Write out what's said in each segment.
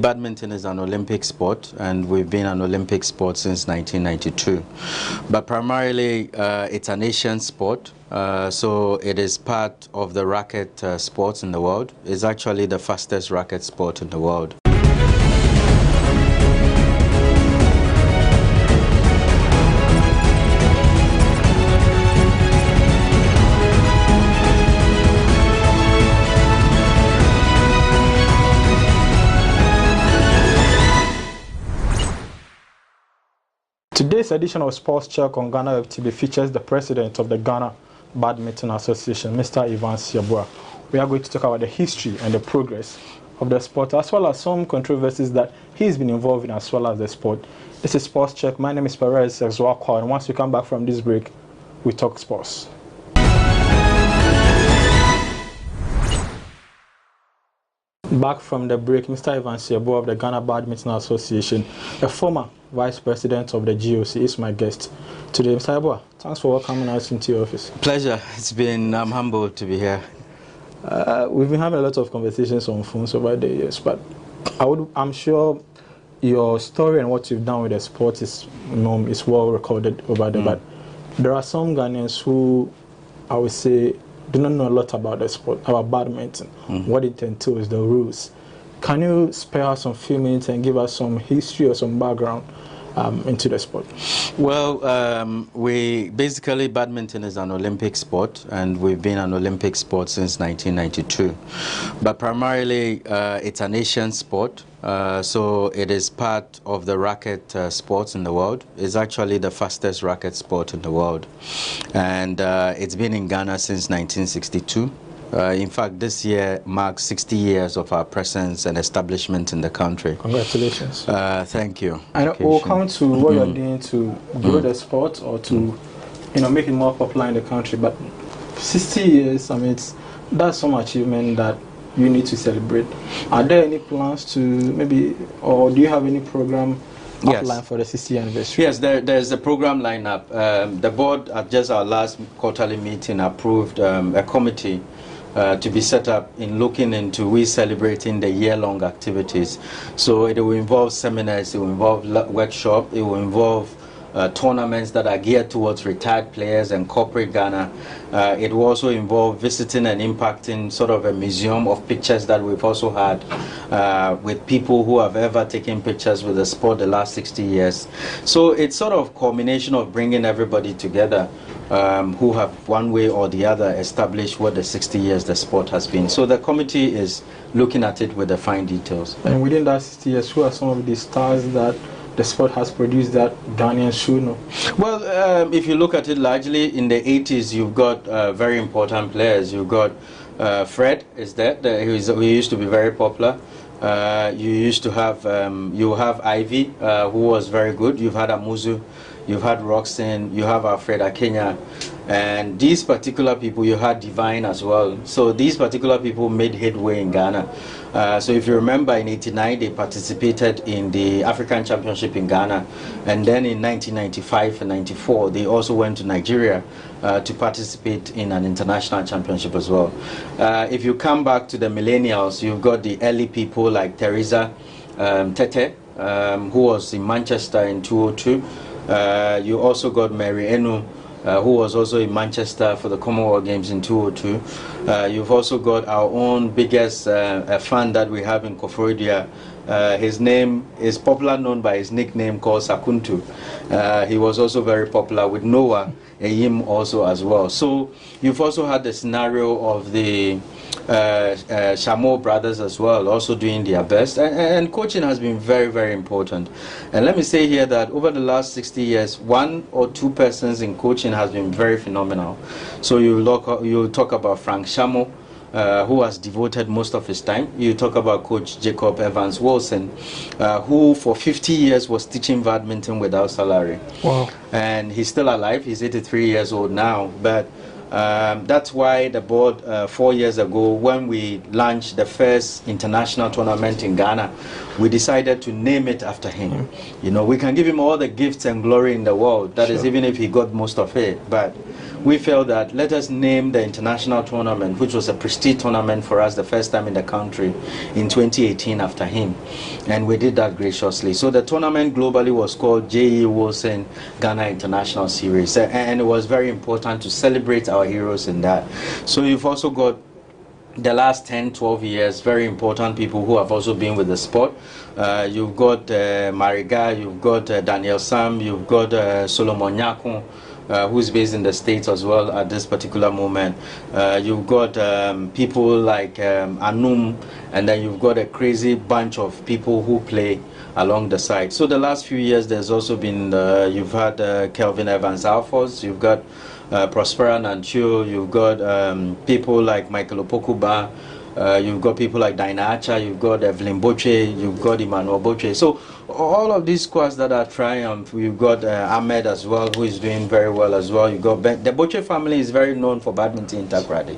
Badminton is an Olympic sport, and we've been an Olympic sport since 1992. But primarily, it's an Asian sport, so it is part of the racket sports in the world. It's actually the fastest racket sport in the world. Today's edition of Sports Check on GhanaWeb TV features the president of the Ghana Badminton Association, Mr. Ivan Siabua. We are going to talk about the history and the progress of the sport, as well as some controversies that he's been involved in, as well as the sport. This is Sports Check. My name is Perez Exwakwa, and once we come back from this break, we talk sports. Back from the break, Mr. Ivan Siabua of the Ghana Badminton Association, a former Vice President of the GOC, is my guest today. Mr. Siabua, thanks for welcoming us into your office. Pleasure. I'm humbled to be here. We've been having a lot of conversations on phones over the years, but I'm sure your story and what you've done with the sport is well recorded over there. But there are some Ghanaians who, I would say, do not know a lot about the sport, about badminton, what it entails, the rules. Can you spare us some few minutes and give us some history or some background into the sport? Well, basically badminton is an Olympic sport, and we've been an Olympic sport since 1992. But primarily, it's an Asian sport, so it is part of the racket sports in the world. It's actually the fastest racket sport in the world, and it's been in Ghana since 1962. In fact, this year marks 60 years of our presence and establishment in the country. Congratulations. Thank you. And we'll come to what you're doing to grow the sport or to make it more popular in the country. But 60 years, that's some achievement that you need to celebrate. Are there any plans to or do you have any program outline for the 60th anniversary? Yes, there's a program lineup. The board at just our last quarterly meeting approved a committee to be set up in looking into celebrating the year-long activities. So it will involve seminars, it will involve workshops, it will involve tournaments that are geared towards retired players and corporate Ghana. It will also involve visiting and impacting sort of a museum of pictures that we've also had with people who have ever taken pictures with the sport the last 60 years. So it's sort of culmination of bringing everybody together who have one way or the other established what the 60 years the sport has been. So the committee is looking at it with the fine details. And within that 60 years, who are some of the stars that the sport has produced that Ghanaians should know? Well, if you look at it largely, in the 80s, you've got very important players. You've got Fred is there, he used to be very popular. You used to have, Ivy, who was very good. You've had Amuzu, you've had Roxanne, you have Alfred Akenya. And these particular people, you had Divine as well. So these particular people made headway in Ghana. So if you remember, in '89 they participated in the African Championship in Ghana, and then in 1995 and '94 they also went to Nigeria to participate in an international championship as well. If you come back to the millennials, you've got the early people like Teresa Tete, who was in Manchester in 2002. You also got Mary Enu, who was also in Manchester for the Commonwealth Games in 2002. You've also got our own biggest fan that we have in Koforidua. His name is popular, known by his nickname called Sakuntu. He was also very popular with Noah Eyim also as well. So you've also had the scenario of the Shamo brothers as well, also doing their best, and coaching has been very, very important. And let me say here that over the last 60 years, one or two persons in coaching has been very phenomenal. So you talk about Frank Shamo, who has devoted most of his time. You talk about Coach Jacob Evans Wilson, who for 50 years was teaching badminton without salary. Wow. And he's still alive. He's 83 years old now, but that's why the board 4 years ago, when we launched the first international tournament in Ghana, we decided to name it after him. You know, we can give him all the gifts and glory in the world, that is, even if he got most of it, but we felt that let us name the international tournament, which was a prestige tournament for us the first time in the country in 2018 after him. And we did that graciously. So the tournament globally was called J.E. Wilson Ghana International Series. And it was very important to celebrate our heroes in that. So you've also got the last 10, 12 years, very important people who have also been with the sport. You've got Mariga, you've got Daniel Sam, you've got Solomon Nyako, who's based in the States as well at this particular moment. You've got people like Anum, and then you've got a crazy bunch of people who play along the side. So the last few years, there's also been, you've had Kelvin Evans-Alphonse, you've got Prospera Nanchu, you've got people like Michael Opokuba, you've got people like Dainacha, you've got Evelyn Boche, you've got Emmanuel Boche. So all of these squads that are triumph, you've got Ahmed as well, who is doing very well as well. You got the Boche family is very known for badminton in Takoradi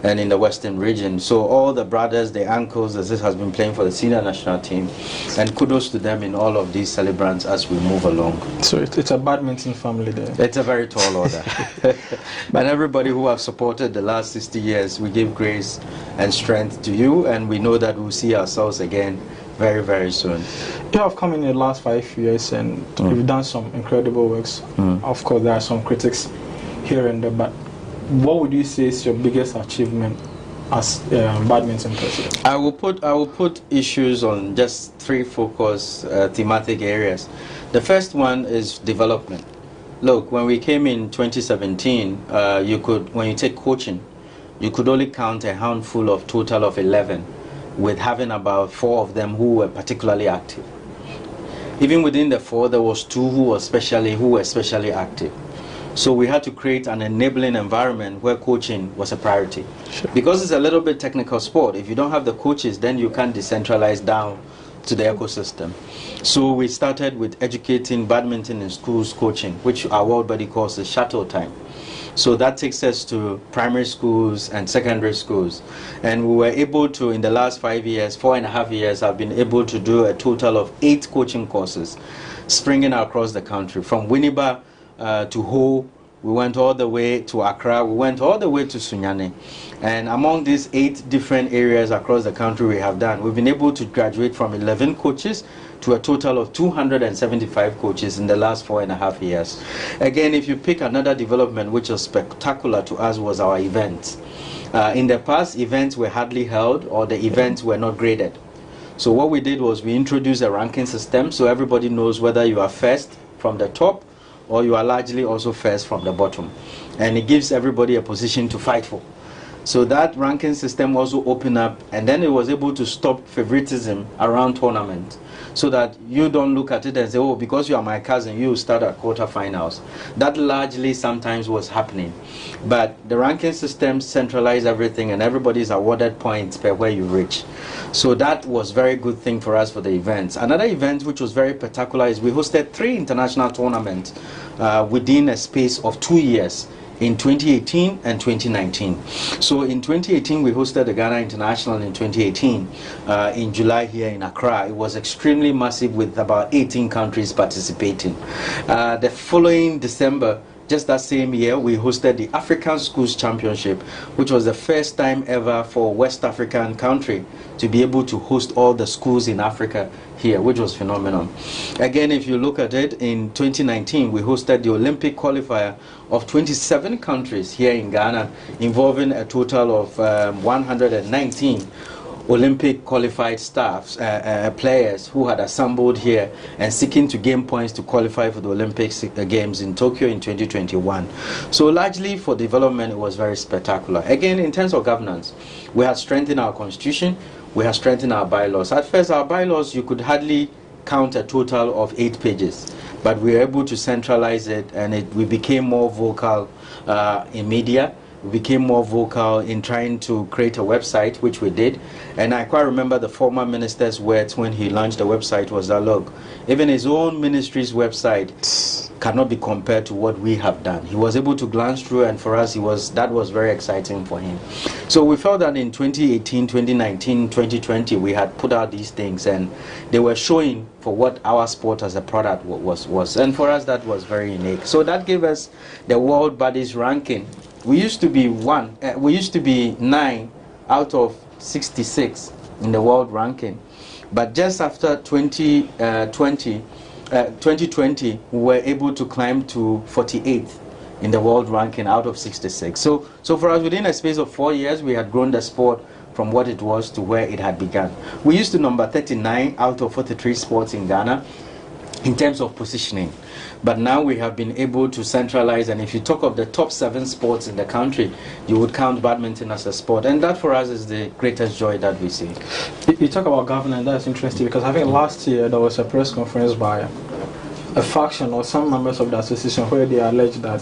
and in the Western region. So all the brothers, the uncles, this has been playing for the senior national team, and kudos to them in all of these celebrants as we move along. So it's a badminton family there. It's a very tall order. And everybody who have supported the last 60 years, we give grace and strength to you, and we know that we'll see ourselves again very, very soon. You have come in the last 5 years and you've done some incredible works. Of course, there are some critics here and there, but what would you say is your biggest achievement as badminton president? I will put issues on just three focus thematic areas. The first one is development. Look, when we came in 2017, when you take coaching, you could only count a handful of total of 11, with having about 4 of them who were particularly active. Even within the 4, there was 2 who were especially active. So we had to create an enabling environment where coaching was a priority. Sure. Because it's a little bit technical sport, if you don't have the coaches, then you can't decentralize down to the ecosystem. So we started with educating badminton in schools coaching, which our world body calls the shuttle time. So that takes us to primary schools and secondary schools. And we were able to, in the last 5 years, 4.5 years, I've been able to do a total of 8 coaching courses springing across the country. From Winneba to Ho, we went all the way to Accra, we went all the way to Sunyani. And among these 8 different areas across the country we have done, we've been able to graduate from 11 coaches to a total of 275 coaches in the last 4.5 years. Again, if you pick another development which was spectacular to us was our events. In the past, events were hardly held or the events were not graded. So what we did was we introduced a ranking system so everybody knows whether you are first from the top or you are largely also first from the bottom. And it gives everybody a position to fight for. So that ranking system also opened up, and then it was able to stop favoritism around tournament, so that you don't look at it and say, oh, because you are my cousin, you start at quarterfinals. That largely sometimes was happening. But the ranking system centralized everything, and everybody is awarded points per where you reach. So that was a very good thing for us for the events. Another event which was very particular is we hosted 3 international tournaments within a space of 2 years. In 2018 and 2019. So in 2018, we hosted the Ghana International in 2018 in July here in Accra. It was extremely massive with about 18 countries participating. The following December, just that same year, we hosted the African Schools Championship, which was the first time ever for a West African country to be able to host all the schools in Africa here, which was phenomenal. Again, if you look at it, in 2019, we hosted the Olympic qualifier of 27 countries here in Ghana, involving a total of 119 Olympic qualified staffs, players who had assembled here and seeking to gain points to qualify for the Olympic Games in Tokyo in 2021. So largely for development, it was very spectacular. Again, in terms of governance, we had strengthened our constitution, we have strengthened our bylaws. At first, our bylaws, you could hardly count a total of 8 pages, but we were able to centralize it, and we became more vocal in media. We became more vocal in trying to create a website, which we did. And I quite remember the former minister's words when he launched the website was that, look, even his own ministry's website cannot be compared to what we have done. He was able to glance through, and for us, that was very exciting for him. So we felt that in 2018, 2019, 2020, we had put out these things, and they were showing for what our sport as a product was. And for us, that was very unique. So that gave us the World Buddies ranking. We used to be 9 out of 66 in the world ranking. But just after 2020, we were able to climb to 48th in the world ranking out of 66. So for us, within a space of 4 years, we had grown the sport from what it was to where it had begun. We used to number 39 out of 43 sports in Ghana in terms of positioning. But now we have been able to centralize, and if you talk of the top 7 sports in the country, you would count badminton as a sport, and that for us is the greatest joy that we see. You talk about governance, that's interesting, because I think last year there was a press conference by a faction or some members of the association where they alleged that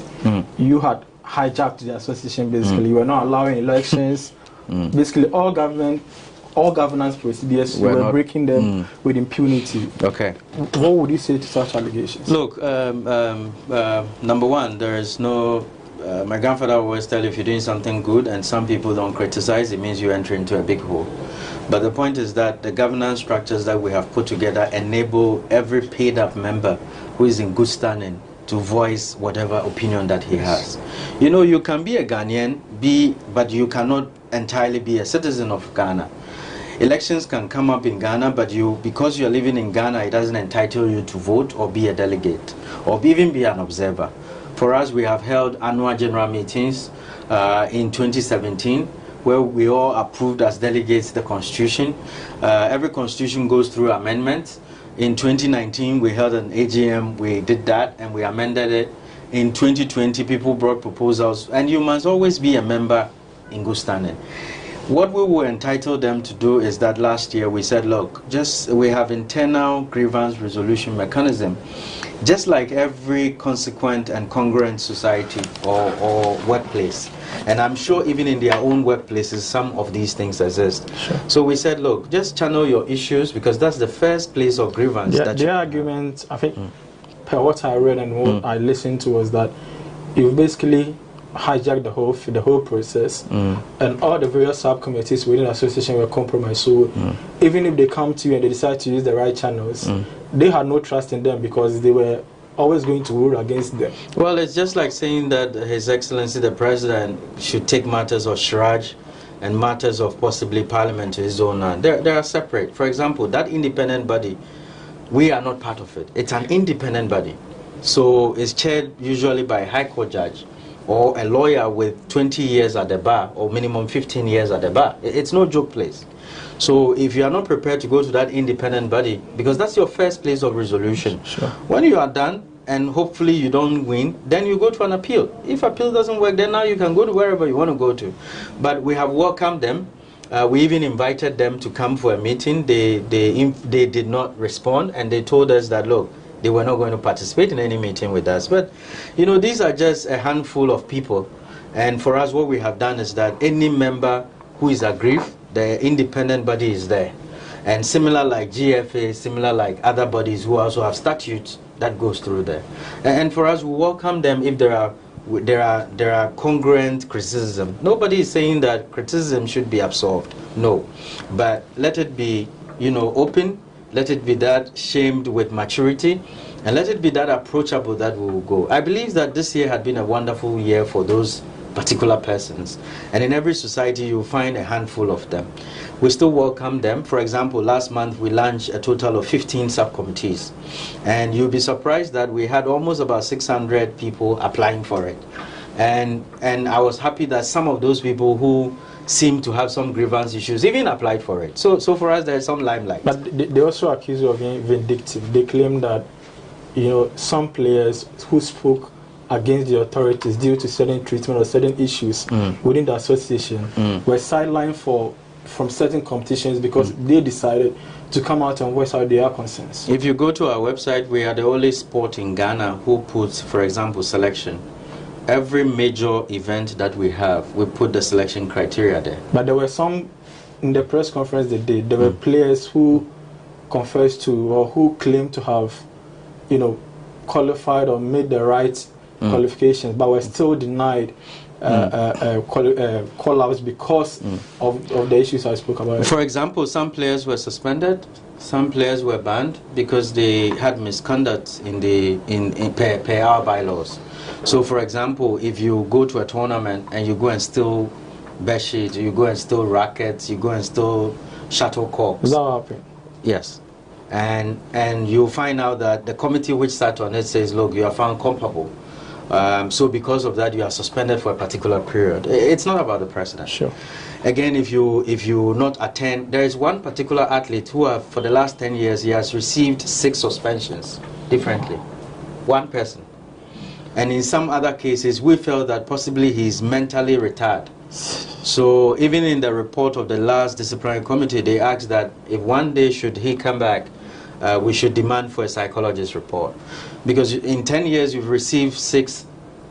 you had hijacked the association, basically. You were not allowing elections, basically all governance procedures, you were breaking them with impunity. Okay. What would you say to such allegations? Look, number one, there is no... my grandfather always tell you, if you're doing something good and some people don't criticize, it means you enter into a big hole. But the point is that the governance structures that we have put together enable every paid-up member who is in good standing to voice whatever opinion that he has. You know, you can be a Ghanaian, but you cannot entirely be a citizen of Ghana. Elections can come up in Ghana, but because you're living in Ghana, it doesn't entitle you to vote or be a delegate or even be an observer. For us, we have held annual general meetings in 2017 where we all approved as delegates the constitution. Every constitution goes through amendments. In 2019, we held an AGM, we did that and we amended it. In 2020, people brought proposals, and you must always be a member in good standing. What we were entitled them to do is that last year we said, look, we have internal grievance resolution mechanism, just like every consequent and congruent society or workplace. And I'm sure even in their own workplaces, some of these things exist. Sure. So we said, look, just channel your issues, because that's the first place of grievance. The argument, I think, per what I read and what I listened to, was that you basically hijacked the whole process, and all the various subcommittees within the association were compromised. So even if they come to you and they decide to use the right channels, they had no trust in them because they were always going to rule against them. Well, it's just like saying that His Excellency the President should take matters of Shraj and matters of possibly Parliament to his own hand. They are separate. For example, that independent body, we are not part of it. It's an independent body. So it's chaired usually by a High Court judge or a lawyer with 20 years at the bar or minimum 15 years at the bar. It's no joke place. So if you are not prepared to go to that independent body, because that's your first place of resolution, when you are done and hopefully you don't win, then you go to an appeal. If appeal doesn't work, then now you can go to wherever you want to go to. But we have welcomed them. We even invited them to come for a meeting. They did not respond, and they told us that, look, they were not going to participate in any meeting with us. But, you know, these are just a handful of people. And for us, what we have done is that any member who is aggrieved, the independent body is there. And similar like GFA, similar like other bodies who also have statutes, that goes through there. And for us, we welcome them if there are congruent criticism. Nobody is saying that criticism should be absolved. No. But let it be, you know, open. Let it be that shamed with maturity, and let it be that approachable that we will go. I believe that this year had been a wonderful year for those particular persons. And in every society, you'll find a handful of them. We still welcome them. For example, last month, we launched a total of 15 subcommittees. And you'll be surprised that we had almost about 600 people applying for it. And I was happy that some of those people who seem to have some grievance issues even applied for it. So for us, there's some limelight. But they also accuse you of being vindictive. They claim that, you know, some players who spoke against the authorities due to certain treatment or certain issues within the association were sidelined from certain competitions because they decided to come out and voice out their concerns. If you go to our website, we are the only sport in Ghana who puts, for example, selection. Every major event that we have, we put the selection criteria there. But there were some, in the press conference they did, there were players who confessed to or who claimed to have, you know, qualified or made the right qualifications, but were still denied call-outs because of the issues I spoke about. For example, some players were suspended, some players were banned because they had misconduct in per our bylaws. So, for example, if you go to a tournament and you go and steal bedsheets, you go and steal rackets, you go and steal shuttlecocks. Is that what happened? Yes. And you find out that the committee which sat on it says, look, you are found culpable. So because of that, you are suspended for a particular period. It's not about the president. Sure. Again, if you not attend, there is one particular athlete who for the last 10 years, he has received 6 suspensions differently. One person. And in some other cases, we felt that possibly he's mentally retarded. So even in the report of the last disciplinary committee, they asked that if one day should he come back, we should demand for a psychologist report. Because in 10 years, you've received 6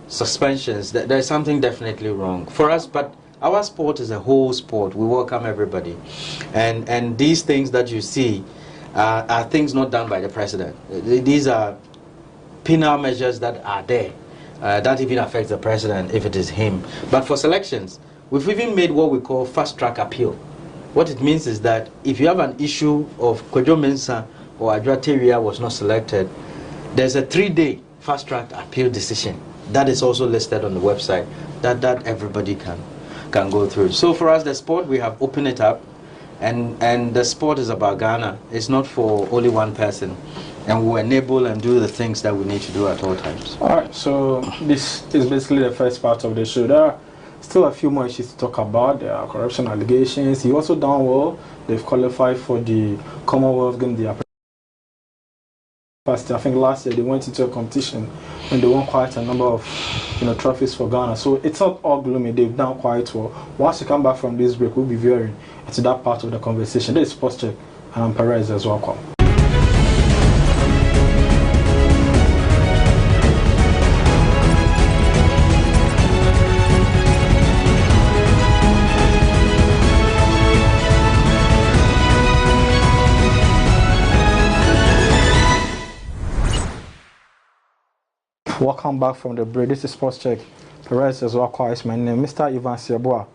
suspensions. There's something definitely wrong for us, but our sport is a whole sport. We welcome everybody. And these things that you see are things not done by the president. These are penal measures that are there that even affects the president if it is him. But for selections, we've even made what we call fast-track appeal. What it means is that if you have an issue of Kojo Mensah or Adwateria was not selected, there's a 3-day fast-track appeal decision that is also listed on the website that everybody can go through. So for us, the sport, we have opened it up, and the sport is about Ghana. It's not for only one person, and we enable and do the things that we need to do at all times. All right, so this is basically the first part of the show. There are still a few more issues to talk about. There are corruption allegations. He also done well. They've qualified for the Commonwealth Game. I think last year they went into a competition and they won quite a number of trophies for Ghana. So it's not all gloomy. They've done quite well. Once you come back from this break, we'll be veering into that part of the conversation. This is Sports Check, and I'm Perez as welcome. Welcome back from the break. This is Sports Check. Perez as well is my name. Mr. Ivan Siabua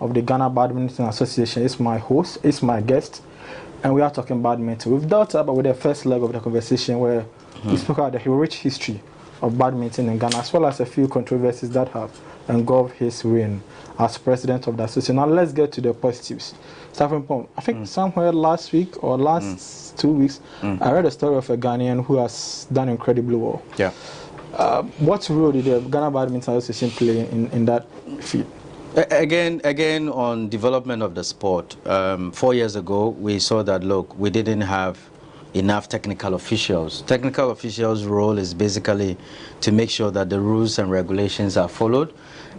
of the Ghana Badminton Association is my host, is my guest, and we are talking badminton. We've dealt about with the first leg of the conversation where we spoke about the rich history of badminton in Ghana, as well as a few controversies that have engulfed his reign as president of the association. Now let's get to the positives. Starting from, I think somewhere last week or last 2 weeks, I read a story of a Ghanaian who has done incredibly well. Yeah. What role did the Ghana Badminton Association play in that field? Again, on development of the sport, 4 years ago, we saw that, look, we didn't have enough technical officials. Technical officials' role is basically to make sure that the rules and regulations are followed,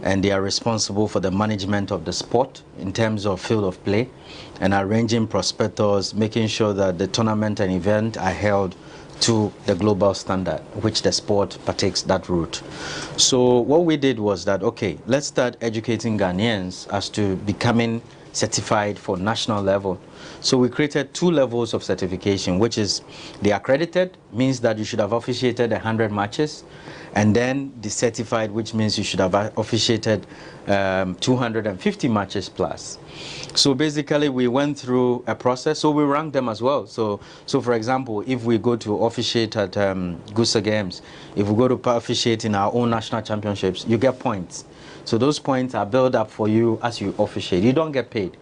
and they are responsible for the management of the sport in terms of field of play and arranging prospectors, making sure that the tournament and event are held to the global standard, which the sport partakes that route. So what we did was that, okay, let's start educating Ghanaians as to becoming certified for national level. So we created 2 levels of certification, which is the accredited, means that you should have officiated 100 matches, and then the certified, which means you should have officiated 250 matches plus. So basically we went through a process, so we ranked them as well. So for example, if we go to officiate at Gusa Games, if we go to officiate in our own national championships, you get points. So those points are built up for you as you officiate. You don't get paid.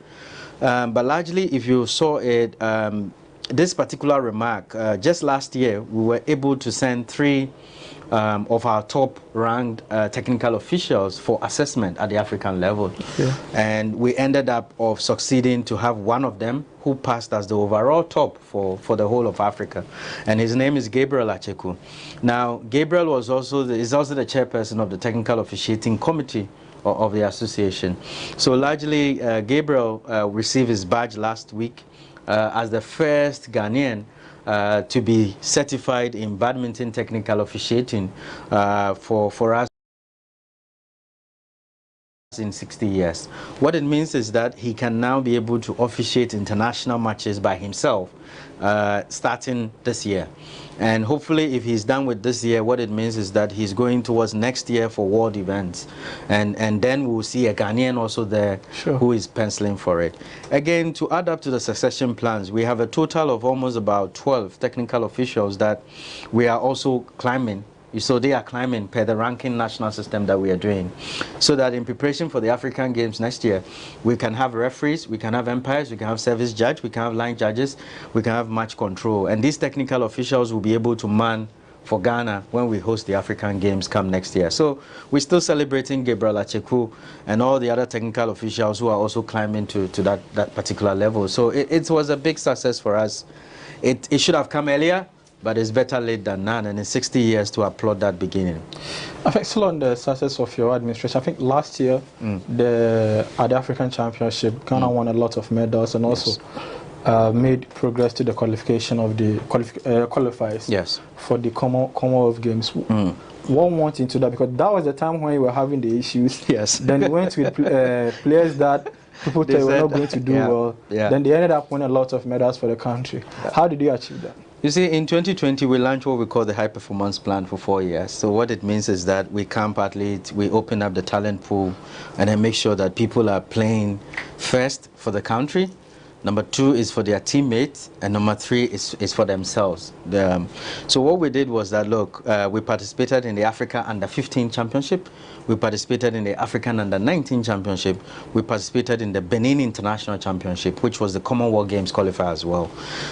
But largely, if you saw it, this particular remark, just last year, we were able to send 3 of our top-ranked technical officials for assessment at the African level. Yeah. And we ended up succeeding to have one of them who passed as the overall top for the whole of Africa. And his name is Gabriel Acheku. Now, Gabriel is also the chairperson of the Technical Officiating Committee of the association. So largely, Gabriel received his badge last week as the first Ghanaian to be certified in badminton technical officiating for us starts in 60 years. What it means is that he can now be able to officiate international matches by himself, starting this year. And hopefully, if he's done with this year, what it means is that he's going towards next year for world events. And then we'll see a Ghanaian also there who is penciling for it. Again, to add up to the succession plans, we have a total of almost about 12 technical officials that we are also climbing. So they are climbing per the ranking national system that we are doing. So that in preparation for the African Games next year, we can have referees, we can have umpires, we can have service judge, we can have line judges, we can have match control. And these technical officials will be able to man for Ghana when we host the African Games come next year. So we're still celebrating Gabriel Acheku and all the other technical officials who are also climbing to that particular level. So it was a big success for us. It should have come earlier, but it's better late than none, and in 60 years to applaud that beginning. I think still on the success of your administration, I think last year at the African Championship, Ghana won a lot of medals and also made progress to the qualification of the qualifiers for the Commonwealth Games. One went into that because that was the time when you were having the issues. Then you went with players that people thought were not going to do well. Then they ended up winning a lot of medals for the country. How did you achieve that? You see, in 2020, we launched what we call the High Performance Plan for 4 years. So what it means is that we camp athletes, we open up the talent pool, and then make sure that people are playing first for the country. Number 2 is for their teammates, and number 3 is for themselves. So what we did was that, look, we participated in the Africa Under-15 Championship, we participated in the African Under-19 Championship, we participated in the Benin International Championship, which was the Commonwealth Games qualifier as well.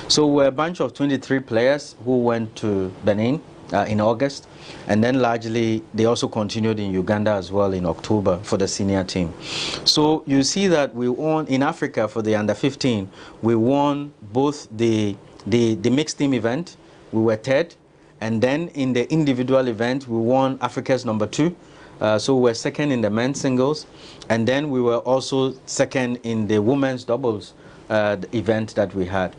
So we're a bunch of 23 players who went to Benin in August, and then largely they also continued in Uganda as well in October for the senior team. So you see that we won in Africa for the under-15. We won both the mixed team event, we were third, and then in the individual event we won Africa's number 2. So we were second in the men's singles, and then we were also second in the women's doubles event that we had.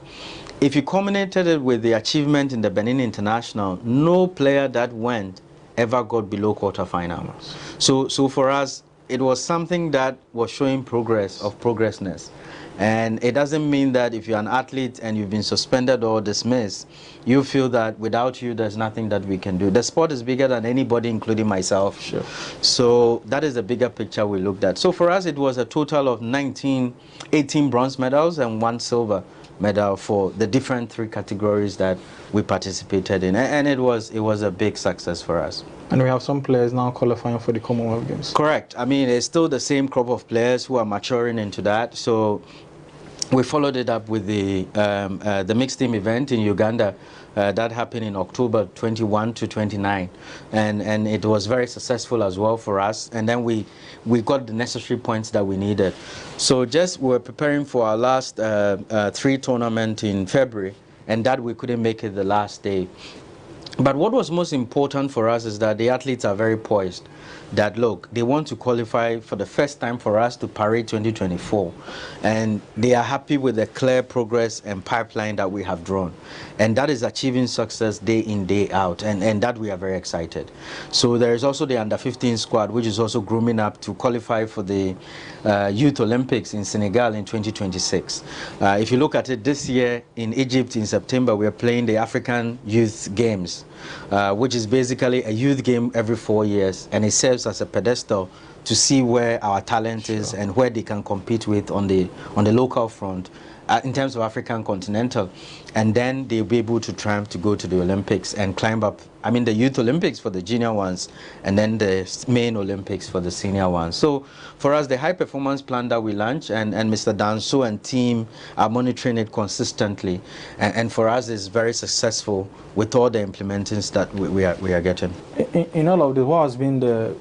If you culminated it with the achievement in the Benin International, no player that went ever got below quarterfinal. So for us, it was something that was showing progressness. And it doesn't mean that if you're an athlete and you've been suspended or dismissed, you feel that without you, there's nothing that we can do. The sport is bigger than anybody, including myself. So that is the bigger picture we looked at. So for us, it was a total of 18 bronze medals and 1 silver medal for the different 3 categories that we participated in, and it was a big success for us. And we have some players now qualifying for the Commonwealth Games. Correct. I mean, it's still the same crop of players who are maturing into that. So we followed it up with the mixed team event in Uganda. That happened in October 21 to 29, and it was very successful as well for us. And then we got the necessary points that we needed. So we were preparing for our last 3 tournament in February, and that we couldn't make it the last day. But what was most important for us is that the athletes are very poised. That look, they want to qualify for the first time for us to Paris 2024, and they are happy with the clear progress and pipeline that we have drawn, and that is achieving success day in, day out, and that we are very excited. So there is also the under-15 squad, which is also grooming up to qualify for the Youth Olympics in Senegal in 2026. If you look at it this year in Egypt in September, we are playing the African Youth Games, which is basically a youth game every 4 years, and it serves as a pedestal to see where our talent is and where they can compete with on the local front in terms of African continental, and then they'll be able to triumph to go to the Olympics and climb up. I mean, the Youth Olympics for the junior ones, and then the main Olympics for the senior ones. So for us, the high performance plan that we launched, and Mr. Danso and team are monitoring it consistently, and for us it's very successful with all the implementations that we are getting. In all of this, what has been the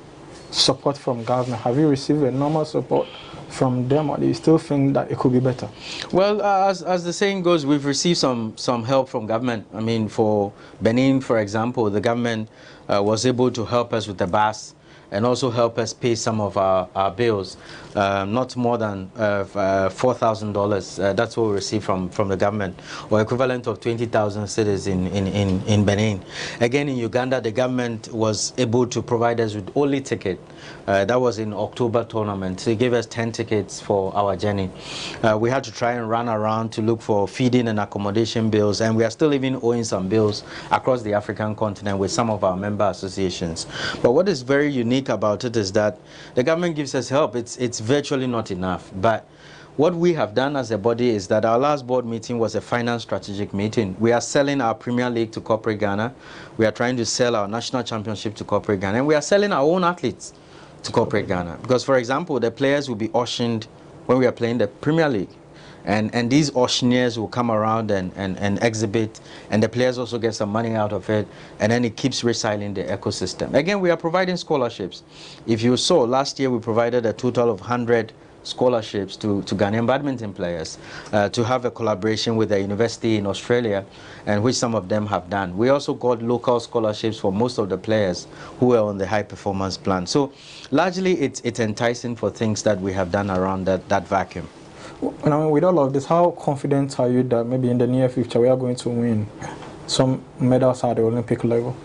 support from government? Have you received a normal support from them, or do you still think that it could be better? Well, as the saying goes, we've received some help from government. I mean, for Benin, for example, the government was able to help us with the bus and also help us pay some of our bills, not more than $4,000. That's what we receive from the government, or equivalent of 20,000 cedis in Benin. Again, in Uganda, the government was able to provide us with only ticket. That was in October tournament. So they gave us 10 tickets for our journey. We had to try and run around to look for feeding and accommodation bills, and we are still even owing some bills across the African continent with some of our member associations. But what is very unique about it is that the government gives us help. It's virtually not enough. But what we have done as a body is that our last board meeting was a finance strategic meeting. We are selling our Premier League to corporate Ghana. We are trying to sell our national championship to corporate Ghana. And we are selling our own athletes to corporate Ghana. Because, for example, the players will be auctioned when we are playing the Premier League. And these auctioneers will come around and exhibit, and the players also get some money out of it, and then it keeps recycling the ecosystem. Again, we are providing scholarships. If you saw, last year we provided a total of 100 scholarships to Ghanaian badminton players to have a collaboration with a university in Australia, and which some of them have done. We also got local scholarships for most of the players who are on the high performance plan. So largely it's enticing for things that we have done around that vacuum. And I mean, with all of this, how confident are you that maybe in the near future we are going to win some medals at the Olympic level?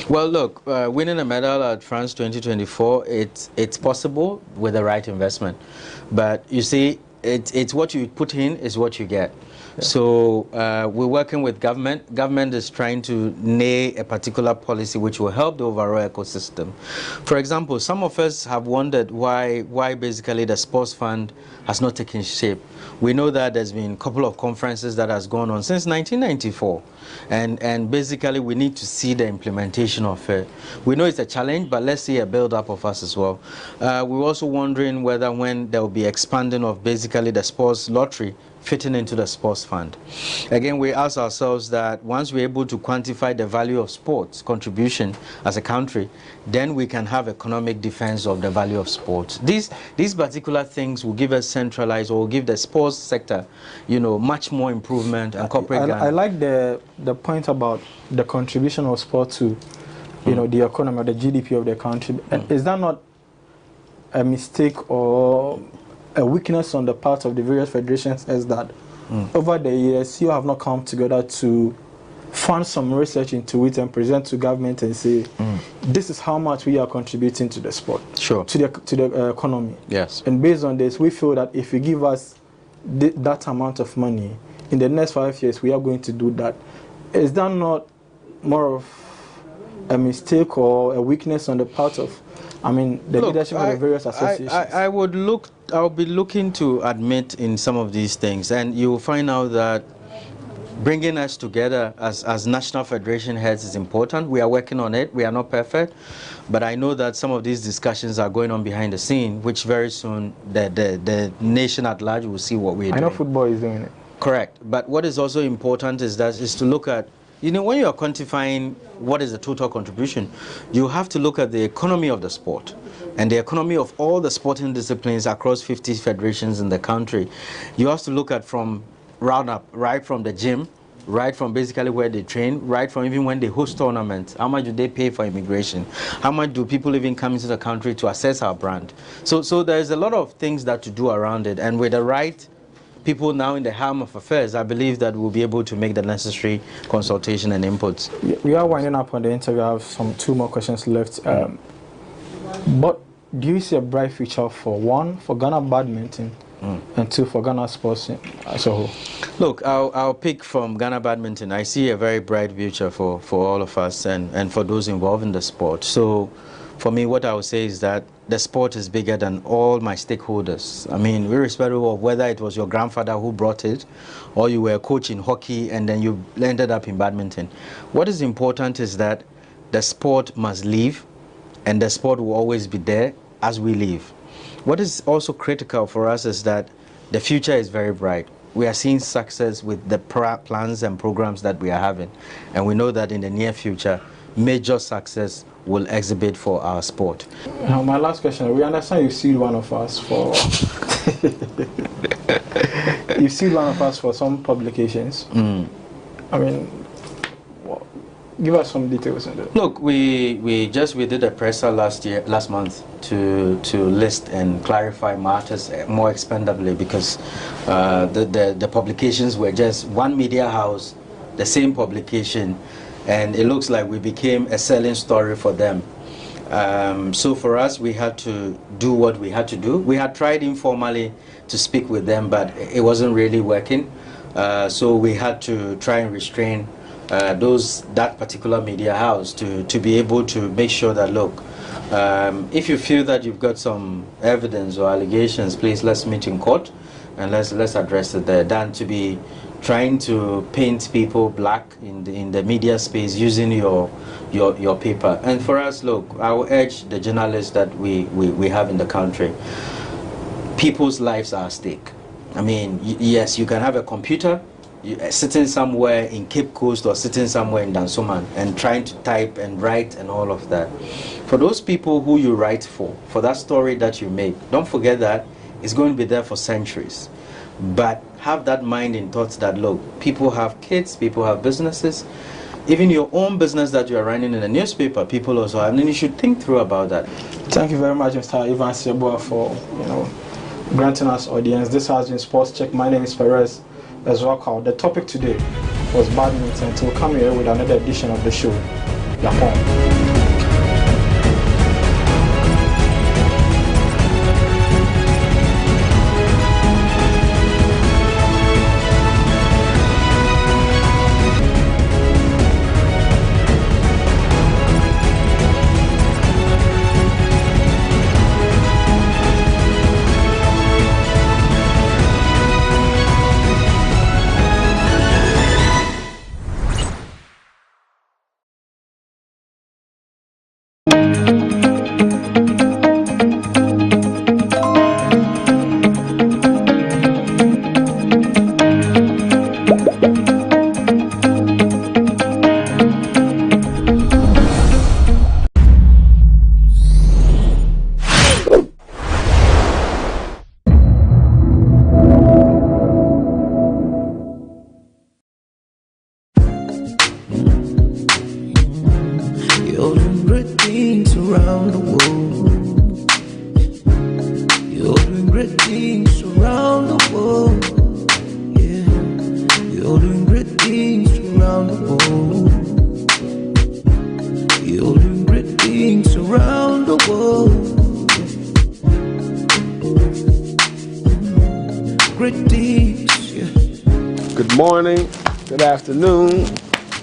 Well, look, winning a medal at France 2024, it's possible with the right investment. But you see, it's what you put in is what you get. Yeah. So we're working with government. Government is trying to nail a particular policy which will help the overall ecosystem. For example, some of us have wondered why basically the sports fund has not taken shape. We know that there's been a couple of conferences that has gone on since 1994. And basically we need to see the implementation of it. We know it's a challenge, but let's see a build-up of us as well. We're also wondering whether when there will be expanding of basically the sports lottery fitting into the sports fund. Again, we ask ourselves that once we're able to quantify the value of sports contribution as a country, then we can have economic defense of the value of sports. These particular things will give us centralized, or will give the sports sector, you know, much more improvement and corporate. I like the point about the contribution of sport to, you know, the economy or the GDP of the country. Is that not a mistake or a weakness on the part of the various federations? Is that over the years you have not come together to fund some research into it and present to government and say, this is how much we are contributing to the sport, sure, to the economy. Yes. And based on this, we feel that if you give us that amount of money in the next 5 years, we are going to do that. Is that not more of a mistake or a weakness on the part of, I mean, the leadership of the various associations? I'll be looking to admit in some of these things, and you will find out that bringing us together as national federation heads is important. We are working on it. We are not perfect, but I know that some of these discussions are going on behind the scene, which very soon the nation at large will see what we're doing. I know football is doing it. Correct. But what is also important is to look at, you know, when you are quantifying what is the total contribution, you have to look at the economy of the sport and the economy of all the sporting disciplines across 50 federations in the country. You have to look at from roundup, right from the gym, right from basically where they train, right from even when they host tournaments. How much do they pay for immigration? How much do people even come into the country to assess our brand? So there's a lot of things that to do around it, and with the right people now in the helm of affairs, I believe that we'll be able to make the necessary consultation and inputs. We are winding up on the interview. I have 2 more questions left. But do you see a bright future for, 1, for Ghana badminton, and 2, for Ghana sports as a whole? Look, I'll pick from Ghana badminton. I see a very bright future for all of us and for those involved in the sport. So for me, what I would say is that the sport is bigger than all my stakeholders. I mean, irrespective of whether it was your grandfather who brought it, or you were a coach in hockey and then you ended up in badminton. What is important is that the sport must live, and the sport will always be there as we live. What is also critical for us is that the future is very bright. We are seeing success with the plans and programs that we are having, and we know that in the near future, major success will exhibit for our sport. Now, my last question, we understand you sued one of us for you sued one of us for some publications. I mean, Give us some details on that. Look, we did a presser last month to list and clarify matters more expandably, because the publications were just one media house, the same publication, and it looks like we became a selling story for them. So for us, we had to do what we had to do. We had tried informally to speak with them, but it wasn't really working. So we had to try and restrain that particular media house to be able to make sure that, look, if you feel that you've got some evidence or allegations, please let's meet in court and let's address it there, than to be trying to paint people black in the media space using your paper. And for us, look, I will urge the journalists that we have in the country, people's lives are at stake. I mean, yes, you can have a computer sitting somewhere in Cape Coast or sitting somewhere in Dansoman and trying to type and write and all of that. For those people who you write for that story that you make, don't forget that it's going to be there for centuries. But have that mind in thoughts that, look, people have kids, people have businesses, even your own business that you are running in a newspaper, people also have, and you should think through about that. Thank you very much, Mr. Ivan Seboa, for granting us audience. This has been Sports Check. My name is Perez Ezwakal. The topic today was badminton. We'll come here with another edition of the show. Yapon. Good morning, good afternoon,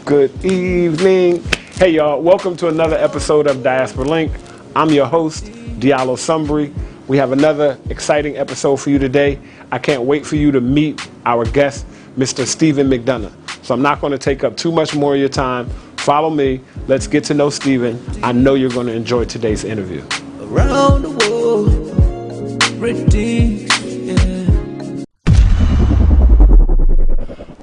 good evening. Hey y'all, welcome to another episode of Diaspora Link. I'm your host, Diallo Sumbri. We have another exciting episode for you today. I can't wait for you to meet our guest, Mr. Stephen McDonough. So I'm not going to take up too much more of your time. Follow me. Let's get to know Stephen. I know you're going to enjoy today's interview. Around the world, British, yeah.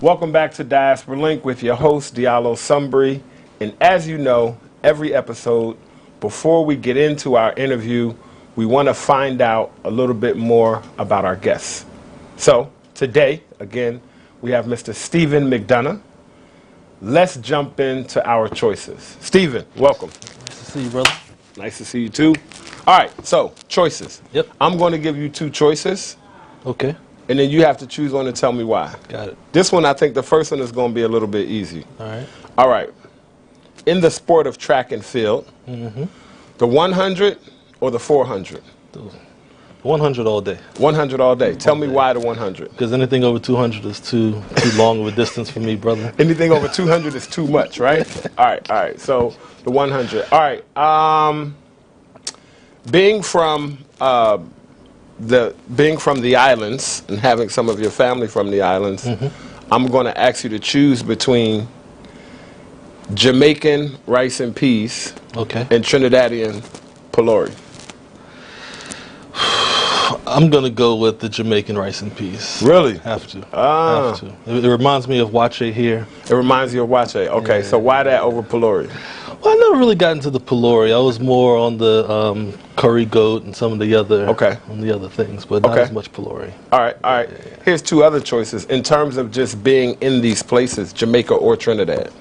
Welcome back to Diaspora Link with your host, Diallo Sumbri. And as you know, every episode, before we get into our interview, we want to find out a little bit more about our guests. So today, again, we have Mr. Stephen McDonough. Let's jump into our choices. Stephen, welcome. Nice to see you, brother. Nice to see you too. All right, so choices. Yep. I'm going to give you two choices. Okay. And then you have to choose one and tell me why. Got it. This one, I think the first one is going to be a little bit easy. All right. All right. In the sport of track and field, the 100 or the 400? 100 all day. 100 all day. Tell me why the 100. Because anything over 200 is too long of a distance for me, brother. Anything over 200 is too much, right? All right. So the 100. All right. Being from the islands and having some of your family from the islands, I'm going to ask you to choose between Jamaican rice and peas, and Trinidadian pylori. I'm going to go with the Jamaican rice and peas. Really? Have to. Have to. It reminds me of Wache here. It reminds you of Wache. Okay, yeah. So why that over pylori? Well, I never really got into the pylori. I was more on the curry goat and some of the other things, but not as much pylori. All right. Yeah. Here's two other choices in terms of just being in these places, Jamaica or Trinidad.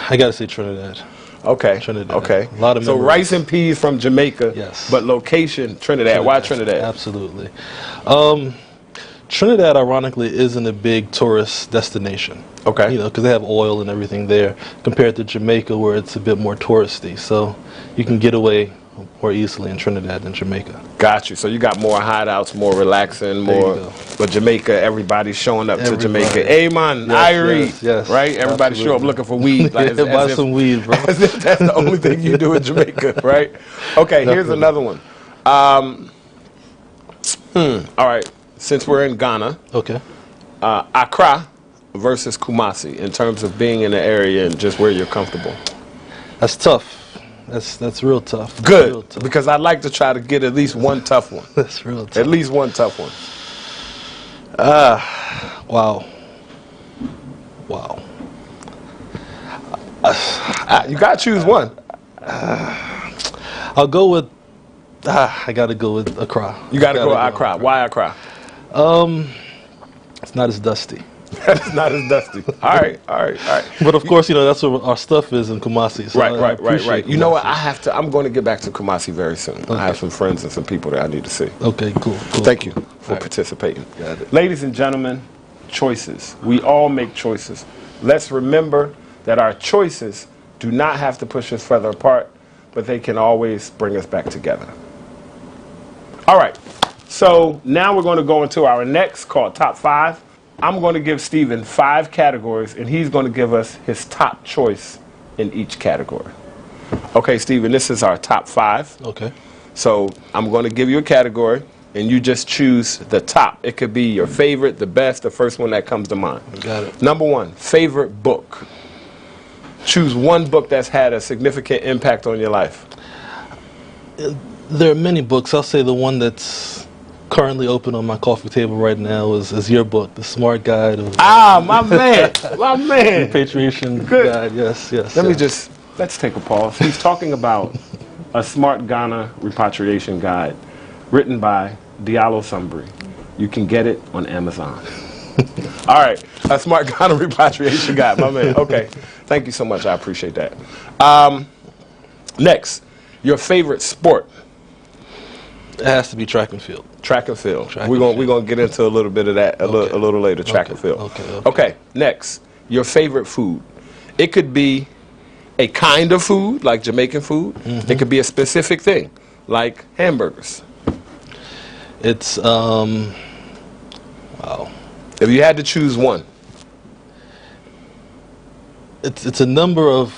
I gotta say Trinidad. Okay. Trinidad. Okay. A lot of so memories. rice and peas from Jamaica. Yes. But location Trinidad. Why Trinidad? Absolutely. Trinidad, ironically, isn't a big tourist destination. Okay. You know, because they have oil and everything there, compared to Jamaica, where it's a bit more touristy. So you can get away more easily in Trinidad than Jamaica. Got you. So you got more hideouts, more relaxing, more. But Jamaica, everybody's showing up to Jamaica. Hey man, Yes, yes, right? Everybody absolutely. show up looking for weed. Like, Yeah, buy some weed, bro. As if that's the only thing you do in Jamaica, right? Okay, here's another one. All right. Since we're in Ghana, Okay. Accra versus Kumasi in terms of being in the area and just where you're comfortable. That's tough. That's real tough. Good, Real tough. because I'd like to try to get at least one tough one. That's real tough. At least one tough one. Wow. Wow. You got to choose one. I'll go with. I got to go with Accra. You got to go Accra. Why Accra? It's not as dusty. It's not as dusty. All right. But of course, you know, that's where our stuff is in Kumasi. So I appreciate You know what? Kumasi. I'm going to get back to Kumasi very soon. Okay. I have some friends and some people that I need to see. Okay, cool. Thank you for participating. Got it. Ladies and gentlemen, choices. We all make choices. Let's remember that our choices do not have to push us further apart, but they can always bring us back together. All right. So now we're going to go into our next called Top 5. I'm going to give Stephen 5 categories, and he's going to give us his top choice in each category. Okay, Stephen, this is our top 5. Okay. So I'm going to give you a category, and you just choose the top. It could be your favorite, the best, the first one that comes to mind. Got it. Number 1, favorite book. Choose one book that's had a significant impact on your life. There are many books. I'll say the one that's currently open on my coffee table right now is your book, The Smart Guide of my man, my man. Repatriation Good. Guide. Yes. Let's take a pause. He's talking about a Smart Ghana Repatriation Guide written by Diallo Sumbri. You can get it on Amazon. All right, a Smart Ghana Repatriation Guide, my man. Okay, thank you so much. I appreciate that. Next, your favorite sport. It has to be track and field. Track and field. We're gonna get into a little bit of that a little later. Track and field. Okay. Next, your favorite food. It could be a kind of food like Jamaican food. Mm-hmm. It could be a specific thing like hamburgers. It's wow. If you had to choose one, it's a number of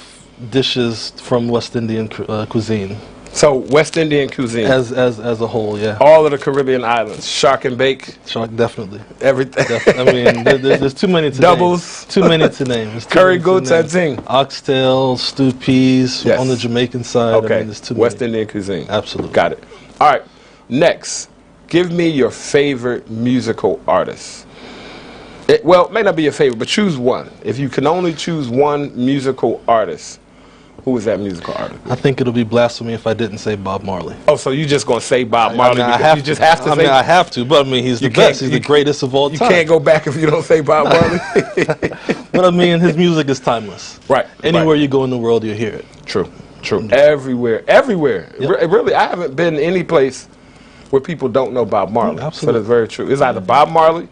dishes from West Indian cuisine. So West Indian cuisine, as a whole, yeah. All of the Caribbean islands, shark and bake. Shark, definitely. Everything. I mean, there's too many to doubles. Name. Too many to name. Curry goats and thing. Oxtail, stewed peas on the Jamaican side. Okay. I mean, there's too West many. Indian cuisine. Absolutely. Got it. All right. Next, give me your favorite musical artist. It may not be your favorite, but choose one. If you can only choose one musical artist, who is that musical artist? I think it'll be blasphemy if I didn't say Bob Marley. Oh, so you just gonna say Bob Marley? I have to. I have to, but I mean, he's the best. He's the greatest of all time. You can't go back if you don't say Bob Marley. But I mean, his music is timeless. Right. Anywhere you go in the world, you hear it. True. Everywhere. Yep. Really, I haven't been any place where people don't know Bob Marley. Absolutely. So that's very true. It's either Bob Marley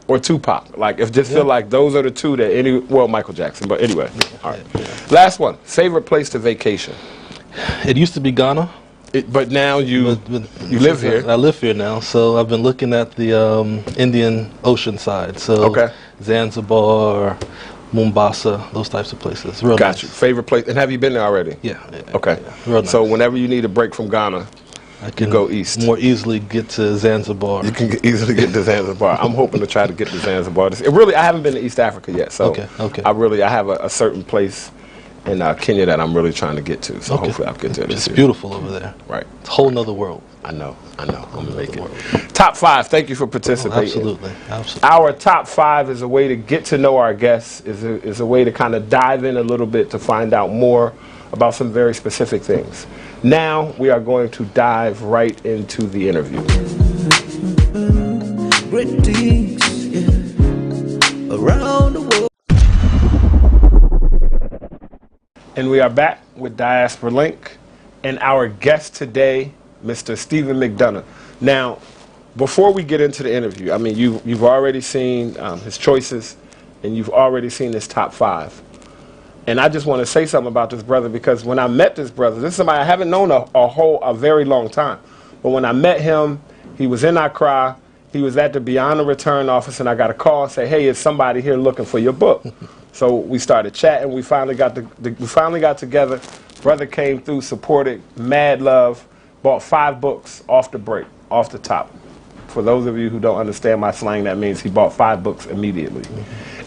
or Tupac. Like, if just feel like those are the two that Michael Jackson. But anyway, all right. Yeah. Last one. Favorite place to vacation? It used to be Ghana. But now you live here. I live here now, so I've been looking at the Indian Ocean side. So Zanzibar, Mombasa, those types of places. Real Got nice. you. Favorite place? And have you been there already? Yeah. Okay. Yeah. Real nice. So whenever you need a break from Ghana, I can go east. More easily get to Zanzibar. You can easily get to Zanzibar. I'm hoping to try to get to Zanzibar. I haven't been to East Africa yet, so I have a certain place in Kenya that I'm really trying to get to. So hopefully I'll get there this year. It's beautiful over there. Right. It's a whole nother world. I know. I'm gonna make it. Top 5. Thank you for participating. Absolutely. Our top 5 is a way to get to know our guests. Is a way to kind of dive in a little bit to find out more about some very specific things. Now we are going to dive right into the interview. Greetings, around the world. And we are back with Diaspora Link and our guest today, Mr. Stephen McDonough. Now, before we get into the interview, I mean, you've already seen his choices, and you've already seen his top 5. And I just want to say something about this brother, because when I met this brother, this is somebody I haven't known a very long time. But when I met him, he was in Accra. He was at the Beyond the Return office, and I got a call and say, "Hey, is somebody here looking for your book?" So we started chatting. We finally got together. Brother came through, supported, mad love, bought 5 books off the break, off the top. For those of you who don't understand my slang, that means he bought 5 books immediately.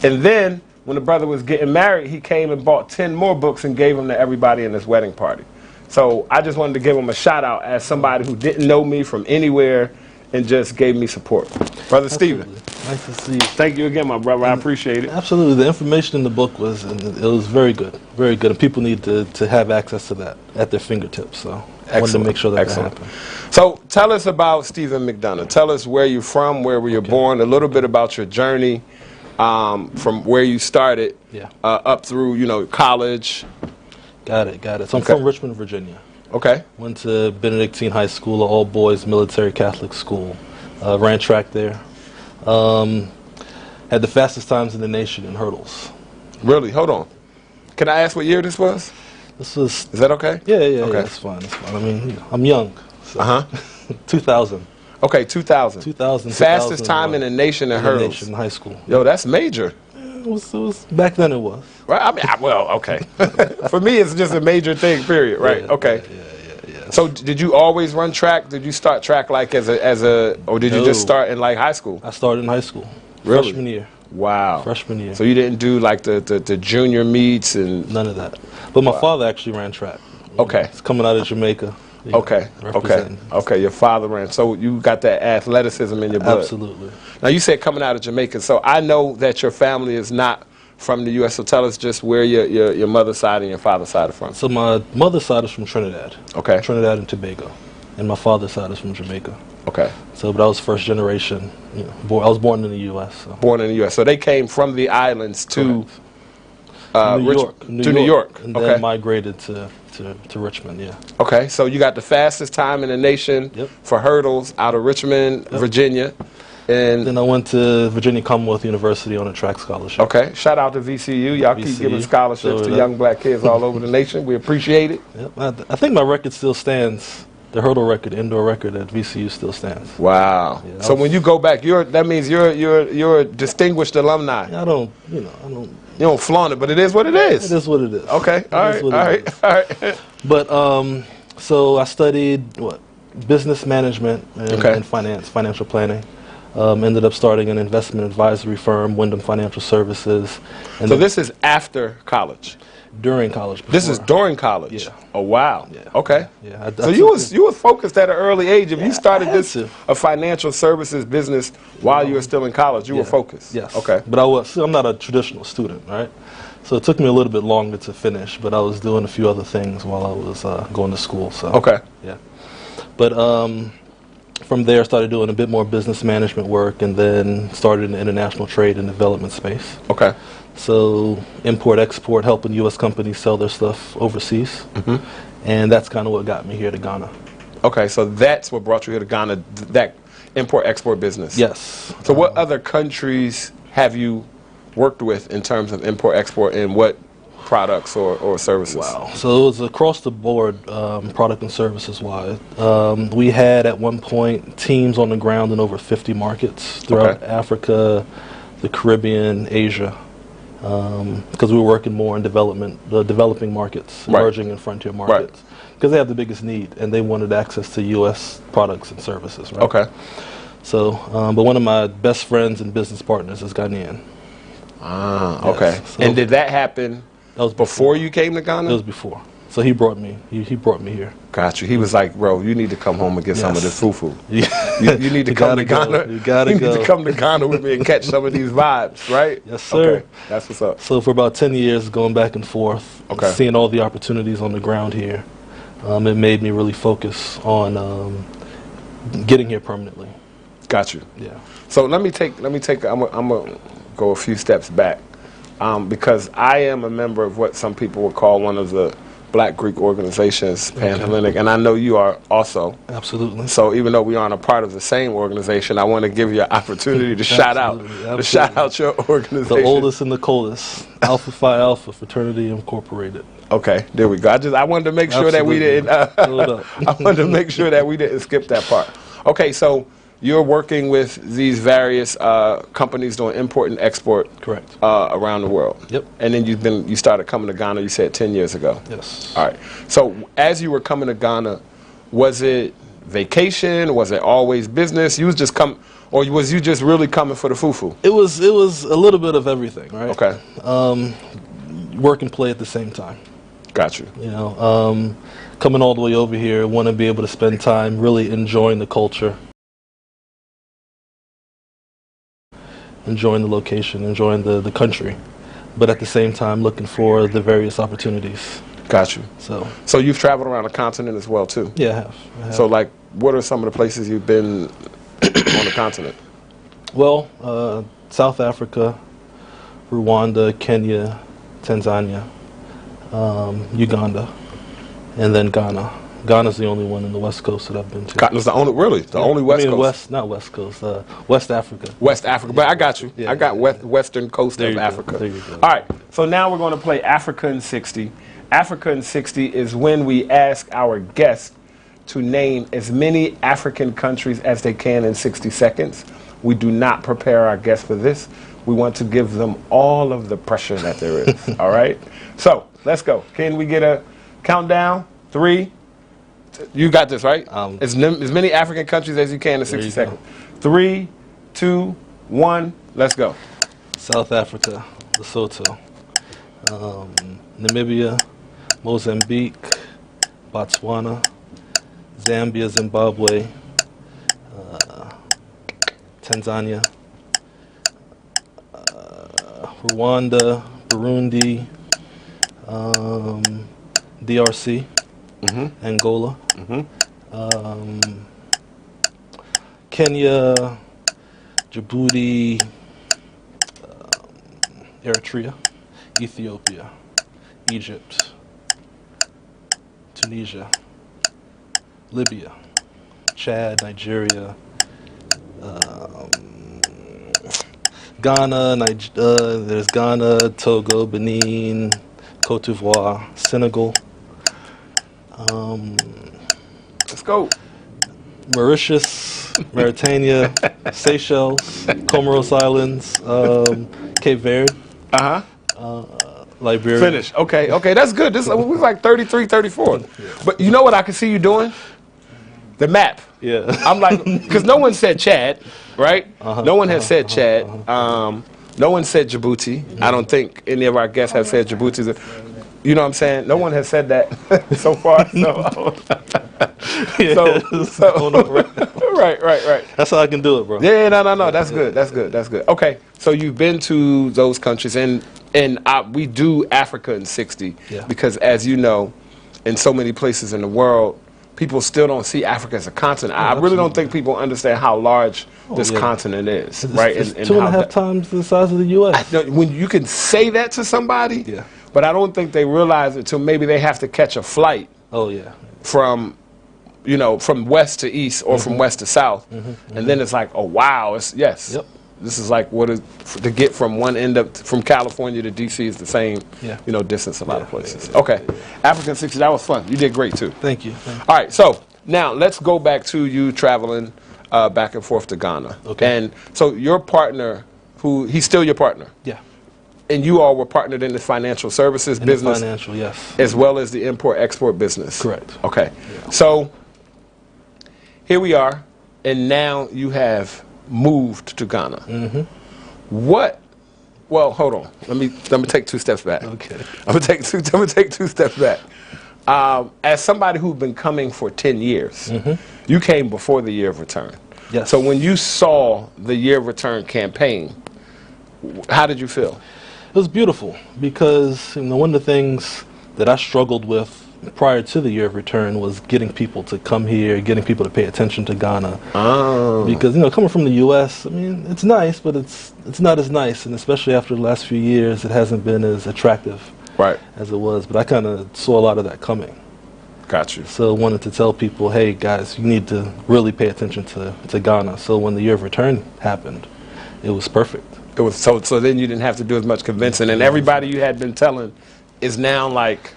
And then when the brother was getting married, he came and bought 10 more books and gave them to everybody in his wedding party. So I just wanted to give him a shout out as somebody who didn't know me from anywhere and just gave me support. Brother Stephen. Nice to see you. Thank you again, my brother. I appreciate it. Absolutely. The information in the book was very good. Very good. And people need to have access to that at their fingertips. So I wanted to make sure that happened. So tell us about Stephen McDonough. Tell us where you're from, where were you born, a little bit about your journey from where you started up through, college. Got it. So I'm from Richmond, Virginia. Okay. Went to Benedictine High School, an all-boys military Catholic school. Ran track there. Had the fastest times in the nation in hurdles. Really? Hold on. Can I ask what year this was? This was... Is that okay? Yeah, okay. That's fine. I mean, I'm young. So 2000. Okay, 2000. 2000. Fastest time in the nation in hurdles. In high school. Yo, that's major. It was back then. It was. Right. I mean, okay. For me, it's just a major thing. Period. Right. Okay. Yeah. So, did you always run track? Did you start track like as a, or did you just start in like high school? I started in high school. Really? Freshman year. Wow. Freshman year. So you didn't do like the junior meets and none of that. But my father actually ran track. Okay. He's coming out of Jamaica. Okay. Your father ran. So you got that athleticism in your blood. Absolutely. Now you said coming out of Jamaica. So I know that your family is not from the U.S. So tell us just where your mother's side and your father's side are from. So my mother's side is from Trinidad. Okay. Trinidad and Tobago, and my father's side is from Jamaica. Okay. So, but I was first generation. I was born in the U.S. So. Born in the U.S. So they came from the islands to New York, and then migrated to Richmond. Yeah. Okay. So you got the fastest time in the nation for hurdles out of Richmond, Virginia. And then I went to Virginia Commonwealth University on a track scholarship. Okay. Shout out to VCU. Y'all keep giving scholarships to young black kids all over the nation. We appreciate it. Yep. I think my record still stands. The hurdle record, indoor record at VCU still stands. Wow. Yeah, so when you go back, that means you're a distinguished alumni. I don't. You don't flaunt it, but it is what it is. It is what it is. Okay. All right. But so I studied business management and financial planning. Ended up starting an investment advisory firm, Wyndham Financial Services. And so this is after college? During college. Before. This is during college? Yeah. Oh, wow. Yeah. Okay. Yeah. So you was focused at an early age. If you started a financial services business while you were still in college, you were focused? Yes. Okay. But I'm not a traditional student, right? So it took me a little bit longer to finish, but I was doing a few other things while I was going to school. So. Okay. Yeah. But from there, I started doing a bit more business management work, and then started in the international trade and development space. Okay. So import-export, helping U.S. companies sell their stuff overseas. And that's kind of what got me here to Ghana. Okay, so that's what brought you here to Ghana, that import-export business? Yes. So what other countries have you worked with in terms of import-export, and what products or services? Wow. So it was across the board, product and services wise. We had at one point teams on the ground in over 50 markets throughout Africa, the Caribbean, Asia, because we were working more in developing markets, emerging and frontier markets, because they have the biggest need and they wanted access to U.S. products and services. Right? Okay. So, but one of my best friends and business partners is Ghanaian. Ah, okay. Yes. So, and did that happen? That was before you came to Ghana? It was before. So he brought me. He brought me here. Got you. He was like, bro, you need to come home and get some of this fufu. You need to come to Ghana. You need to come to Ghana with me and catch some of these vibes, right? Yes, sir. Okay. That's what's up. So for about 10 years, going back and forth, seeing all the opportunities on the ground here, it made me really focus on getting here permanently. Got you. Yeah. So let me take. I'm gonna go a few steps back. because I am a member of what some people would call one of the Black Greek organizations, Pan-Hellenic, and I know you are also. Absolutely. So even though we aren't a part of the same organization, I want to give you an opportunity to shout out your organization. The oldest and the coldest, Alpha Phi Alpha Fraternity Incorporated. Okay, there we go. I wanted to make sure that we didn't. I wanted to make sure that we didn't skip that part. Okay, so you're working with these various companies doing import and export. Correct. Around the world. Yep. And then you started coming to Ghana, you said 10 years ago. Yes. All right. So as you were coming to Ghana, was it vacation? Was it always business? You was just or was you just really coming for the fufu? It was a little bit of everything, right? Okay. Work and play at the same time. Got you. You know, coming all the way over here, want to be able to spend time really enjoying the culture. Enjoying the location, enjoying the country, but at the same time looking for the various opportunities. Got you. So you've traveled around the continent as well too? Yeah, I have. So like, what are some of the places you've been on the continent? Well, South Africa, Rwanda, Kenya, Tanzania, Uganda, and then Ghana. Ghana's the only one in the West Coast that I've been to. Ghana's the only, really? The only West Coast? Not West Coast, West Africa. West Africa, but I got you. Yeah, I got western coast of Africa. There you go. All right, so now we're going to play Africa in 60. Africa in 60 is when we ask our guests to name as many African countries as they can in 60 seconds. We do not prepare our guests for this. We want to give them all of the pressure that there is, all right? So, let's go. Can we get a countdown? 3. You got this, right? As many African countries as you can in 60 seconds. 3, 2, 1, let's go. South Africa, Lesotho, Namibia, Mozambique, Botswana, Zambia, Zimbabwe, Tanzania, Rwanda, Burundi, DRC, Angola, Kenya, Djibouti, Eritrea, Ethiopia, Egypt, Tunisia, Libya, Chad, Nigeria, Ghana, there's Ghana, Togo, Benin, Cote d'Ivoire, Senegal. Let's go. Mauritius, Mauritania, Seychelles, Comoros Islands, Cape Verde, Liberia. Finish. Okay, that's good. This was like 33, 34. But you know what I can see you doing? The map. Yeah. I'm like, because no one said Chad, right? No one has said Chad. No one said Djibouti. I don't think any of our guests have said Djibouti. You know what I'm saying? No one has said that so far. Right. That's how I can do it, bro. Yeah, no. That's good. Okay, so you've been to those countries, and we do Africa in 60 because, as you know, in so many places in the world, people still don't see Africa as a continent. I really don't think people understand how large this continent is, right? It's 2.5 times the size of the U.S. When you can say that to somebody, but I don't think they realize it until maybe they have to catch a flight. From west to east or from west to south, and then it's like, oh wow, this is like to get from one end from California to DC is the same, distance a lot of places. Okay, African 60, that was fun. You did great too. Thank you. All right, so now let's go back to you traveling back and forth to Ghana. Okay. And so your partner, he's still your partner. Yeah. And you all were partnered in the financial services business. Financial, yes. As well as the import-export business. Correct. Okay. Yeah. So here we are, and now you have moved to Ghana. Well, hold on. Let me take 2 steps back. Okay. I'm gonna take 2 steps back. As somebody who's been coming for 10 years, you came before the Year of Return. Yes. So when you saw the Year of Return campaign, how did you feel? It was beautiful because one of the things that I struggled with prior to the year of return was getting people to come here, getting people to pay attention to Ghana. Oh. Because, you know, coming from the U.S., I mean, it's nice, but it's not as nice, and especially after the last few years, it hasn't been as attractive as it was. But I kind of saw a lot of that coming. Got you. So wanted to tell people, hey, guys, you need to really pay attention to Ghana. So when the year of return happened, it was perfect. It was so then you didn't have to do as much convincing, and everybody you had been telling is now like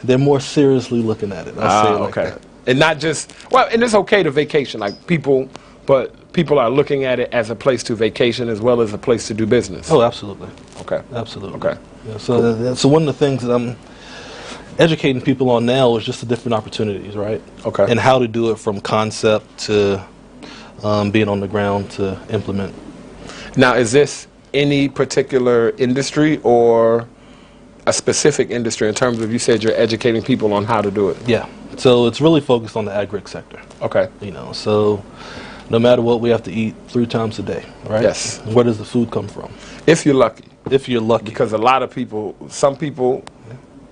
they're more seriously looking at it. I'll say it like that. And not just and it's okay to vacation, like people are looking at it as a place to vacation as well as a place to do business. Oh, absolutely. Okay. Absolutely. Okay. Yeah, so one of the things that I'm educating people on now is just the different opportunities, right? Okay. And how to do it from concept to being on the ground to implement. Now, is this any particular industry or a specific industry in terms of, you said you're educating people on how to do it? Yeah. So it's really focused on the agric sector. Okay. You know, so no matter what, we have to eat 3 times a day, right? Yes. Where does the food come from? If you're lucky. If you're lucky. Because a lot of people, some people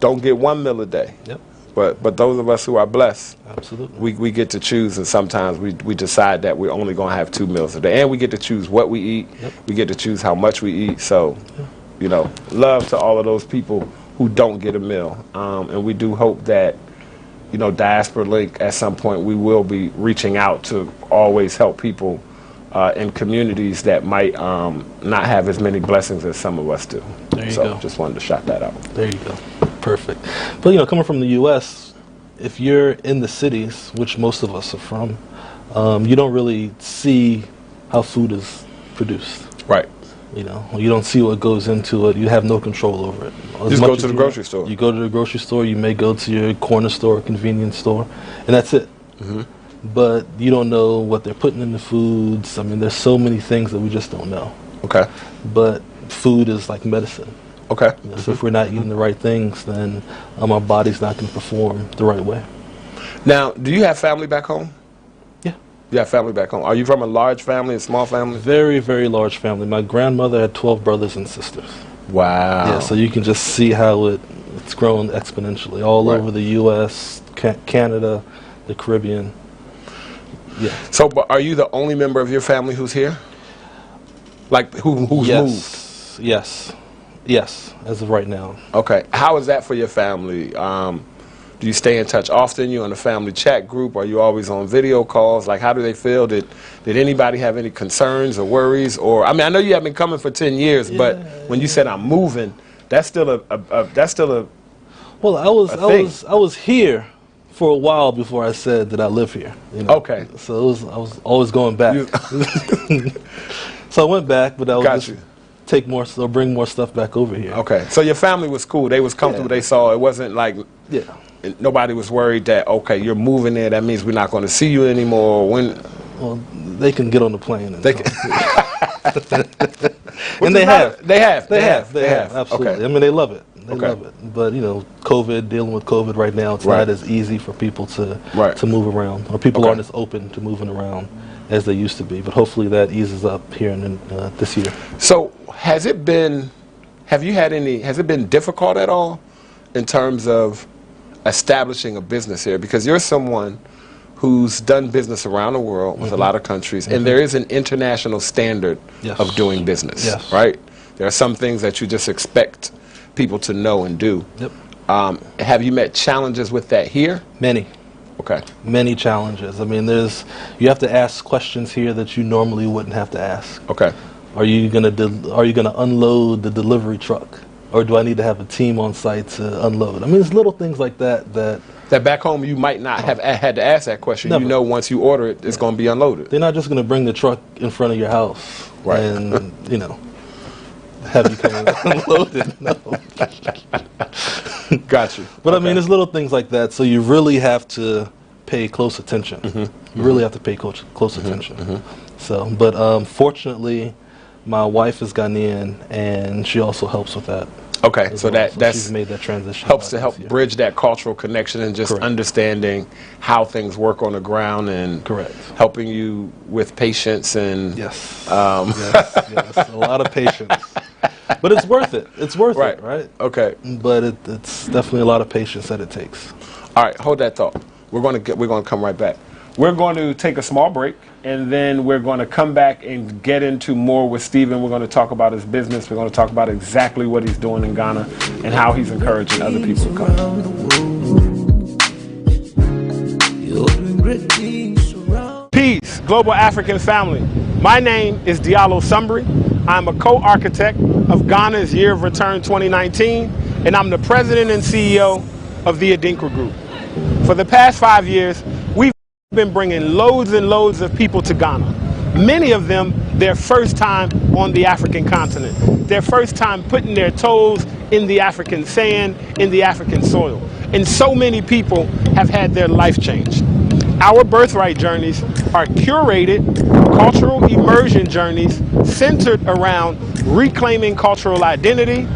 don't get 1 meal a day. Yep. But those of us who are blessed, absolutely, we get to choose, and sometimes we decide that we're only going to have 2 meals a day, and we get to choose what we eat. Yep. We get to choose how much we eat. So, you know, love to all of those people who don't get a meal, and we do hope that, you know, Diaspora Link at some point we will be reaching out to always help people in communities that might not have as many blessings as some of us do. There you go. Just wanted to shout that out. There you go. Perfect. But, you know, coming from the U.S., if you're in the cities, which most of us are from, you don't really see how food is produced. Right. You know, you don't see what goes into it. You have no control over it. You just go to the grocery store. You go to the grocery store. You may go to your corner store, convenience store, and that's it. Mm-hmm. But you don't know what they're putting in the foods. I mean, there's so many things that we just don't know. Okay. But food is like medicine. Okay. You know, so if we're not eating the right things, then our body's not going to perform the right way. Now, do you have family back home? Yeah. You have family back home. Are you from a large family, a small family? Very, very large family. My grandmother had 12 brothers and sisters. Wow. Yeah, so you can just see how it's grown exponentially all over the U.S., Canada, the Caribbean. Yeah. So, but are you the only member of your family who's here? Like, who's moved? Yes, as of right now. Okay. How is that for your family? Do you stay in touch often? You in a family chat group? Are you always on video calls? Like, how do they feel? Did anybody have any concerns or worries? Or, I mean, I know you have been coming for 10 years, but when you said I'm moving, that's still a Well, I was here for a while before I said that I live here. You know? Okay. So I was always going back. So I went back, but I was take more or bring more stuff back over here. Okay. So your family was cool. They was comfortable. They saw it wasn't like nobody was worried that you're moving there. That means we're not going to see you anymore. Well, they can get on the plane. And they can. And they have. They have. Absolutely. Okay. I mean, they love it. They love it. But, you know, dealing with COVID right now, it's not as easy for people to move around. Or people aren't as open to moving around as they used to be. But hopefully that eases up here in this year. So has it been difficult at all in terms of establishing a business here? Because you're someone who's done business around the world with a lot of countries, and there is an international standard of doing business, right? There are some things that you just expect people to know and do. Yep. Have you met challenges with that here? Many. Okay. Many challenges. I mean, you have to ask questions here that you normally wouldn't have to ask. Okay. Are you gonna unload the delivery truck, or do I need to have a team on site to unload? I mean, it's little things like that back home you might not have had to ask that question. Never. You know, once you order it, it's going to be unloaded. They're not just going to bring the truck in front of your house and have you come and unload it. No. Got you. But I mean, it's little things like that. So you really have to pay close attention. You really have to pay close attention. So, but fortunately, my wife is Ghanaian, and she also helps with that. Okay, so she's made that transition. Helps to help bridge that cultural connection and just understanding how things work on the ground and helping you with patience and yes, a lot of patience. But it's worth it. It's worth Right. it, right? Okay. But it's definitely a lot of patience that it takes. All right, hold that thought. We're going to come right back. We're going to take a small break, and then we're going to come back and get into more with Stephen. We're going to talk about his business. We're going to talk about exactly what he's doing in Ghana and how he's encouraging other people to come. Peace, global African family. My name is Diallo Sumbri. I'm a co-architect of Ghana's Year of Return 2019, and I'm the president and CEO of the Adinkra Group. For the past 5 years, we've been bringing loads and loads of people to Ghana. Many of them, their first time on the African continent, their first time putting their toes in the African sand, in the African soil. And so many people have had their life changed. Our birthright journeys are curated cultural immersion journeys centered around reclaiming cultural identity,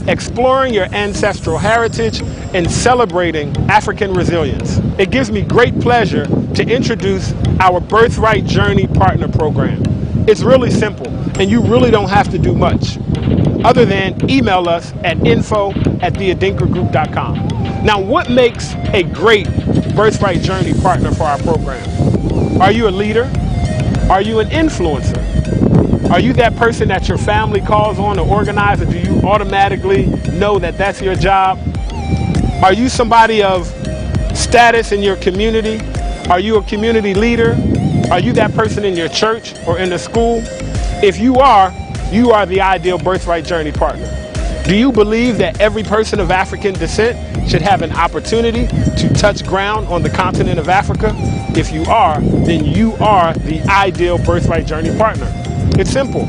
exploring your ancestral heritage, and celebrating African resilience. It gives me great pleasure to introduce our Birthright Journey Partner Program. It's really simple, and you really don't have to do much, other than email us at info@theadinkragroup.com. Now, what makes a great Birthright Journey partner for our program? Are you a leader? Are you an influencer? Are you that person that your family calls on to organize, or do you automatically know that that's your job? Are you somebody of status in your community? Are you a community leader? Are you that person in your church or in the school? If you are the ideal Birthright Journey partner. Do you believe that every person of African descent should have an opportunity to touch ground on the continent of Africa? If you are, then you are the ideal Birthright Journey partner. It's simple.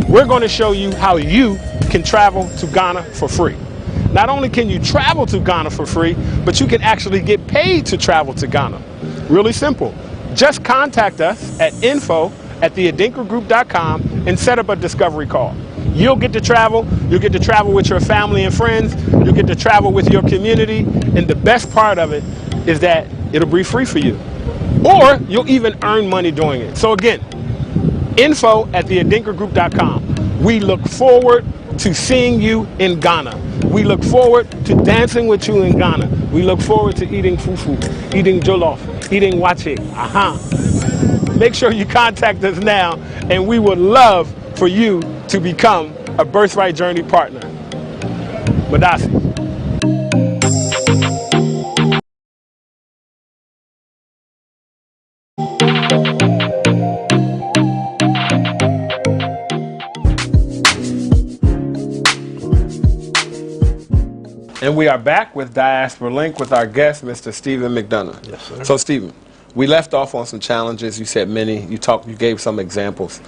We're going to show you how you can travel to Ghana for free. Not only can you travel to Ghana for free, but you can actually get paid to travel to Ghana. Really simple. Just contact us at info@theadinkragroup.com and set up a discovery call. You'll get to travel with your family and friends, you'll get to travel with your community, and the best part of it is that it'll be free for you. Or you'll even earn money doing it. So again, info@theadinkragroup.com. We look forward to seeing you in Ghana. We look forward to dancing with you in Ghana. We look forward to eating fufu, eating jollof, eating wache. Make sure you contact us now, and we would love for you to become a Birthright Journey partner. Madasi. And we are back with Diaspora Link with our guest, Mr. Stephen McDonough. Yes, sir. So, Stephen, we left off on some challenges. You said many. You gave some examples.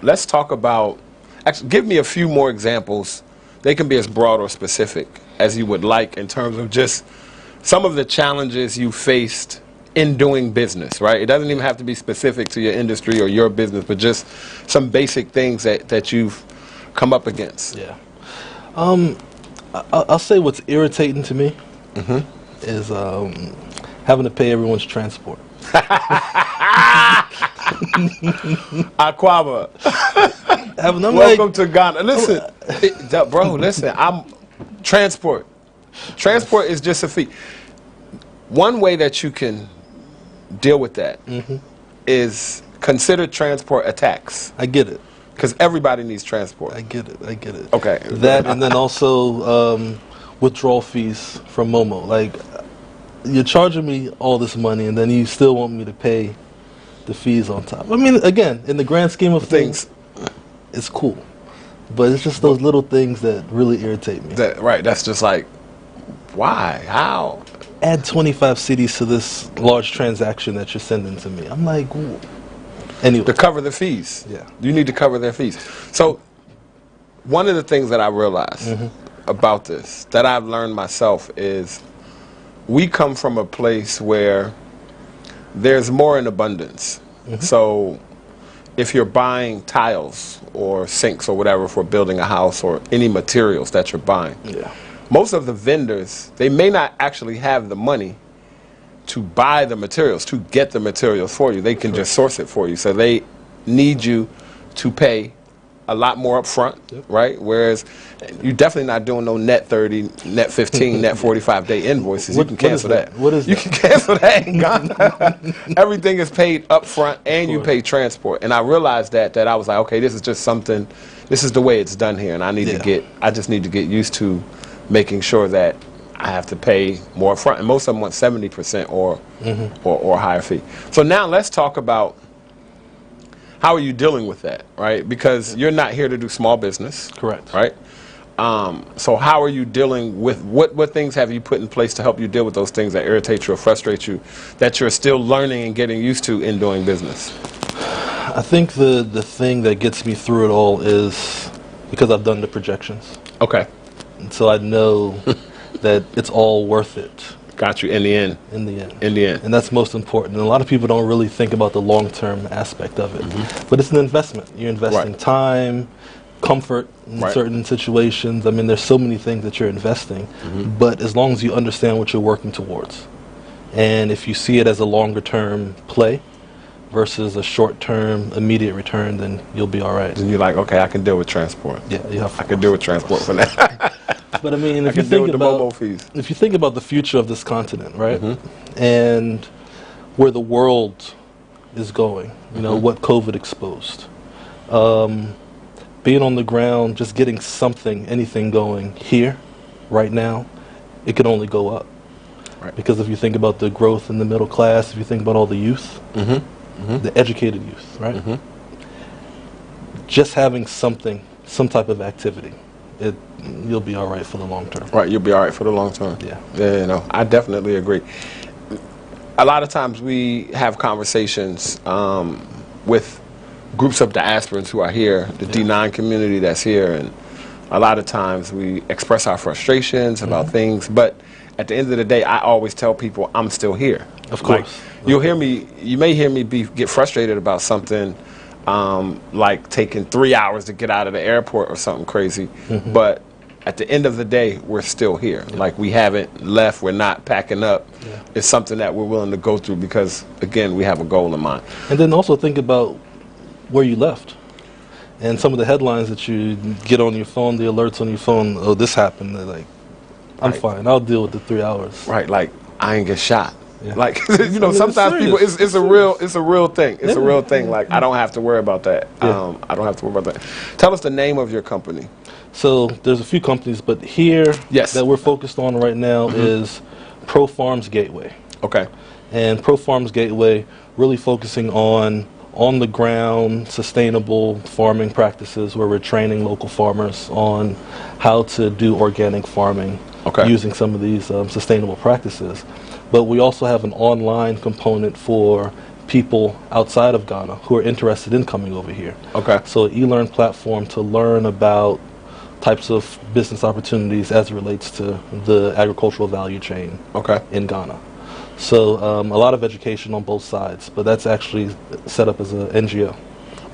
Let's talk about. Actually, give me a few more examples. They can be as broad or specific as you would like in terms of just some of the challenges you faced in doing business. Right? It doesn't even have to be specific to your industry or your business, but just some basic things that you've come up against. Yeah. I'll say what's irritating to me is having to pay everyone's transport. Aquaba. Welcome to Ghana. Listen, bro, listen, transport. Transport is just a fee. One way that you can deal with that is consider transport a tax. I get it. Because everybody needs transport. I get it. Okay. That, and then also withdrawal fees from Momo. Like, you're charging me all this money, and then you still want me to pay the fees on top. I mean, again, in the grand scheme of things, it's cool. But it's just those little things that really irritate me. Right. That's just like, why? How? Add 25 cedis to this large transaction that you're sending to me. I'm like, ooh. Anyway. To cover the fees. Yeah. You need to cover their fees. So one of the things that I realized about this, that I've learned myself, is we come from a place where there's more in abundance. So if you're buying tiles or sinks or whatever for building a house or any materials that you're buying, most of the vendors, they may not actually have the money to buy the materials, to get the materials for you. They can just source it for you. So they need you to pay a lot more up front, right? Whereas you're definitely not doing no net 30, net 15, net 45-day invoices. You can cancel that. What is that? You can cancel that in Ghana. Everything is paid up front, and you pay transport. And I realized that I was like, okay, this is just something. This is the way it's done here, and I just need to get used to making sure that I have to pay more up front. And most of them want 70% or higher fee. So now let's talk about how are you dealing with that, right? Because you're not here to do small business. Correct. Right? So how are you dealing with, what things have you put in place to help you deal with those things that irritate you or frustrate you that you're still learning and getting used to in doing business? I think the thing that gets me through it all is because I've done the projections. Okay. And so I know that it's all worth it. Got you, in the end. In the end. In the end. And that's most important. And a lot of people don't really think about the long-term aspect of it. But it's an investment. You're investing time, comfort in certain situations. I mean, there's so many things that you're investing. But as long as you understand what you're working towards, and if you see it as a longer-term play versus a short-term immediate return, then you'll be all right. And you're like, okay, I can deal with transport. Yeah, you have. I can deal with transport for that. But I mean, I if you can deal think with the about Momo fees. if you think about the future of this continent, right, and where the world is going, you know, what COVID exposed, being on the ground, just getting something, anything going here, right now, it can only go up. Right. Because if you think about the growth in the middle class, if you think about all the youth, the educated youth, right, just having something, some type of activity, you'll be all right for the long term. Right, you'll be all right for the long term. Yeah. Yeah, you know, I definitely agree. A lot of times we have conversations with groups of diasporans who are here, the D9 community that's here, and a lot of times we express our frustrations about things, but at the end of the day, I always tell people I'm still here. Of course. Like, you may hear me get frustrated about something, like taking 3 hours to get out of the airport or something crazy, but at the end of the day, we're still here. Like, we haven't left, we're not packing up. It's something that we're willing to go through because, again, we have a goal in mind. And then also think about where you left. And some of the headlines that you get on your phone, the alerts on your phone, oh, this happened. They're like, I'm fine, I'll deal with the 3 hours. Right, like, I ain't get shot. Yeah. Like, you know, sometimes people, it's a real thing. It's a real thing. Like, I don't have to worry about that. I don't have to worry about that. Tell us the name of your company. So there's a few companies, but here that we're focused on right now is Pro Farms Gateway. Okay. And Pro Farms Gateway really focusing on the ground sustainable farming practices where we're training local farmers on how to do organic farming using some of these sustainable practices. But we also have an online component for people outside of Ghana who are interested in coming over here. Okay. So an e-learn platform to learn about types of business opportunities as it relates to the agricultural value chain in Ghana. So a lot of education on both sides, but that's actually set up as an NGO.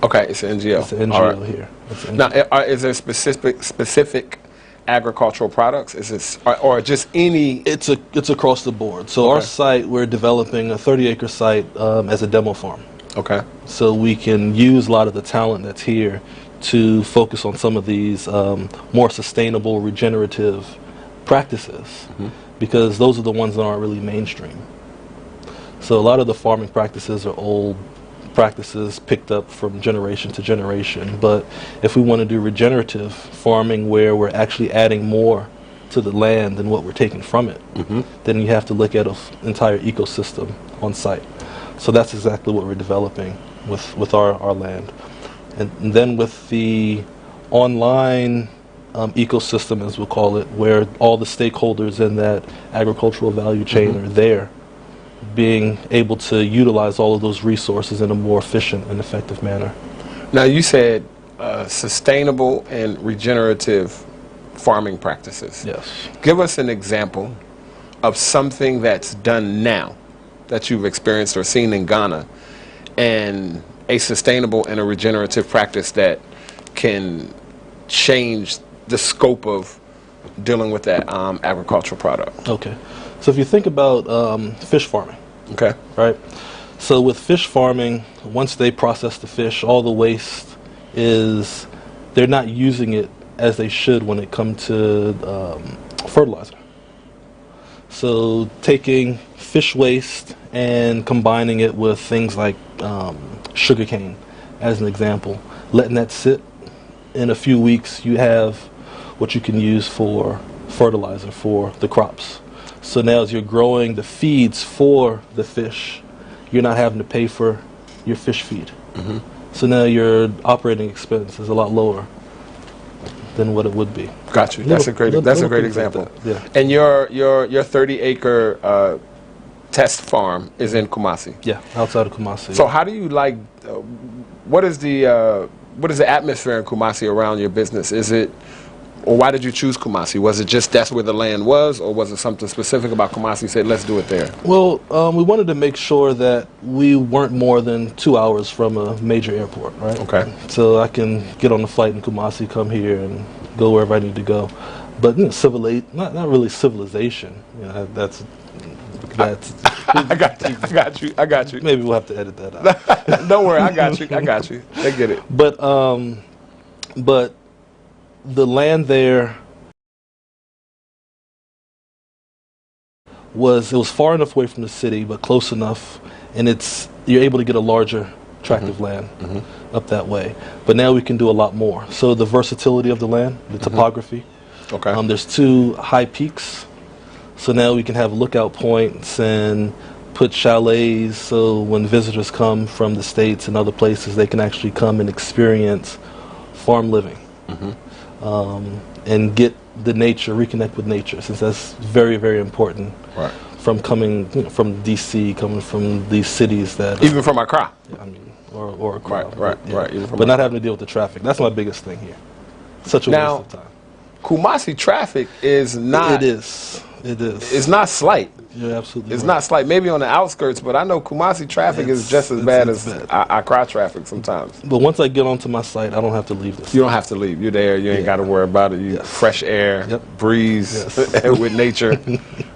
Okay, it's an NGO. It's an NGO here. It's an NGO. Now, is there specific agricultural products? Is it or just any? It's across the board. So our site, we're developing a 30-acre site as a demo farm. Okay. So we can use a lot of the talent that's here to focus on some of these more sustainable, regenerative practices, because those are the ones that aren't really mainstream. So a lot of the farming practices are old practices picked up from generation to generation, but if we want to do regenerative farming where we're actually adding more to the land than what we're taking from it, then you have to look at an entire ecosystem on site. So that's exactly what we're developing with our land. And then with the online ecosystem, as we'll call it, where all the stakeholders in that agricultural value chain are there, being able to utilize all of those resources in a more efficient and effective manner. Now, you said sustainable and regenerative farming practices. Yes. Give us an example of something that's done now that you've experienced or seen in Ghana, and a sustainable and a regenerative practice that can change the scope of dealing with that agricultural product. Okay. So if you think about fish farming, right? So with fish farming, once they process the fish, all the waste is they're not using it as they should when it comes to fertilizer. So taking fish waste and combining it with things like sugarcane, as an example, letting that sit, in a few weeks you have what you can use for fertilizer for the crops. So now as you're growing the feeds for the fish, you're not having to pay for your fish feed. So now your operating expense is a lot lower than what it would be. Got you. That's a great example. Like yeah. And your 30-acre test farm is in Kumasi. Yeah, outside of Kumasi. So how do you like? What is the atmosphere in Kumasi around your business? Is it, or why did you choose Kumasi? Was it just that's where the land was, or was it something specific about Kumasi? You said let's do it there. Well, we wanted to make sure that we weren't more than 2 hours from a major airport, right? Okay. So I can get on the flight in Kumasi, come here, and go wherever I need to go. But you know, not really civilization. You know, that's. I got you. Maybe we'll have to edit that out. Don't worry, I got you. I get it. But the land there was far enough away from the city, but close enough, and you're able to get a larger tract of land up that way. But now we can do a lot more. So the versatility of the land, the topography. Okay. There's 2 high peaks, so now we can have lookout points and put chalets, so when visitors come from the States and other places, they can actually come and experience farm living. And get the nature, reconnect with nature, since that's very, very important. Right. From coming from DC, coming from these cities that even from Accra. I mean, or Accra. Right. But not having to deal with the traffic. That's my biggest thing here. Such a waste of time. Kumasi traffic is not. It is. It's not slight. You're absolutely It's right. not slight. Maybe on the outskirts, but I know Kumasi traffic is just as bad as Accra traffic sometimes. But once I get onto my site, I don't have to leave this. You don't have to leave. You're there. You ain't got to worry about it. You fresh air, breeze with nature.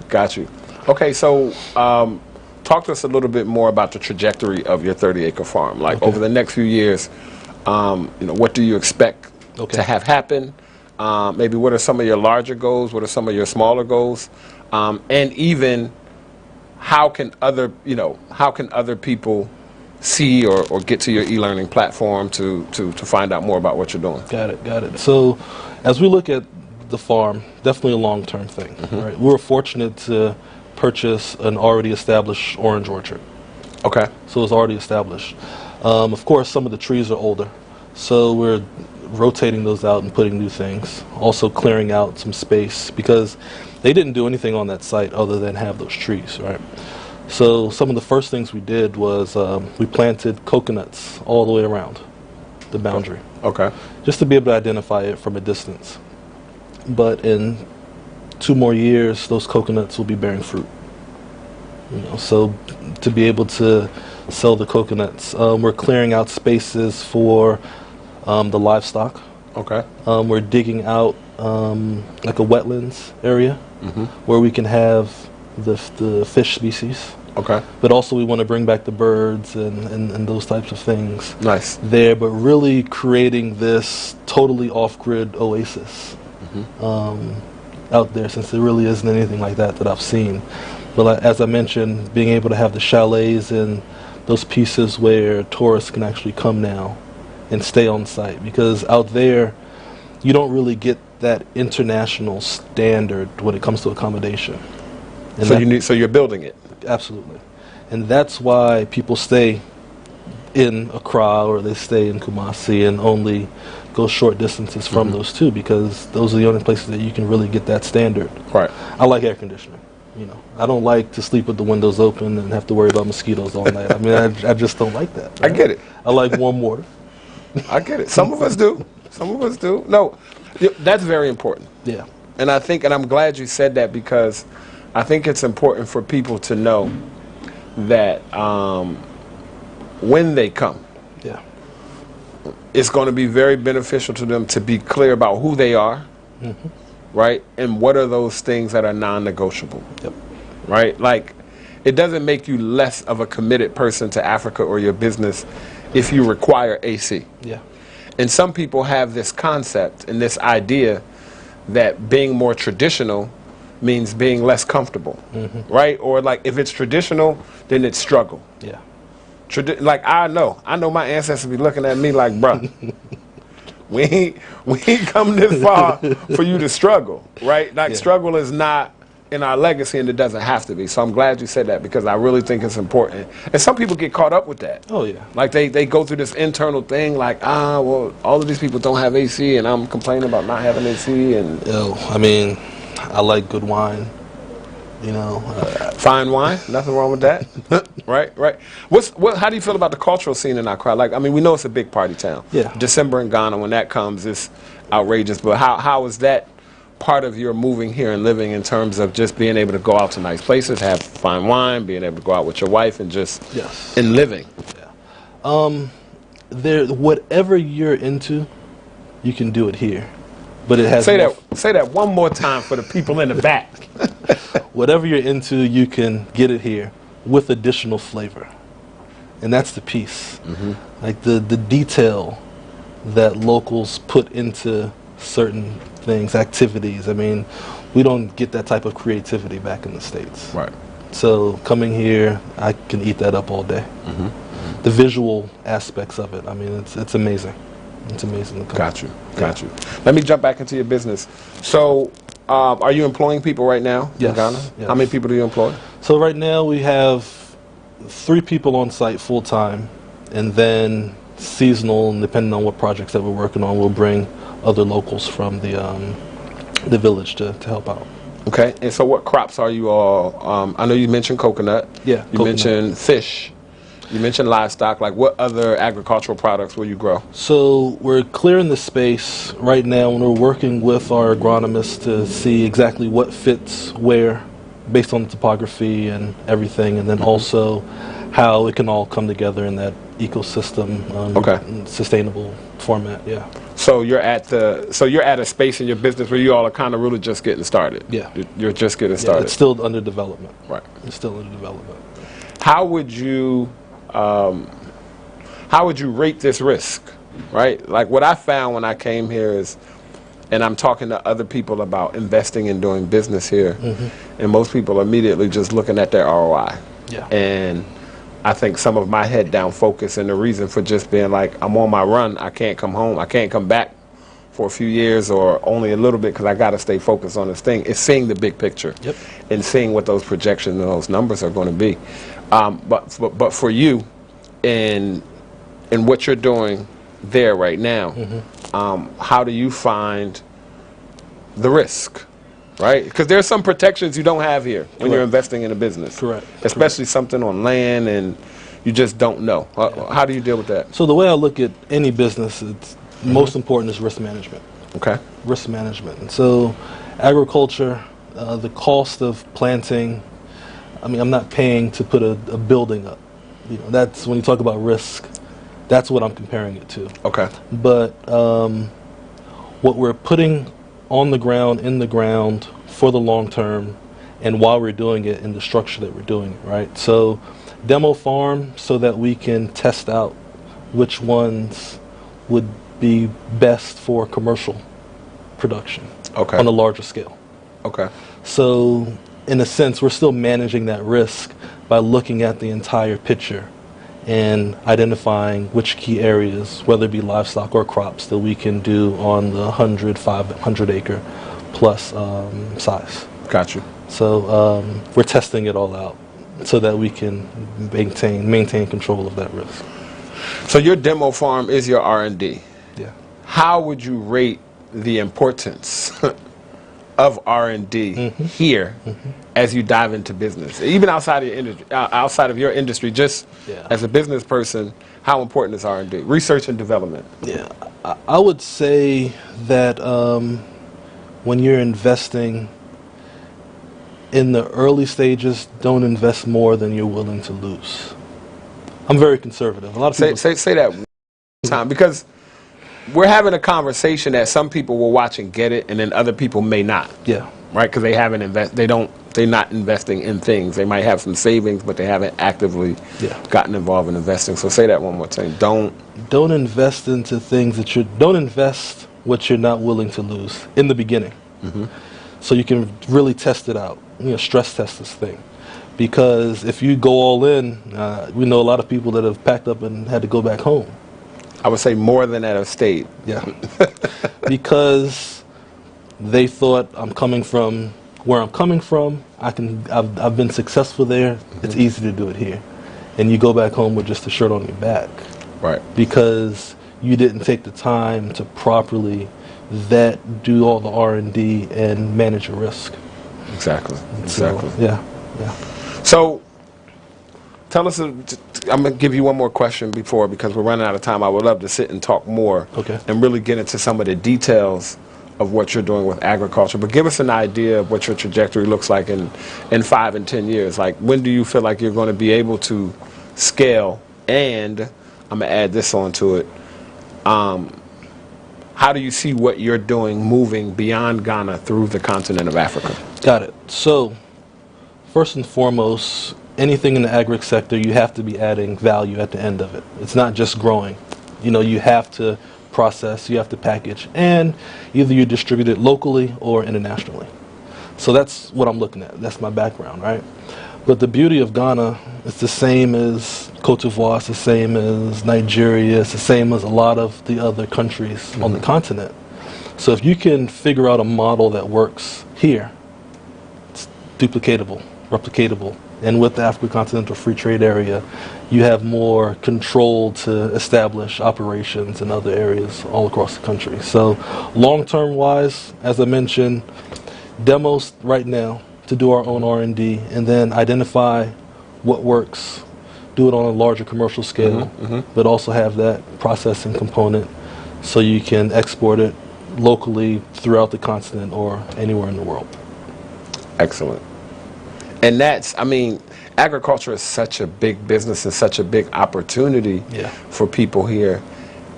Got you. Okay, so talk to us a little bit more about the trajectory of your 30-acre farm. Like over the next few years, what do you expect to have happen? Maybe what are some of your larger goals? What are some of your smaller goals? And even how can other people see or get to your e-learning platform to find out more about what you're doing? Got it. So as we look at the farm, definitely a long-term thing. Right? We were fortunate to purchase an already established orange orchard. Okay. So it's already established. Of course, some of the trees are older, so we're rotating those out and putting new things. Also clearing out some space because they didn't do anything on that site other than have those trees, right? So some of the first things we did was we planted coconuts all the way around the boundary. Okay. Just to be able to identify it from a distance. But in 2 more years, those coconuts will be bearing fruit. So to be able to sell the coconuts, we're clearing out spaces for the livestock. Okay. We're digging out like a wetlands area where we can have the fish species. Okay. But also we want to bring back the birds and those types of things. Nice. There, but really creating this totally off-grid oasis out there, since there really isn't anything like that I've seen. But as I mentioned, being able to have the chalets and those pieces where tourists can actually come now and stay on site, because out there you don't really get that international standard when it comes to accommodation. And so you're building it. Absolutely. And that's why people stay in Accra or they stay in Kumasi and only go short distances from those two, because those are the only places that you can really get that standard. Right. I like air conditioning. I don't like to sleep with the windows open and have to worry about mosquitoes all night. I mean, I just don't like that. Right? I get it. I like warm water. I get it. Some of us do. No, that's very important. Yeah. And I'm glad you said that, because I think it's important for people to know that when they come, it's going to be very beneficial to them to be clear about who they are, right? And what are those things that are non-negotiable, right? Like, it doesn't make you less of a committed person to Africa or your business if you require AC. Yeah. And some people have this concept and this idea that being more traditional means being less comfortable, right? Or like if it's traditional, then it's struggle. Yeah. Like I know my ancestors be looking at me like, bruh, we ain't come this far for you to struggle, right? Like struggle is not in our legacy, and it doesn't have to be. So I'm glad you said that, because I really think it's important. And some people get caught up with that. Oh yeah. Like they go through this internal thing, like well, all of these people don't have AC, and I'm complaining about not having AC. And I mean, I like good wine. You know, fine wine, nothing wrong with that. Right. How do you feel about the cultural scene in Accra? Like, I mean, we know it's a big party town. Yeah. December in Ghana, when that comes, is outrageous. But how is that part of your moving here and living, in terms of just being able to go out to nice places, have fine wine, being able to go out with your wife, and just in living? Yeah. Whatever you're into, you can do it here. But it has say that one more time for the people in the back. Whatever you're into, you can get it here with additional flavor, and that's the piece. Like the detail that locals put into certain things, activities. I mean, we don't get that type of creativity back in the States. Right. So coming here, I can eat that up all day. The visual aspects of it, I mean, it's amazing. It's amazing. Got you. Let me jump back into your business. So, are you employing people right now in Ghana? Yes. How many people do you employ? So right now we have 3 people on site full time, and then seasonal, and depending on what projects that we're working on, we'll bring other locals from the village to help out. Okay. And so, what crops are you all? I know you mentioned coconut. Yeah. You mentioned fish. You mentioned livestock. Like, what other agricultural products will you grow? So we're clearing the space right now, and we're working with our agronomists to see exactly what fits where, based on the topography and everything, and then also how it can all come together in that ecosystem, sustainable format. Yeah. So you're at a space in your business where you all are kind of really just getting started. Yeah. You're just getting started. It's still under development. Right. It's still under development. How would you rate this risk, right? Like, what I found when I came here is, and I'm talking to other people about investing and doing business here, and most people are immediately just looking at their ROI. Yeah. And I think some of my head down focus, and the reason for just being like, I'm on my run, I can't come home, I can't come back for a few years or only a little bit, because I got to stay focused on this thing, is seeing the big picture. Yep. And seeing what those projections and those numbers are going to be. But for you, in what you're doing there right now, how do you find the risk, right? Because there's some protections you don't have here when you're investing in a business. Correct. Especially something on land, and you just don't know. How do you deal with that? So the way I look at any business, it's most important is risk management. Okay. Risk management. And so agriculture, the cost of planting, I mean, I'm not paying to put a building up. You know, that's when you talk about risk, that's what I'm comparing it to. Okay. But what we're putting on the ground, in the ground, for the long term, and while we're doing it, in the structure that we're doing it, right? So demo farm, so that we can test out which ones would be best for commercial production on a larger scale. Okay. So in a sense, we're still managing that risk by looking at the entire picture and identifying which key areas, whether it be livestock or crops, that we can do on the 500 acre plus size. Got you. So we're testing it all out so that we can maintain control of that risk. So your demo farm is your R&D. Yeah. How would you rate the importance of R&D here as you dive into business, even outside of your industry, just as a business person? How important is R&D, research and development? Yeah, I would say that when you're investing in the early stages, don't invest more than you're willing to lose. I'm very conservative. A lot of people say that one time, because we're having a conversation that some people will watch and get it, and then other people may not. Yeah. Right? Because they haven't they don't they're not investing in things. They might have some savings, but they haven't actively gotten involved in investing. So say that one more time. Don't invest into things don't invest what you're not willing to lose in the beginning. So you can really test it out, stress test this thing. Because if you go all in, we know a lot of people that have packed up and had to go back home. I would say more than that have stayed. Yeah. Because they thought, I'm coming from where I'm coming from, I've been successful there, it's easy to do it here. And you go back home with just a shirt on your back. Right. Because you didn't take the time to properly vet, do all the R&D, and manage your risk. Exactly. So, yeah. So, tell us, I'm going to give you one more question because we're running out of time. I would love to sit and talk more and really get into some of the details of what you're doing with agriculture. But give us an idea of what your trajectory looks like in 5 and 10 years. Like, when do you feel like you're going to be able to scale? And I'm going to add this onto it. How do you see what you're doing moving beyond Ghana through the continent of Africa? Got it. So, first and foremost, anything in the agri sector, you have to be adding value at the end of it. It's not just growing. You have to process, you have to package, and either you distribute it locally or internationally. So that's what I'm looking at. That's my background, right? But the beauty of Ghana is the same as Cote d'Ivoire, it's the same as Nigeria, it's the same as a lot of the other countries on the continent. So if you can figure out a model that works here, it's duplicatable, replicatable. And with the African Continental Free Trade Area, you have more control to establish operations in other areas all across the country. So long-term wise, as I mentioned, demos right now to do our own R&D and then identify what works, do it on a larger commercial scale, but also have that processing component so you can export it locally throughout the continent or anywhere in the world. Excellent. And that's, agriculture is such a big business and such a big opportunity for people here.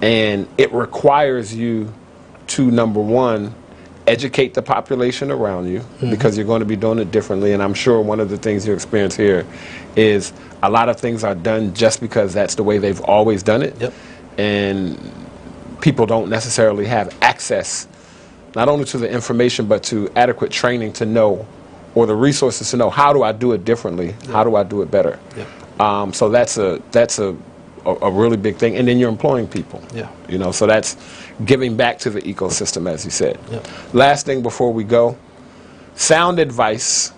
And it requires you to, number one, educate the population around you because you're going to be doing it differently. And I'm sure one of the things you experience here is a lot of things are done just because that's the way they've always done it. And people don't necessarily have access not only to the information but to adequate training to know, or the resources to know, how do I do it differently? How do I do it better? So that's a really big thing. And then you're employing people. So that's giving back to the ecosystem, as you said. Last thing before we go, sound advice,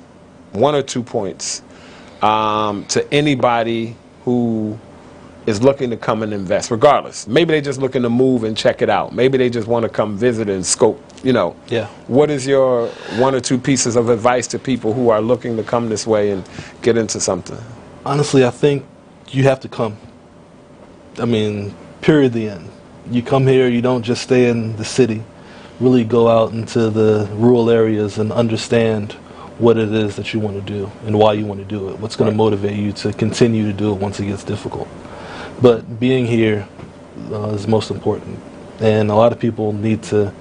1 or 2 points, to anybody who is looking to come and invest, regardless. Maybe they're just looking to move and check it out. Maybe they just want to come visit and scope, What is your 1 or 2 pieces of advice to people who are looking to come this way and get into something? Honestly, I think you have to come. Period, the end. You come here, you don't just stay in the city. Really go out into the rural areas and understand what it is that you want to do and why you want to do it. What's going to motivate you to continue to do it once it gets difficult. But being here is most important. And a lot of people need to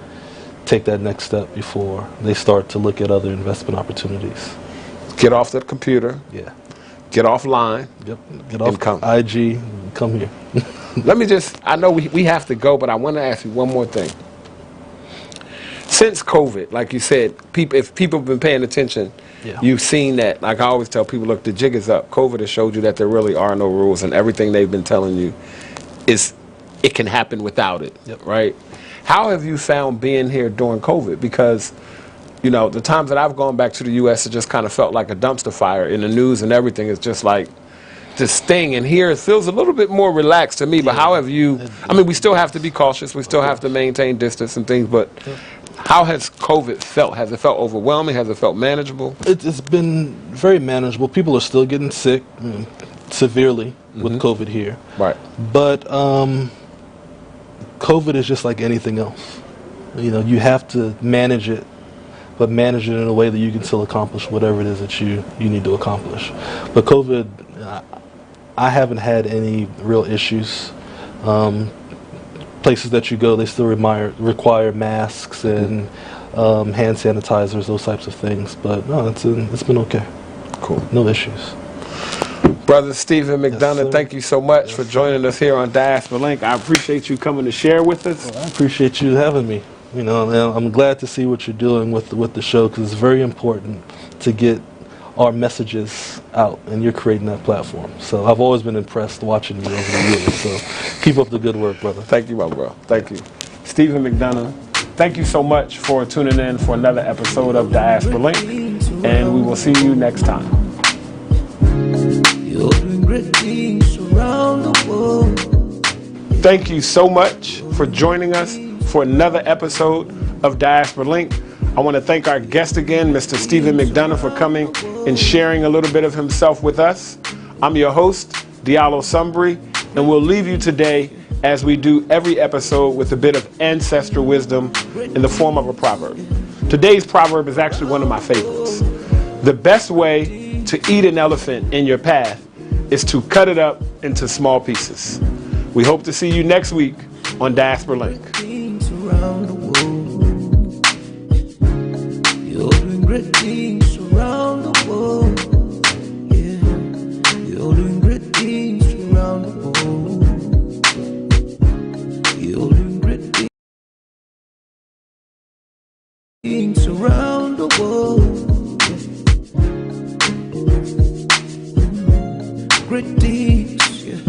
take that next step before they start to look at other investment opportunities. Get off the computer. Get offline. Get off IG. Come here. Let me I know we have to go, but I want to ask you one more thing. Since COVID, like you said, if people have been paying attention, you've seen that. Like I always tell people, look, the jig is up. COVID has showed you that there really are no rules, and everything they've been telling you it can happen without it, right? How have you found being here during COVID? Because, the times that I've gone back to the U.S., it just kind of felt like a dumpster fire in the news and everything. It's just like this thing. And here it feels a little bit more relaxed to me. But how have you, we still have to be cautious. We still have to maintain distance and things. But how has COVID felt? Has it felt overwhelming? Has it felt manageable? It's been very manageable. People are still getting sick severely with COVID here. Right. But COVID is just like anything else. You have to manage it, but manage it in a way that you can still accomplish whatever it is that you need to accomplish. But COVID, I haven't had any real issues. Places that you go, they still require masks and hand sanitizers, those types of things. But no, it's been okay. Cool. No issues. Brother Stephen McDonough, sir. thank you so much for joining us here on Diaspora Link. I appreciate you coming to share with us. Well, I appreciate you having me. You know, and I'm glad to see what you're doing with the show, because it's very important to get our messages out, and you're creating that platform. So I've always been impressed watching you over the years. So keep up the good work, brother. Thank you, my bro. Thank you. Stephen McDonough, thank you so much for tuning in for another episode of Diaspora Link, and we will see you next time. You're doing great things around the world. Thank you so much for joining us for another episode of Diaspora Link. I want to thank our guest again, Mr. Stephen McDonough, for coming and sharing a little bit of himself with us. I'm your host, Diallo Sumbri, and we'll leave you today, as we do every episode, with a bit of ancestral wisdom in the form of a proverb. Today's proverb is actually one of my favorites. The best way to eat an elephant in your path is to cut it up into small pieces. We hope to see you next week on Diaspora Link. Things around the world. You're doing great things around the world. Yeah, you're doing great things around the world. You're doing great things around the world. Great things, yeah.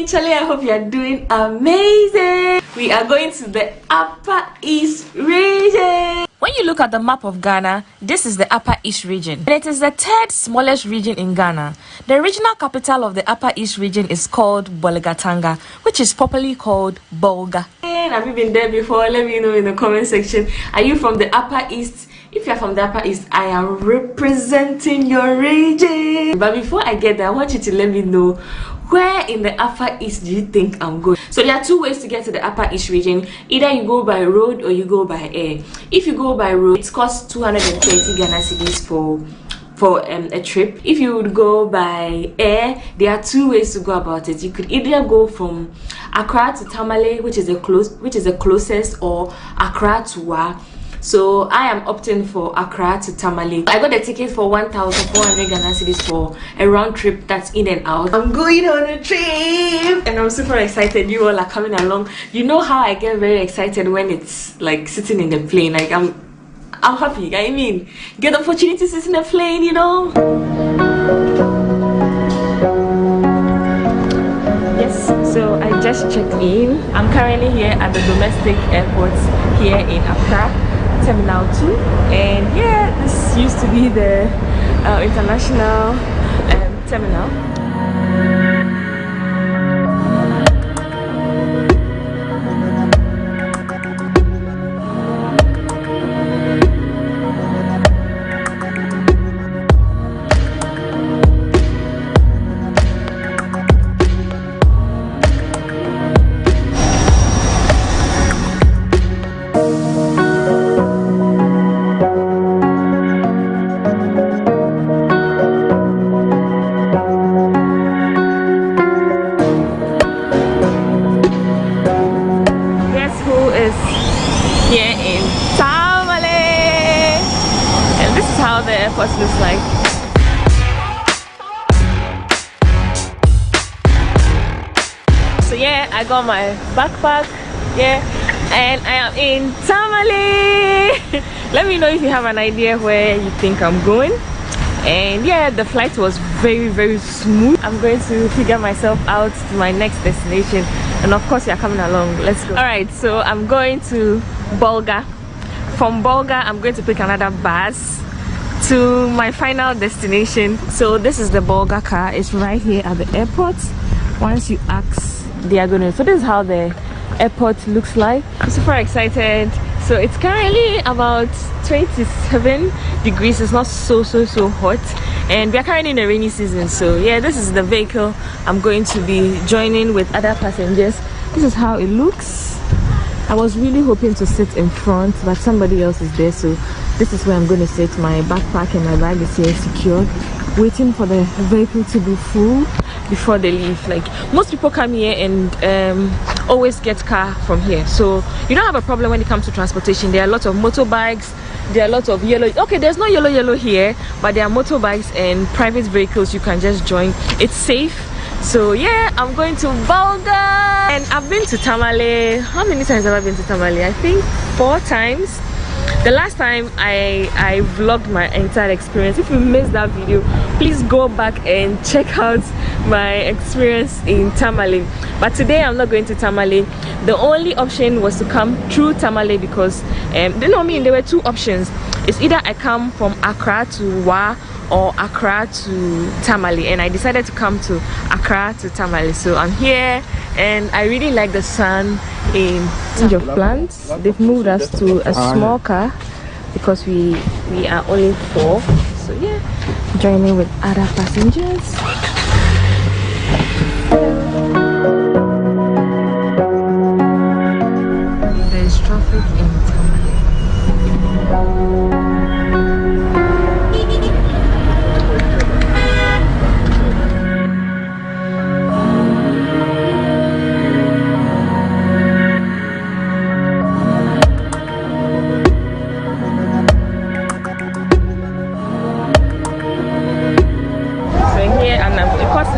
Charlie, I hope you are doing amazing. We are going to the Upper East region. When you look at the map of Ghana, this is the Upper East region, and it is the third smallest region in Ghana. The regional capital of the Upper East region is called Bolgatanga, which is popularly called Bolga. And have you been there before? Let me know in the comment section. Are you from the Upper East? If you're from the Upper East, I am representing your region. But before I get there, I want you to let me know, where in the Upper East do you think I'm going? So there are two ways to get to the Upper East region. Either you go by road or you go by air. If you go by road, it costs 230 Ghana cedis for a trip. If you would go by air, there are two ways to go about it. You could either go from Accra to Tamale, which is the closest, or Accra to Wa. So I am opting for Accra to Tamale. I got a ticket for 1,400 Ghana cedis for a round trip that's in and out. I'm going on a trip and I'm super excited. You all are coming along. You know how I get very excited when it's like sitting in the plane. Like I'm happy. I mean, get the opportunity to sit in a plane, you know. Yes, so I just checked in. I'm currently here at the domestic airport here in Accra, Terminal 2, and yeah, this used to be the international terminal. Looks like. So yeah, I got my backpack, yeah, and I am in Tamale. Let me know if you have an idea where you think I'm going. And yeah, the flight was very smooth. I'm going to figure myself out to my next destination, and of course you're coming along. Let's go. All right, so I'm going to Bolga. From Bolga, I'm going to pick another bus to my final destination. So this is the Bolga car. It's right here at the airport. Once you ask, they are going to. So this is how the airport looks like. I'm super excited. So it's currently about 27 degrees. It's not so hot, and we are currently in the rainy season. So yeah, this is the vehicle I'm going to be joining with other passengers. This is how it looks. I was really hoping to sit in front, but somebody else is there, so this is where I'm going to sit. My backpack and my bag is here secured, waiting for the vehicle to be full before they leave. Like, most people come here and always get car from here, so you don't have a problem when it comes to transportation. There are a lot of motorbikes, there are a lot of yellow. Okay, there's no yellow here, but there are motorbikes and private vehicles you can just join. It's safe. So yeah, I'm going to Bolga, and I've been to Tamale. How many times have I been to Tamale? I think 4 times. The last time I vlogged my entire experience. If you missed that video, please go back and check out my experience in Tamale. But today I'm not going to Tamale. The only option was to come through Tamale because there were 2 options. It's either I come from Accra to Wa or Accra to Tamale, and I decided to come to Accra to Tamale. So I'm here, and I really like the sun in change of plans. They've moved us to a small car because we are only 4. So yeah, joining with other passengers. There's traffic in Tamale.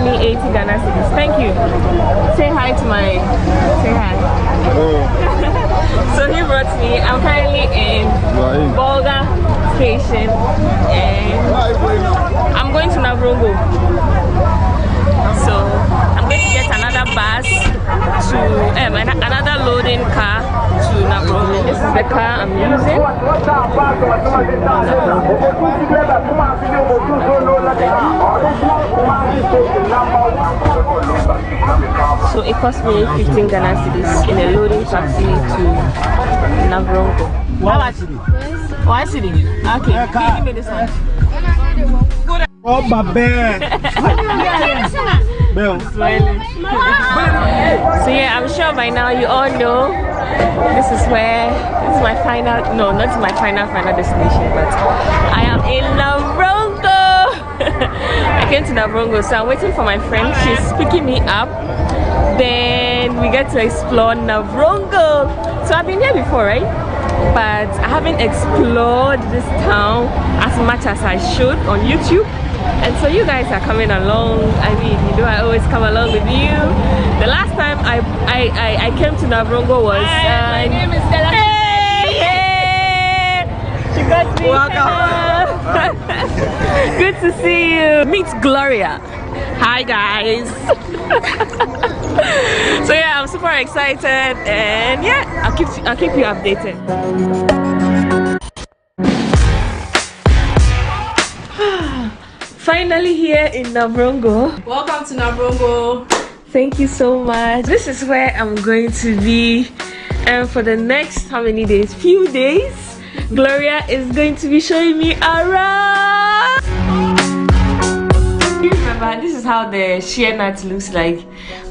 Me 80 Ghana cedis. Thank you. Say hi to my. Say hi. So he brought me. I'm currently in Bolga station, and I'm going to Navrongo. So I'm going to get another bus to another loading car to Navrongo. This is the car I'm using. So it cost me 15 Ghana cedis in a loading taxi to Navrongo. How much? 1 cedi. Okay, can you give me this one? Oh, my bad. So yeah, I'm sure by now you all know this is my final, no, not my final destination, but I am in Navrongo. I came to Navrongo, so I'm waiting for my friend. She's picking me up. Then we get to explore Navrongo. So I've been here before, right? But I haven't explored this town as much as I should on YouTube. And so you guys are coming along. I mean, you know, I always come along with you. The last time I came to Navrongo was my name is Stella Shanelly. Hey! She got me. Welcome. Good to see you. Meet Gloria. Hi guys. So yeah, I'm super excited, and yeah, I'll keep you updated. Finally here in Navrongo. Welcome to Navrongo. Thank you so much. This is where I'm going to be for the next how many days? Few days. Gloria is going to be showing me around. You remember, this is how the shea nut looks like,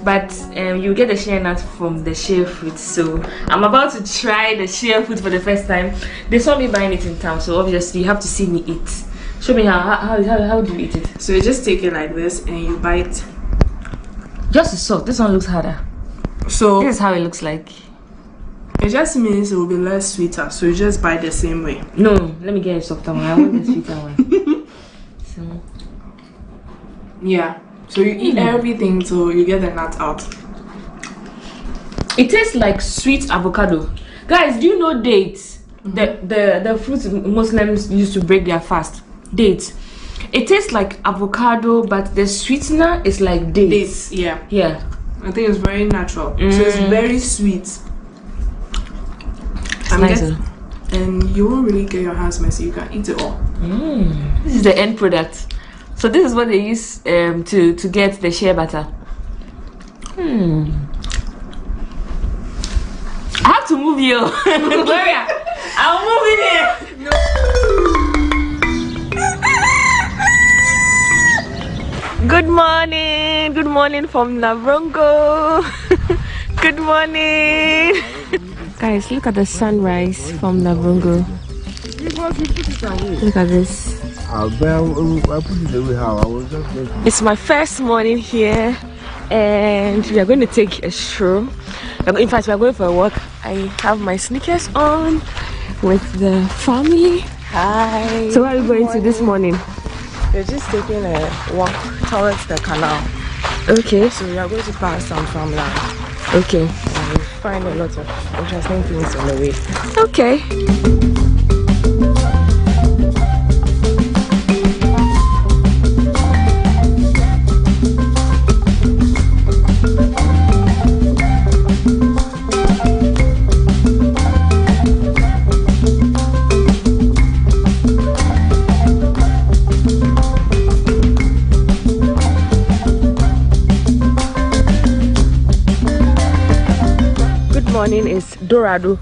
but you get the shea nut from the shea fruit. So I'm about to try the shea fruit for the first time. They saw me buying it in town, so obviously you have to see me eat. Show me how do you eat it? So you just take it like this and you bite. Just the salt. This one looks harder. So this is how it looks like. It just means it will be less sweeter. So you just bite the same way. No, let me get a softer one. I want the sweeter one. So yeah. So you eat everything till you get the nut out. It tastes like sweet avocado. Guys, do you know dates? The fruits Muslims used to break their fast. Dates. It tastes like avocado, but the sweetener is like dates. Yeah. Yeah. I think it's very natural. So it's very sweet. Nice. And you won't really get your hands messy. You can eat it all. This is the end product. So this is what they use to get the shea butter. I have to move you. Gloria, I'll move in here. Good morning from Navrongo. Good morning. Guys, look at the sunrise from Navrongo. Look at this. It's my first morning here, and we are going to take a stroll. In fact, we are going for a walk. I have my sneakers on with the family. Hi. So where are we going to this morning? We're just taking a walk towards the canal. Okay. So we are going to pass some farmland. Okay. And we'll find a lot of interesting things on the way. Okay. Morning is Dorado.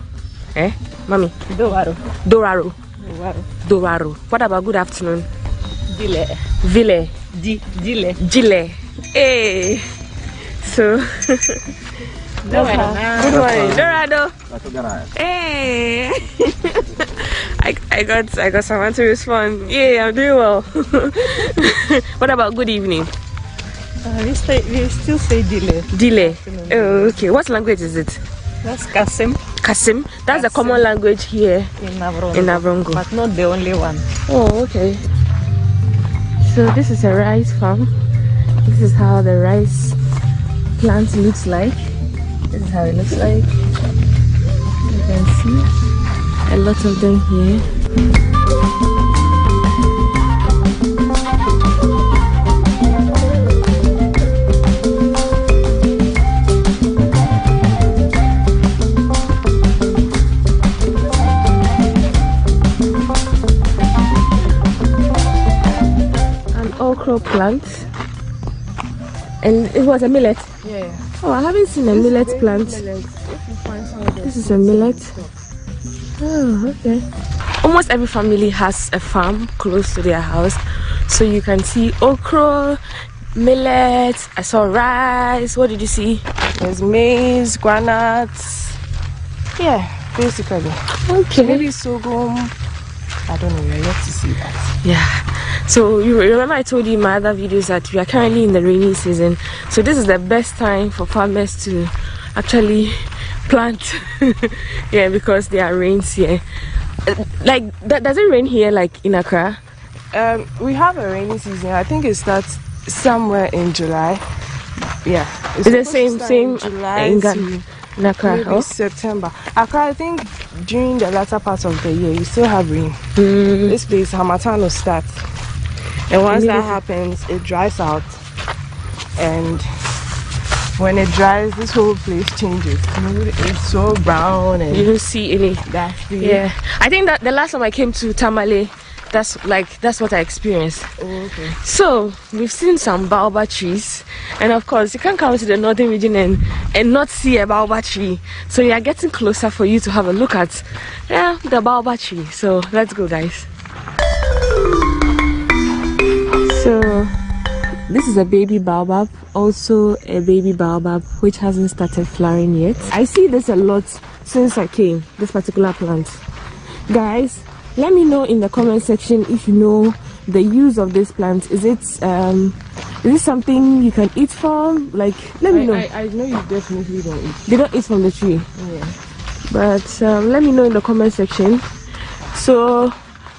Mommy? Dorado. Doraro. Doraro. What about good afternoon? Dile. Ville. Dile. Gile. Hey. So. Good morning. Dorado. Hey. I got someone to respond. Yeah, I'm doing well. What about good evening? We still say Dile. Dile. Oh, okay. What language is it? That's Kasim. Kasim? That's the common language here in Navrongo. But not the only one. Oh, okay. So this is a rice farm. This is how the rice plant looks like. This is how it looks like. You can see a lot of them here. Plant, and it was a millet. Yeah. Oh, I haven't seen a millet plant. This is a millet. Oh, okay. Almost every family has a farm close to their house, so you can see okra, millet. I saw rice. What did you see? There's maize, granuts. Yeah, basically. Okay. Maybe sorghum. I don't know. We're yet to see that. Yeah. So you remember I told you in my other videos that we are currently in the rainy season, so this is the best time for farmers to actually plant. Yeah, because there are rains here. Like does it rain here like in Accra? We have a rainy season. I think it starts somewhere in July. Yeah, it's the same July in Ghana. In Accra, maybe September. Accra, I think during the latter part of the year you still have rain. This place Hamatan will start. And once that happens, it dries out, and when it dries, this whole place changes. It's so brown, and you don't see any. Yeah, I think that the last time I came to Tamale, that's what I experienced. Oh, okay. So we've seen some baobab trees, and of course you can't come to the northern region and not see a baobab tree. So you are getting closer for you to have a look at the baobab tree. So let's go, guys. So this is a baby baobab, also a baby baobab which hasn't started flowering yet. I see this a lot since I came, this particular plant. Guys, let me know in the comment section if you know the use of this plant. Is it something you can eat from? Like, let me know. I know you definitely don't eat. They don't eat from the tree. Yeah. But let me know in the comment section. So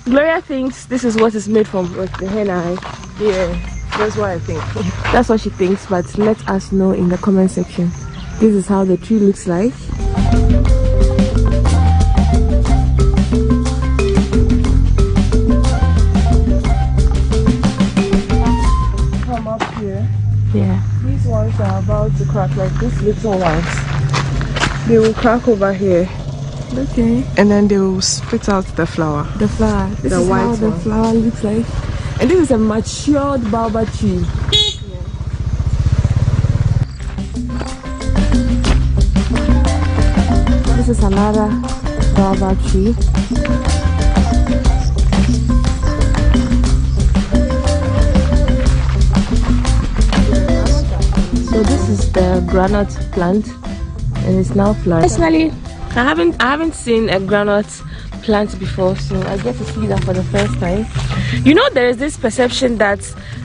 Gloria thinks this is what is made from, with the henna. Yeah, that's what I think. That's what she thinks, but let us know in the comment section. This is how the tree looks like. Come up here. Yeah. These ones are about to crack, like these little ones. They will crack over here. Okay. And then they will spit out the flower. The flower. This is how the flower looks like. And this is a matured baobab tree. This is another baobab tree. So this is the granite plant, and it's now flowered. Personally, I haven't seen a granite plant before, so I get to see that for the first time. You know, there is this perception that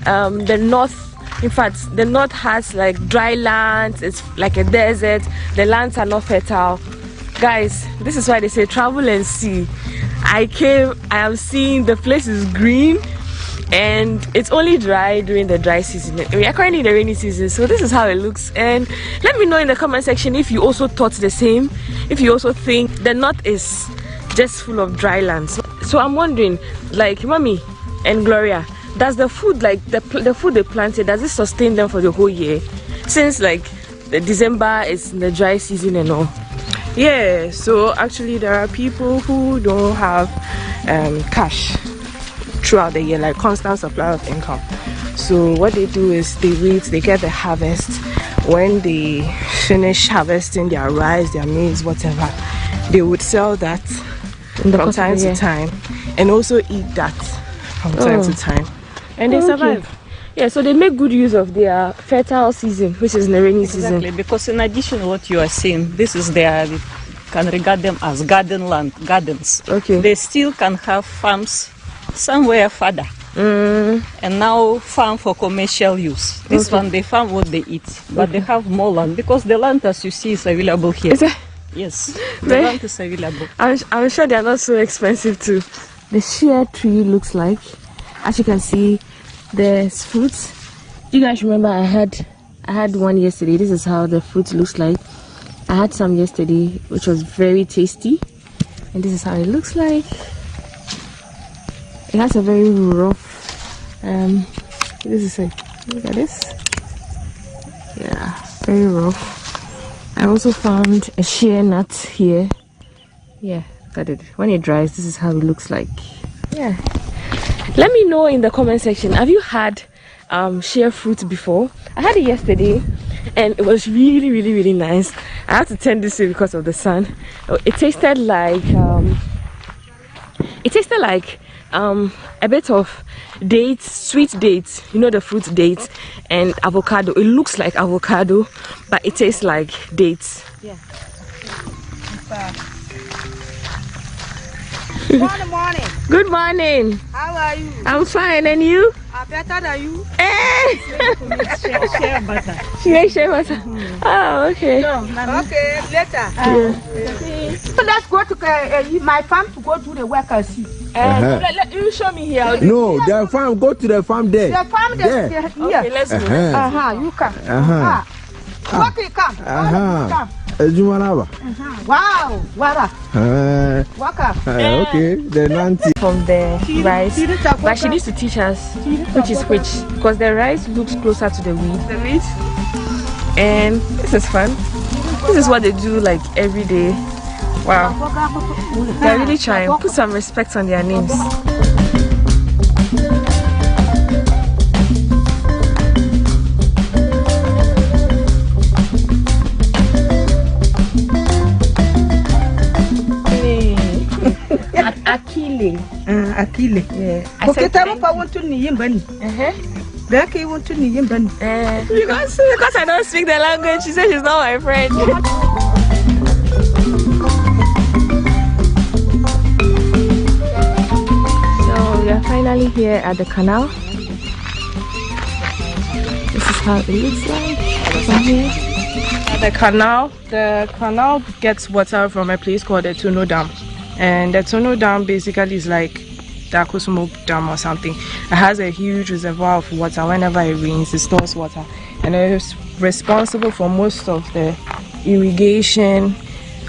the north. In fact, the north has like dry lands, it's like a desert, the lands are not fertile. Guys, this is why they say travel and see. I am seeing the place is green and it's only dry during the dry season. We are currently in the rainy season, so this is how it looks. And let me know in the comment section if you also thought the same, if you also think the north is just full of dry lands. So I'm wondering, like Mommy and Gloria, does the food, like the food they planted, does it sustain them for the whole year? Since like the December is the dry season and all. Yeah, so actually there are people who don't have cash throughout the year, like constant supply of income. So what they do is they wait, they get the harvest. When they finish harvesting their rice, their maize, whatever, they would sell that from time to time and also eat that from time to time. And they survive. Yeah, so they make good use of their fertile season, which is the rainy season. Because in addition to what you are saying, this is their, we can regard them as garden land, gardens. Okay. They still can have farms somewhere further. And now farm for commercial use. This one, they farm what they eat, but they have more land because the land, as you see, is available here. Yes, the land is available. I'm sure they are not so expensive too. The shea tree looks like, as you can see, there's fruits. Do you guys remember I had one yesterday? This is how the fruit looks like. I had some yesterday, which was very tasty, and this is how it looks like. It has a very rough. This is like, look at this. Yeah, very rough. I also found a shea nut here. Yeah, look at it. When it dries, this is how it looks like. Yeah. Let me know in the comment section, have you had shea fruit before? I had it yesterday and it was really, really, really nice. I had to turn this way because of the sun. It tasted like a bit of dates, sweet dates, you know, the fruit dates, and avocado. It looks like avocado, but it tastes like dates. Yeah. Good morning. Good morning. How are you? I'm fine, and you? I'm better than you. Share butter. She makes shea butter. Oh, okay. Okay, later. So let's go to my farm to go do the work and see. Let you show me here. No, the farm. Go to the farm there. The farm there. Yeah. Okay, let's go. You come. Okay, come. Come. Wow, okay, the nancy from the rice, but she needs to teach us which is which, because the rice looks closer to the wheat. And this is fun. This is what they do like every day. Wow, they're really trying. Put some respect on their names. Akile. Yeah. Okay, I want to need him, Bunny. Becky want to need him, Bunny. Because I don't speak the language, she said she's not my friend. So we are finally here at the canal. This is how it looks like from here. The canal gets water from a place called the Tuno Dam. And the Tuno Dam basically is like the Akufo-Addo Dam or something. It has a huge reservoir of water. Whenever it rains, it stores water. And it is responsible for most of the irrigation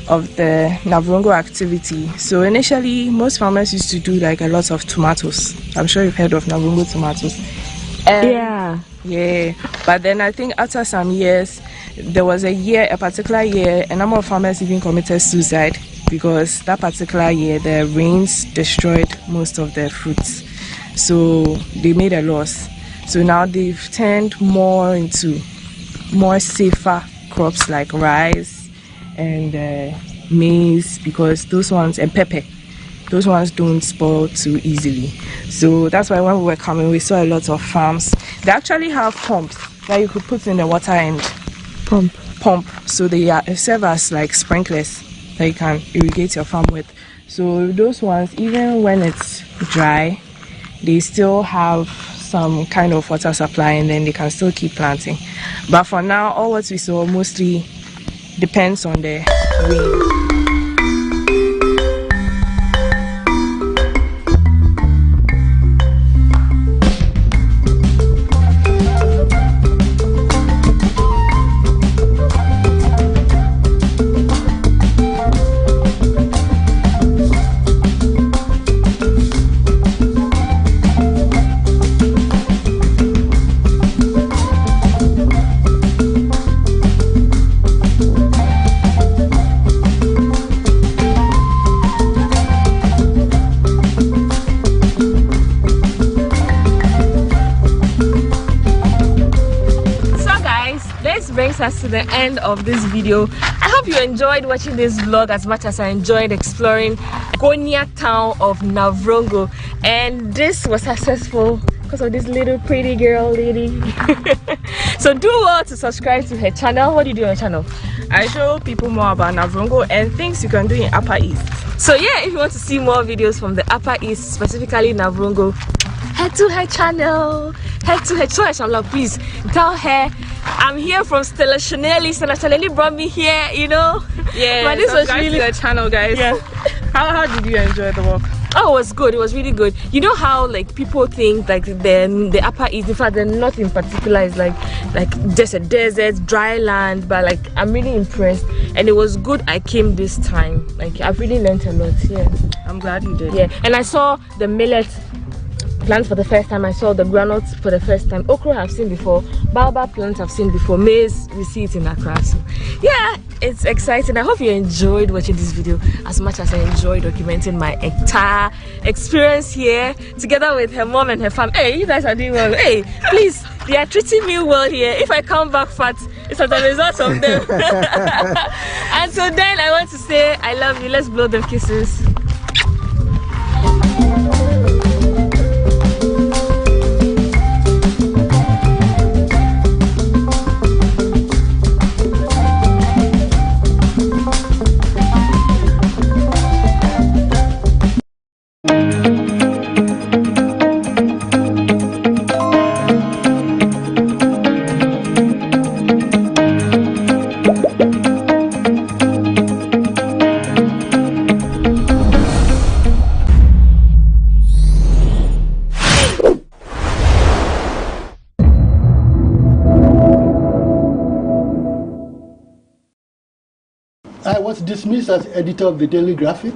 of the Navrongo activity. So initially, most farmers used to do like a lot of tomatoes. I'm sure you've heard of Navrongo tomatoes. Yeah. But then I think after some years, there was a particular year, a number of farmers even committed suicide because that particular year the rains destroyed most of the fruits, so they made a loss. So now they've turned more into more safer crops like rice and maize, because those ones, and pepper, those ones don't spoil too easily. So that's why when we were coming, we saw a lot of farms. They actually have pumps that you could put in the water and pump. So they serve as like sprinklers that you can irrigate your farm with. So those ones, even when it's dry, they still have some kind of water supply, and then they can still keep planting. But for now, all what we saw mostly depends on the rain. Us to the end of this video. I hope you enjoyed watching this vlog as much as I enjoyed exploring Konya town of Navrongo, and this was successful because of this little pretty girl lady. So do well to subscribe to her channel. What do you do on her channel? I show people more about Navrongo and things you can do in Upper East. So yeah, if you want to see more videos from the Upper East, specifically Navrongo, head to her channel. Head to her channel, please. Tell her I'm here from Stella Shanelly. Stella Shanelly brought me here, you know. Yeah, but this was really the channel, guys. Yeah. How did you enjoy the walk? Oh, it was good. It was really good. You know how like people think like the Upper East, in fact the north in particular, is like just a desert, dry land, but like I'm really impressed, and it was good I came this time. Like I've really learned a lot. Yeah, I'm glad you did. Yeah, and I saw the millet plants for the first time. I saw the granules for the first time. Okra I've seen before, baobab plants I've seen before, maize we see it in Accra. So yeah, it's exciting. I hope you enjoyed watching this video as much as I enjoyed documenting my entire experience here together with her mom and her family. Hey, you guys are doing well. Hey, please, they are treating me well here. If I come back fat, it's as a result of them. And so then I want to say I love you. Let's blow them kisses. I was dismissed as editor of the Daily Graphic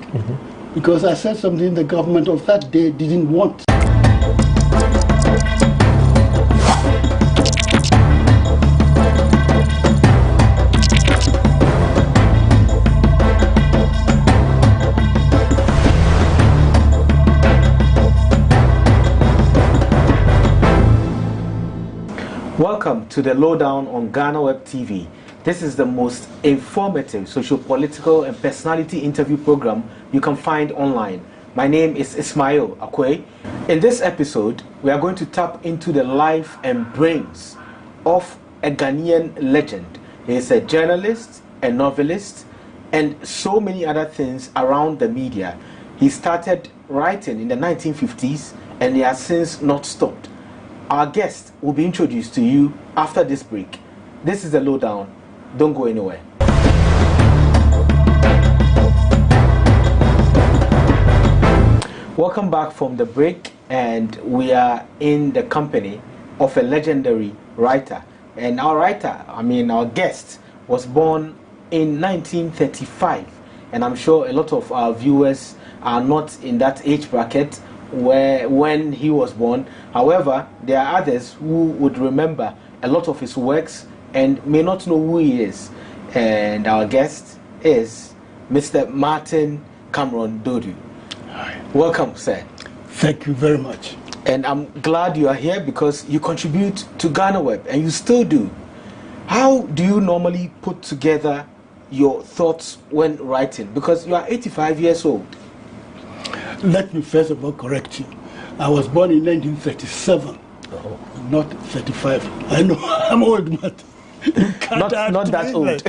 because I said something the government of that day didn't want. Welcome to the Lowdown on GhanaWeb TV. This is the most informative socio-political and personality interview program you can find online. My name is Ismail Akwe. In this episode, we are going to tap into the life and brains of a Ghanaian legend. He is a journalist, a novelist, and so many other things around the media. He started writing in the 1950s and he has since not stopped. Our guest will be introduced to you after this break. This is the Lowdown. Don't go anywhere. Welcome back from the break, and we are in the company of a legendary writer. And our guest was born in 1935, and I'm sure a lot of our viewers are not in that age bracket when he was born. However, there are others who would remember a lot of his works and may not know who he is. And our guest is Mr. Martin Cameron Dodu. Hi. Welcome, sir. Thank you very much. And I'm glad you are here because you contribute to GhanaWeb, and you still do. How do you normally put together your thoughts when writing? Because you are 85 years old. Let me first of all correct you. I was born in 1937, not 35. I know I'm old, but not that old.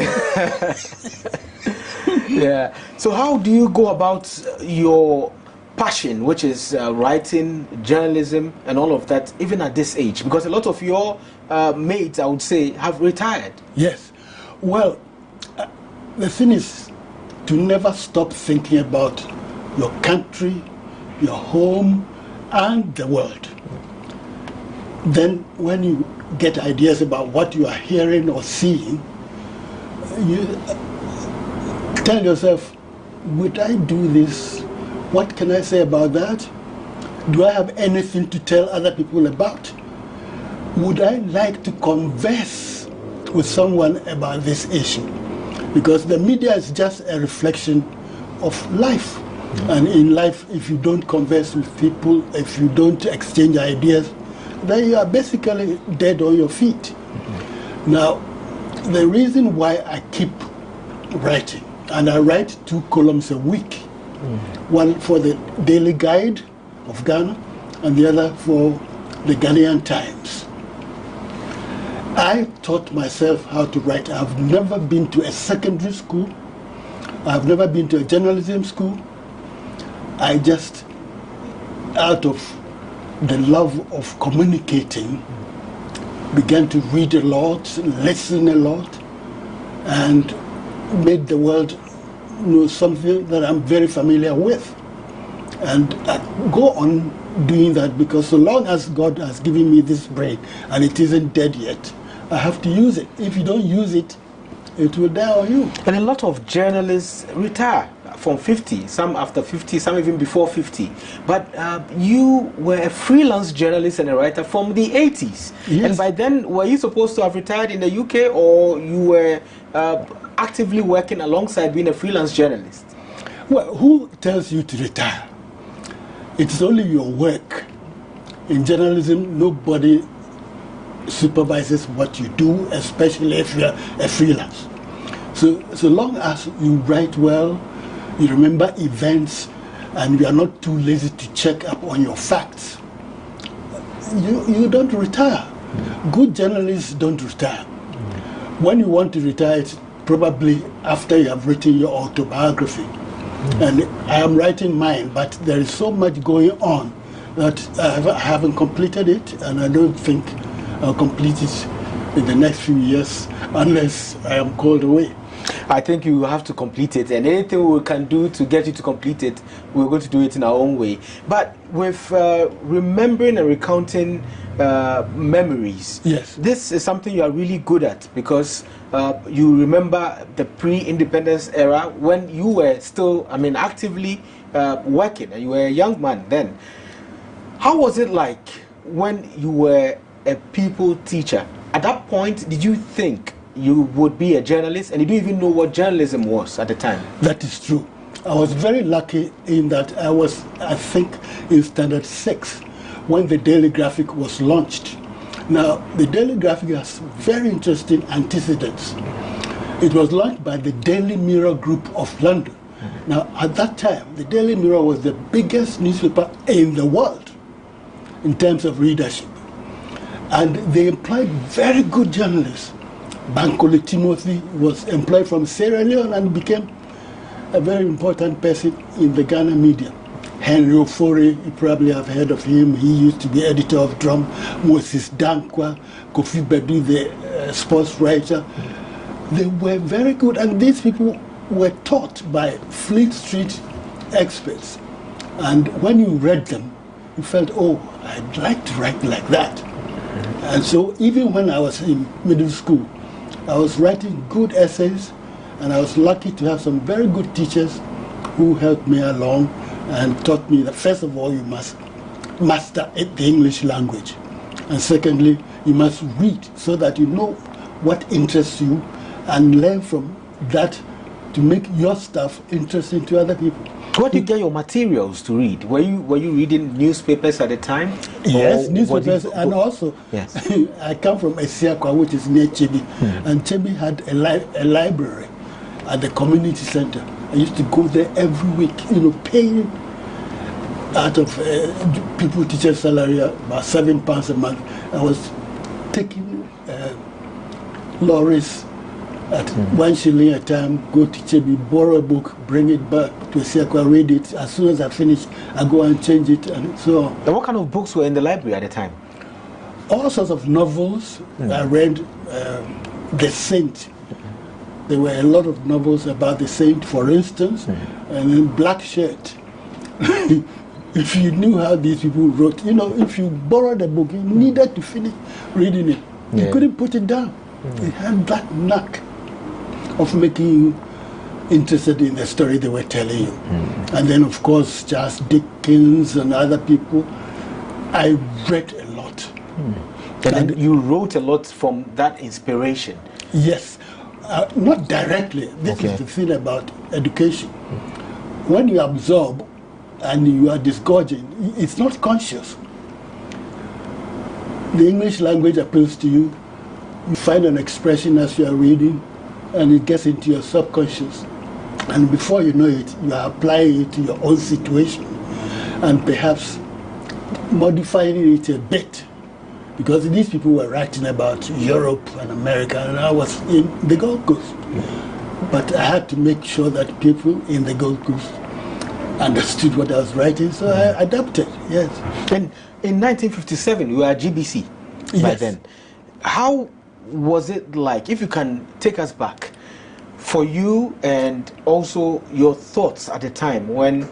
Yeah. So how do you go about your passion, which is writing, journalism, and all of that, even at this age? Because a lot of your mates, I would say, have retired. Yes. Well, the thing is to never stop thinking about your country, your home, and the world. Then when you get ideas about what you are hearing or seeing, you tell yourself, would I do this? What can I say about that? Do I have anything to tell other people about? Would I like to converse with someone about this issue? Because the media is just a reflection of life. And in life, if you don't converse with people, if you don't exchange ideas, then you are basically dead on your feet. Now, the reason why I keep writing, and I write 2 columns a week, one for the Daily Guide of Ghana and the other for the Ghanaian Times. I taught myself how to write. I've never been to a secondary school. I've never been to a journalism school. I just, out of the love of communicating, began to read a lot, listen a lot, and made the world know something that I'm very familiar with. And I go on doing that because so long as God has given me this brain and it isn't dead yet, I have to use it. If you don't use it, it will die on you. And a lot of journalists retire from 50, some after 50, some even before 50. But you were a freelance journalist and a writer from the 80s. Yes. And by then, were you supposed to have retired in the UK, or you were actively working alongside being a freelance journalist? Well, who tells you to retire? It's only your work. In journalism, nobody supervises what you do, especially if you're a freelance. So long as you write well, you remember events, and you are not too lazy to check up on your facts, you don't retire. Good journalists don't retire. When you want to retire, it's probably after you have written your autobiography. And I am writing mine, but there is so much going on that I haven't completed it, and I don't think I'll complete it in the next few years unless I am called away. I think you have to complete it, and anything we can do to get you to complete it, we're going to do it in our own way. But with remembering and recounting memories, yes, this is something you are really good at, because you remember the pre-independence era when you were still, actively working, and you were a young man then. How was it like when you were a people teacher? At that point, did you think you would be a journalist, and you didn't even know what journalism was at the time? That is true. I was very lucky in that I was, I think, in Standard 6 when the Daily Graphic was launched. Now, the Daily Graphic has very interesting antecedents. It was launched by the Daily Mirror Group of London. Now, at that time, the Daily Mirror was the biggest newspaper in the world in terms of readership. And they employed very good journalists. Bankole Timothy was employed from Sierra Leone and became a very important person in the Ghana media. Henry Ofori, you probably have heard of him. He used to be editor of Drum. Moses Dankwa, Kofi Bedu, the sports writer. They were very good, and these people were taught by Fleet Street experts. And when you read them, you felt, oh, I'd like to write like that. And so even when I was in middle school, I was writing good essays, and I was lucky to have some very good teachers who helped me along and taught me that first of all you must master the English language, and secondly you must read so that you know what interests you and learn from that to make your stuff interesting to other people. Where do you get your materials to read? Were you reading newspapers at the time? Yes, newspapers, and also yes. I come from Esiakwa, which is near Chebi, and Chebi had a library at the community center. I used to go there every week, paying out of people teacher salary about £7 a month. I was taking lorries at 1 shilling a time, go to Chebi, borrow a book, bring it back to Esiakwa, read it. As soon as I finish, I go and change it, and so on. And what kind of books were in the library at the time? All sorts of novels. I read The Saint. There were a lot of novels about the saint, for instance, and then Black Shirt. If you knew how these people wrote, if you borrowed a book, you needed to finish reading it. You couldn't put it down. It had that knack of making you interested in the story they were telling you. And then, of course, Charles Dickens and other people. I read a lot. And you wrote a lot from that inspiration? Yes. Not directly. This is the thing about education. When you absorb and you are disgorging, it's not conscious. The English language appeals to you. You find an expression as you are reading, and it gets into your subconscious. And before you know it, you are applying it to your own situation, and perhaps modifying it a bit. Because these people were writing about Europe and America, and I was in the Gold Coast. But I had to make sure that people in the Gold Coast understood what I was writing, so I adapted, yes. And in 1957, you were at GBC by then. How was it like, if you can take us back, for you and also your thoughts at the time when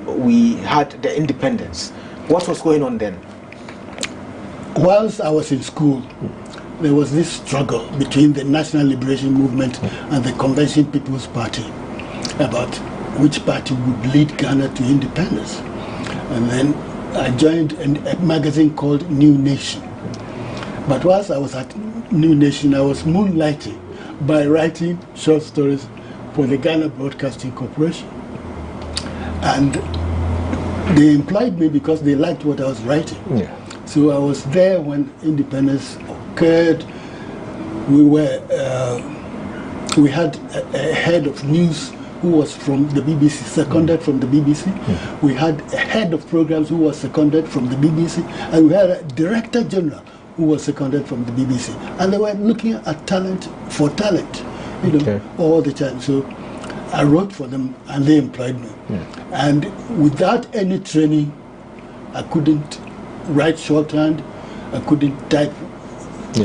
we had the independence? What was going on then? Whilst I was in school, there was this struggle between the National Liberation Movement and the Convention People's Party about which party would lead Ghana to independence. And then I joined a magazine called New Nation. But whilst I was at New Nation, I was moonlighting by writing short stories for the Ghana Broadcasting Corporation. And they employed me because they liked what I was writing. So I was there when independence occurred. We had a head of news who was from the BBC, seconded from the BBC. We had a head of programs who was seconded from the BBC, and we had a director general who was seconded from the BBC. And they were looking at talent for talent, all the time. So I wrote for them, and they employed me. And without any training, I couldn't write shorthand, I couldn't type,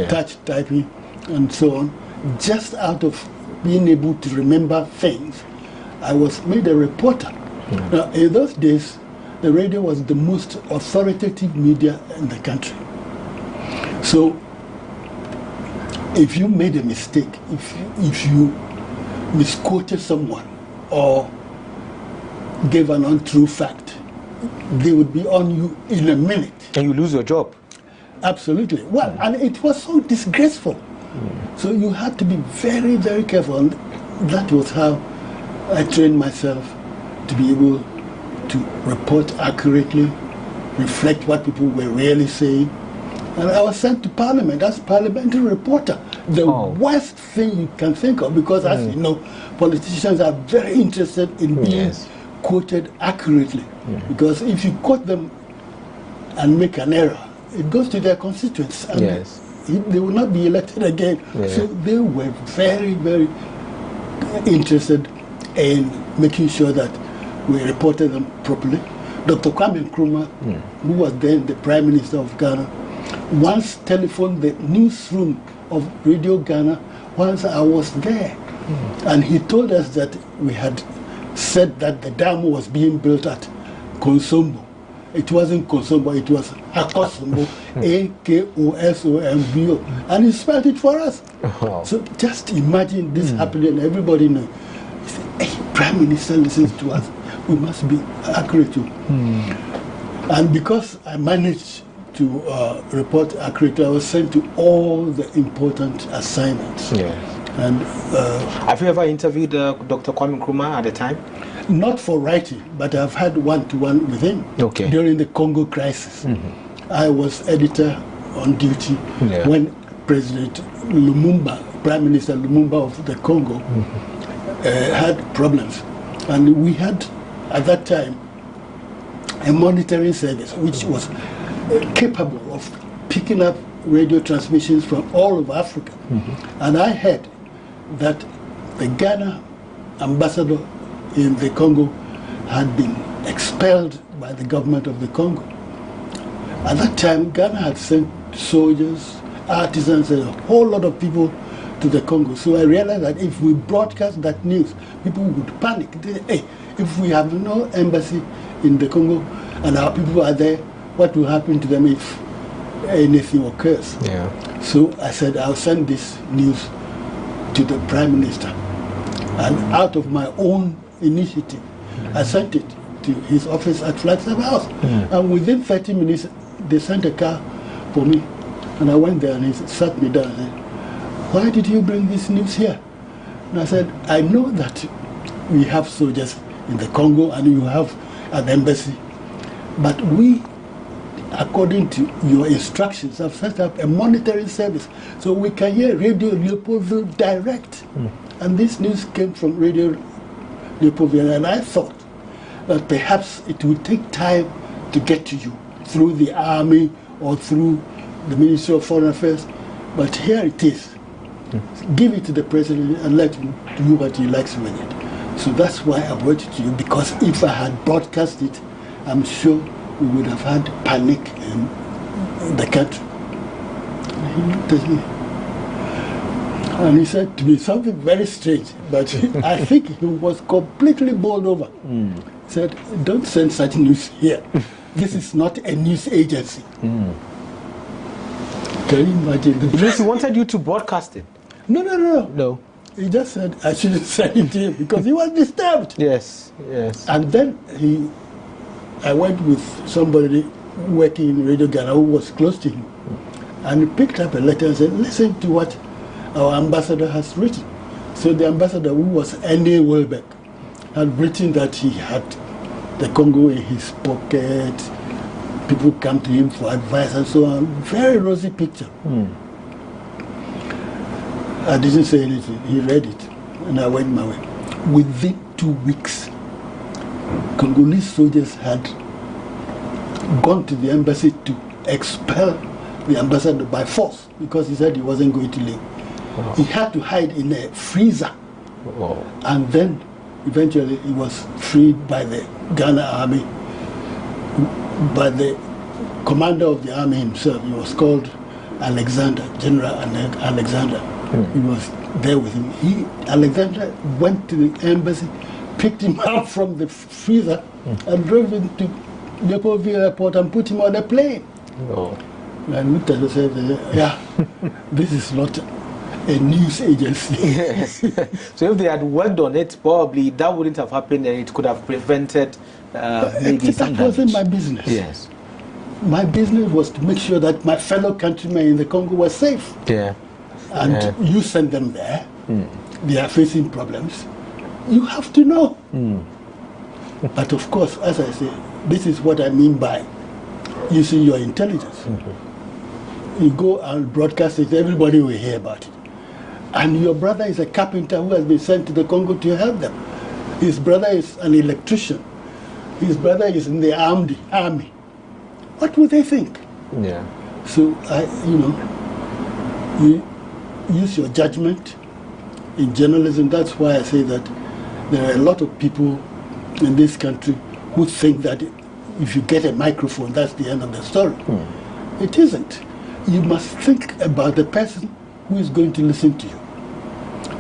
touch typing, and so on. Just out of being able to remember things, I was made a reporter. Now, in those days, the radio was the most authoritative media in the country. So, if you made a mistake, if you misquoted someone or gave an untrue fact, they would be on you in a minute. And you lose your job. Absolutely. Well, and it was so disgraceful. So you had to be very, very careful. And that was how I trained myself to be able to report accurately, reflect what people were really saying. And I was sent to Parliament as parliamentary reporter. The worst thing you can think of, because as you know, politicians are very interested in being quoted accurately. Because if you quote them and make an error, it goes to their constituents, and they will not be elected again. So they were very, very interested in making sure that we reported them properly. Dr. Kwame Nkrumah, who was then the Prime Minister of Ghana, once telephoned the newsroom of Radio Ghana once I was there. And he told us that we had said that the dam was being built at Konsombo. It wasn't Konsombo, it was Akosombo, Akosombo, and he spelled it for us. So just imagine this happening, everybody knows. He said, hey, Prime Minister listens to us, we must be accurate too. And because I managed to report accurately, I was sent to all the important assignments. And have you ever interviewed Dr. Kwame Nkrumah at the time? Not for writing, but I've had one-to-one with him during the Congo crisis. I was editor on duty when President Lumumba, Prime Minister Lumumba of the Congo, had problems. And we had, at that time, a monitoring service which was capable of picking up radio transmissions from all over Africa. And I heard that the Ghana ambassador in the Congo had been expelled by the government of the Congo. At that time, Ghana had sent soldiers, artisans, and a whole lot of people to the Congo. So I realized that if we broadcast that news, people would panic. They say, hey, if we have no embassy in the Congo and our people are there, what will happen to them if anything occurs? So I said, I'll send this news to the Prime Minister. And out of my own initiative, I sent it to his office at Flagstaff House. And within 30 minutes, they sent a car for me. And I went there and he sat me down and said, why did you bring this news here? And I said, I know that we have soldiers in the Congo and you have an embassy, but we, according to your instructions, have set up a monitoring service so we can hear Radio Leopoldville direct. And this news came from Radio Leopoldville, and I thought that perhaps it would take time to get to you through the army or through the Ministry of Foreign Affairs, but here it is. Give it to the president and let him do what he likes with it. So that's why I brought it to you, because if I had broadcast it, I'm sure we would have had panic in the country. And he looked at me and he said to me something very strange, but I think he was completely bowled over. He said, don't send such news here. This is not a news agency. Can you imagine? Because he wanted you to broadcast it. No. He just said I shouldn't send it to him because he was disturbed. Yes. And then I went with somebody working in Radio Ghana who was close to him, and he picked up a letter and said, listen to what our ambassador has written. So the ambassador, who was N.A. Welbeck, had written that he had the Congo in his pocket, people come to him for advice and so on. Very rosy picture. I didn't say anything. He read it, and I went my way. Within 2 weeks, Congolese soldiers had gone to the embassy to expel the ambassador by force because he said he wasn't going to leave. He had to hide in a freezer. And then eventually he was freed by the Ghana army, by the commander of the army himself. He was called Alexander, General Alexander. He was there with him. Alexander went to the embassy, picked him up from the freezer and drove him to Leopoldville Airport and put him on a plane. And I looked at him and said, yeah, this is not a news agency. Yes. So if they had worked on it, probably that wouldn't have happened and it could have prevented maybe some damage. That wasn't my business. Yes. My business was to make sure that my fellow countrymen in the Congo were safe. And you send them there, they are facing problems. You have to know. But of course, as I say, this is what I mean by using your intelligence. You go and broadcast it, everybody will hear about it. And your brother is a carpenter who has been sent to the Congo to help them. His brother is an electrician. His brother is in the army. What would they think? So, you use your judgment in journalism. That's why I say that there are a lot of people in this country who think that if you get a microphone, that's the end of the story. It isn't. You must think about the person who is going to listen to you.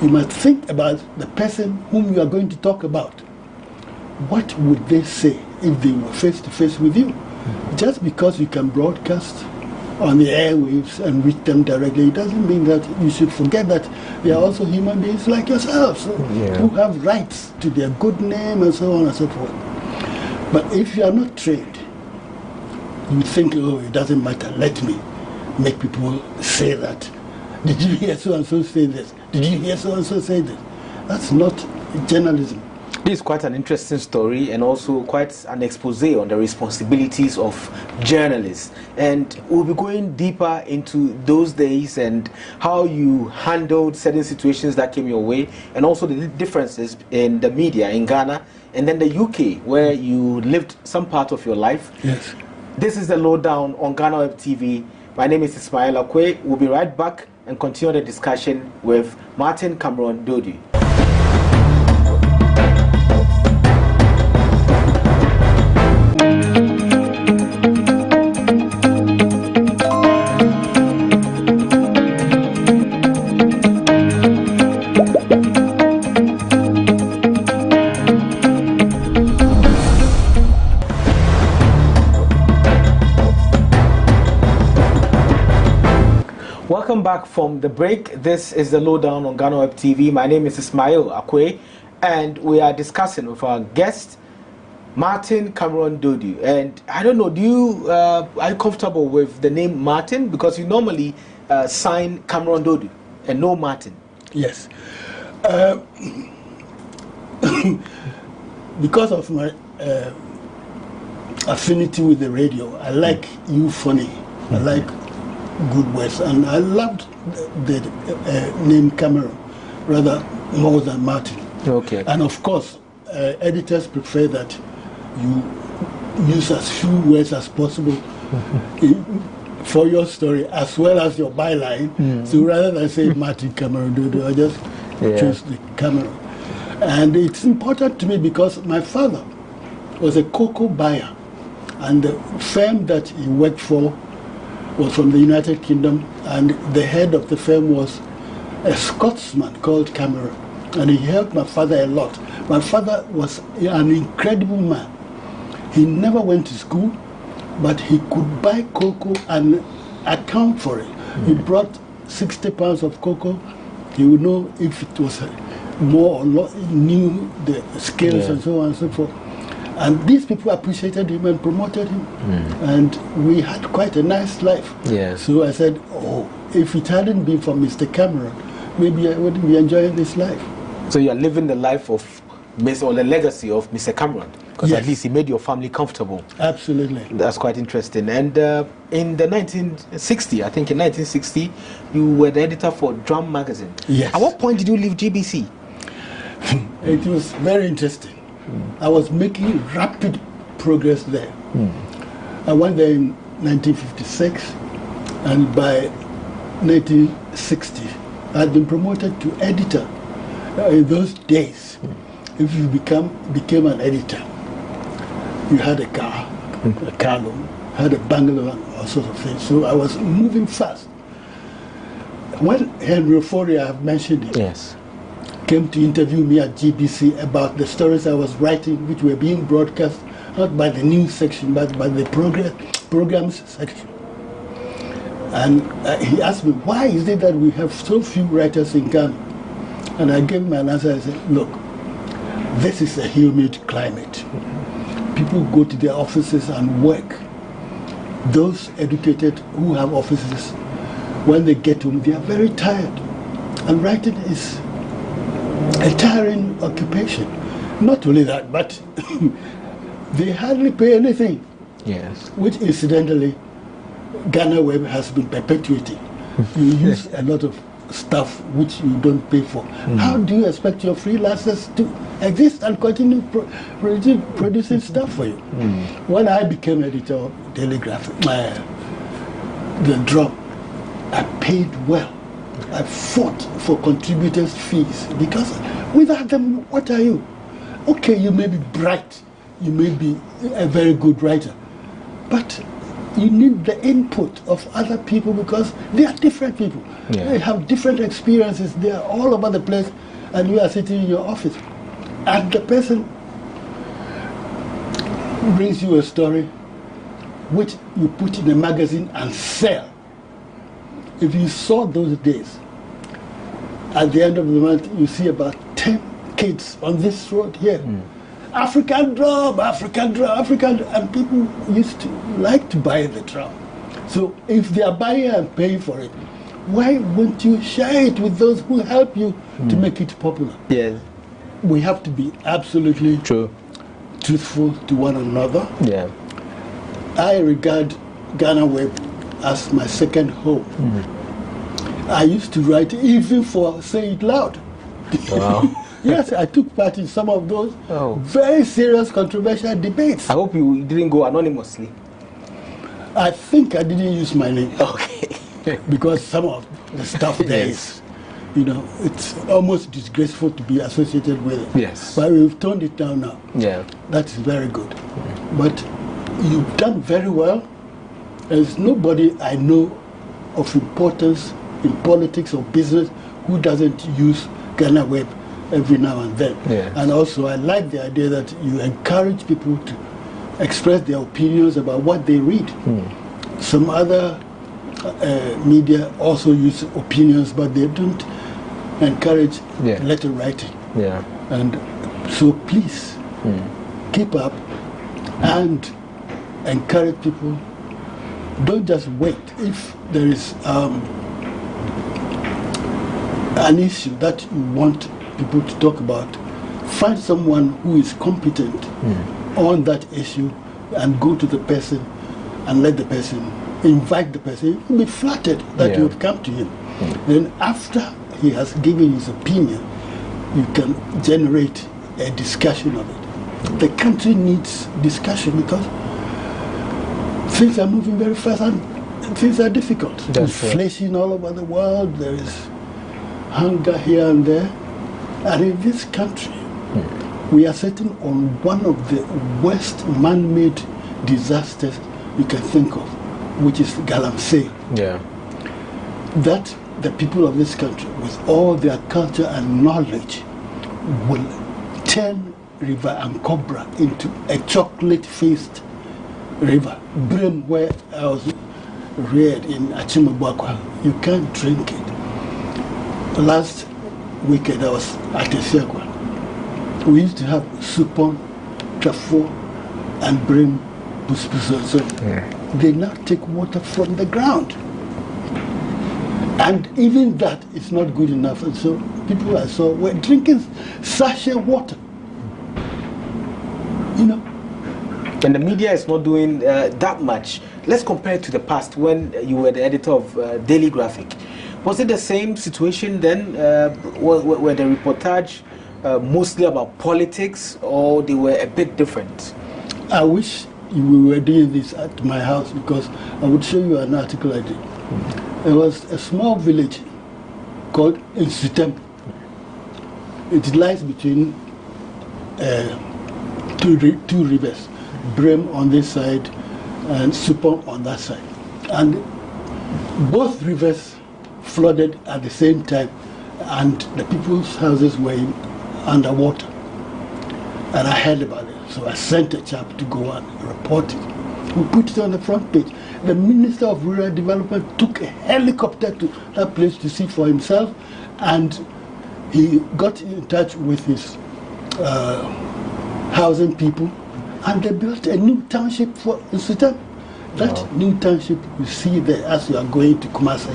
You must think about the person whom you are going to talk about. What would they say if they were face to face with you? Just because you can broadcast on the airwaves and reach them directly, it doesn't mean that you should forget that they are also human beings like yourselves who have rights to their good name and so on and so forth. But if you are not trained, you think, oh, it doesn't matter, let me make people say that. Did you hear so and so say this? Did you hear so-and-so say this? That's not journalism. This is quite an interesting story and also quite an expose on the responsibilities of journalists. And we'll be going deeper into those days and how you handled certain situations that came your way, and also the differences in the media in Ghana and then the UK, where you lived some part of your life. Yes. This is the Lowdown on GhanaWeb TV. My name is Ismail Akwe. We'll be right back and continue the discussion with Martin Cameron Dodi. Welcome back from the break. This is the Lowdown on GhanaWeb TV. My name is Ismail Akwe, and we are discussing with our guest, Martin Cameron Dodi. And I don't know, are you comfortable with the name Martin? Because you normally sign Cameron Dodi and no Martin. Yes. Because of my affinity with the radio, I like you funny. I like good words, and I loved the name Cameron rather more than Martin. Okay. And of course, editors prefer that you use as few words as possible for your story as well as your byline. So rather than say Martin Cameron Dodo, I just choose the Cameron. And it's important to me because my father was a cocoa buyer, and the firm that he worked for was from the United Kingdom, and the head of the firm was a Scotsman called Cameron, and he helped my father a lot. My father was an incredible man. He never went to school, but he could buy cocoa and account for it. He brought 60 pounds of cocoa. He would know if it was more or less, knew the scales and so on and so forth. And these people appreciated him and promoted him. And we had quite a nice life. Yes. So I said, oh, if it hadn't been for Mr. Cameron, maybe I wouldn't be enjoying this life. So you are living the life of or the legacy of Mr. Cameron, because at least he made your family comfortable. Absolutely. That's quite interesting. And in the 1960, I think in 1960, you were the editor for Drum magazine. Yes. At what point did you leave GBC? It was very interesting. I was making rapid progress there. I went there in 1956, and by 1960, I had been promoted to editor. In those days, if you became an editor, you had a car, a car loan, had a bungalow, and all sorts of things. So I was moving fast. When Henry Ofori, I have mentioned it, came to interview me at GBC about the stories I was writing, which were being broadcast not by the news section, but by the programs section. And he asked me, why is it that we have so few writers in Ghana? And I gave him an answer. I said, look, this is a humid climate. People go to their offices and work. Those educated who have offices, when they get home, they are very tired. And writing is a tiring occupation. Not only that, but they hardly pay anything. Yes. Which incidentally, GhanaWeb has been perpetuating. You use a lot of stuff which you don't pay for. How do you expect your freelancers to exist and continue producing stuff for you? When I became editor of Daily Graphic, the Drum, I paid well. I fought for contributors' fees because without them, what are you? Okay, you may be bright, you may be a very good writer, but you need the input of other people because they are different people. They have different experiences. They are all over the place, and you are sitting in your office, and the person brings you a story which you put in a magazine and sell. If you saw those days, at the end of the month, you see about 10 kids on this road here. African drum, African drum, African drum. And people used to like to buy the drum. So if they are buying and paying for it, why won't you share it with those who help you to make it popular? Yes. We have to be absolutely truthful to one another. Yeah. I regard GhanaWeb as my second home. I used to write even for SayIt Loud. Wow. Yes, I took part in some of those very serious, controversial debates. I hope you didn't go anonymously. I think I didn't use my name. Okay. Because some of the stuff there is, you know, it's almost disgraceful to be associated with it. Yes. But we've toned it down now. Yeah. That is very good. But you've done very well. There's nobody I know of importance in politics or business who doesn't use GhanaWeb every now and then. Yes. And also I like the idea that you encourage people to express their opinions about what they read. Some other media also use opinions, but they don't encourage letter writing. Yeah. And so please keep up and encourage people. Don't just wait. If there is an issue that you want people to talk about, find someone who is competent on that issue and go to the person and let the person, invite the person. You'll be flattered that you have come to him. Then after he has given his opinion, you can generate a discussion of it. The country needs discussion because things are moving very fast and things are difficult. There's inflation all over the world, there is hunger here and there. And in this country, we are sitting on one of the worst man-made disasters you can think of, which is Galamsey. Yeah. That the people of this country, with all their culture and knowledge, will turn River Nkommo into a chocolate-faced river. Brim, where I was reared in Achimabwakwa, you can't drink it. Last weekend I was at Esiagwa. We used to have Supon, Trafo, and Brim, Buspuzo. They now take water from the ground. And even that is not good enough. And so people I saw were drinking sachet water. You know. And the media is not doing that much. Let's compare it to the past when you were the editor of Daily Graphic. Was it the same situation then? Were the reportage mostly about politics, or they were a bit different? I wish we were doing this at my house, because I would show you an article I did. There was a small village called Insutem. It lies between two rivers, Brem on this side and Supon on that side. And both rivers flooded at the same time, and the people's houses were underwater. And I heard about it, so I sent a chap to go and report it. We put it on the front page. The Minister of Rural Development took a helicopter to that place to see for himself, and he got in touch with his housing people, and they built a new township for Insutem. That new township you see there as you are going to Kumasi,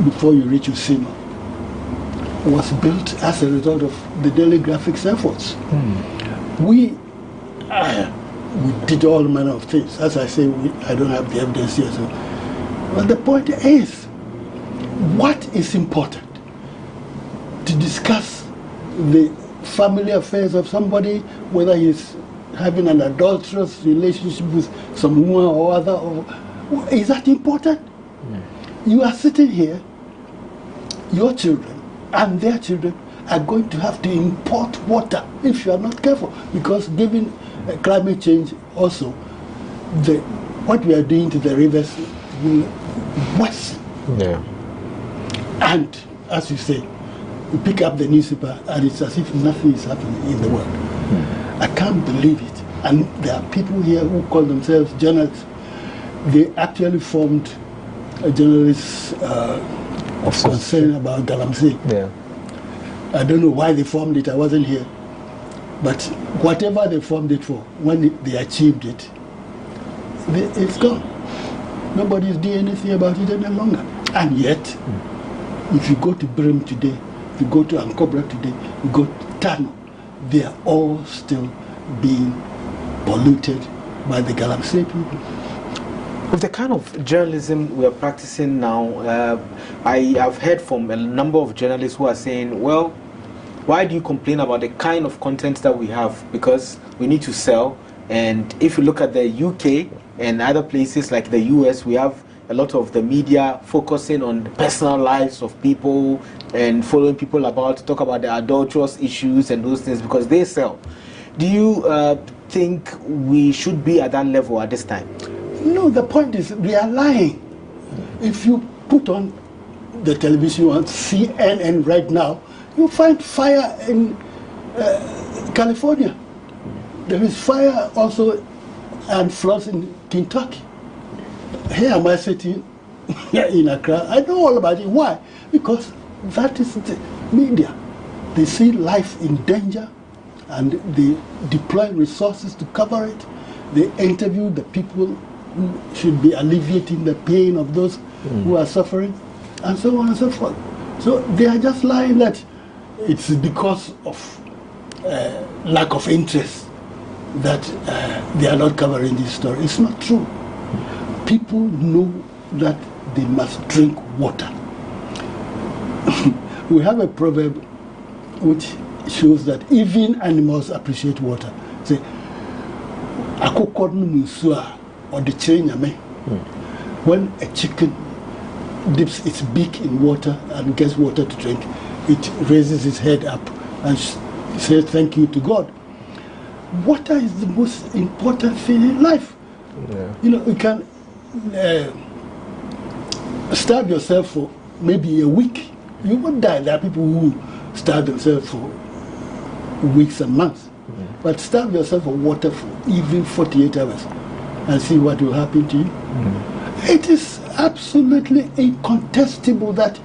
before you reach Usima, was built as a result of the Daily Graphics efforts. We did all manner of things. As I say, I don't have the evidence here. So. But the point is, what is important? To discuss the family affairs of somebody, whether he's having an adulterous relationship with some woman or other, or is that important? You are sitting here, your children and their children are going to have to import water if you are not careful, because given climate change also, what we are doing to the rivers will worsen. And as you say, you pick up the newspaper and it's as if nothing is happening in the world. I can't believe it. And there are people here who call themselves journalists. They actually formed a journalist of concern about Galamsey. I don't know why they formed it, I wasn't here. But whatever they formed it for, when they achieved it, it's gone. Nobody is doing anything about it any longer. And yet, if you go to Brim today, you go to Nkommo today, you go to Tano, they are all still being polluted by the Galamsey people. With the kind of journalism we are practicing now, I have heard from a number of journalists who are saying, well, why do you complain about the kind of content that we have? Because we need to sell. And if you look at the UK and other places like the US, we have a lot of the media focusing on the personal lives of people and following people about to talk about the adulterous issues and those things because they sell. Do you think we should be at that level at this time? No, the point is we are lying. If you put on the television on CNN right now, you find fire in California. There is fire also and floods in Kentucky. Here am I sitting in Accra. I know all about it. Why? Because that is the media. They see life in danger and they deploy resources to cover it. They interview the people who should be alleviating the pain of those who are suffering, and so on and so forth. So they are just lying that it's because of lack of interest that they are not covering this story. It's not true. People know that they must drink water. We have a proverb which shows that even animals appreciate water. Say, when a chicken dips its beak in water and gets water to drink, it raises its head up and says thank you to God. Water is the most important thing in life. Yeah. You know, you can starve yourself for maybe a week. You won't die. There are people who starve themselves for weeks and months. But starve yourself for water for even 48 hours and see what will happen to you. It is absolutely incontestable that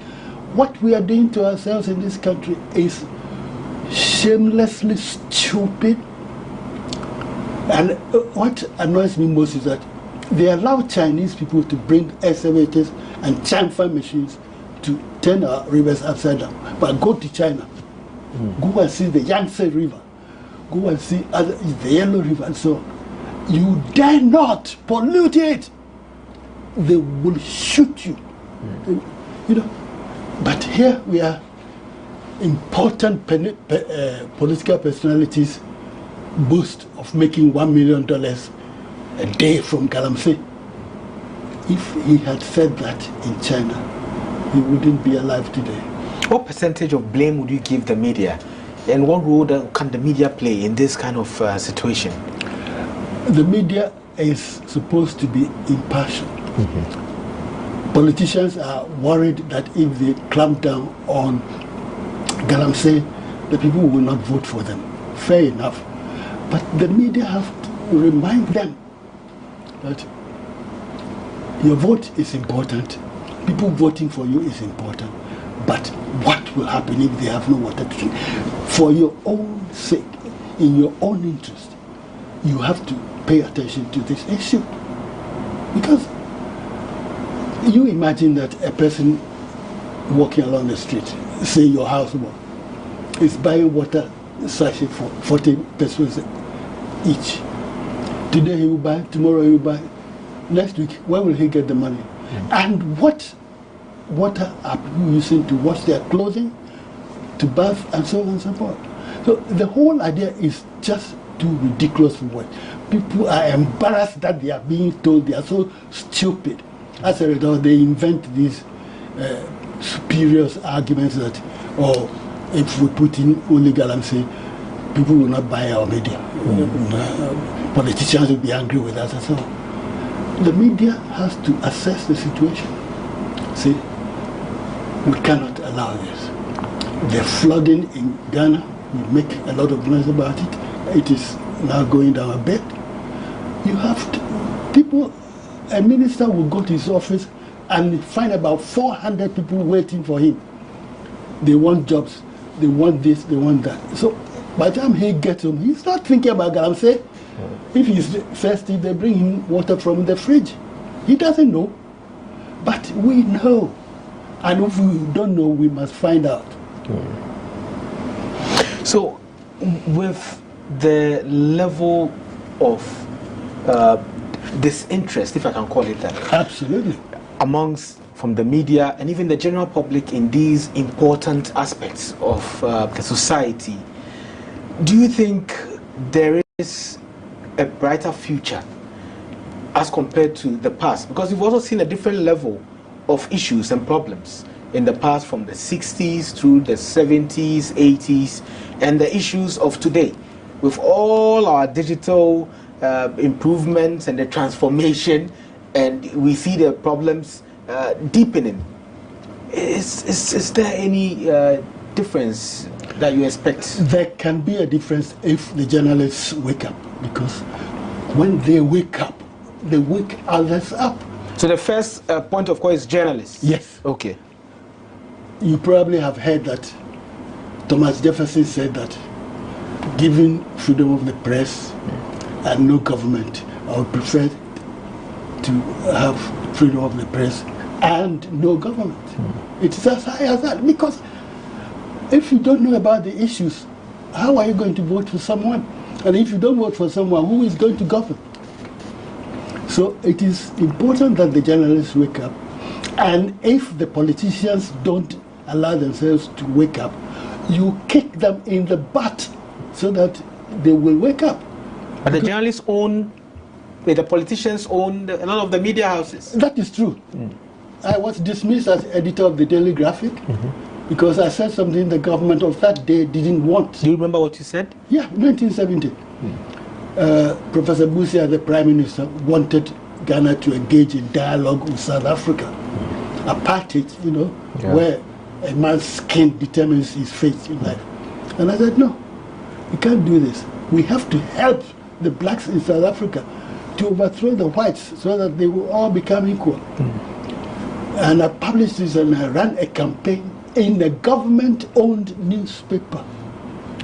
what we are doing to ourselves in this country is shamelessly stupid. And what annoys me most is that they allow Chinese people to bring excavators and chamfer machines to turn our rivers upside down. But go to China, go and see the Yangtze River, go and see the Yellow River and so on. You dare not pollute it. They will shoot you. You know. But here we are, important political personalities boast of making $1 million a day from Galamsey. If he had said that in China, he wouldn't be alive today. What percentage of blame would you give the media? And what role can the media play in this kind of situation? The media is supposed to be impartial. Politicians are worried that if they clamp down on Galamsey, the people will not vote for them. Fair enough. But the media have to remind them that your vote is important. People voting for you is important. But what will happen if they have no water to drink? For your own sake, in your own interest, you have to pay attention to this issue. Because you imagine that a person walking along the street, say your houseboy, is buying water sachet for 40 pesos each. Today he will buy, tomorrow he will buy. Next week, where will he get the money? And what water are people using to wash their clothing, to bath, and so on and so forth? So the whole idea is just too ridiculous for what. People are embarrassed that they are being told. They are so stupid. As a result, they invent these spurious arguments that, oh, if we put in only Galamsey, people will not buy our media. Politicians will be angry with us and so on. The media has to assess the situation. See, we cannot allow this. The flooding in Ghana, we make a lot of noise about it. It is now going down a bit. You have to, people, a minister will go to his office and find about 400 people waiting for him. They want jobs, they want this, they want that. So by the time he gets home, he's not thinking about Galamsey. If he's thirsty, they bring him water from the fridge. He doesn't know, but we know. And if we don't know, we must find out. So, with the level of disinterest, if I can call it that, absolutely, amongst from the media and even the general public in these important aspects of the society, do you think there is a brighter future as compared to the past? Because we've also seen a different level of issues and problems in the past, from the 60s through the 70s, 80s, and the issues of today. With all our digital improvements and the transformation, and we see the problems deepening. Is there any difference that you expect? There can be a difference if the journalists wake up, because when they wake up, they wake others up. So the first point of call is journalists? Yes. Okay. You probably have heard that Thomas Jefferson said that, given freedom of the press and no government, I would prefer to have freedom of the press and no government. It is as high as that, because if you don't know about the issues, how are you going to vote for someone? And if you don't vote for someone, who is going to govern? So it is important that the journalists wake up, and if the politicians don't allow themselves to wake up, you kick them in the butt so that they will wake up. But the journalists own, the politicians own a lot of the media houses. That is true. I was dismissed as editor of the Daily Graphic because I said something the government of that day didn't want. Do you remember what you said? Yeah, 1970. Professor Busia, the Prime Minister, wanted Ghana to engage in dialogue with South Africa. Apartheid, where a man's skin determines his fate in life. And I said, no, we can't do this. We have to help the blacks in South Africa to overthrow the whites so that they will all become equal. And I published this, and I ran a campaign in a government-owned newspaper.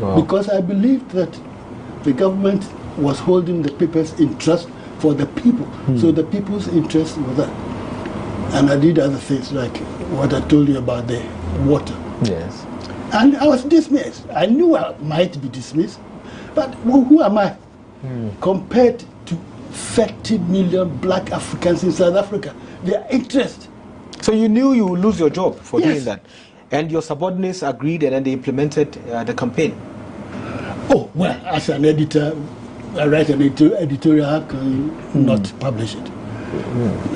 Wow. Because I believed that the government was holding the papers in trust for the people. So the people's interest was that. And I did other things like what I told you about the water. Yes. And I was dismissed. I knew I might be dismissed, but who am I compared to 30 million black Africans in South Africa? Their interest. So you knew you would lose your job for doing that, and your subordinates agreed, and then they implemented the campaign. Oh, well, as an editor, I write an editorial, how can you not publish it?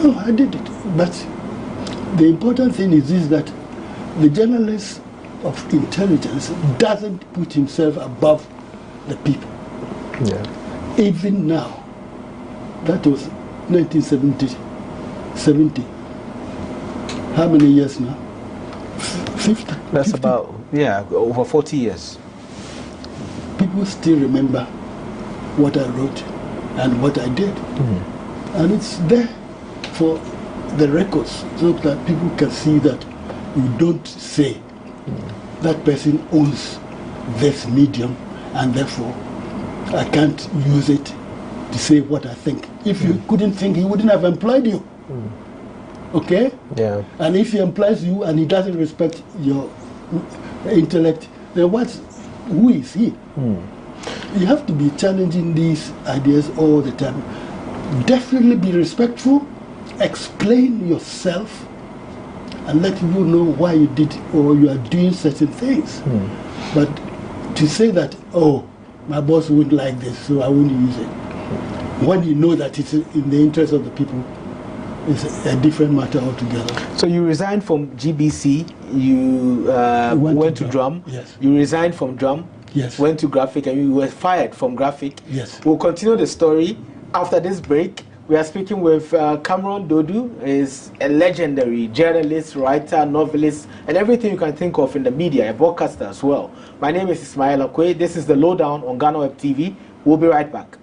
No, I did it. But the important thing is this, that the journalist of intelligence doesn't put himself above the people. Yeah. Even now, that was 1970. How many years now? 50? That's 50? about, over 40 years. People still remember what I wrote and what I did. And it's there for the records, so that people can see that you don't say that person owns this medium, and therefore I can't use it to say what I think. If you couldn't think, he wouldn't have employed you. Okay? Yeah. And if he employs you and he doesn't respect your intellect, then who is he? You have to be challenging these ideas all the time. Definitely be respectful, explain yourself, and let people know why you did or you are doing certain things. But to say that, oh, my boss wouldn't like this, so I wouldn't use it, when you know that it's in the interest of the people, it's a different matter altogether. So you resigned from GBC, you went to Drum. Yes. You resigned from Drum. Yes. Went to Graphic, and you were fired from Graphic. Yes. We'll continue the story after this break. We are speaking with Cameron Dodu. Is a legendary journalist, writer, novelist, and everything you can think of in the media, a broadcaster as well. My name is Ismail Akwe. This is the Lowdown on GhanaWeb TV. We'll be right back.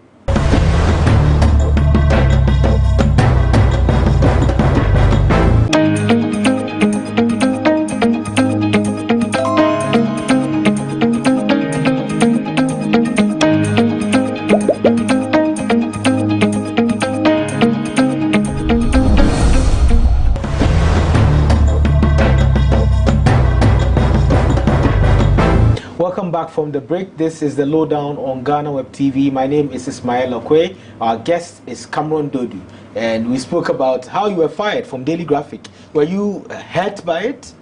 back from the break. This is the Lowdown on GhanaWeb TV. My name is Ismail Okwe. Our guest is Cameron Dodu. And we spoke about how you were fired from Daily Graphic. Were you hurt by it?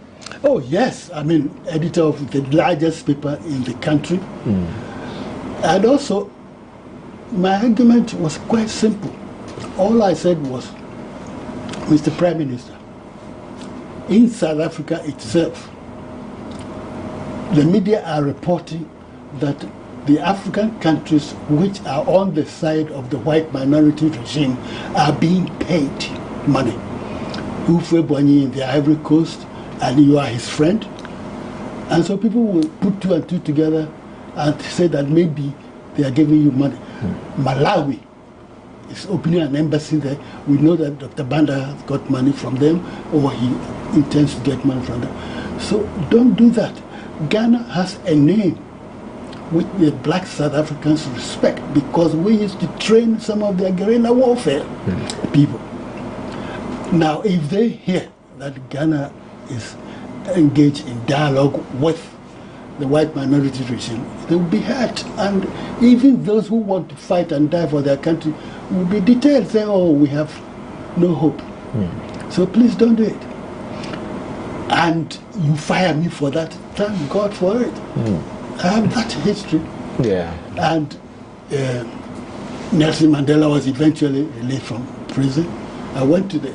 Oh, yes. I mean, editor of the largest paper in the country. And also, my argument was quite simple. All I said was, Mr. Prime Minister, in South Africa itself, the media are reporting that the African countries which are on the side of the white minority regime are being paid money. Ufwe-Boigny in the Ivory Coast, and you are his friend. And so people will put two and two together and say that maybe they are giving you money. Malawi is opening an embassy there. We know that Dr. Banda has got money from them, or he intends to get money from them. So don't do that. Ghana has a name which the black South Africans respect, because we used to train some of their guerrilla warfare people. Now, if they hear that Ghana is engaged in dialogue with the white minority regime, they will be hurt. And even those who want to fight and die for their country will be detailed, saying, oh, we have no hope. So please don't do it. And you fire me for that, thank God for it. I have that history. Yeah. And Nelson Mandela was eventually released from prison. I went to the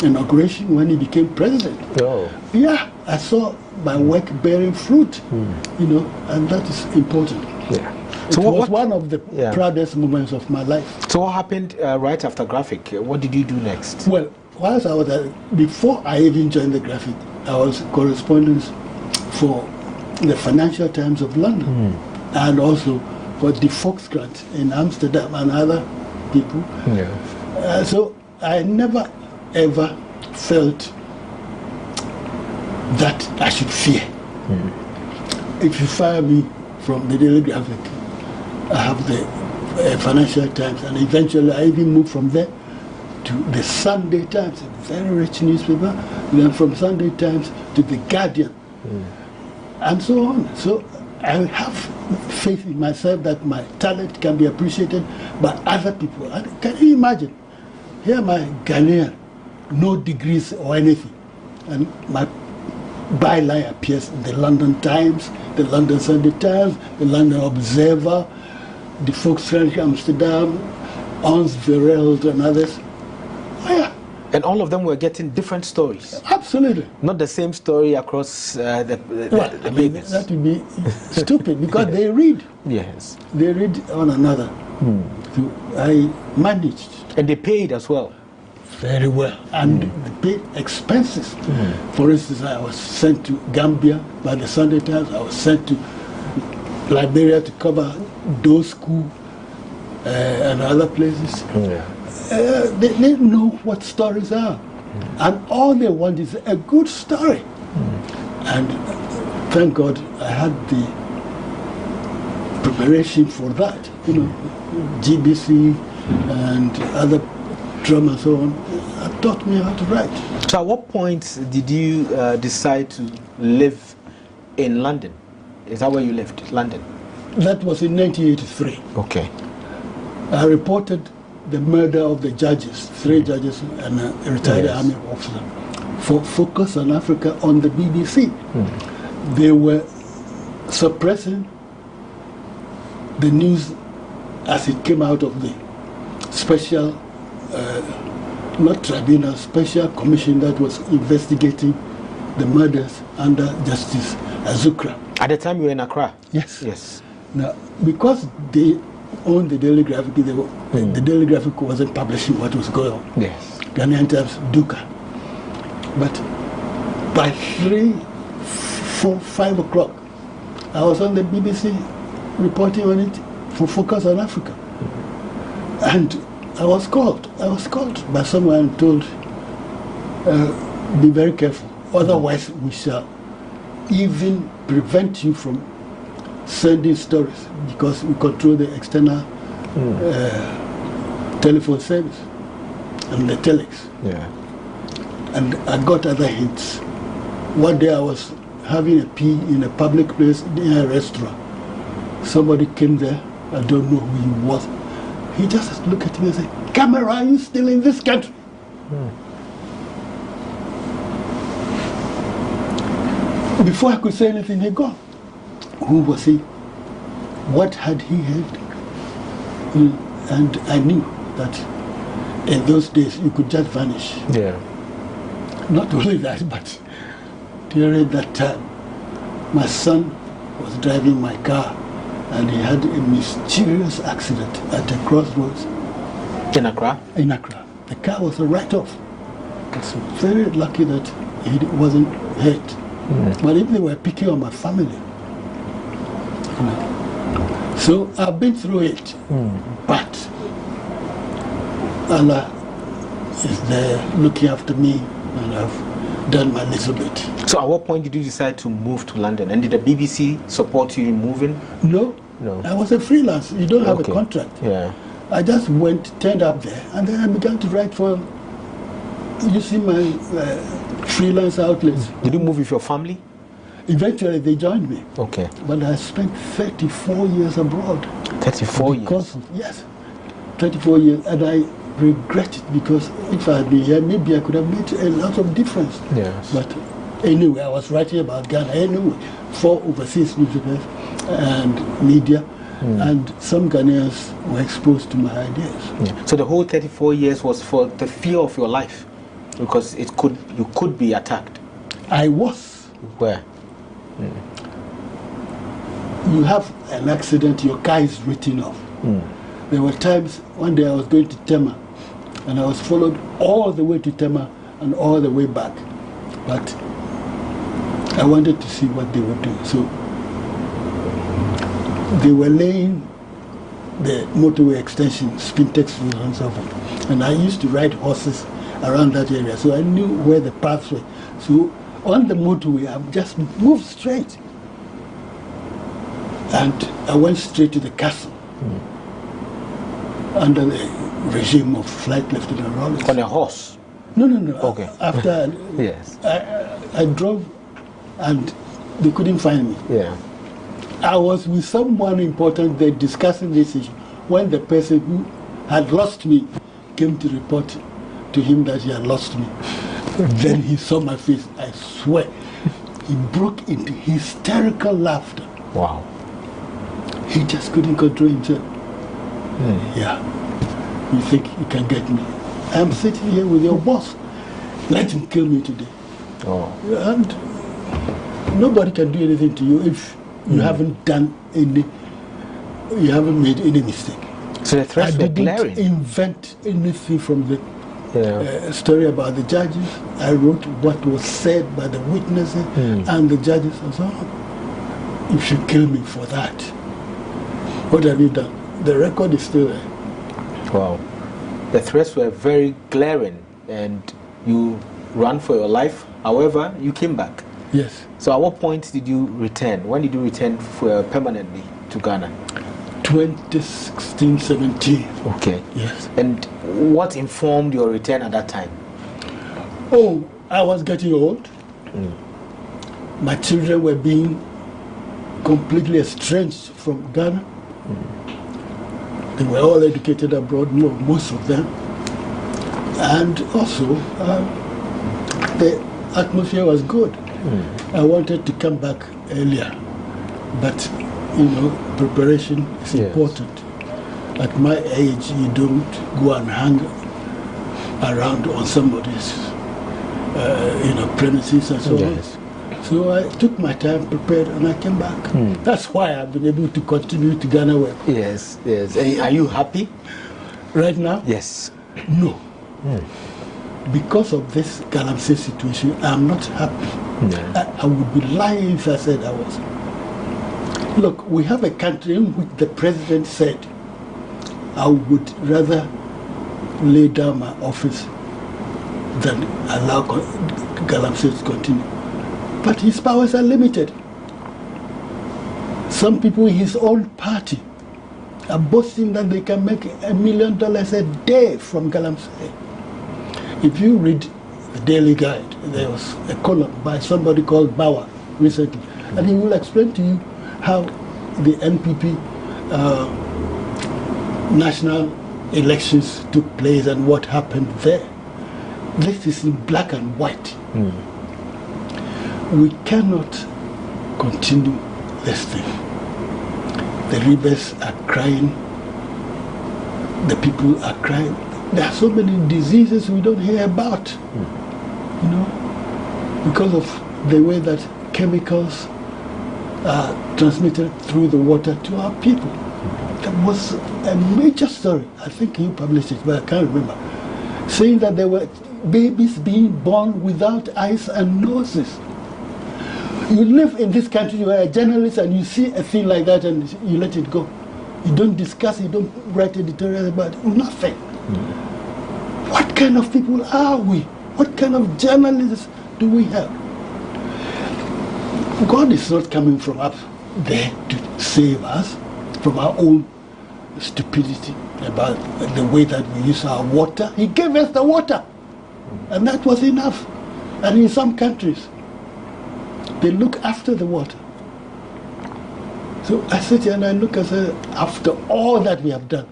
inauguration when he became president. Oh. Yeah, I saw my work bearing fruit, you know, and that is important. Yeah. So it was one of the proudest moments of my life. So what happened right after Graphic? What did you do next? Well, whilst I was before I even joined the Graphic, I was correspondence for the Financial Times of London, and also for the Fox Grant in Amsterdam and other people. Yeah. So I never ever felt that I should fear. If you fire me from the Daily Graphic, I have the Financial Times, and eventually I even moved from there to the Sunday Times, a very rich newspaper, then from Sunday Times to the Guardian, and so on. So I have faith in myself that my talent can be appreciated by other people. And can you imagine? Here my Ghanaian, no degrees or anything, and my byline appears in the London Times, the London Sunday Times, the London Observer, the Volkskrant Amsterdam, Ons Vereld and others. Oh, yeah. And all of them were getting different stories. Absolutely. Not the same story across the papers. That would be stupid, because they read. Yes. They read one another. So I managed. And they paid as well. Very well. And they paid expenses. For instance, I was sent to Gambia by the Sunday Times. I was sent to Liberia to cover those schools and other places. They know what stories are. And all they want is a good story. And thank God I had the preparation for that. You know, GBC and other drama and so on taught me how to write. So at what point did you decide to live in London? Is that where you lived, London? That was in 1983. Okay. I reported the murder of the judges, 3 judges and a retired army officer, for Focus on Africa on the BBC. They were suppressing the news as it came out of the special, not tribunal, special commission that was investigating the murders under Justice Azukra. At the time you were in Accra? Yes. Yes. Now, because they owned the Daily Graphic, the Daily Graphic wasn't publishing what was going on. Yes. Ghanaian Times, Duka. But by 3, 4, 5 o'clock, I was on the BBC reporting on it for Focus on Africa. And I was called by someone and told, be very careful, otherwise we shall even prevent you from sending stories, because we control the external telephone service and the telex. Yeah. And I got other hints. One day I was having a pee in a public place in a restaurant. Somebody came there, I don't know who he was. He just looked at me and said, "Camera, are you still in this country?" Before I could say anything, he gone. Who was he? What had he heard? And I knew that in those days you could just vanish. Yeah. Not only that, but during that time, my son was driving my car and he had a mysterious accident at a crossroads. In Accra? In Accra. The car was a write-off. It's very lucky that he wasn't hurt. But if they were picking on my family. So I've been through it. But Allah is there looking after me, and I've done my little bit. So at what point did you decide to move to London? And did the BBC support you in moving? No. I was a freelance. You don't have a contract. Yeah. I just turned up there, and then I began to write for, you see, my freelance outlets. Did you move with your family? Eventually they joined me. Okay. But I spent 34 years abroad. 34 years? Yes. 34 years, and I regret it, because if I had been here, maybe I could have made a lot of difference. Yes. But anyway, I was writing about Ghana anyway, for overseas newspapers and media, and some Ghanaians were exposed to my ideas. Yeah. So the whole 34 years was for the fear of your life, because you could be attacked. I was. Where? You have an accident, your car is written off. There were times, one day I was going to Tema, and I was followed all the way to Tema and all the way back. But I wanted to see what they were doing. So they were laying the motorway extension, Spintex road and so forth. And I used to ride horses around that area, so I knew where the paths were. So on the motorway, I just moved straight. And I went straight to the castle under the regime of Flight Lieutenant Rollins. On a horse? No. Okay. After yes. I drove and they couldn't find me. Yeah. I was with someone important there discussing this issue when the person who had lost me came to report to him that he had lost me. Then he saw my face, I swear. He broke into hysterical laughter. Wow. He just couldn't control himself. Yeah. You think you can get me? I'm sitting here with your boss. Let him kill me today. Oh. And nobody can do anything to you if you haven't done any, you haven't made any mistake. So the threats were glaring. I didn't invent anything from the story about the judges. I wrote what was said by the witnesses and the judges and so on. You should kill me for that. What have you done? The record is still there. Wow. The threats were very glaring and you ran for your life. However, you came back. Yes. So at what point did you return? When did you return permanently to Ghana? 2016-17. Okay. Yes. And what informed your return at that time? Oh, I was getting old. My children were being completely estranged from Ghana. They were all educated abroad, most of them. And also, the atmosphere was good. I wanted to come back earlier, but preparation is important. At my age, you don't go and hang around on somebody's premises and so on. So I took my time, prepared, and I came back. That's why I've been able to continue to GhanaWeb. Yes. And are you happy? Right now? Yes. No. Because of this Galamsey situation, I'm not happy. I would be lying if I said I was. Look, we have a country in which the president said, I would rather lay down my office than allow Galamsey to continue. But his powers are limited. Some people in his own party are boasting that they can make $1 million a day from Galamsey. If you read the Daily Guide, there was a column by somebody called Bauer recently. And he will explain to you how the NPP national elections took place and what happened there. This is in black and white. We cannot continue this thing. The rivers are crying. The people are crying. There are so many diseases we don't hear about, you know, because of the way that chemicals are transmitted through the water to our people. That was a major story. I think you published it, but I can't remember. Saying that there were babies being born without eyes and noses. You live in this country, you are a journalist, and you see a thing like that and you let it go. You don't discuss, you don't write editorials about it, nothing. What kind of people are we? What kind of journalists do we have? God is not coming from up there to save us from our own stupidity about the way that we use our water. He gave us the water, and that was enough. And in some countries, they look after the water. So I sit here and I look and say, after all that we have done,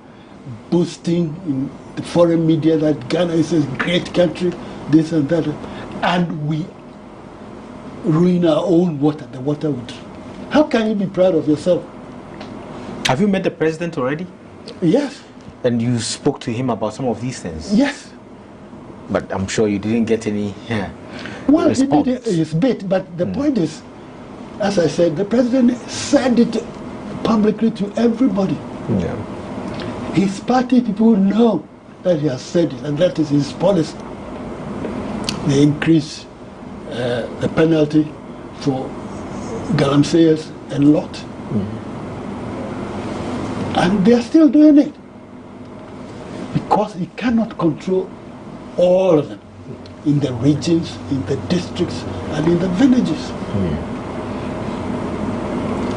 boasting in the foreign media that Ghana is a great country, this and that, and we ruin our own water, the water we drink. How can you be proud of yourself? Have you met the president already? Yes. And you spoke to him about some of these things? Yes. But I'm sure you didn't get any well, response. He did his bit, but the point is, as I said, the president said it publicly to everybody. Yeah. His party people know that he has said it, and that is his policy. They increase the penalty for galamseyers a lot. And they are still doing it. Because he cannot control all of them in the regions, in the districts, and in the villages.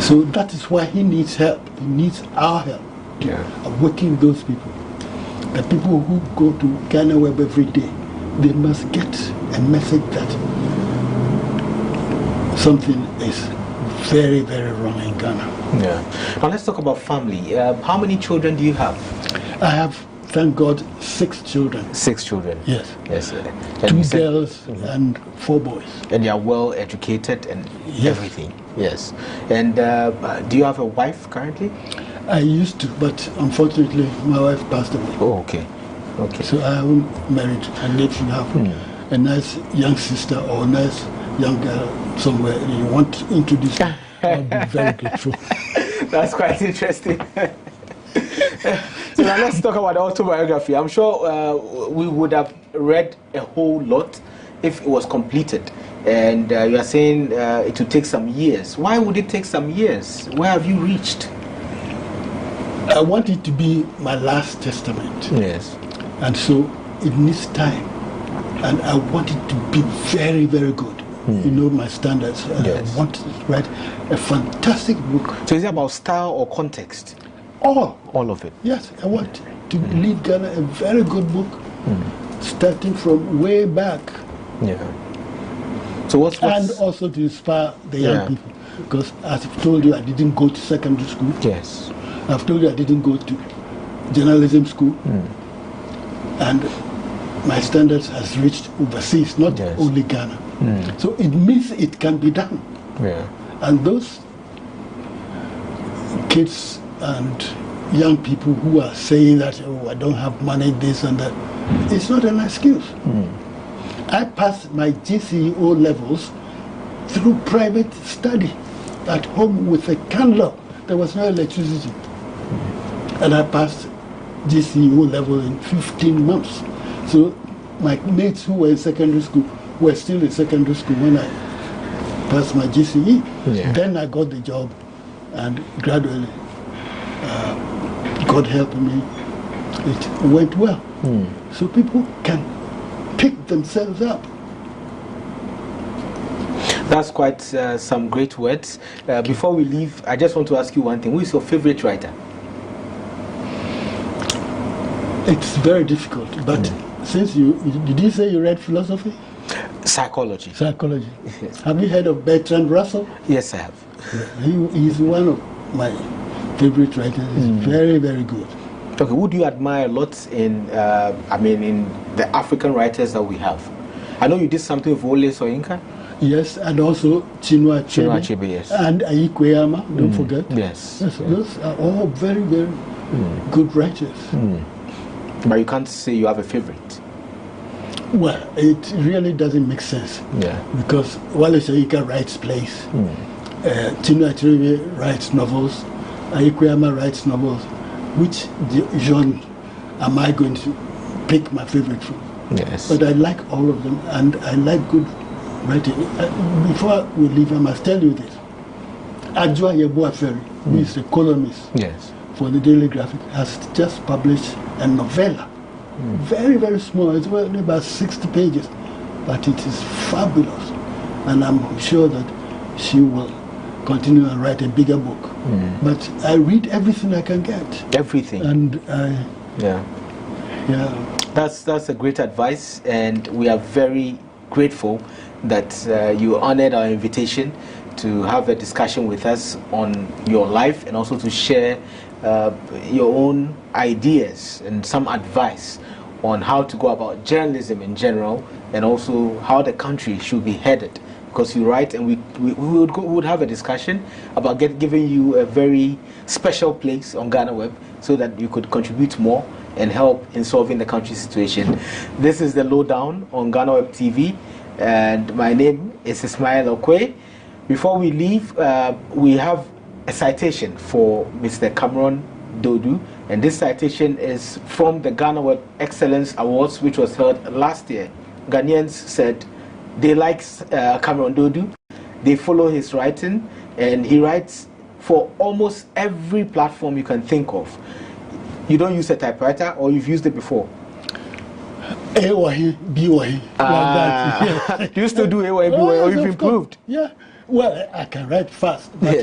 So that is why he needs help. He needs our help to awaken those people. The people who go to GhanaWeb every day, they must get a message that something is very, very wrong in Ghana. Yeah. Now let's talk about family. How many children do you have? I have, thank God, 6 children. 6 children? Yes. Yes. 2 girls and 4 boys. And they are well educated and everything? Yes. And do you have a wife currently? I used to, but unfortunately my wife passed away. Oh, okay. Okay. So I haven't married. And if you have a nice young sister or a nice young girl somewhere you want to introduce me, I'll be very grateful. That's quite interesting. So now let's talk about the autobiography. I'm sure we would have read a whole lot if it was completed. And you are saying it would take some years. Why would it take some years? Where have you reached? I want it to be my last testament. Yes. And so it needs time. And I want it to be very, very good. You know my standards. Yes. I want to write a fantastic book. So is it about style or context? All of it. Yes, I want to leave Ghana a very good book, starting from way back. Yeah. So what's and also to inspire the young people, because as I've told you, I didn't go to secondary school. Yes. I've told you I didn't go to journalism school, and my standards has reached overseas, not only Ghana. So it means it can be done. Yeah. And those kids and young people who are saying that, oh, I don't have money, this and that, it's not an excuse. I passed my GCE levels through private study at home with a candle. There was no electricity. And I passed GCE level in 15 months. So my mates who were in secondary school were still in secondary school when I passed my GCE. Then I got the job, and gradually, God helped me, it went well. So people can pick themselves up. That's quite some great words. Before we leave, I just want to ask you one thing. Who is your favorite writer? It's very difficult, but since did you say you read philosophy? Psychology. Psychology. Have you heard of Bertrand Russell? Yes, I have. He's one of my favorite writers. He's very, very good. Okay, who do you admire a lot in, in the African writers that we have? I know you did something with Wole Soyinka. Yes, and also Chinua Achebe, yes. And Ayikwe, don't forget. Yes. Those are all very, very good writers. But you can't say you have a favorite. Well, it really doesn't make sense. Yeah. Because Wole Soyinka writes plays. Chinua Achebe writes novels. Ayikwe writes novels. Which genre am I going to pick my favorite from? Yes. But I like all of them, and I like good writing. Before we leave, I must tell you this. Adjoa Yeboah-Ferry, who is a columnist for the Daily Graphic, has just published a novella. Very, very small. It's only about 60 pages. But it is fabulous. And I'm sure that she will continue and write a bigger book. But I read everything I can get. Everything. And That's a great advice, and we are very grateful that you honored our invitation to have a discussion with us on your life and also to share your own ideas and some advice on how to go about journalism in general and also how the country should be headed. Because you write, and we would have a discussion about giving you a very special place on GhanaWeb so that you could contribute more and help in solving the country's situation. This is the Lowdown on GhanaWeb TV, and my name is Ismail Okwe. Before we leave, we have a citation for Mr. Cameron Dodu, and this citation is from the GhanaWeb Excellence Awards, which was held last year. Ghanaians said they like Cameron Dodu, they follow his writing, and he writes for almost every platform you can think of. You don't use a typewriter, or you've used it before? A-Wahi, B-Wahi. You used to do A-Wahi, B-Wahi, or you've improved? Yeah. Well, I can write fast, but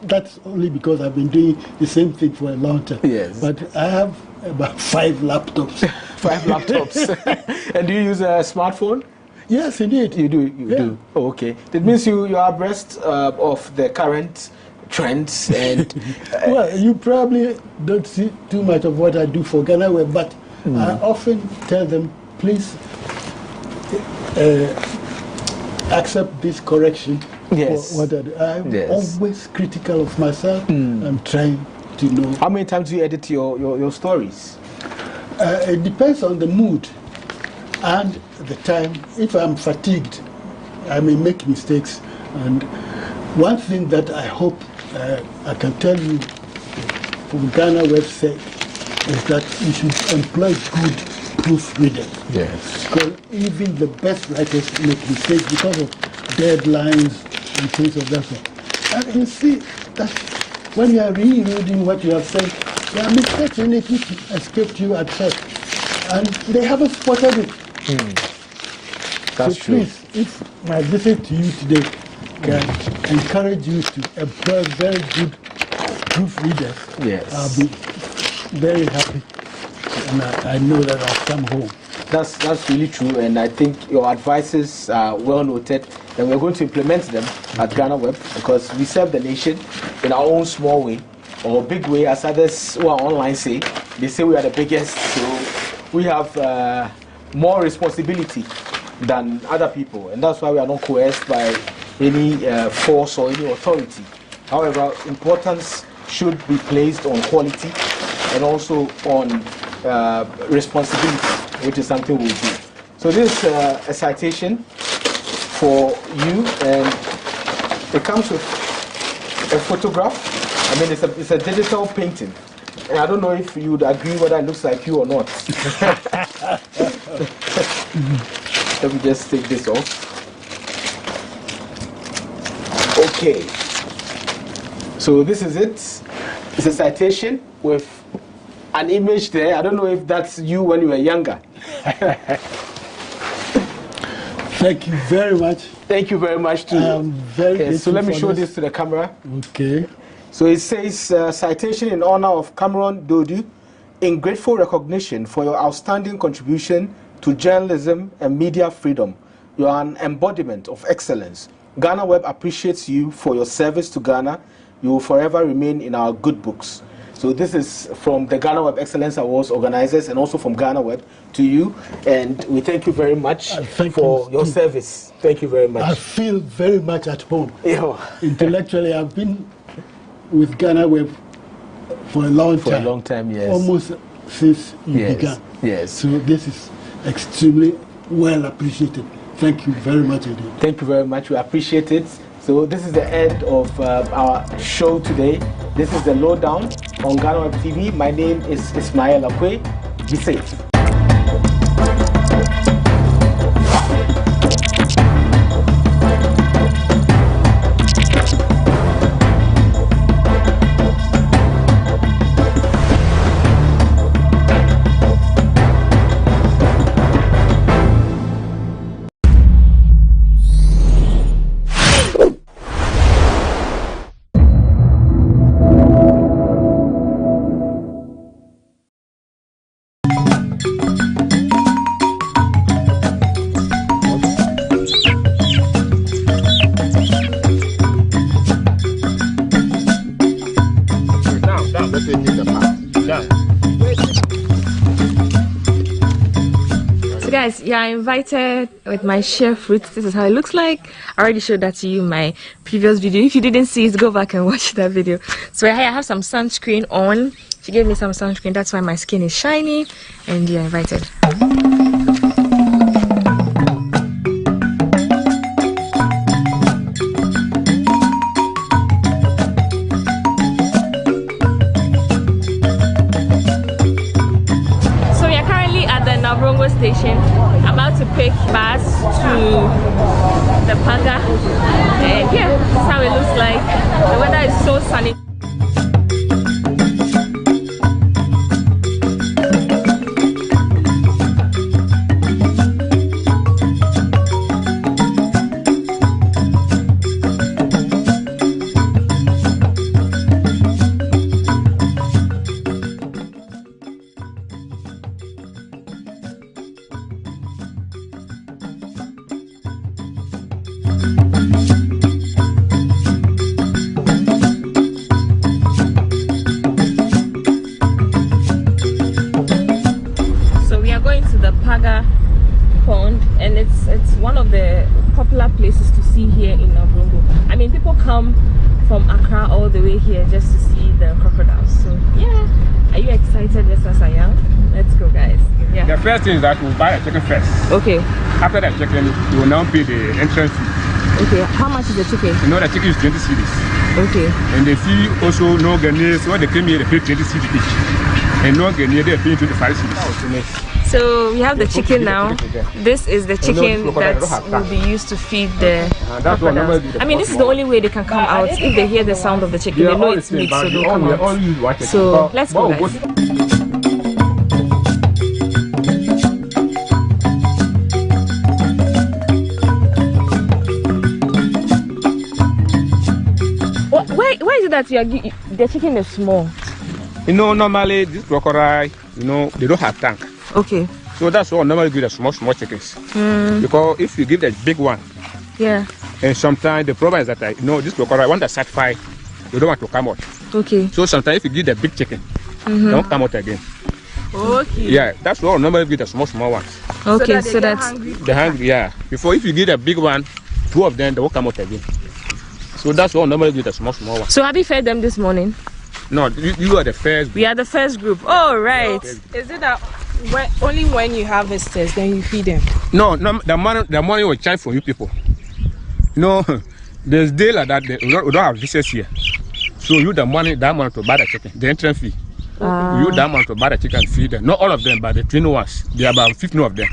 that's only because I've been doing the same thing for a long time. Yes. But I have about 5 laptops. 5 laptops. And do you use a smartphone? Yes, indeed. You do? You do? Oh, okay. That means you are abreast of the current trends and... well, you probably don't see too much of what I do for GhanaWeb, but I often tell them, please accept this correction. Yes. For what I do. I'm always critical of myself. I'm trying to know. How many times do you edit your stories? It depends on the mood and the time. If I'm fatigued, I may make mistakes. And one thing that I hope I can tell you for GhanaWeb's sake is that you should employ good proofreaders. Yes. Because even the best writers make mistakes because of deadlines and things of that sort. And you see that when you are rereading what you have said, there are mistakes in it which escaped you at first. And they haven't spotted it. That's so true. Please, if my visit to you today can encourage you to employ very good proofreaders, I'll be very happy. And I know that I'll come home. That's really true, and I think your advices are well noted, and we're going to implement them at GhanaWeb because we serve the nation in our own small way, or big way, as others who are online say. They say we are the biggest, so we have more responsibility than other people, and that's why we are not coerced by any force or any authority. However, importance should be placed on quality and also on responsibility, which is something we'll do. So this is a citation for you, and it comes with a photograph. I mean, it's a digital painting. And I don't know if you would agree whether it looks like you or not. Let me just take this off. Okay. So this is it. It's a citation with an image there. I don't know if that's you when you were younger. Thank you very much. Thank you very much too. I'm very grateful. So let me show this to the camera. Okay. So it says, citation in honor of Cameron Dodu, in grateful recognition for your outstanding contribution to journalism and media freedom. You are an embodiment of excellence. GhanaWeb appreciates you for your service to Ghana. You will forever remain in our good books. So this is from the GhanaWeb Excellence Awards organizers and also from GhanaWeb to you. And we thank you very much for your service. Thank you very much. I feel very much at home. Yeah. Intellectually, I've been with GhanaWeb for a long time. For a long time, yes. Almost since you began. Yes. So this is extremely well appreciated. Thank you very much indeed. Thank you very much. We appreciate it. So this is the end of our show today. This is the Lowdown on GhanaWeb TV. My name is Ismail Akwe. Be safe. So guys, you are invited with my share fruit. This is how it looks like. I already showed that to you in my previous video. If you didn't see it, go back and watch that video. So here I have some sunscreen on. She gave me some sunscreen. That's why my skin is shiny. And you're invited. Station. I'm about to pick bus to the Paga, and yeah, this is how it looks like. The weather is so sunny. Pond, and it's one of the popular places to see here in Nkommo. I mean, people come from Accra all the way here just to see the crocodiles. So yeah, are you excited just as I am? Let's go, guys. Yeah. The first thing is that we'll buy a chicken first. Okay. After that chicken, you will now pay the entrance fee. Okay. How much is the chicken? You know the chicken is 20 cedis. Okay. And the fee also no Ghanaians. When they came here, they pay 20 cedis each. And no Ghanaians, they pay 25 cedis. So we have the chicken now. This is the chicken that will be used to feed the crocodiles. I mean, this is the only way they can come out. If they hear the sound of the chicken, they know it's meat, so they'll come out. So let's go, guys. Why is it that the chicken is small? You know, normally this crocodile, you know, they don't have tank. Okay. So that's why I normally give the small chickens. Because if you give the big one, yeah. And sometimes the problem is that you know this crocodile when they start fight, they don't want to come out. Okay. So sometimes if you give the big chicken, they don't come out again. Okay. Yeah, that's why I normally give the small ones. Okay, so that's they're hungry. Yeah. Before if you give the big one, two of them they won't come out again. So that's why I normally give the small ones. So have you fed them this morning? No, you are the first group. We are the first group. Oh, right. Is it that only when you have visitors then you feed them? No, the money will charge for you people. No, there's day like that. We don't have visitors here. So you the money to buy the chicken, the entrance fee. You the amount to buy the chicken and feed them. Not all of them, but the 20 ones. There are about 15 of them.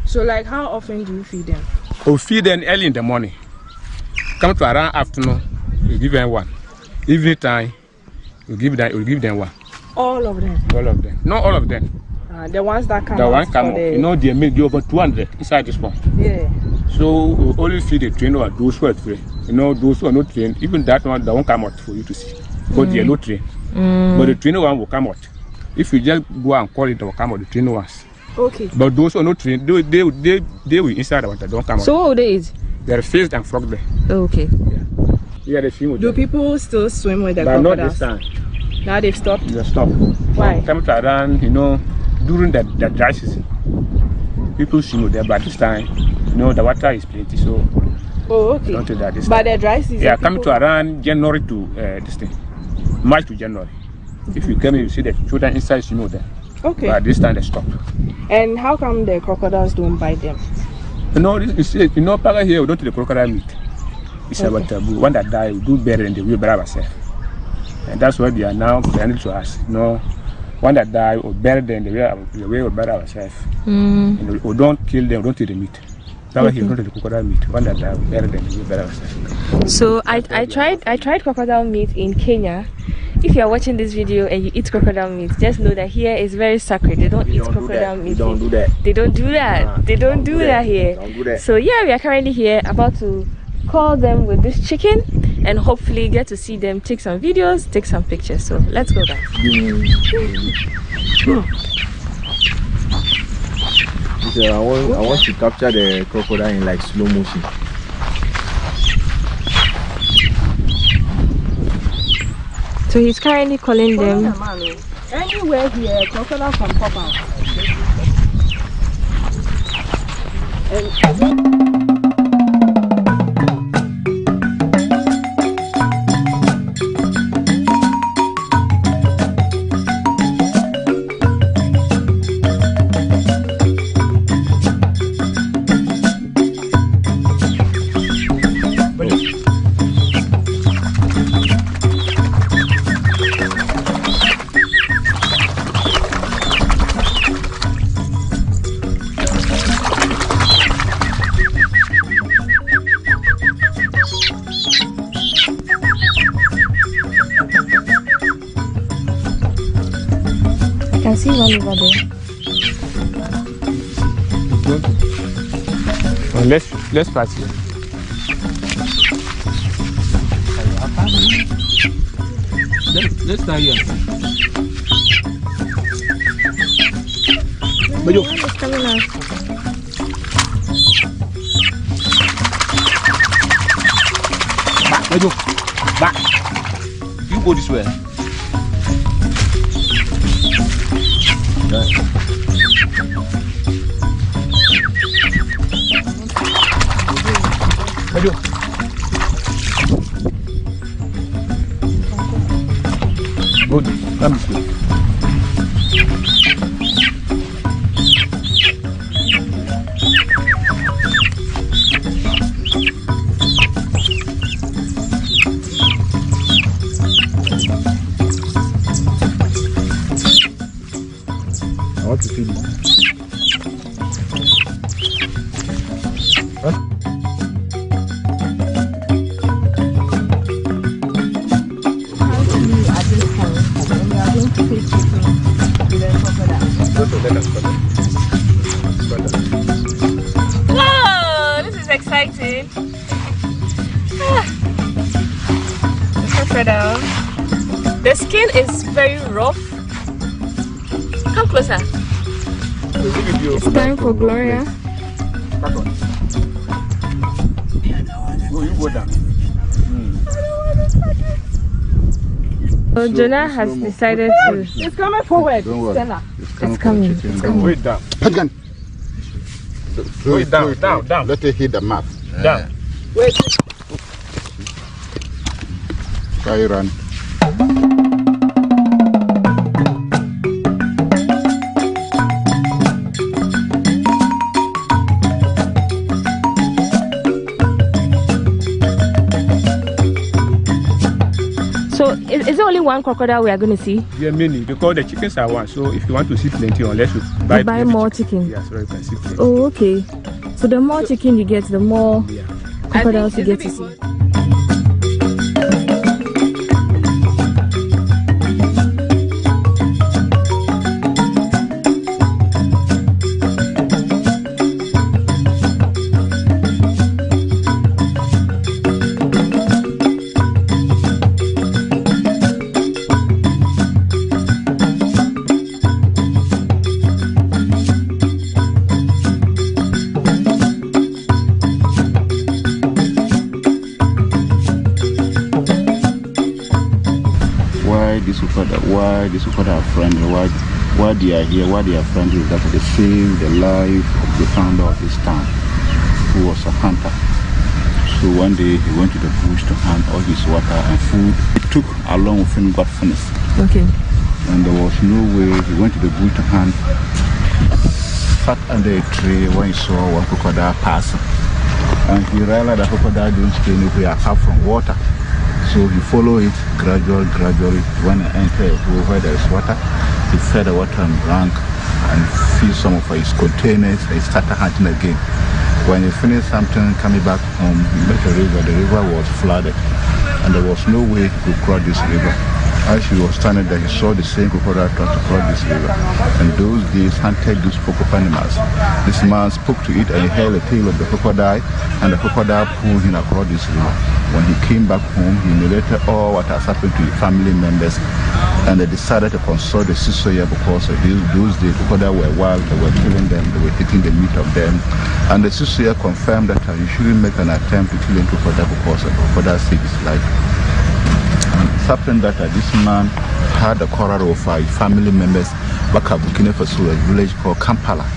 So like how often do you feed them? We feed them early in the morning. Come to around afternoon, you give them one. Evening time, you give them one. All of them? All of them. Not all of them. The ones that come the out. One come out. You know, they make over 200 inside this one. Yeah. So we only feed the train or those who are trained. You know, those who are not trained, even that one, they won't come out for you to see. Because they are not trained. But the trained one will come out. If you just go and call it, they will come out, the trained ones. Okay. But those who are not trained, they will inside the water, don't come out. So what would they eat? They are fish and frog there. Okay. Yeah, they swim with Do them. people still swim with the But not crocodiles? this time. Now they've stopped? They stopped. Why? Time to around, during the dry season, people swim with them, but this time, the water is plenty, so. Oh, okay. Don't do that this But time. the dry season. Yeah, coming to around January to this thing, March to January. If you come, you see the children inside swim with them. Okay. But this time they stop. And how come the crocodiles don't bite them? Paga here, we don't do the crocodile meat. It's about taboo. One that die, we do better than the we bury ourselves. And that's what they are now planning to us. One that die, we better than the way we bury ourselves. And we don't kill them, we don't eat the meat. Paga here, we don't do the crocodile meat. One that die, we better than the way we bury ourselves. So I tried crocodile meat in Kenya. If you are watching this video and you eat crocodile meat, just know that here is very sacred. They don't eat crocodile meat. Don't do that. They don't do that. They don't do that here. Don't do that. So yeah, we are currently here about to call them with this chicken and hopefully get to see them take some videos, take some pictures. So let's go guys. I want to capture the crocodile in like slow motion. So he's currently calling them. Anywhere here, crocodile can pop out. I can see one over there. Well, let's pass here. Let's start here. One is coming out. Back. You go this way. Good. Come this way. I want to feed it. Whoa, this is exciting. The skin is very rough. Come closer. It's time for Gloria. You go down. So Jonah has decided to. It's coming forward. Don't worry. Stella. It's coming. It's coming. Wait down. Wait, down. Let it hit the mouth. Down. Wait. Try run. So is it only one crocodile we are going to see? Yeah, many because the chickens are one. So if you want to see plenty, unless you buy more chicken. Yeah, so you can see plenty. Oh, okay. So the more chicken you get, the more crocodiles you get to see. these crocodile friendly, why they are here, why they are friendly, is that they saved the life of the founder of this town, who was a hunter. So one day he went to the bush to hunt all his water and food. He took along with him got finished. Okay. And there was no way. He went to the bush to hunt, sat under a tree when he saw one crocodile passing. And he realized that crocodile don't stay anywhere apart from water. So he followed it gradually. When he entered a pool where there is water, he fed the water and drank and filled some of his containers and he started hunting again. When he finished something, coming back home, he met a river. The river was flooded and there was no way he could cross this river. As he was standing there, he saw the same crocodile trying to cross this river. And those days hunted these spoke of animals. This man spoke to it and he held the tail of the crocodile, and the crocodile pulled him across this river. When he came back home, he narrated all what has happened to his family members, and they decided to consult the Sisoya because those days crocodiles were wild, they were killing them, they were taking the meat of them. And the Sisoya confirmed that you shouldn't make an attempt to kill a crocodile because a crocodile saved his life. And it's happened that this man had a quarrel of his family members back at Burkina Faso, a village called Kampala,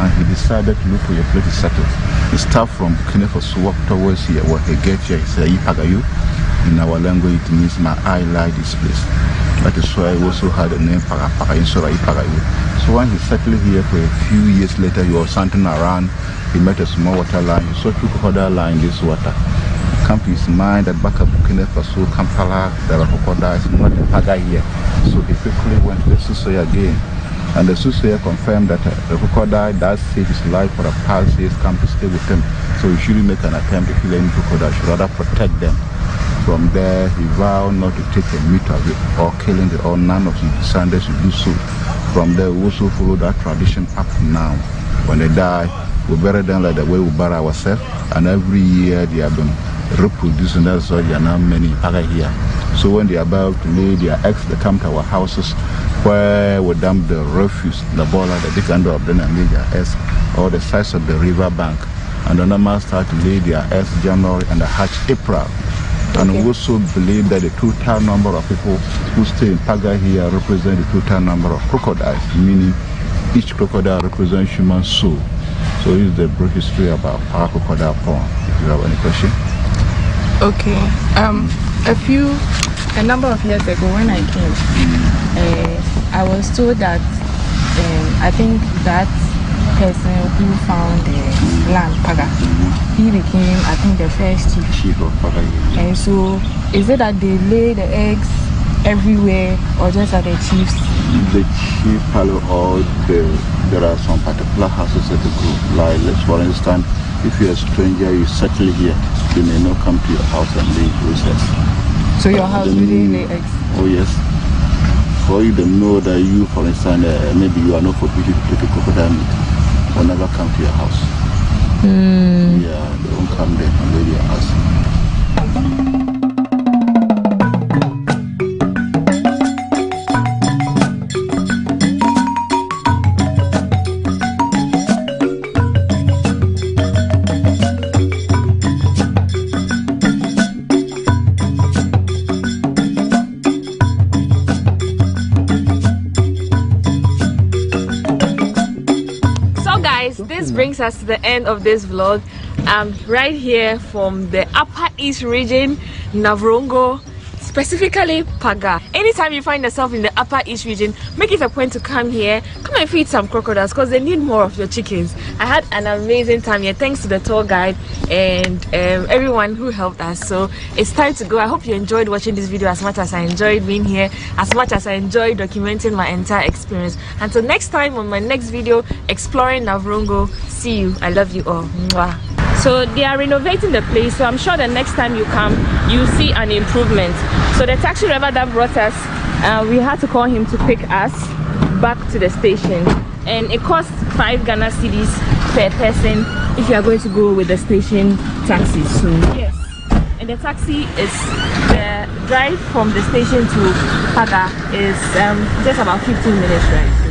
and he decided to look for a place to settle. He started from Burkina Faso, walked towards here, where he gets here, he said, Ipagayu. In our language, it means my eye like this place. That is why he also had the name Ipagayu. So when he settled here for a few years later, he was hunting around, he met a small water line, he saw two crocodiles lying in this water. It came to his mind that back at Burkina Faso, Kampala, there are crocodiles, not a Paga here. So he quickly went to the Sisoya again. And the Sisoya confirmed that the crocodile that saved his life for the past years come to stay with him. So he shouldn't make an attempt to kill any crocodile, should rather protect them. From there, he vowed not to take the meat of it or killing it, or none of his descendants should do so. From there, we also follow that tradition up to now. When they die, we bury them like the way we bury ourselves, and every year they have been reproducing. That's why there are now many here. So when they are about to lay their eggs, they come to our houses where we dump the refuse, the boiler, the big end of them, and lay their eggs, or the size of the river bank. And the normal start to lay their eggs January and the hatch April. And we also believe that the total number of people who stay in Paga here represent the total number of crocodiles, meaning each crocodile represents human soul. So this is the brief history about our crocodile pond. If you have any question. Okay. A number of years ago when I came, I was told that I think that person who found the land, Paga, he became, I think, the first chief of Paga. And so, is it that they lay the eggs everywhere or just at the chiefs? The chief palo, or there are some particular houses at the group. Like, let's for instance, if you're a stranger, you settle here, you may not come to your house and lay those eggs. So your house really lay eggs? Oh yes. For you to know that you, for instance, maybe you are not forbidden to take a crocodile meat, will never come to your house. Yeah, they won't come there and lay their house. Brings us to the end of this vlog. I'm right here from the Upper East region, Navrongo, specifically Paga. Anytime you find yourself in the Upper East region, make it a point to come here, come and feed some crocodiles because they need more of your chickens. I had an amazing time here thanks to the tour guide and everyone who helped us. So it's time to go. I hope you enjoyed watching this video as much as I enjoyed being here, as much as I enjoyed documenting my entire experience. Until next time on my next video, exploring Navrongo. See you. I love you all. Mwah. So they are renovating the place, so I'm sure the next time you come, you'll see an improvement. So the taxi driver that brought us, we had to call him to pick us back to the station. And it costs 5 Ghana cedis per person if you are going to go with the station taxi. So yes. And the taxi is, the drive from the station to Paga is just about 15 minutes drive.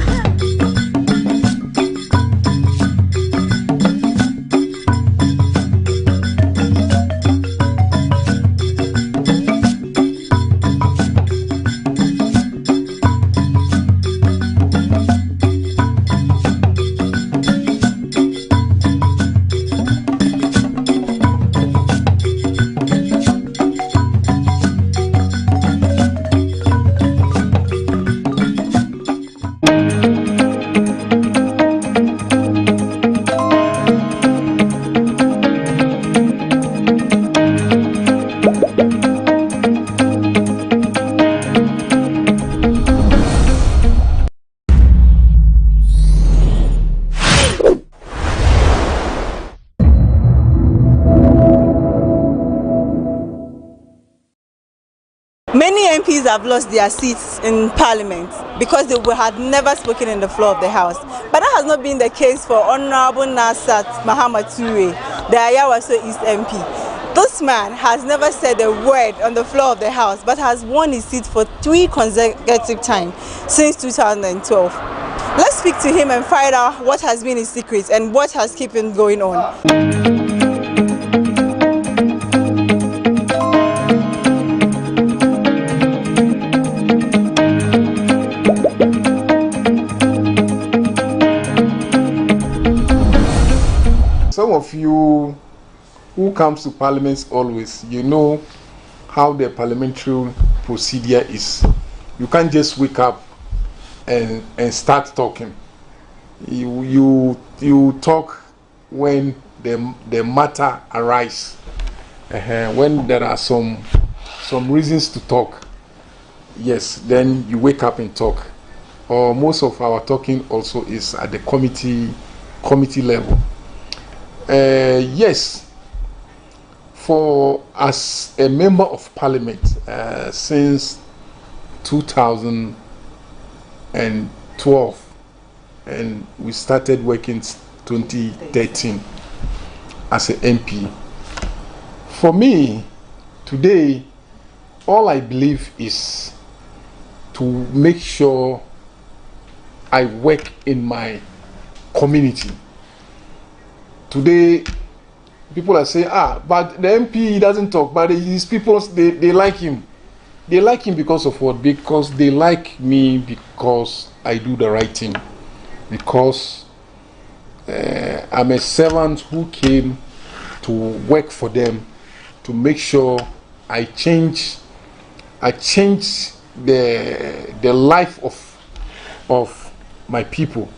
Many MPs have lost their seats in Parliament because they had never spoken in the floor of the House. But that has not been the case for Honorable Nasat Mahamat Ture, the Ayawaso East MP. This man has never said a word on the floor of the House, but has won his seat for 3 consecutive times since 2012. Let's speak to him and find out what has been his secret and what has kept him going on. Some of you who comes to parliaments always, you know how the parliamentary procedure is. You can't just wake up and start talking. You talk when the matter arises. When there are some reasons to talk, yes, then you wake up and talk. Or most of our talking also is at the committee level. Yes, for as a member of parliament since 2012, and we started working 2013 as an MP. For me, today, all I believe is to make sure I work in my community. Today, people are saying, but the MP doesn't talk, but these people, they like him. They like him because of what? Because they like me because I do the right thing. Because I'm a servant who came to work for them, to make sure I change the life of my people.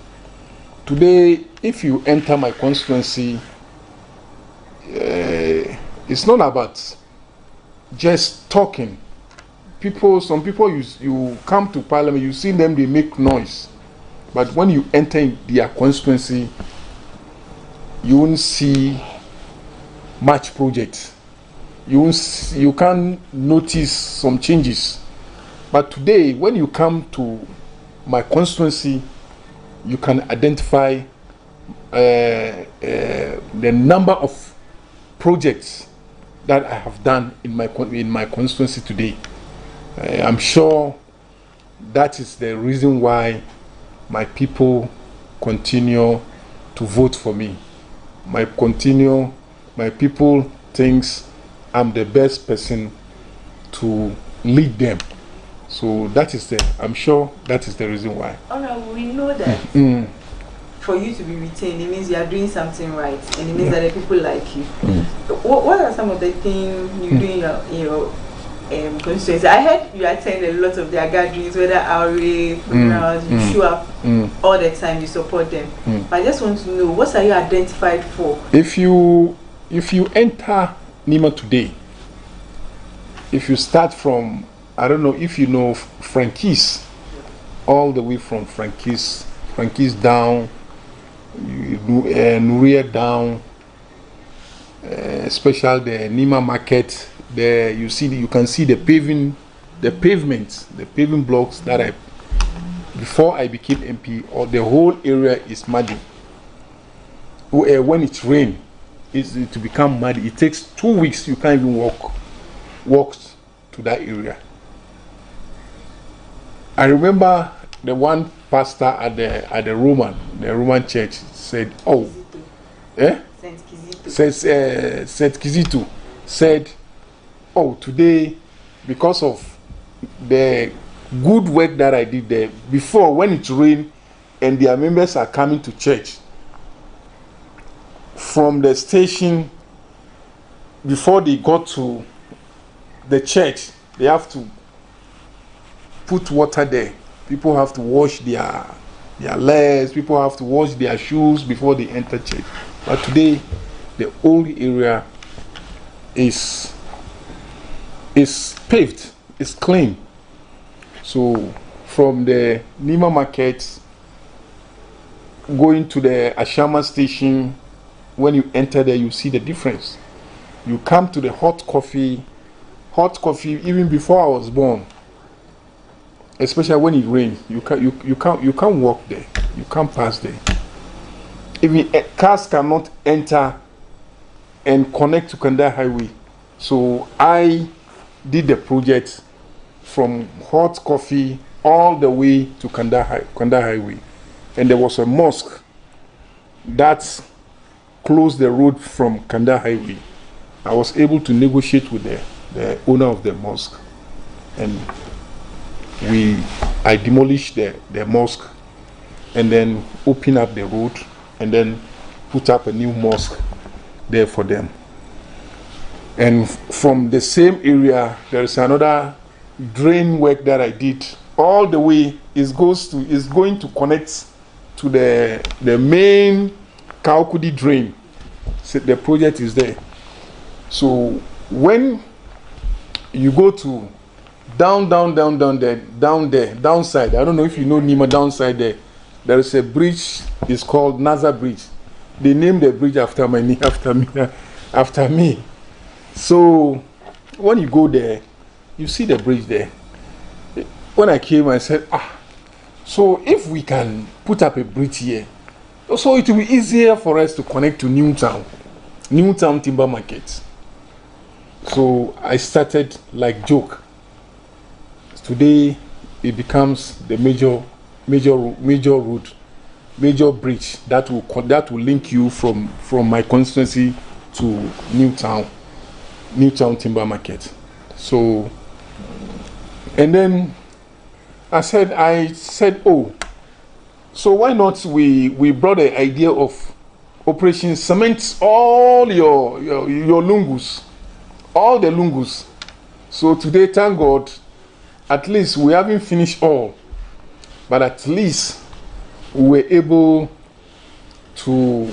Today, if you enter my constituency, it's not about just talking. Some people, you come to parliament, you see them, they make noise. But when you enter in their constituency, you won't see much projects. You can't notice some changes. But today, when you come to my constituency, you can identify the number of projects that I have done in my constituency today. I'm sure that is the reason why my people continue to vote for me. My people thinks I'm the best person to lead them. So I'm sure that is the reason why. We know that for you to be retained, it means you are doing something right, and it means that the people like you. What are some of the things you do in your constituency? I heard you attend a lot of their gatherings, whether RA, funerals, you show up all the time, you support them. But I just want to know, what are you identified for? If you enter Nima today, if you start from, I don't know if you know Frankies, all the way from Frankies down, Nuria down, especially the Nima market. There you can see the paving blocks that before I became MP, or the whole area is muddy. When it rains, to become muddy. It takes 2 weeks. You can't even walk to that area. I remember the one pastor at the Roman church said, Saint Kizito said, today, because of the good work that I did there, before when it rained and their members are coming to church, from the station, before they got to the church, they have to put water there. People have to wash their legs, people have to wash their shoes before they enter church. But today, the whole area is paved, it's clean. So from the Nima market going to the Ashama station, when you enter there, you see the difference. You come to the hot coffee hot coffee even before I was born. Especially when it rains, you can't walk there. You can't pass there. Even cars cannot enter and connect to Kanda Highway. So I did the project from hot coffee all the way to Kanda Highway. And there was a mosque that closed the road from Kanda Highway. I was able to negotiate with the owner of the mosque. And I demolished the mosque and then opened up the road and then put up a new mosque there for them. And from the same area, there is another drain work that I did. All the way is going to connect to the main Kaukudi drain. So the project is there. So when you go to downside, I don't know if you know Nima, downside there is a bridge, it's called Naza Bridge. They named the bridge after me. So when you go there, you see the bridge there. When I came, I said, so if we can put up a bridge here, so it will be easier for us to connect to Newtown Timber Market. So I started like joke. Today it becomes the major route, major bridge that will link you from my constituency to Newtown Timber Market. So, and then I said, oh, so why not we brought the idea of Operation Cement all your lungus, all the lungus. So today, thank God, at least we haven't finished all, but at least we were able to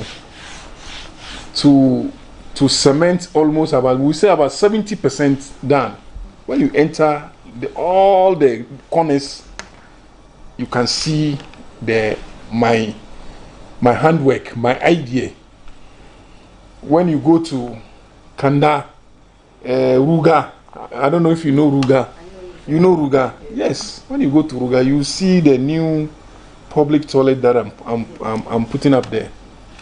cement almost about 70% done. When you enter all the corners, you can see my handwork, my idea. When you go to Kanda, Ruga, I don't know if you know Ruga. You know Ruga? Yes. When you go to Ruga, you see the new public toilet that I'm putting up there.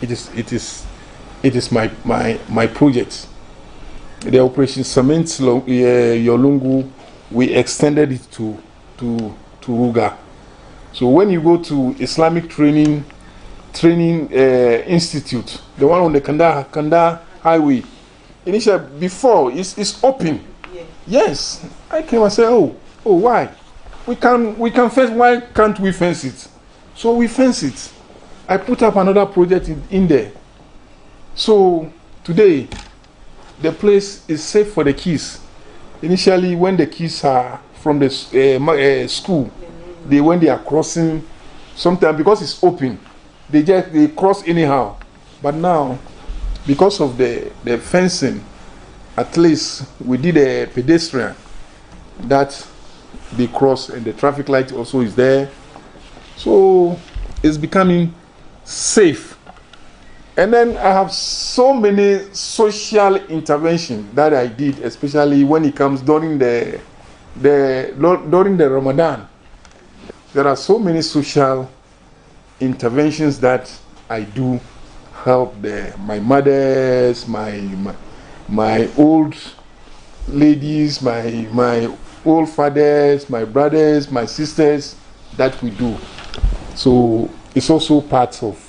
It is my project. The Operation Cement Yolungu, we extended it to Ruga. So when you go to Islamic Training Institute, the one on the Kanda Highway, initially before it's open. Yes, I came and said, oh, why? We can fence. Why can't we fence it? So we fence it. I put up another project in there. So today, the place is safe for the kids. Initially, when the kids are from the school, when they are crossing, sometimes because it's open, they cross anyhow. But now, because of the fencing, at least we did a pedestrian that they cross, and the traffic light also is there. So it's becoming safe. And then I have so many social interventions that I did, especially when it comes during the Ramadan. There are so many social interventions that I do help my mothers, my old ladies, my old fathers, my brothers, my sisters, that we do. So it's also part of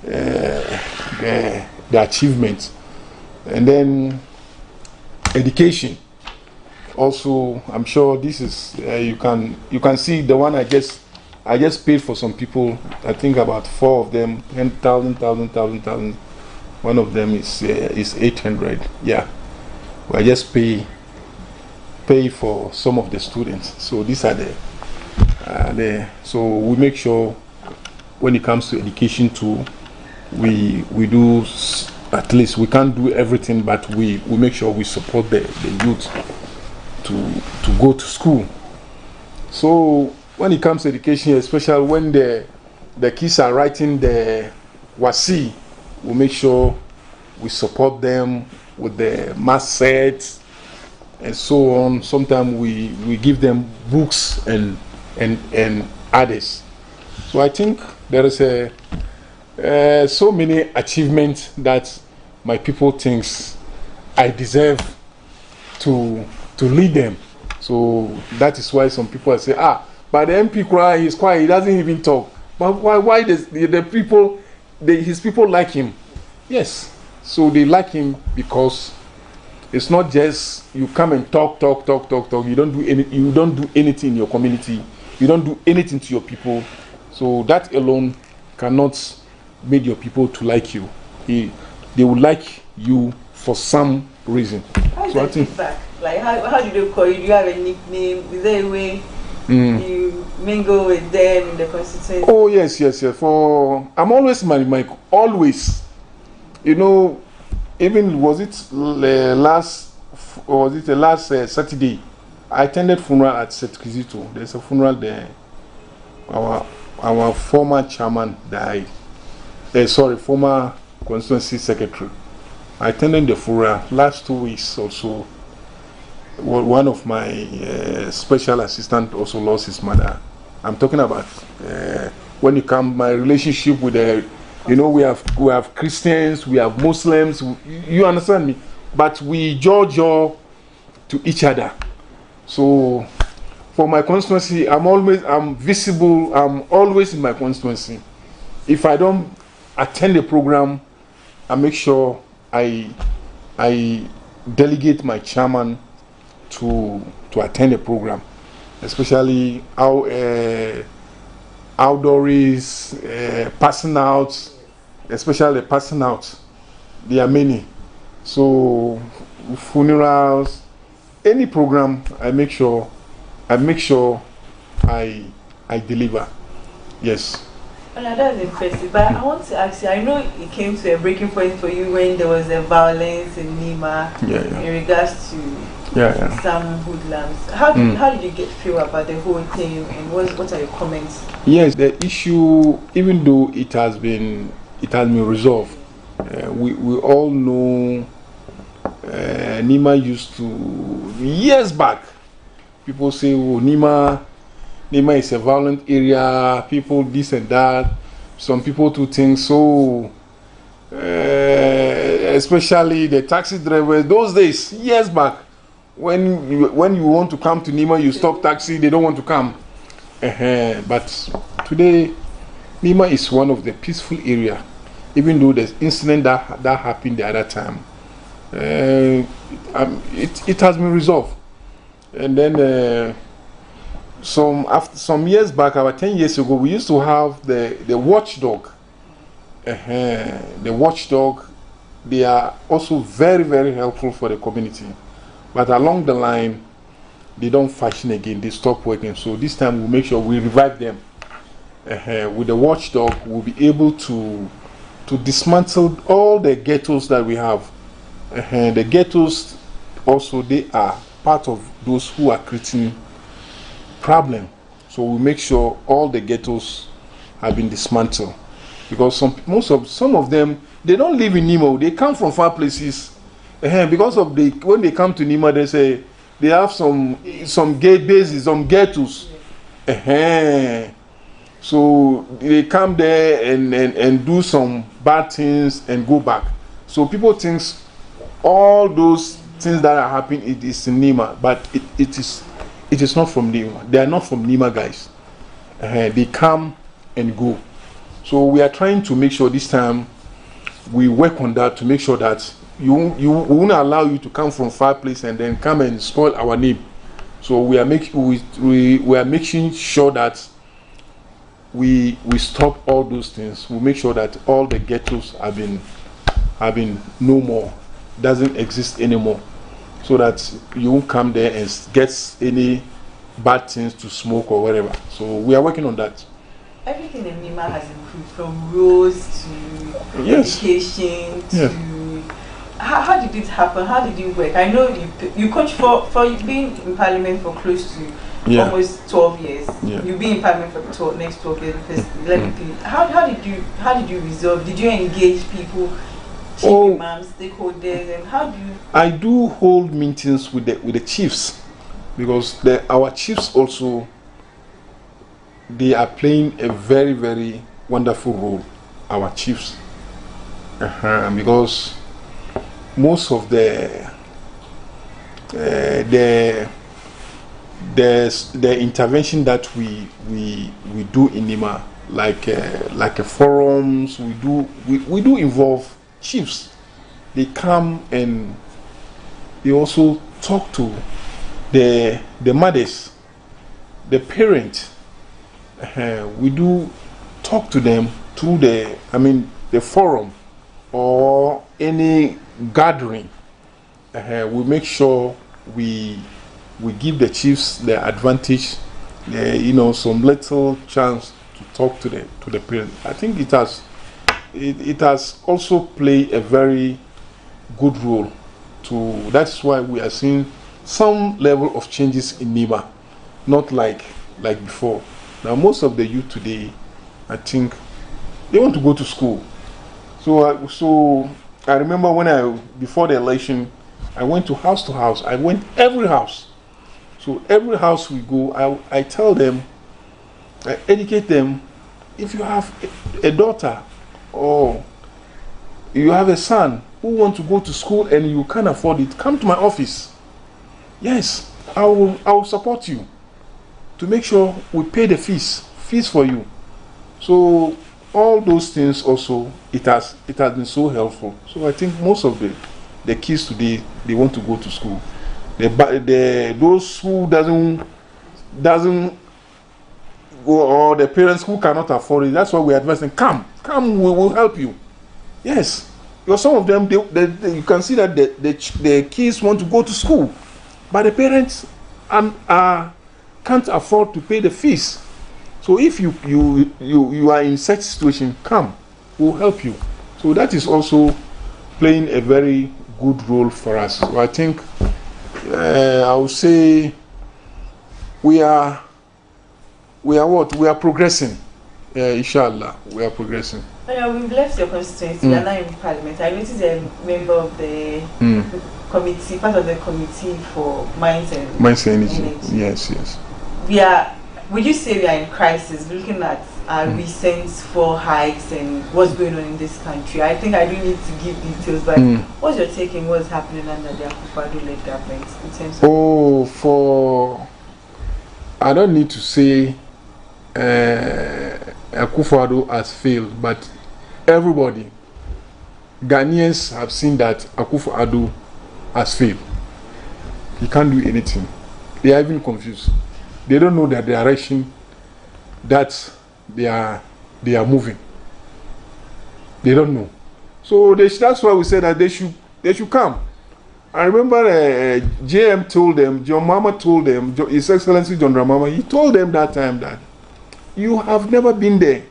the achievement. And then education. Also, I'm sure this is you can see the one I just paid for some people. I think about 4 of them, 10,000. One of them is 800. Yeah, I just pay for some of the students. So these are so we make sure when it comes to education too, we do, at least we can't do everything, but we make sure we support the youth to go to school. So when it comes to education, especially when the kids are writing the wasi, we make sure we support them with the math sets, and so on. Sometimes we give them books and others. So I think there is so many achievements that my people thinks I deserve to lead them. So that is why some people say, but the MP cry, he's quiet, he doesn't even talk. But why does the people, his people like him? Yes, so they like him because it's not just you come and talk. You don't do anything in your community. You don't do anything to your people. So that alone cannot make your people to like you. They will like you for some reason. How is that feedback? Like how do they call you? Do you have a nickname? Is there a way you mingle with them in the constituency? Oh yes. I'm always my always. You know, even was it last Saturday? I attended funeral at St. Kizito. There's a funeral there. Our former chairman died. Former constituency secretary. I attended the funeral last 2 weeks also. One of my special assistant also lost his mother. I'm talking about when you come, my relationship with we have Christians, we have Muslims. You understand me? But we judge to each other. So for my constituency, I'm visible. I'm always in my constituency. If I don't attend the program, I make sure I delegate my chairman to attend the program, especially outdoors, passing out, especially passing out. There are many. So funerals, any program, I make sure I deliver. Yes. Well, that's impressive. But I want to ask you, I know it came to a breaking point for you when there was a violence in Nima in regards to some hoodlums. How did you feel about the whole thing, and what are your comments? Yes, the issue, even though it has been resolved, we all know Nima used to, years back, people say, oh, Nima is a violent area, people this and that. Some people do things so, especially the taxi drivers, those days, years back, when you want to come to Nima, you stop taxi, they don't want to come. But today, Nima is one of the peaceful area, even though the incident that happened the other time. It has been resolved. And then some years back, about 10 years ago, we used to have the watchdog. The watchdog, they are also very, very helpful for the community. But along the line, they don't function again. They stop working. So this time we'll make sure we revive them. With the watchdog, we'll be able to dismantle all the ghettos that we have. The ghettos also, they are part of those who are creating problem. So we make sure all the ghettos have been dismantled, because some of them, they don't live in Nima. They come from far places. Because of when they come to Nima, they say they have some gate bases, some ghettos. So they come there and do some bad things and go back. So people think all those things that are happening, it is in Nima, but it is not from Nima. They are not from Nima, guys. They come and go. So we are trying to make sure this time we work on that to make sure that we won't allow you to come from far place and then come and spoil our name. So we are making sure that we stop all those things. We make sure that all the ghettos have been no more, doesn't exist anymore, so that you won't come there and get any bad things to smoke or whatever. So we are working on that. Everything in Nima has improved, from roads to education to... How did it happen? How did it work? I know you coach for being in Parliament for close to almost 12 years. You've been in Parliament for the next 12 years. Because how did you resolve? Did you engage people chief imams, stakeholders, and how do you? I do hold meetings with the chiefs, because our chiefs also, they are playing a very, very wonderful role. Our chiefs, because most of the intervention that we do in Nima, like a forums, we do involve chiefs. They come and they also talk to the mothers, the parents. We do talk to them through the forum or any gathering. We make sure we give the chiefs the advantage, some little chance to talk to the parents. I think it has also played a very good role. That's why we are seeing some level of changes in Nima, not like before. Now most of the youth today, I think, they want to go to school. So I remember before the election, I went to house. I went every house. So every house we go, I tell them, I educate them. If you have a daughter or you have a son who wants to go to school and you can't afford it, come to my office. Yes, I will support you to make sure we pay the fees for you. So all those things also, it has been so helpful. So I think most of the kids today, they want to go to school. Those who doesn't go, or the parents who cannot afford it, that's why we advise them, come, we will help you. Yes, because some of them, you can see that the kids want to go to school, but the parents can't afford to pay the fees. So if you are in such situation, come, we'll help you. So that is also playing a very good role for us. So I think I would say we are progressing. Inshallah, we are progressing. We've left your constituency. We are now in Parliament. I noticed a member of the committee, part of the committee for mines and energy. Yes. Would you say we are in crisis, looking at our recent 4 hikes and what's going on in this country? I think I don't need to give details, but what's your take on what's happening under the Akufo-Addo-led government in terms of... I don't need to say Akufo-Addo has failed, but everybody, Ghanaians have seen that Akufo-Addo has failed. He can't do anything. They are even confused. They don't know the direction that they are moving. They don't know. So that's why we said that they should come. I remember JM told them, John Mama told them, His Excellency John Ramama, he told them that time that you have never been there.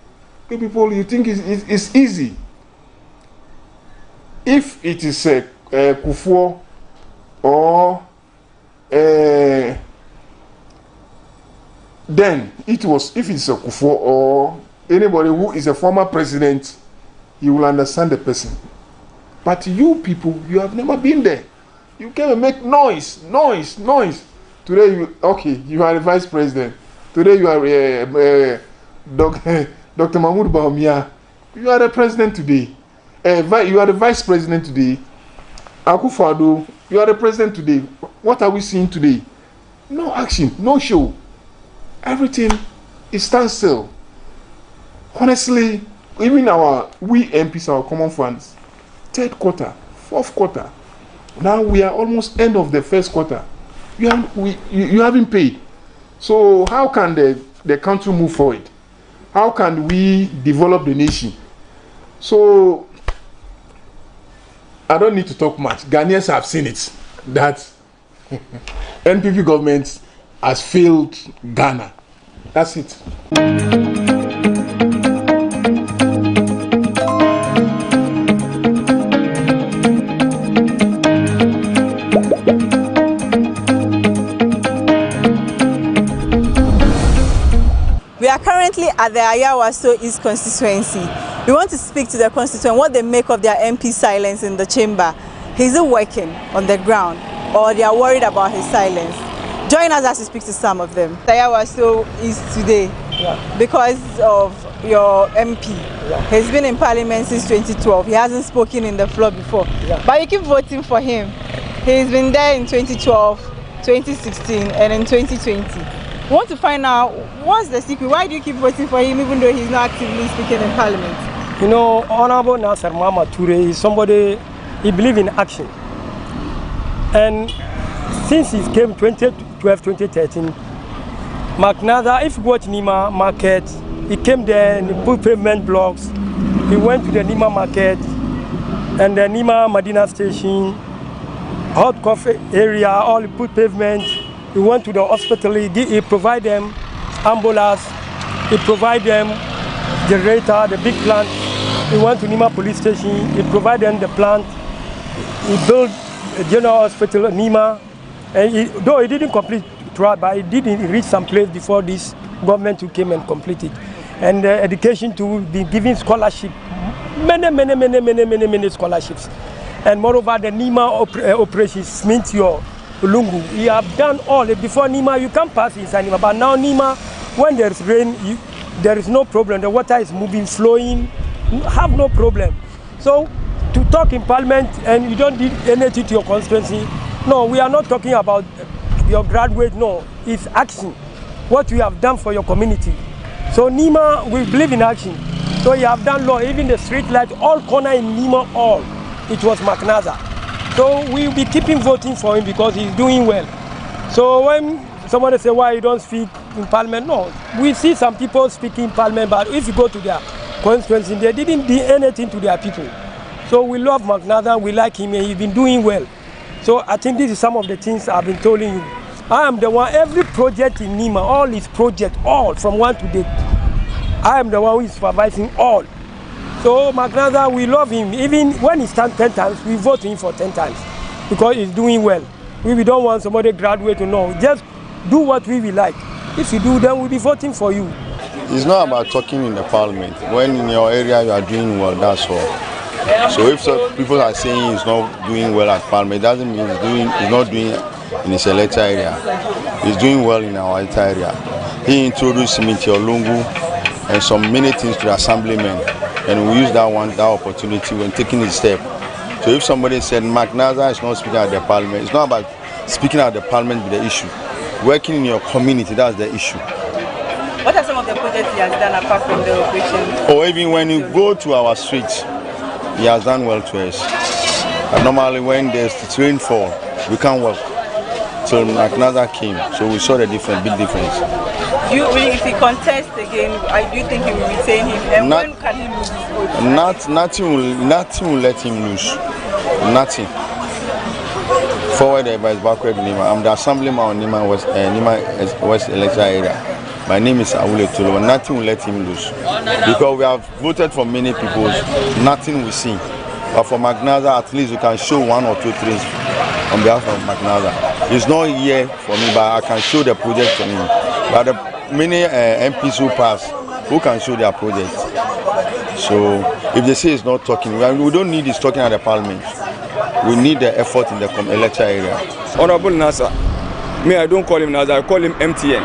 People, you think it's easy. If it is Kufuor or then if it's a Kufuor or anybody who is a former president, you will understand the person. But you people, you have never been there. You came and make noise. Today you are the vice president. Today you are Dr. Mahmoud Bawumia. You are the president today. You are the vice president today. Akufo-Addo, you are the president today. What are we seeing today? No action, no show. Everything is standstill. Honestly, even we MPs, our common funds, 3rd quarter, 4th quarter. Now we are almost end of the 1st quarter. You haven't paid. So how can the country move forward? How can we develop the nation? So I don't need to talk much. Ghanaians have seen it, that NPP government has failed Ghana. That's it. We are currently at the Ayawaso East constituency. We want to speak to the constituent what they make of their MP silence in the chamber. Is it working on the ground, or they are worried about his silence? Join us as we speak to some of them. Sayawaso is today because of your MP. He's been in Parliament since 2012. He hasn't spoken in the floor before. But you keep voting for him. He's been there in 2012, 2016, and in 2020. We want to find out what's the secret. Why do you keep voting for him even though he's not actively speaking in Parliament? You know, Honorable Nasser Mama Toure is somebody, he believes in action. And since he came 2012, 2013, McNather, if you watch Nima Market, he came there and he put pavement blocks. He went to the Nima Market and the Nima Medina Station, hot coffee area, all he put pavement. He went to the hospital, he provide them ambulance, he provide them generator, the big plant. He went to Nima police station, he provide them the plant. He built a general hospital at Nima. And though he didn't complete throughout, but he didn't reach some place before this government who came and completed. And education to be giving scholarship, many scholarships. And moreover, the Nima operations, Smintio, Ulungu, he have done all. Before Nima, you can't pass inside Nima, but now Nima, when there's rain, there is no problem. The water is moving, flowing, you have no problem. So to talk in Parliament and you don't need anything to your constituency, no, we are not talking about your graduate, no, it's action. What you have done for your community. So Nima, we believe in action. So you have done law, even the street light, all corner in Nima, all. It was McNather. So we will be keeping voting for him because he's doing well. So when somebody say why you don't speak in Parliament, no. We see some people speaking in Parliament, but if you go to their constituency, they didn't do anything to their people. So we love McNather, we like him, and he's been doing well. So I think this is some of the things I've been telling you. I am the one, every project in Nima, all his projects, all, from 1 to 8. I am the one who is supervising all. So McNather, we love him. Even when he stands 10 times, we vote him for 10 times because he's doing well. We don't want somebody graduate to know. Just do what we will like. If you do, then we'll be voting for you. It's not about talking in the Parliament. When in your area you are doing well, that's all. So if people are saying he's not doing well at Parliament, it doesn't mean he's not doing in his electoral area. He's doing well in our electoral area. He introduced Minti Olungu and some many things to the assemblymen, and we use that opportunity when taking his step. So if somebody said McNather is not speaking at the Parliament, it's not about speaking at the Parliament with the issue. Working in your community, that's the issue. What are some of the projects he has done apart from the operation? Or even when you go to our streets, he has done well to us. And normally when there's rainfall, we can't work. So McNather came, so we saw the big difference. If he contests again, do you think he will retain him? And when can he lose his vote? Nothing will let him lose. Nothing. Forward by backward Nima. I'm the assemblyman on Nima West electoral area. My name is Awule Tolo. Nothing will let him lose. Because we have voted for many people, nothing we see. But for McNather, at least we can show 1 or 2 things on behalf of McNather. He's not here for me, but I can show the project for him. But the many MPs who pass, who can show their project. So if they say he's not talking, we don't need his talking at the Parliament. We need the effort in the electoral area. Honorable Nasser, me, I don't call him Nasser, I call him MTN.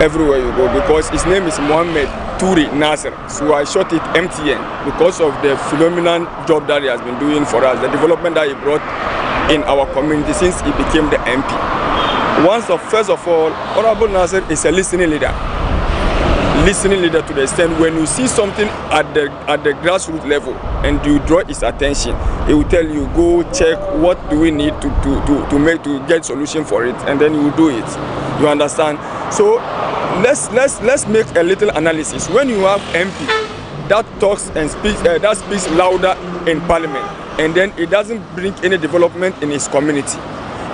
Everywhere you go, because his name is Mohammed Toure Nasser. So I short it MTN because of the phenomenal job that he has been doing for us, the development that he brought in our community since he became the MP. First of all, Honorable Nasser is a listening leader. Listening leader to the extent when you see something at the grassroots level and you draw his attention, he will tell you, go check what do we need to get solution for it, and then you will do it. You understand? So let's make a little analysis. When you have MP that talks and speaks louder in Parliament, and then it doesn't bring any development in his community,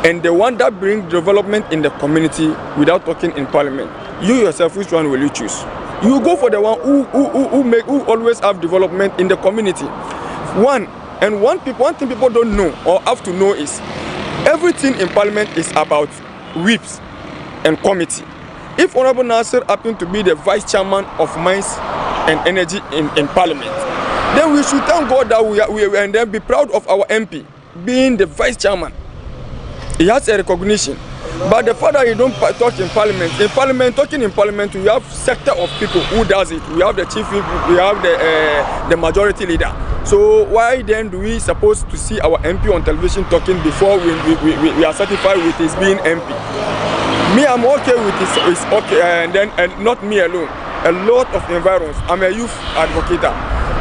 and the one that brings development in the community without talking in Parliament, you yourself, which one will you choose? You go for the one who always have development in the community. One thing people don't know or have to know is everything in Parliament is about whips and committee. If Honorable Nasser happened to be the vice chairman of Mines and energy in Parliament. Then we should thank God that we and then be proud of our MP being the vice chairman. He has a recognition. But the fact that you don't talk in Parliament, talking in Parliament, we have sector of people who does it. We have the chief whip, we have the majority leader. So why then do we supposed to see our MP on television talking before we are satisfied with his being MP? Me, I'm okay with his okay, and not me alone. A lot of environs. I'm a youth advocate.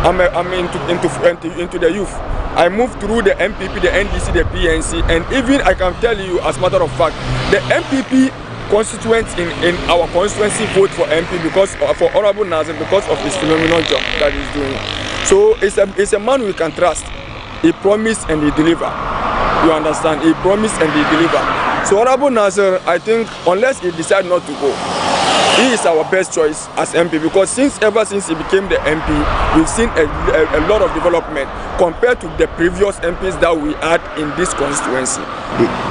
I'm into the youth. I moved through the MPP, the NDC, the PNC, and even I can tell you, as a matter of fact, the MPP constituents in our constituency vote for MP because for Honorable Nazir because of his phenomenal job that he's doing. So it's a man we can trust. He promised and he deliver. You understand? He promised and he deliver. So Honorable Nazir, I think, unless he decide not to go, he is our best choice as MP because ever since he became the MP, we've seen a lot of development compared to the previous MPs that we had in this constituency.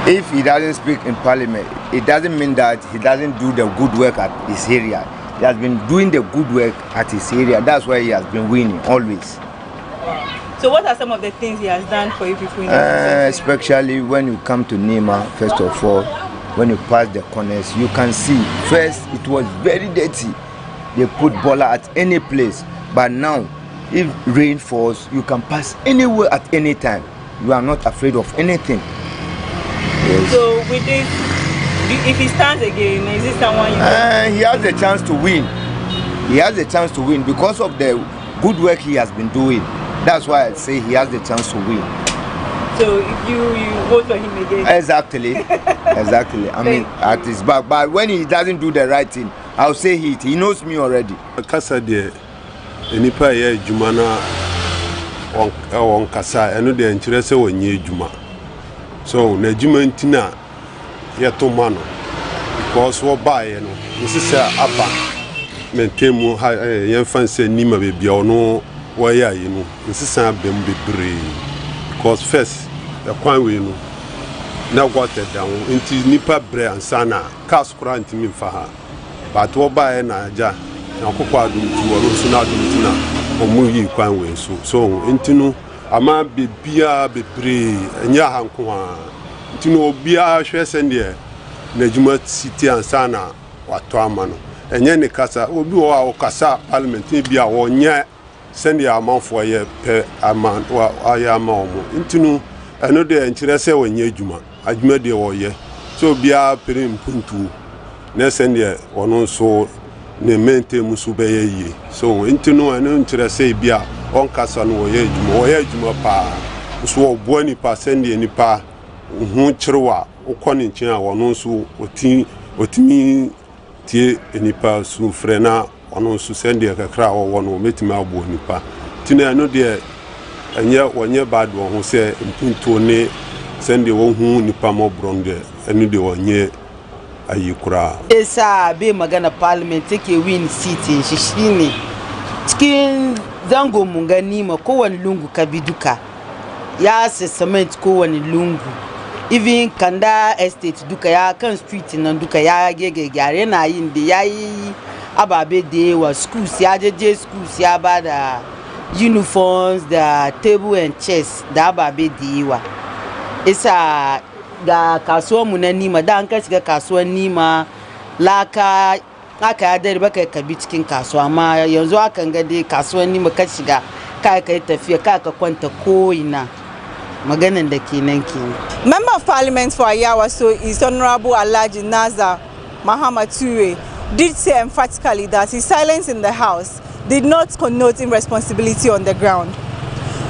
If he doesn't speak in Parliament, it doesn't mean that he doesn't do the good work at his area. He has been doing the good work at his area. That's why he has been winning always. So what are some of the things he has done for you people? Especially when you come to Nima, first of all, when you pass the corners, you can see, first it was very dirty. They put bola at any place. But now, if rain falls, you can pass anywhere at any time. You are not afraid of anything. Yes. So with this, if he stands again, is this someone you... he has a chance to win. He has a chance to win because of the good work he has been doing. That's why I say he has the chance to win. So if you vote for him again? Exactly. Exactly. I mean, at his back. But when he doesn't do the right thing, I'll say he knows me already. Kasa de enipa ye juma na on kasa eno de nkyere se wonye juma. So na juma ntina ye to mano because wo bae no nsisa aba mentemu ha ye fanse nima be bia ono wo ya yi no nsisa bem bebre because first the kwan we no na water down into nipa bre ansana cars kura ntimi mfa ha but wo bae na aja na Akufo-Addo tu wo so na adum tina omu yi kwan we so ntinu ama bebia bebre enya hanko ha ntinu obia hwe sende na juma city ansana wato ama no enye ne kasa obi wo a kasa parliament bia wo nya sende amanfo ye pe ama wa aya ama omo ntinu eno de nkyere se wonye adwuma adwuma de wo ye so bia pere mpuntu na sende wono so ne mente musu be ye so ntinu eno nkyere se bia on kasa no wo ye adwuma pa so wo bo ni pa sende ni pa hu kyerwa ukoni nkyene a wono so otimi tie enipa su frena ono su sende kakra wo no metima abo nipa tina no de enye wonye bad wo ho se mpunto ne sende wo hu nipa mo bronde enu de wonye ayikura esa be magana parliament take win seat in shishini cikin zango mungani ma kowani lungu kabiduka ya se cement kowani lungu even Kanda estate duka ya kan street nan duka ya gege gyare na yin da yayi ababe da wa schools ya je schools ya ba da uniforms da table and chairs da ababe da wa isa ga kasuwar mu na Nima da an ka shiga kasuwar Nima laka aka ya dare baka ka bi cikin kasuwa amma yanzu akan ga dai kasuwar Nima ka shiga kai tafiya ka kwanta koina maganan da kenan kenan. Member of Parliament for Ayawaso is Honorable Alhaji Nazar Muhammad Ture did say emphatically that his silence in the House did not connote irresponsibility on the ground.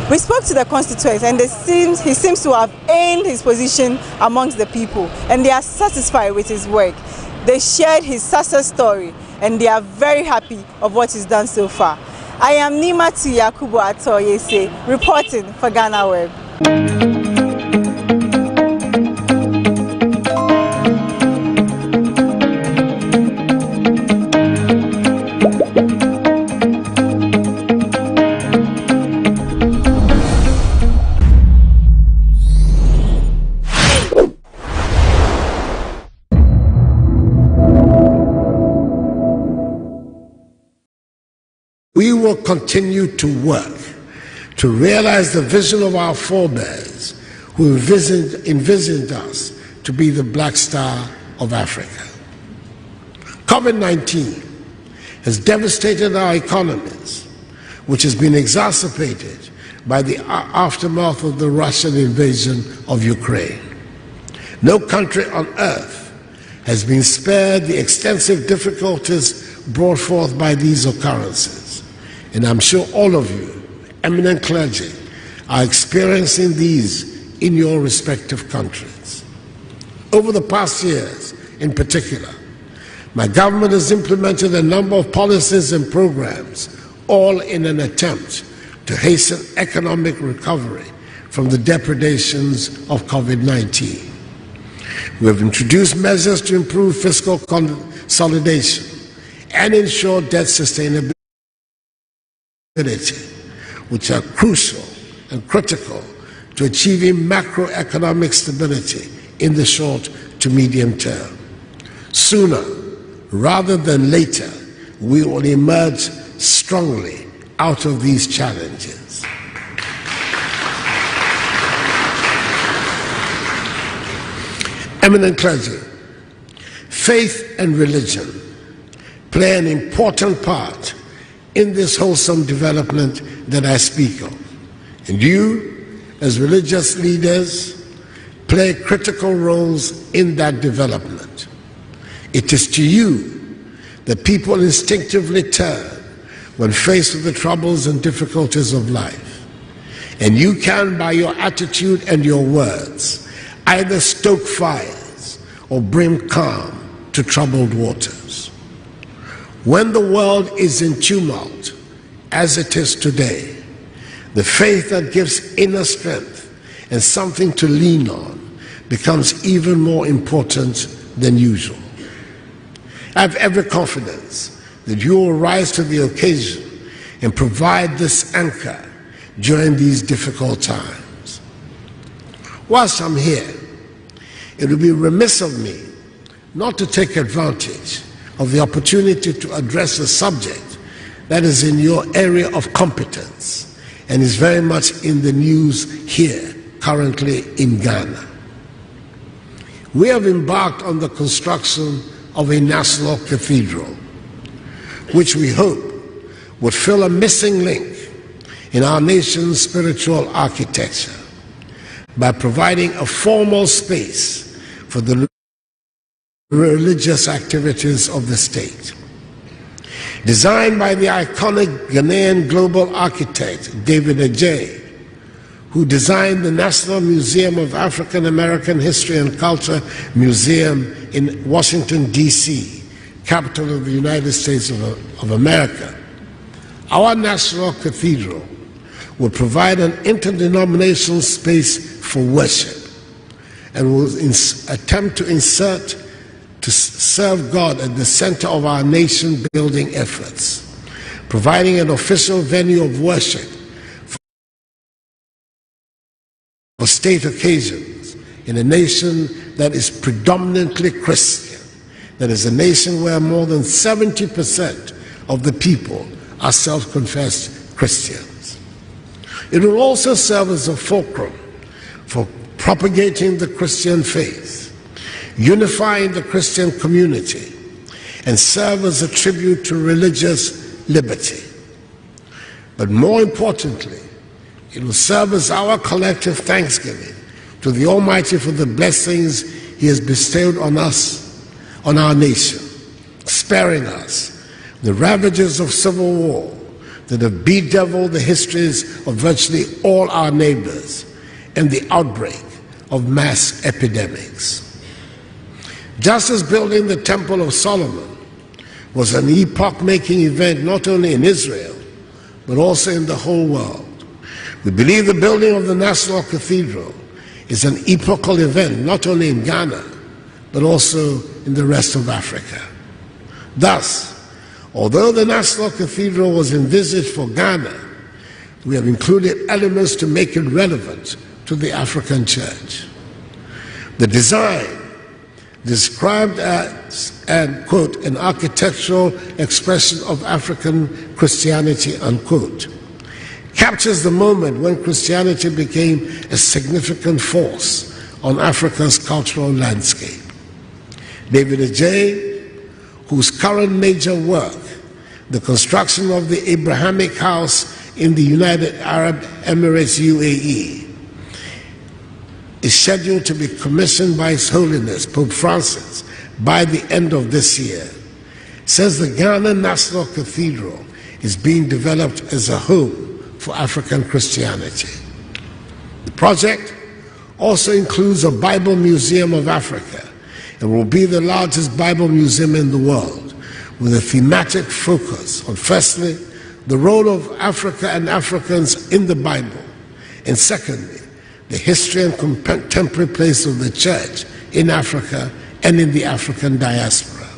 We spoke to the constituents and he seems to have earned his position amongst the people and they are satisfied with his work. They shared his success story and they are very happy of what he's done so far. I am Nima Akufo-Addo reporting for GhanaWeb. We will continue to work to realize the vision of our forebears who envisioned us to be the black star of Africa. COVID-19 has devastated our economies, which has been exacerbated by the aftermath of the Russian invasion of Ukraine. No country on earth has been spared the extensive difficulties brought forth by these occurrences. And I'm sure all of you, eminent clergy, are experiencing these in your respective countries. Over the past years, in particular, my government has implemented a number of policies and programs, all in an attempt to hasten economic recovery from the depredations of COVID-19. We have introduced measures to improve fiscal consolidation and ensure debt sustainability, which are crucial and critical to achieving macroeconomic stability in the short to medium term. Sooner rather than later, we will emerge strongly out of these challenges. Eminent clergy, faith and religion play an important part in this wholesome development that I speak of. And you, as religious leaders, play critical roles in that development. It is to you that people instinctively turn when faced with the troubles and difficulties of life. And you can, by your attitude and your words, either stoke fires or bring calm to troubled waters. When the world is in tumult, as it is today, the faith that gives inner strength and something to lean on becomes even more important than usual. I have every confidence that you will rise to the occasion and provide this anchor during these difficult times. Whilst I'm here, it would be remiss of me not to take advantage of the opportunity to address a subject that is in your area of competence and is very much in the news here, currently in Ghana. We have embarked on the construction of a national cathedral, which we hope would fill a missing link in our nation's spiritual architecture by providing a formal space for the religious activities of the state. Designed by the iconic Ghanaian global architect David Adjaye, who designed the National Museum of African American History and Culture Museum in Washington, D.C., capital of the United States of America. Our National Cathedral will provide an interdenominational space for worship and will attempt to serve God at the center of our nation-building efforts, providing an official venue of worship for state occasions in a nation that is predominantly Christian, that is a nation where more than 70% of the people are self-confessed Christians. It will also serve as a fulcrum for propagating the Christian faith, unifying the Christian community, and serve as a tribute to religious liberty. But more importantly, it will serve as our collective thanksgiving to the Almighty for the blessings He has bestowed on us, on our nation, sparing us the ravages of civil war that have bedeviled the histories of virtually all our neighbors and the outbreak of mass epidemics. Just as building the Temple of Solomon was an epoch-making event not only in Israel, but also in the whole world, we believe the building of the National Cathedral is an epochal event not only in Ghana, but also in the rest of Africa. Thus, although the National Cathedral was envisaged for Ghana, we have included elements to make it relevant to the African Church. The design described as, and quote, an architectural expression of African Christianity, unquote, captures the moment when Christianity became a significant force on Africa's cultural landscape. David Adjaye, whose current major work, the construction of the Abrahamic House in the United Arab Emirates, UAE, is scheduled to be commissioned by His Holiness Pope Francis by the end of this year, says the Ghana National Cathedral is being developed as a home for African Christianity. The project also includes a Bible Museum of Africa and will be the largest Bible museum in the world, with a thematic focus on, firstly, the role of Africa and Africans in the Bible, and secondly, the history and contemporary place of the Church in Africa and in the African diaspora.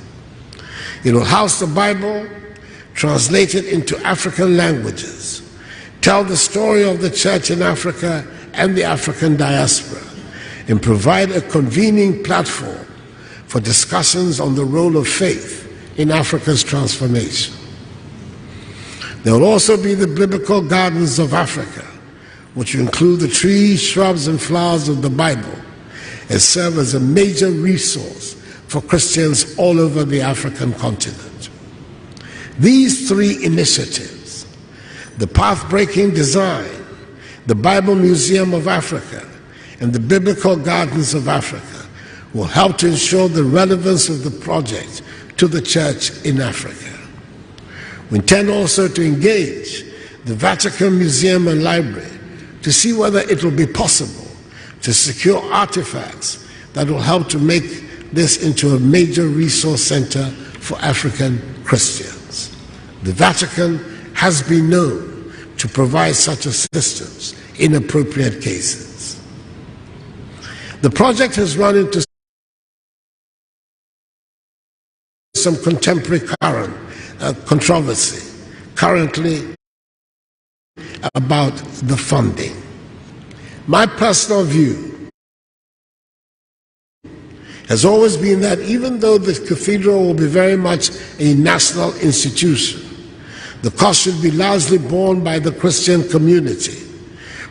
It will house the Bible, translate it into African languages, tell the story of the Church in Africa and the African diaspora, and provide a convening platform for discussions on the role of faith in Africa's transformation. There will also be the Biblical Gardens of Africa, which include the trees, shrubs, and flowers of the Bible, and serve as a major resource for Christians all over the African continent. These three initiatives, the path-breaking design, the Bible Museum of Africa, and the Biblical Gardens of Africa, will help to ensure the relevance of the project to the Church in Africa. We intend also to engage the Vatican Museum and Library to see whether it will be possible to secure artifacts that will help to make this into a major resource center for African Christians. The Vatican has been known to provide such assistance in appropriate cases. The project has run into some contemporary controversy currently about the funding. My personal view has always been that even though the cathedral will be very much a national institution, the cost should be largely borne by the Christian community,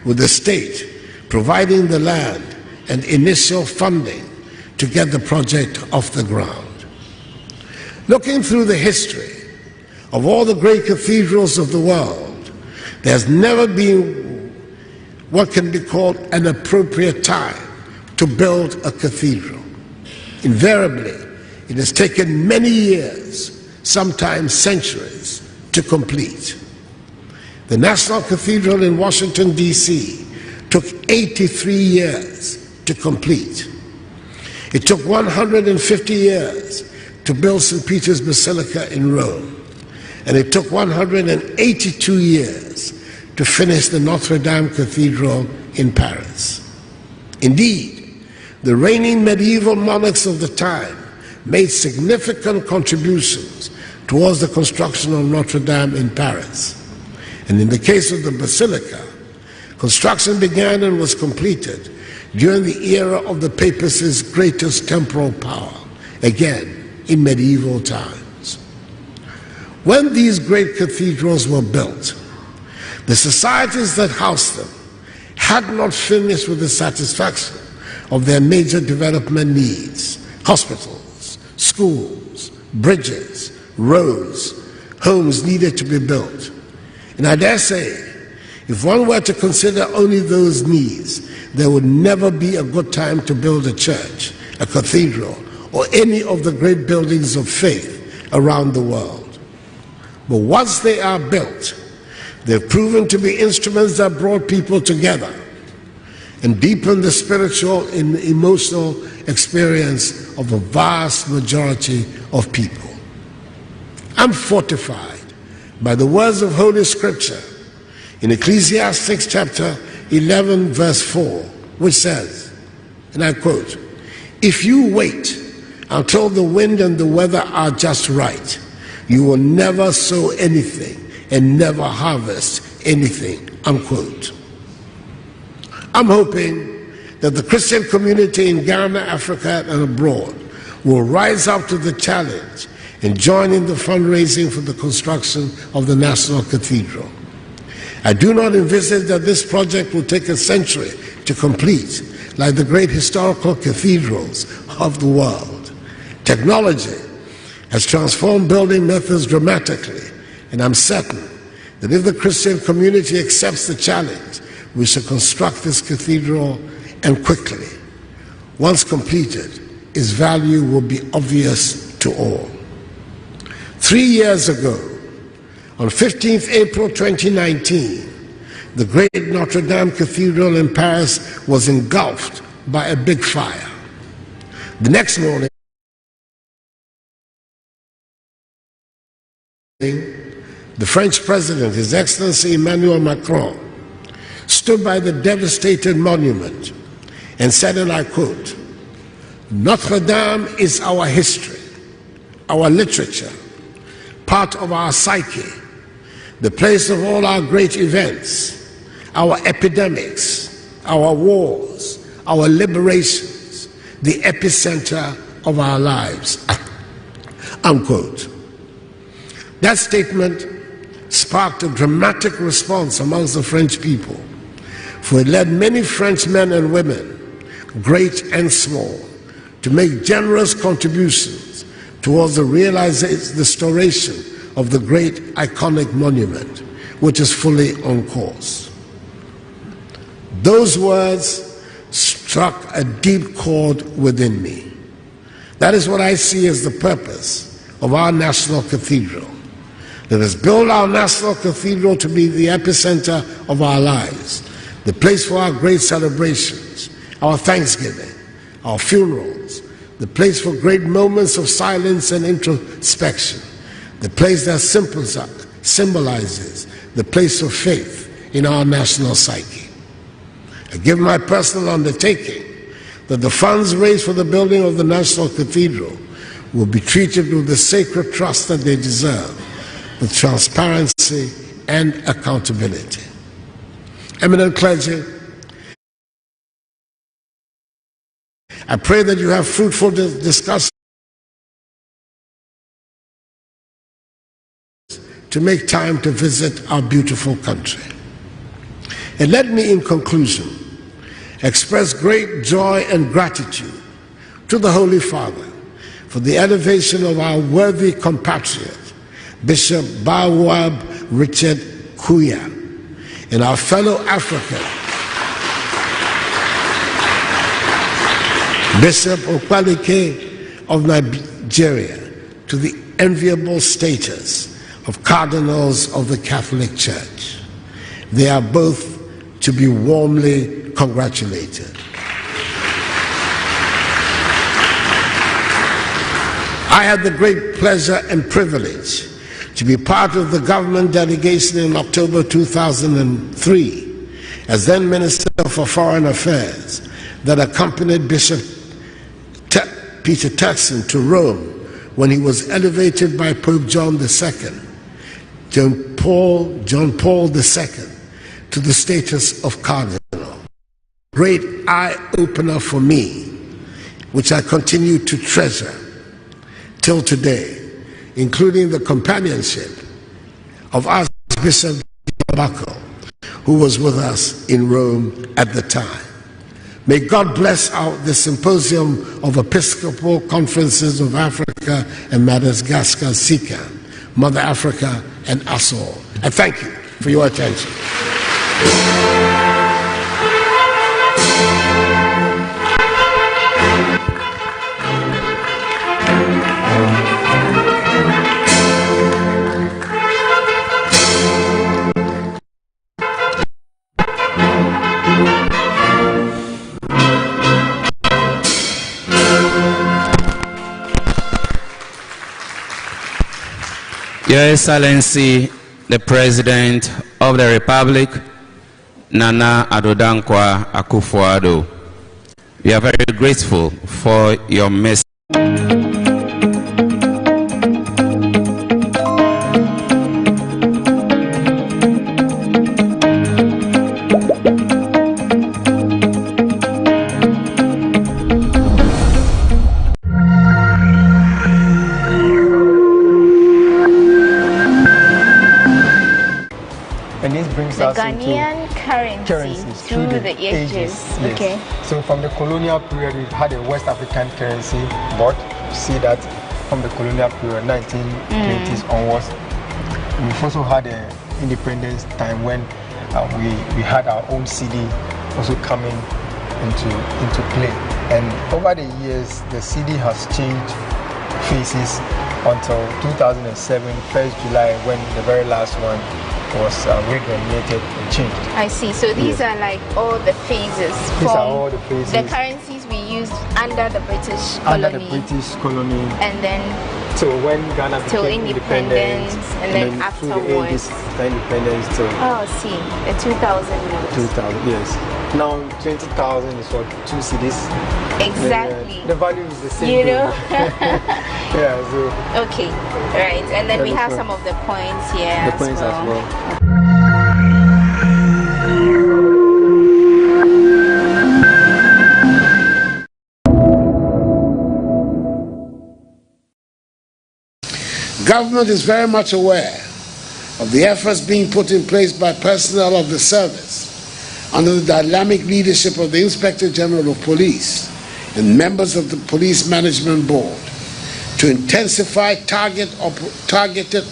with the state providing the land and initial funding to get the project off the ground. Looking through the history of all the great cathedrals of the world, there has never been what can be called an appropriate time to build a cathedral. Invariably, it has taken many years, sometimes centuries, to complete. The National Cathedral in Washington, D.C. took 83 years to complete. It took 150 years to build St. Peter's Basilica in Rome, and it took 182 years to finish the Notre Dame Cathedral in Paris. Indeed, the reigning medieval monarchs of the time made significant contributions towards the construction of Notre Dame in Paris. And in the case of the Basilica, construction began and was completed during the era of the papacy's greatest temporal power, again, in medieval times. When these great cathedrals were built, the societies that housed them had not finished with the satisfaction of their major development needs: hospitals, schools, bridges, roads, homes needed to be built. And I dare say, if one were to consider only those needs, there would never be a good time to build a church, a cathedral, or any of the great buildings of faith around the world. But once they are built, they've proven to be instruments that brought people together and deepened the spiritual and emotional experience of a vast majority of people. I'm fortified by the words of Holy Scripture in Ecclesiastes chapter 11 verse 4, which says, and I quote, "If you wait until the wind and the weather are just right, you will never sow anything and never harvest anything," unquote. I'm hoping that the Christian community in Ghana, Africa, and abroad will rise up to the challenge and join in the fundraising for the construction of the National Cathedral. I do not envisage that this project will take a century to complete, like the great historical cathedrals of the world. Technology has transformed building methods dramatically, and I'm certain that if the Christian community accepts the challenge, we shall construct this cathedral, and quickly. Once completed, its value will be obvious to all. 3 years ago, on 15th April 2019, the great Notre Dame Cathedral in Paris was engulfed by a big fire. The next morning, the French President, His Excellency Emmanuel Macron, stood by the devastated monument and said, and I quote, "Notre Dame is our history, our literature, part of our psyche, the place of all our great events, our epidemics, our wars, our liberations, the epicenter of our lives," unquote. That statement sparked a dramatic response amongst the French people, for it led many French men and women, great and small, to make generous contributions towards the restoration of the great iconic monument, which is fully on course. Those words struck a deep chord within me. That is what I see as the purpose of our National Cathedral. Let us build our National Cathedral to be the epicenter of our lives, the place for our great celebrations, our Thanksgiving, our funerals, the place for great moments of silence and introspection, the place that symbolizes the place of faith in our national psyche. I give my personal undertaking that the funds raised for the building of the National Cathedral will be treated with the sacred trust that they deserve, with transparency and accountability. Eminent clergy, I pray that you have fruitful discussions to make time to visit our beautiful country. And let me, in conclusion, express great joy and gratitude to the Holy Father for the elevation of our worthy compatriot, Bishop Bawab Richard Kuya, and our fellow African, Bishop Okwalike of Nigeria, to the enviable status of cardinals of the Catholic Church. They are both to be warmly congratulated. I had the great pleasure and privilege to be part of the government delegation in October 2003 as then Minister for Foreign Affairs that accompanied Bishop Peter Turkson to Rome when he was elevated by Pope John II, John Paul II, to the status of cardinal. Great eye-opener for me, which I continue to treasure till today, including the companionship of Archbishop Bako, who was with us in Rome at the time. May God bless the Symposium of Episcopal Conferences of Africa and Madagascar, SICAM, Mother Africa, and us all. I thank you for your attention. Your Excellency, the President of the Republic, Nana Addo Dankwa Akufo-Addo, we are very grateful for your message. currencies through the ages. Yes. Okay. So from the colonial period, we've had a West African currency board. You see that from the colonial period, 1920s onwards. We've also had an independence time when we had our own CD also coming into play. And over the years, the CD has changed faces until 2007, 1st July, when the very last one was regulated and changed. I see. So these are like all the phases. These are all the phases. The currencies we used under the British colony. Under the British colony. And then so when Ghana became independent, and then afterwards. The independence till. Oh, see, the 2000 notes. 2000, yes. Now 20,000 is for 2 CDs. Exactly. The value is the same. You know. Yeah. So. Okay. Right. And then we have some of the points here. The points as well. Government is very much aware of the efforts being put in place by personnel of the service under the dynamic leadership of the Inspector General of Police and members of the Police Management Board to intensify targeted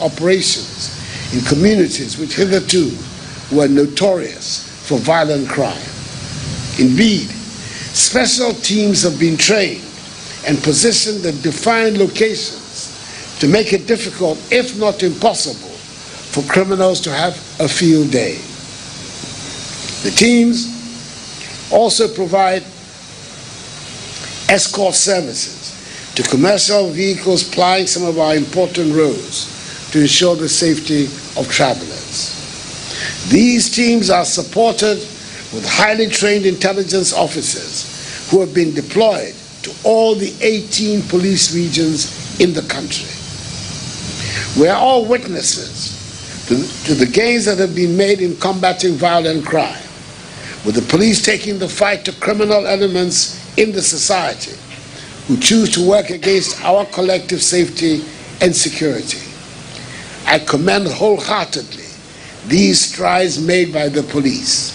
operations in communities which hitherto were notorious for violent crime. Indeed, special teams have been trained and positioned at defined locations to make it difficult, if not impossible, for criminals to have a field day. The teams also provide escort services to commercial vehicles plying some of our important roads to ensure the safety of travelers. These teams are supported with highly trained intelligence officers who have been deployed to all the 18 police regions in the country. We are all witnesses to the gains that have been made in combating violent crime, with the police taking the fight to criminal elements in the society who choose to work against our collective safety and security. I commend wholeheartedly these strides made by the police.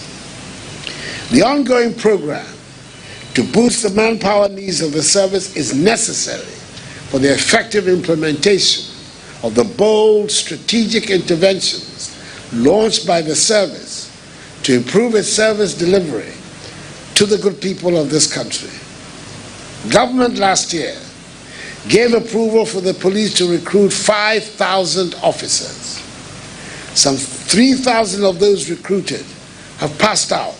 The ongoing program to boost the manpower needs of the service is necessary for the effective implementation of the bold strategic interventions launched by the service to improve its service delivery to the good people of this country. Government last year gave approval for the police to recruit 5,000 officers. Some 3,000 of those recruited have passed out,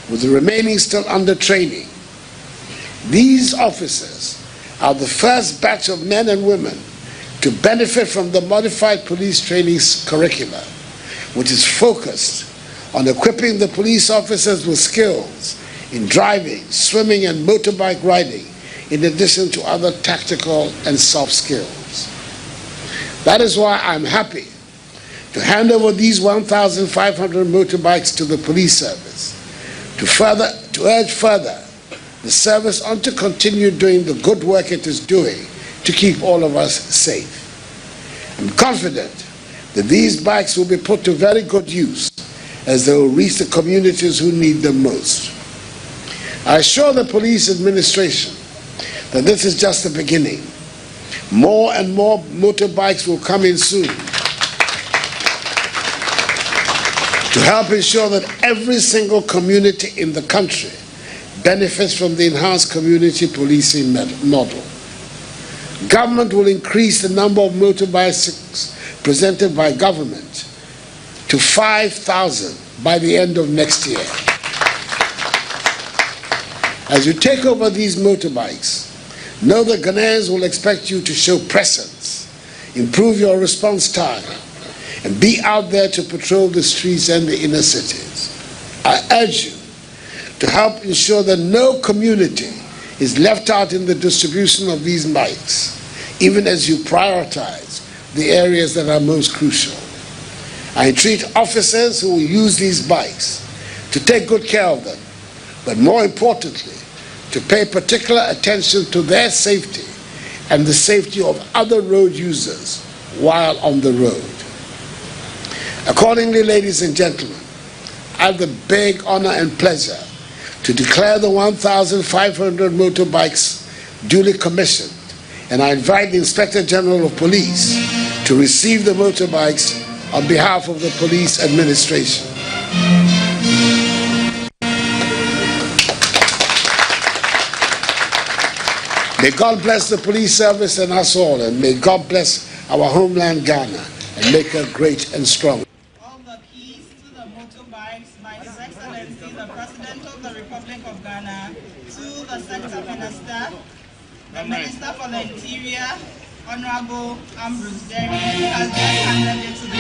with the remaining still under training. These officers are the first batch of men and women to benefit from the modified police training curricula, which is focused on equipping the police officers with skills in driving, swimming, and motorbike riding, in addition to other tactical and soft skills. That is why I'm happy to hand over these 1,500 motorbikes to the police service to urge further the service on to continue doing the good work it is doing to keep all of us safe. I'm confident that these bikes will be put to very good use as they will reach the communities who need them most. I assure the police administration that this is just the beginning. More and more motorbikes will come in soon to help ensure that every single community in the country benefits from the enhanced community policing model. Government will increase the number of motorbikes presented by government to 5,000 by the end of next year. As you take over these motorbikes, know that Ghanaians will expect you to show presence, improve your response time, and be out there to patrol the streets and the inner cities. I urge you to help ensure that no community is left out in the distribution of these bikes, even as you prioritize the areas that are most crucial. I entreat officers who will use these bikes to take good care of them, but more importantly, to pay particular attention to their safety and the safety of other road users while on the road. Accordingly, ladies and gentlemen, I have the big honor and pleasure to declare the 1,500 motorbikes duly commissioned, and I invite the Inspector General of Police to receive the motorbikes on behalf of the police administration. May God bless the police service and us all, and may God bless our homeland Ghana and make her great and strong. All the keys to the motorbikes by His Excellency, the President of the Republic of Ghana, to the Sector Minister, the Minister for the Interior, Honorable Ambrose Derry, who has just handed it to the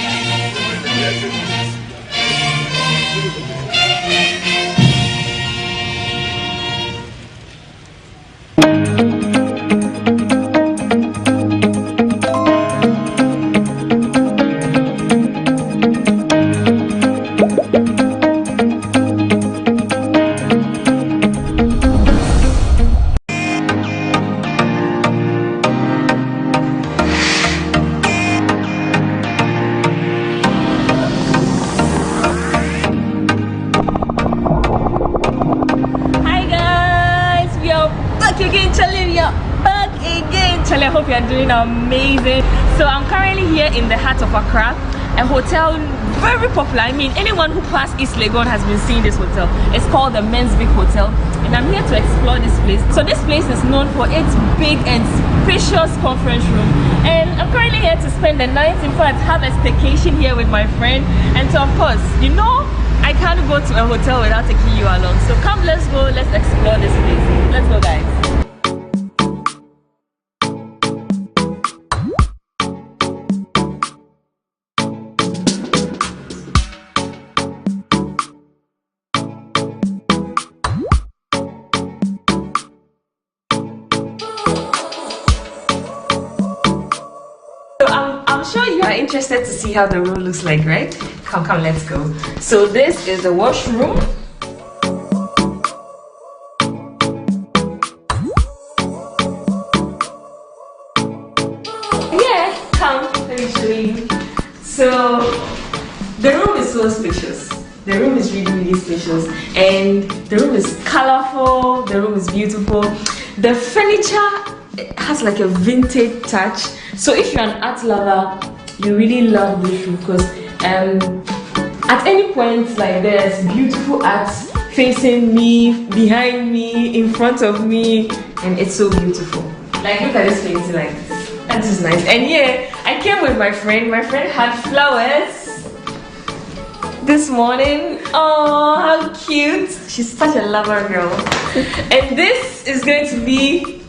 doing amazing. So I'm currently here in the heart of Accra, a hotel very popular. I mean, anyone who passed East Legon has been seeing this hotel. It's called the Men's Big Hotel, and I'm here to explore this place. So this place is known for its big and spacious conference room, and I'm currently here to spend the night. In fact, have a staycation here with my friend. And so of course, you know, I can't go to a hotel without taking you along. So come, let's go, let's explore this place. Let's go, guys. I'm sure you are interested to see how the room looks like, right? Come, let's go. So this is the washroom. Yeah, come, let me show you. So the room is so spacious. The room is really, really spacious, and the room is colorful. The room is beautiful. The furniture has like a vintage touch. So if you're an art lover, you really love this room, because at any point, like, there's beautiful art facing me, behind me, in front of me, and it's so beautiful. Like, look at this painting, like this. That is nice. And yeah, I came with my friend. My friend had flowers this morning. Oh, how cute. She's such a lover girl. And this is going to be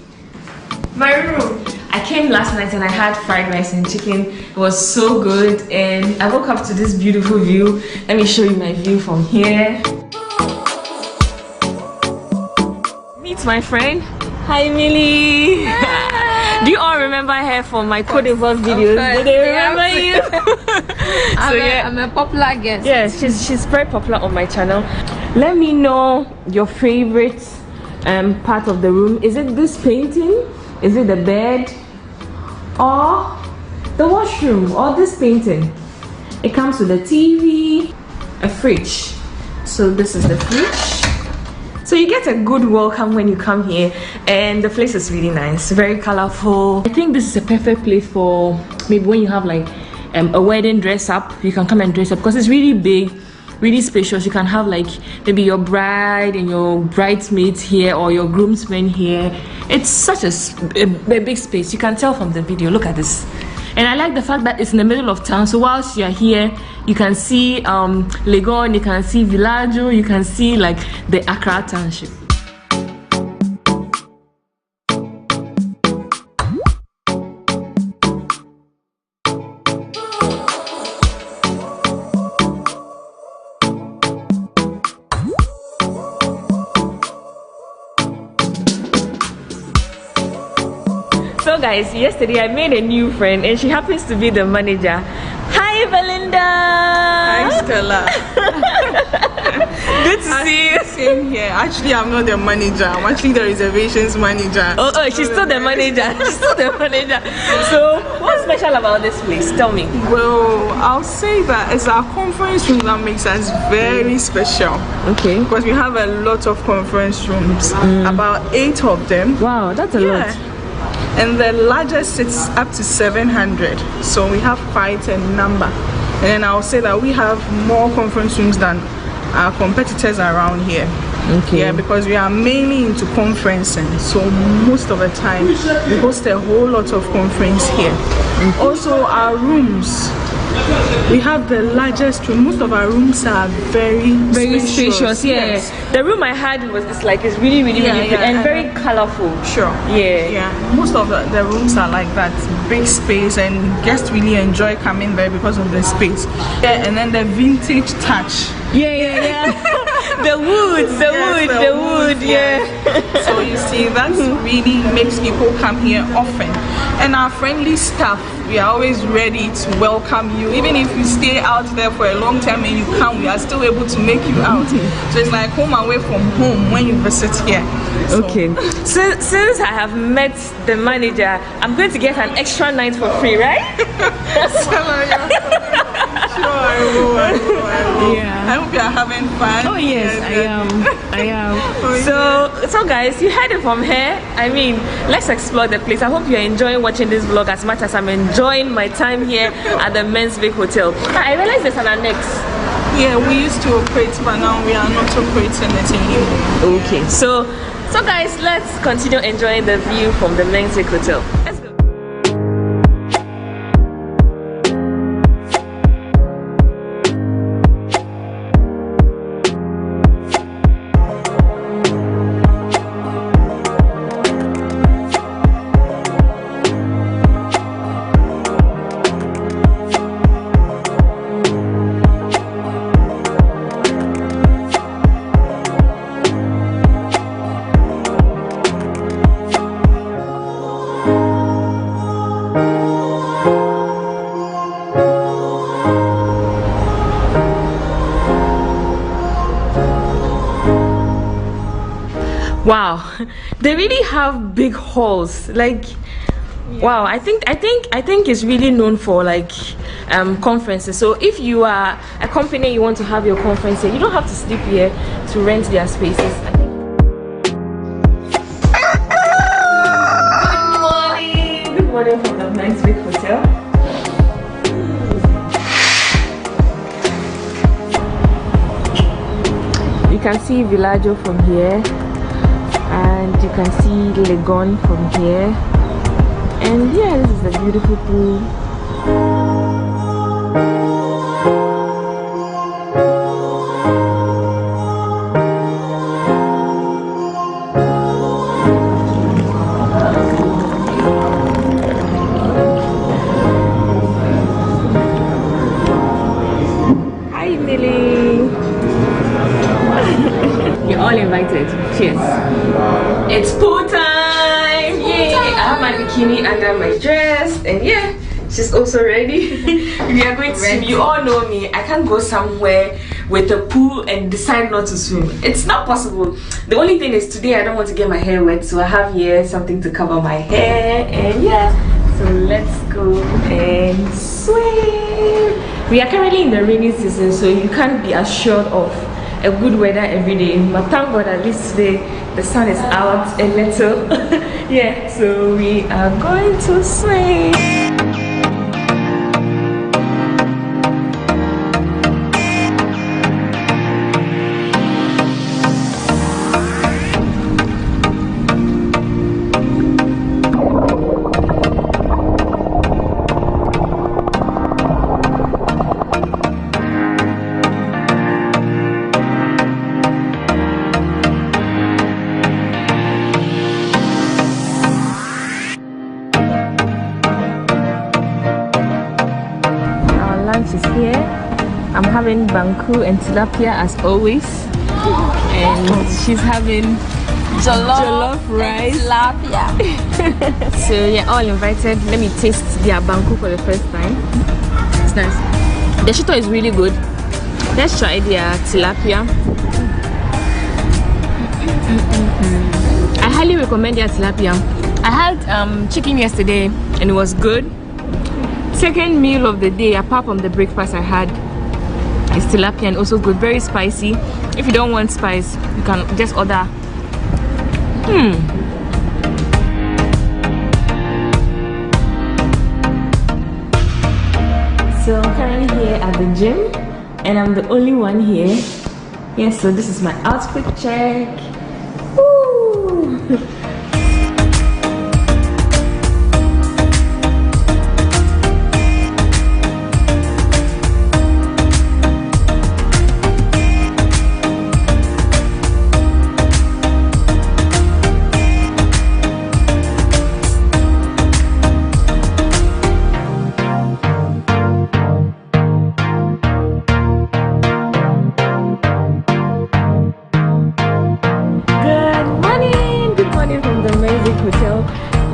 my room. I came last night and I had fried rice and chicken. It was so good, and I woke up to this beautiful view. Let me show you my view from here. Meet my friend. Hi, Millie. Do you all remember her from my Cote d'Ivoire videos? Do they remember you? I'm a popular guest. Yes, she's very popular on my channel. Let me know your favorite part of the room. Is it this painting? Is it the bed, or the washroom, or this painting? It comes with a TV, a fridge. So this is the fridge. So you get a good welcome when you come here, and the place is really nice, very colorful. I think this is a perfect place for maybe when you have like a wedding dress up. You can come and dress up because it's really big, really spacious. You can have like maybe your bride and your bridesmaids here, or your groomsmen here. It's such a big space. You can tell from the video. Look at this. And I like the fact that it's in the middle of town. So whilst you're here, you can see Legon, you can see Villaggio, you can see like the Accra township. So guys, yesterday I made a new friend, and she happens to be the manager. Hi Belinda! Hi Stella. Good to see you. Same here. Actually, I'm not the manager. I'm actually the reservations manager. Oh, she's still the manager. She's still the manager. So, what's special about this place? Tell me. Well, I'll say that it's our conference room that makes us very special. Okay. Because we have a lot of conference rooms, about 8 of them. Wow, that's a lot. And the largest sits up to 700. So we have quite a number. And then I'll say that we have more conference rooms than our competitors around here. Okay. Yeah, because we are mainly into conferencing. So most of the time we host a whole lot of conference here. Also our rooms. We have the largest room. Most of our rooms are very spacious. Yeah. Yes. The room I had it's really good and very colorful. Sure. Yeah. Most of the rooms are like that, big space, and guests really enjoy coming there because of the space. Yeah, and then the vintage touch. Yeah. The wood. Yeah. So you see, that really makes people come here often. And our friendly staff, we are always ready to welcome you. Even if you stay out there for a long time and you come, we are still able to make you out. So it's like home away from home when you visit here. So. Okay. Since I have met the manager, I'm going to get an extra night for free, right? Sure, I will. Yeah. I hope you are having fun. Oh yes, I am. So guys, you heard it from her. I mean, let's explore the place. I hope you're enjoying watching this vlog as much as I'm enjoying my time here at the Men's Vic Hotel. I realize there's an annex. Yeah, we used to operate, but now we are not operating it anymore. Okay, so guys, let's continue enjoying the view from the Men's Vic Hotel. Let's go. Wow, they really have big halls. Like, wow, I think it's really known for like conferences. So if you are a company, you want to have your conference here, you don't have to sleep here to rent their spaces. Good morning from the Men's Vic Hotel. You can see Villaggio from here. And you can see Legon from here. And yeah, this is a beautiful pool. Hi Millie. You're all invited. Cheers. It's pool time! Yay! I have my bikini under my dress, and yeah, she's also ready. We are going to swim. You all know me. I can't go somewhere with a pool and decide not to swim. It's not possible. The only thing is today I don't want to get my hair wet, so I have here something to cover my hair, and yeah. So let's go and swim. We are currently in the rainy season, so you can't be assured of a good weather every day, but thank God at least today the sun is out a little. Yeah, so we are going to swim. I'm having banku and tilapia as always, and she's having jollof rice. Tilapia. So yeah, all invited. Let me taste their banku for the first time. It's nice. The shito is really good. Let's try their tilapia. I highly recommend their tilapia. I had chicken yesterday and it was good. Second meal of the day, apart from the breakfast I had, is tilapia and also good, very spicy. If you don't want spice, you can just order. So I'm currently here at the gym and I'm the only one here. Yes, so this is my outfit check. Woo!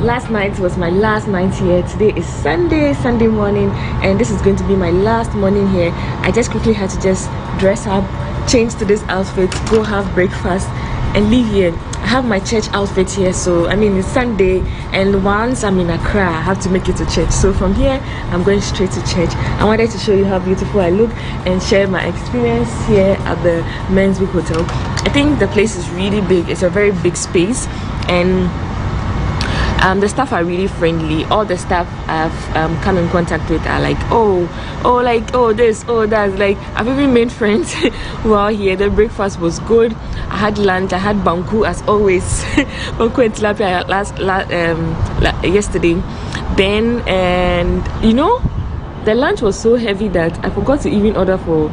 Last night was my last night here. Today is Sunday morning, and this is going to be my last morning here. I just quickly had to just dress up, change to this outfit, go have breakfast and leave here. I have my church outfit here, so I mean it's Sunday, and once I'm in Accra I have to make it to church. So from here I'm going straight to church. I wanted to show you how beautiful I look and share my experience here at the Men's Week Hotel. I think the place is really big. It's a very big space, and the staff are really friendly. All the staff I've come in contact with are like, oh, this, oh, that. Like, I've even made friends while here. The breakfast was good. I had lunch. I had banku as always. Banku and tilapia yesterday. Then, and you know, the lunch was so heavy that I forgot to even order for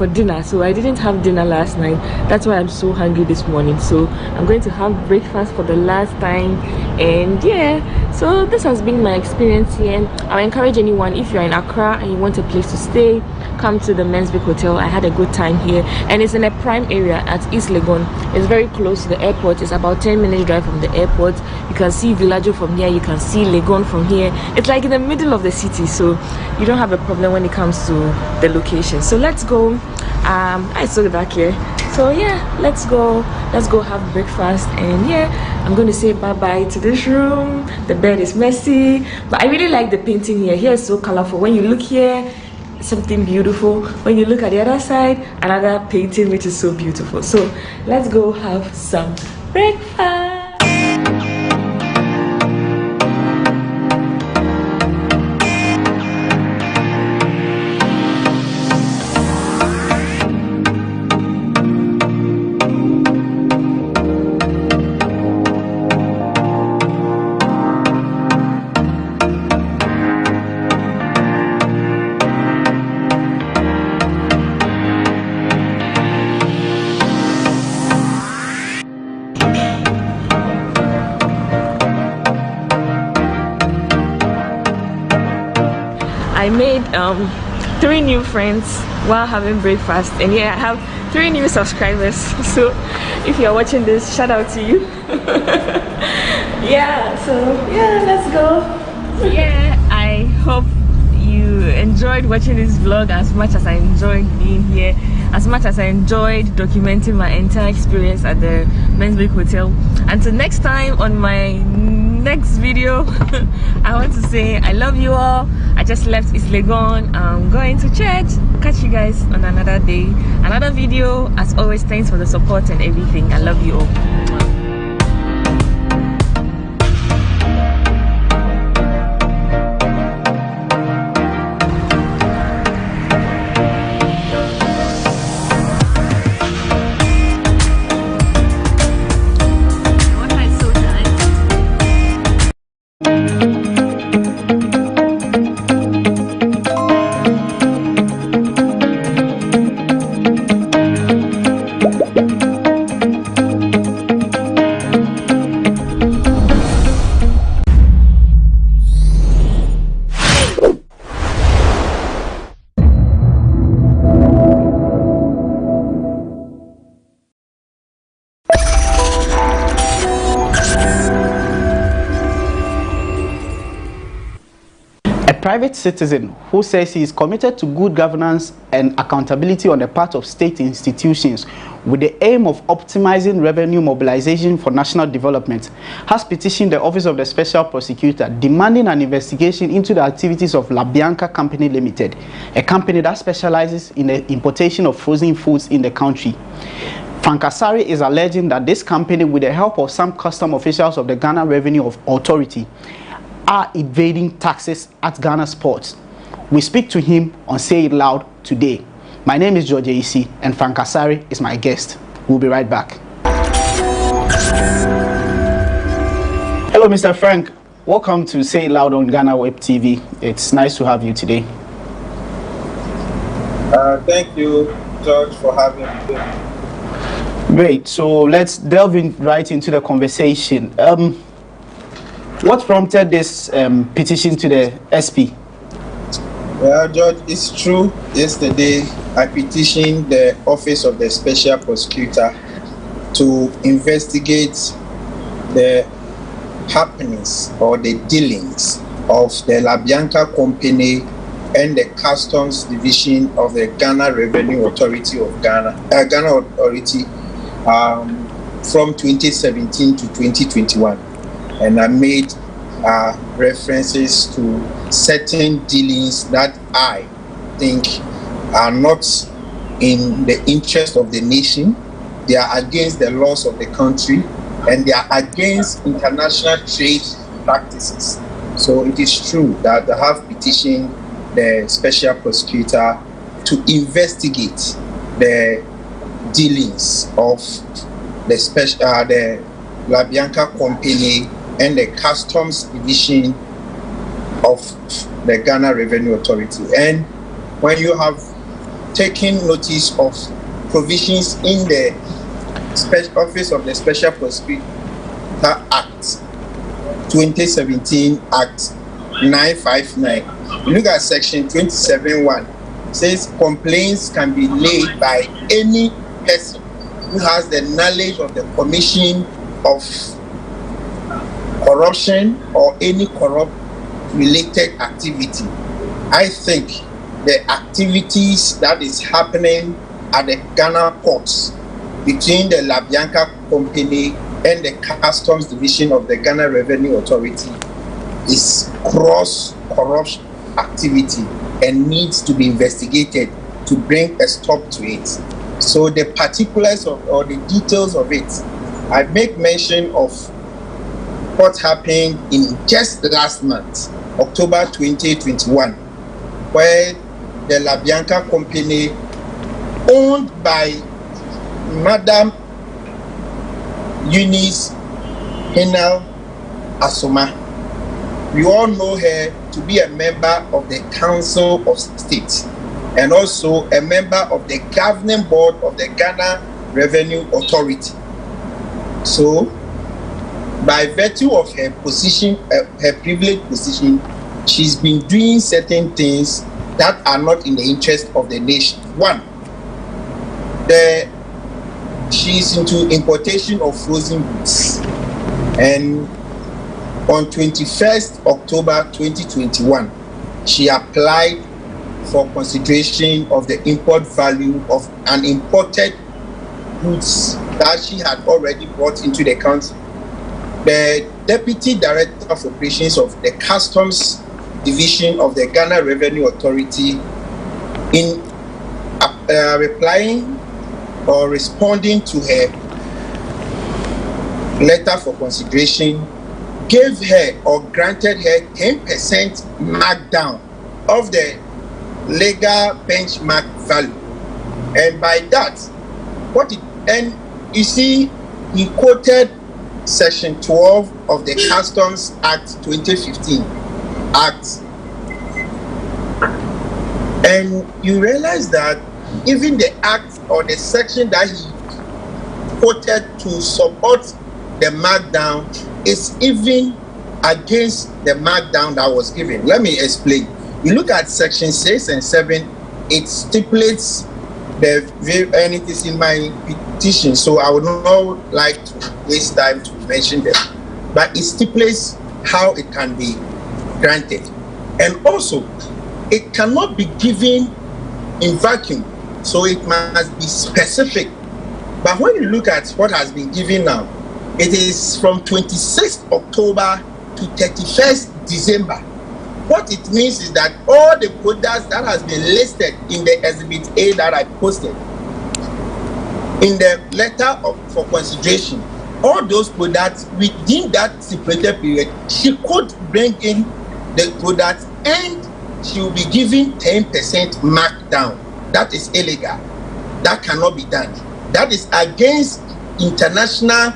dinner, so I didn't have dinner last night. That's why I'm so hungry this morning. So I'm going to have breakfast for the last time, and yeah, so this has been my experience here. I encourage anyone, if you're in Accra and you want a place to stay, come to the Men's Week Hotel. I had a good time here, and it's in a prime area at East Legon. It's very close to the airport. It's about 10 minutes drive from the airport. You can see Villaggio from here, you can see Legon from here. It's like in the middle of the city, so you don't have a problem when it comes to the location. So let's go. I saw that here, so yeah, let's go have breakfast, and yeah, I'm going to say bye bye to this room. The bed is messy, but I really like the painting here. Here is so colorful. When you look here, something beautiful. When you look at the other side, another painting which is so beautiful. So let's go have some breakfast. I made 3 new friends while having breakfast, and yeah, I have 3 new subscribers. So if you're watching this, shout out to you. Yeah, so yeah, let's go. Yeah, I hope you enjoyed watching this vlog as much as I enjoyed being here, as much as I enjoyed documenting my entire experience at the Men's Week Hotel. Until next time, on my next video, I want to say I love you all. I just left East Legon. I'm going to church. Catch you guys on another day, another video. As always, thanks for the support and everything. I love you all. Private citizen who says he is committed to good governance and accountability on the part of state institutions with the aim of optimizing revenue mobilization for national development, has petitioned the Office of the Special Prosecutor demanding an investigation into the activities of La Bianca Company Limited, a company that specializes in the importation of frozen foods in the country. Frank Asari is alleging that this company, with the help of some custom officials of the Ghana Revenue Authority, are evading taxes at Ghana's ports. We speak to him on Say It Loud today. My name is George Isi, and Frank Asari is my guest. We'll be right back. Hello, Mr. Frank. Welcome to Say It Loud on GhanaWeb TV. It's nice to have you today. Thank you, George, for having me. Great. So let's delve right into the conversation. What prompted this petition to the SP? Well, George, it's true. Yesterday, I petitioned the Office of the Special Prosecutor to investigate the happenings or the dealings of the La Bianca Company and the Customs Division of the Ghana Revenue Authority of Ghana, Ghana Authority, from 2017 to 2021. And I made references to certain dealings that I think are not in the interest of the nation. They are against the laws of the country, and they are against international trade practices. So it is true that I have petitioned the Special Prosecutor to investigate the dealings of the La Bianca Company and the Customs Division of the Ghana Revenue Authority. And when you have taken notice of provisions in the Office of the Special Prosecutor Act, 2017 Act 959, you look at section 27.1, says complaints can be laid by any person who has the knowledge of the commission of corruption or any corrupt related activity. I think the activities that is happening at the Ghana ports between the La Bianca Company and the Customs Division of the Ghana Revenue Authority is cross-corruption activity and needs to be investigated to bring a stop to it. So the particulars of, or the details of it, I make mention of what happened in just last month, October 2021, where the La Bianca Company, owned by Madam Eunice Henal Asoma, we all know her to be a member of the Council of State and also a member of the governing board of the Ghana Revenue Authority. So, by virtue of her position, her privileged position, she's been doing certain things that are not in the interest of the nation. One, she's into importation of frozen goods, and on 21st October 2021, she applied for consideration of the import value of an imported goods that she had already brought into the country. The Deputy Director of Operations of the Customs Division of the Ghana Revenue Authority, in replying or responding to her letter for consideration, gave her or granted her 10% markdown of the legal benchmark value. And by that, and you see, he quoted Section 12 of the Customs Act 2015 Act. And you realize that even the act or the section that he quoted to support the markdown is even against the markdown that was given. Let me explain. You look at Section 6 and 7, it stipulates and it is in my petition, so I would not like to waste time to mention them, but it stipulates how it can be granted. And also, it cannot be given in vacuum, so it must be specific But when you look at what has been given now, it is from 26th October to 31st December. What it means is that all the products that has been listed in the Exhibit A that I posted in the letter for consideration, all those products within that stipulated period, she could bring in the products and she will be given 10% markdown. That is illegal. That cannot be done. That is against international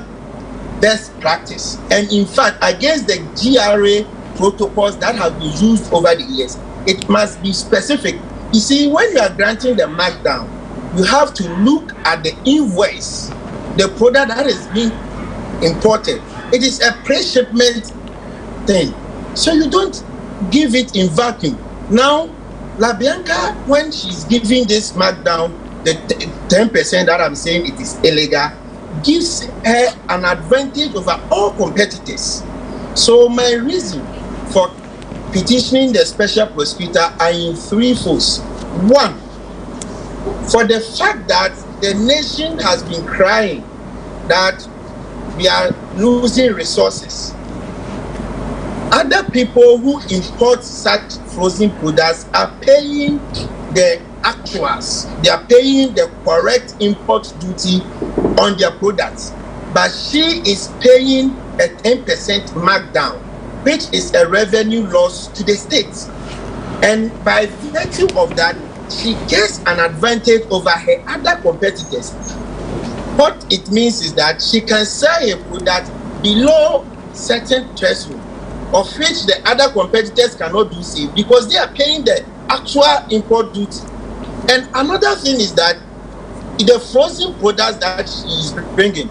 best practice, and in fact against the GRA protocols that have been used over the years. It must be specific. You see, when you are granting the markdown, you have to look at the invoice, the product that is being imported. It is a pre-shipment thing, so you don't give it in vacuum. Now, LaBianca, when she's giving this markdown, the 10% that I'm saying it is illegal, gives her an advantage over all competitors. So my reason for petitioning the special prosecutor are in three folds. One, for the fact that the nation has been crying that we are losing resources. Other people who import such frozen products are paying the actuals. They are paying the correct import duty on their products. But she is paying a 10% markdown, which is a revenue loss to the states. And by virtue of that, she gets an advantage over her other competitors. What it means is that she can sell a product below certain threshold, of which the other competitors cannot do so because they are paying the actual import duty. And another thing is that the frozen products that she is bringing,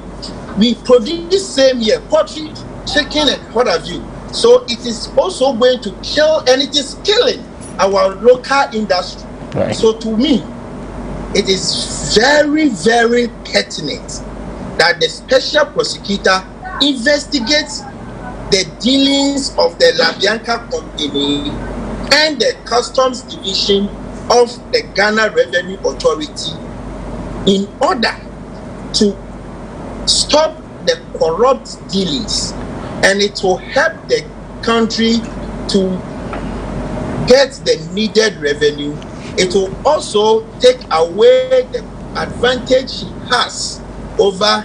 we produce same year, poultry, chicken, and what have you. So it is also going to kill, and it is killing our local industry. Right. So to me, it is very, very pertinent that the special prosecutor investigates the dealings of the LaBianca company and the customs division of the Ghana Revenue Authority in order to stop the corrupt dealings, and it will help the country to get the needed revenue. It will also take away the advantage she has over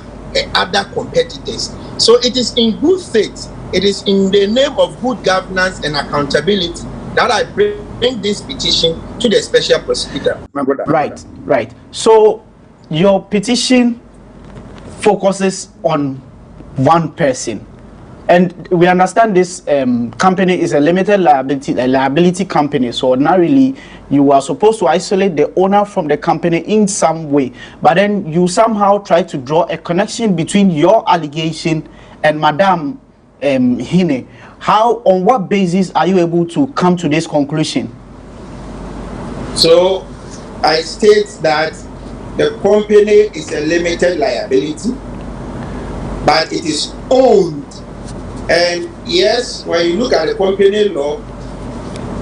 other competitors. So it is in good faith, it is in the name of good governance and accountability that I bring this petition to the special prosecutor. My brother. Right, right. So your petition focuses on one person. And we understand this company is a limited liability company. So ordinarily, you are supposed to isolate the owner from the company in some way. But then you somehow try to draw a connection between your allegation and Madame Hine. How, on what basis are you able to come to this conclusion? So I state that the company is a limited liability, but it is owned. And yes, when you look at the company law,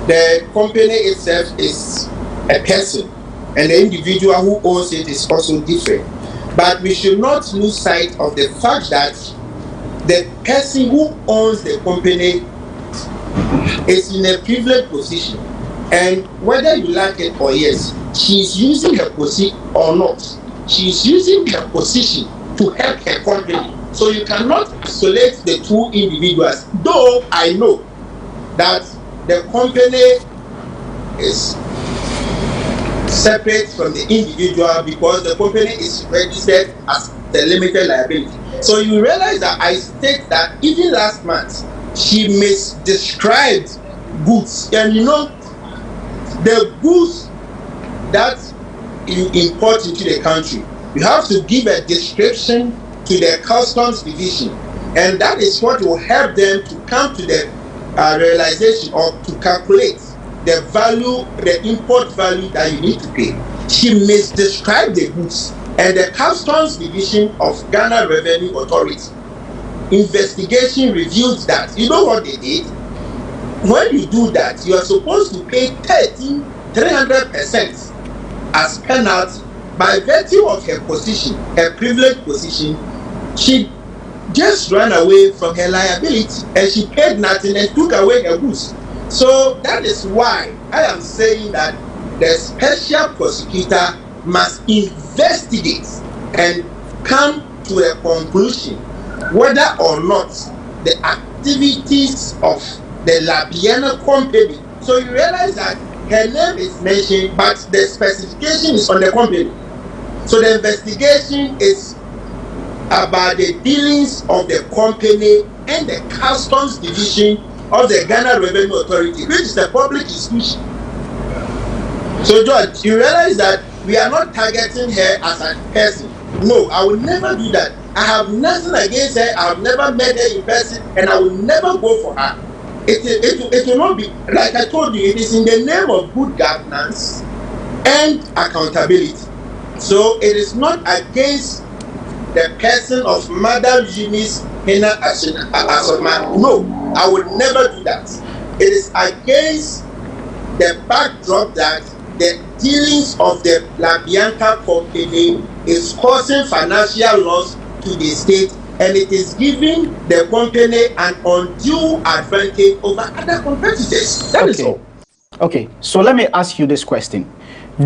the company itself is a person, and the individual who owns it is also different. But we should not lose sight of the fact that the person who owns the company is in a privileged position. And whether you like it or yes, she is using her position or not, she is using her position to help her company. So you cannot isolate the two individuals, though I know that the company is separate from the individual because the company is registered as the limited liability. So you realize that I state that even last month, she misdescribed goods. And you know, the goods that you import into the country, you have to give a description to the customs division, and that is what will help them to come to the realization or to calculate the value, the import value that you need to pay. She misdescribed the goods, and the customs division of Ghana Revenue Authority investigation revealed that, you know what they did? When you do that, you are supposed to pay 300% as penalty by virtue of her position, her privileged position, she just ran away from her liability and she paid nothing and took away her goods. So that is why I am saying that the special prosecutor must investigate and come to a conclusion whether or not the activities of the Labiana company. So you realize that her name is mentioned, but the specification is on the company. So the investigation is about the dealings of the company and the customs division of the Ghana Revenue Authority, which is a public institution. So George, you realize that we are not targeting her as a person. No, I will never do that. I have nothing against her. I have never met her in person, and I will never go for her. It will not be, like I told you, it is in the name of good governance and accountability. So it is not against the person of Madam Eunice Hena Asoma. No, I would never do that. It is against the backdrop that the dealings of the La Bianca company is causing financial loss to the state, and it is giving the company an undue advantage over other competitors. That is all. Okay, so let me ask you this question.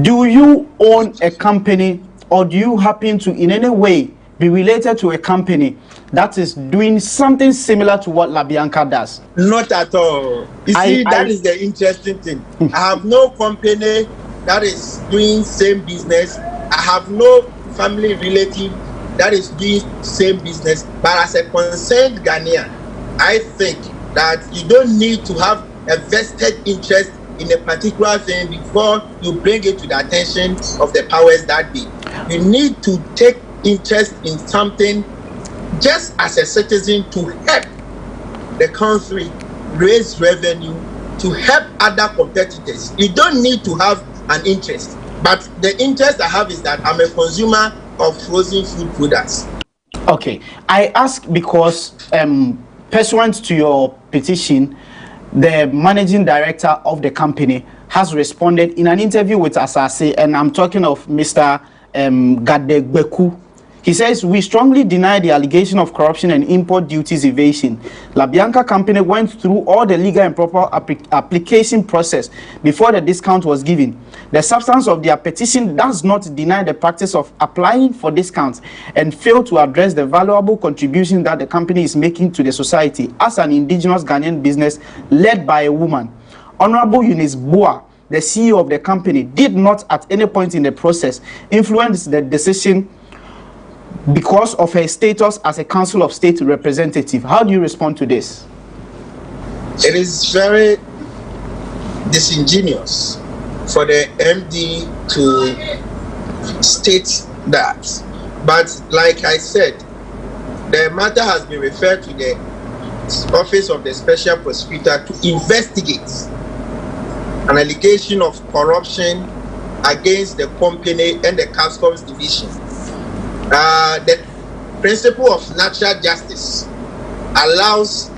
Do you own a company, or do you happen to in any way be related to a company that is doing something similar to what La Bianca does? Not at all. You see, that is the interesting thing. I have no company that is doing same business. I have no family relative that is doing same business. But as a concerned Ghanaian, I think that you don't need to have a vested interest in a particular thing before you bring it to the attention of the powers that be. You need to take interest in something just as a citizen to help the country raise revenue, to help other competitors. You don't need to have an interest. But the interest I have is that I'm a consumer of frozen food products. Okay, I ask because pursuant to your petition, the managing director of the company has responded in an interview with Asase, and I'm talking of Mr. Gadegbeku. He says, we strongly deny the allegation of corruption and import duties evasion. La Bianca company went through all the legal and proper application process before the discount was given. The substance of their petition does not deny the practice of applying for discounts and fail to address the valuable contribution that the company is making to the society as an indigenous Ghanaian business led by a woman. Honorable Eunice Boa, the CEO of the company, did not at any point in the process influence the decision because of her status as a Council of State representative. How do you respond to this? It is very disingenuous for the MD to state that. But like I said, the matter has been referred to the Office of the Special Prosecutor to investigate an allegation of corruption against the company and the Customs Division. The principle of natural justice allows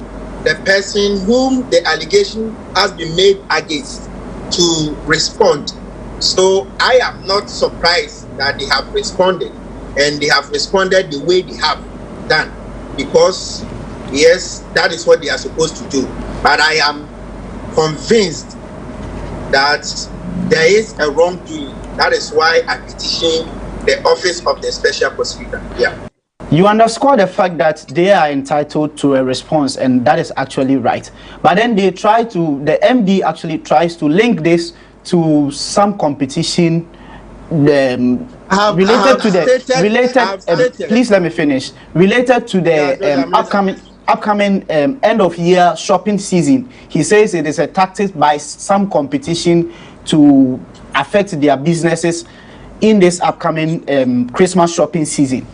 the person whom the allegation has been made against to respond. So I am not surprised that they have responded, and they have responded the way they have done, because yes, that is what they are supposed to do. But I am convinced that there is a wrongdoing. That is why I petition the Office of the Special Prosecutor. Yeah. You underscore the fact that they are entitled to a response, and that is actually right. But then they try to, the MD actually tries to link this to some competition related to the please let me finish. Related to the upcoming end of year shopping season. He says it is a tactic by some competition to affect their businesses in this upcoming Christmas shopping season.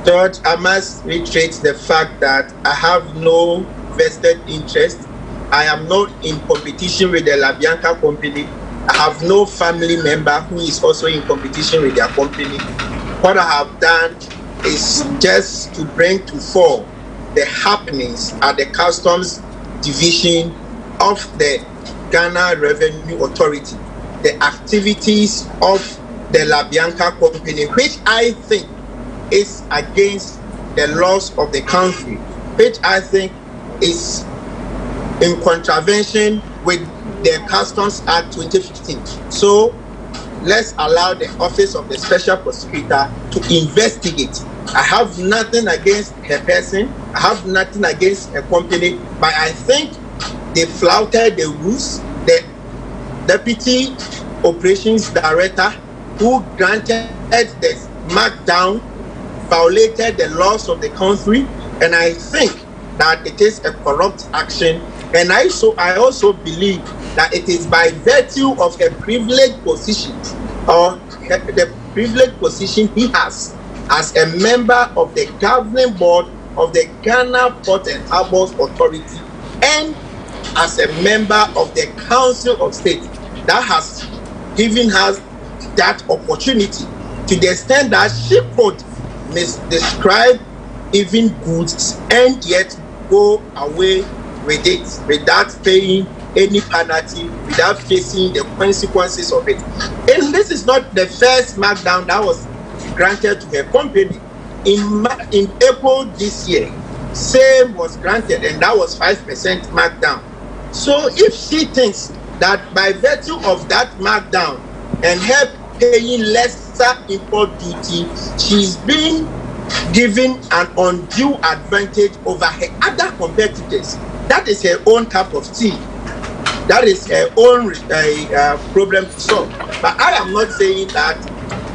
George, I must reiterate the fact that I have no vested interest. I am not in competition with the La Bianca company. I have no family member who is also in competition with their company. What I have done is just to bring to fore the happenings at the Customs Division of the Ghana Revenue Authority, the activities of the La Bianca company, which I think is against the laws of the country, which I think is in contravention with the Customs Act 2015. So let's allow the Office of the Special Prosecutor to investigate. I have nothing against her person, I have nothing against her company, but I think they flouted the rules. The Deputy Operations Director who granted the markdown violated the laws of the country, and I think that it is a corrupt action. And I also believe that it is by virtue of a privileged position or the privileged position he has as a member of the governing board of the Ghana Port and Harbors Authority and as a member of the Council of State that has given us that opportunity to the extent that she could misdescribe even goods and yet go away with it without paying any penalty, without facing the consequences of it. And this is not the first markdown that was granted to her company. In April this year, same was granted, and that was 5% markdown. So if she thinks that by virtue of that markdown and her paying lesser import duty, she's being given an undue advantage over her other competitors, that is her own cup of tea. That is her own problem to solve. But I am not saying that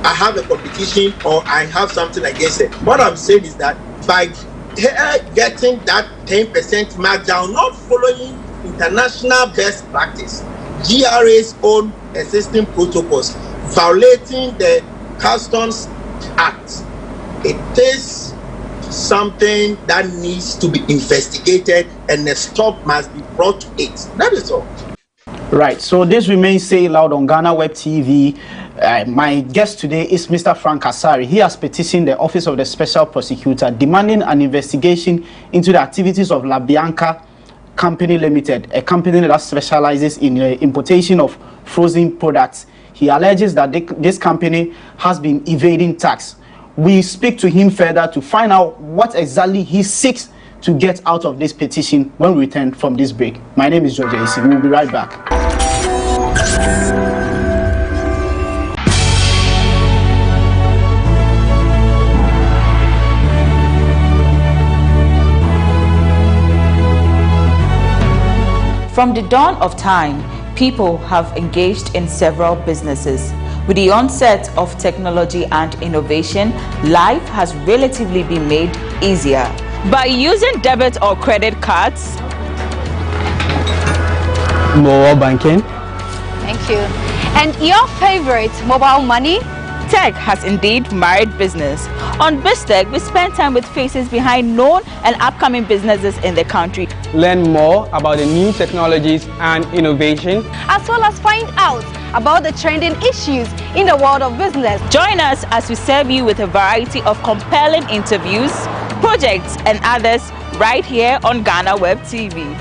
I have a competition or I have something against it. What I'm saying is that by her getting that 10% markdown, not following international best practice, GRA's own existing protocols, violating the Customs Act, it is something that needs to be investigated and a stop must be brought to it. That is all. Right, so this remains SayIt Loud on GhanaWeb TV. My guest today is Mr. Frank Asari. He has petitioned the Office of the Special Prosecutor demanding an investigation into the activities of La Bianca Company Limited, a company that specializes in the importation of frozen products. He alleges that this company has been evading tax. We speak to him further to find out what exactly he seeks to get out of this petition when we return from this break. My name is George Isi. We will be right back. From the dawn of time, people have engaged in several businesses. With the onset of technology and innovation, life has relatively been made easier. By using debit or credit cards, mobile banking. Thank you. And your favorite mobile money? Tech has indeed married business. On BizTech, we spend time with faces behind known and upcoming businesses in the country. Learn more about the new technologies and innovation, as well as find out about the trending issues in the world of business. Join us as we serve you with a variety of compelling interviews, projects, and others right here on GhanaWeb TV.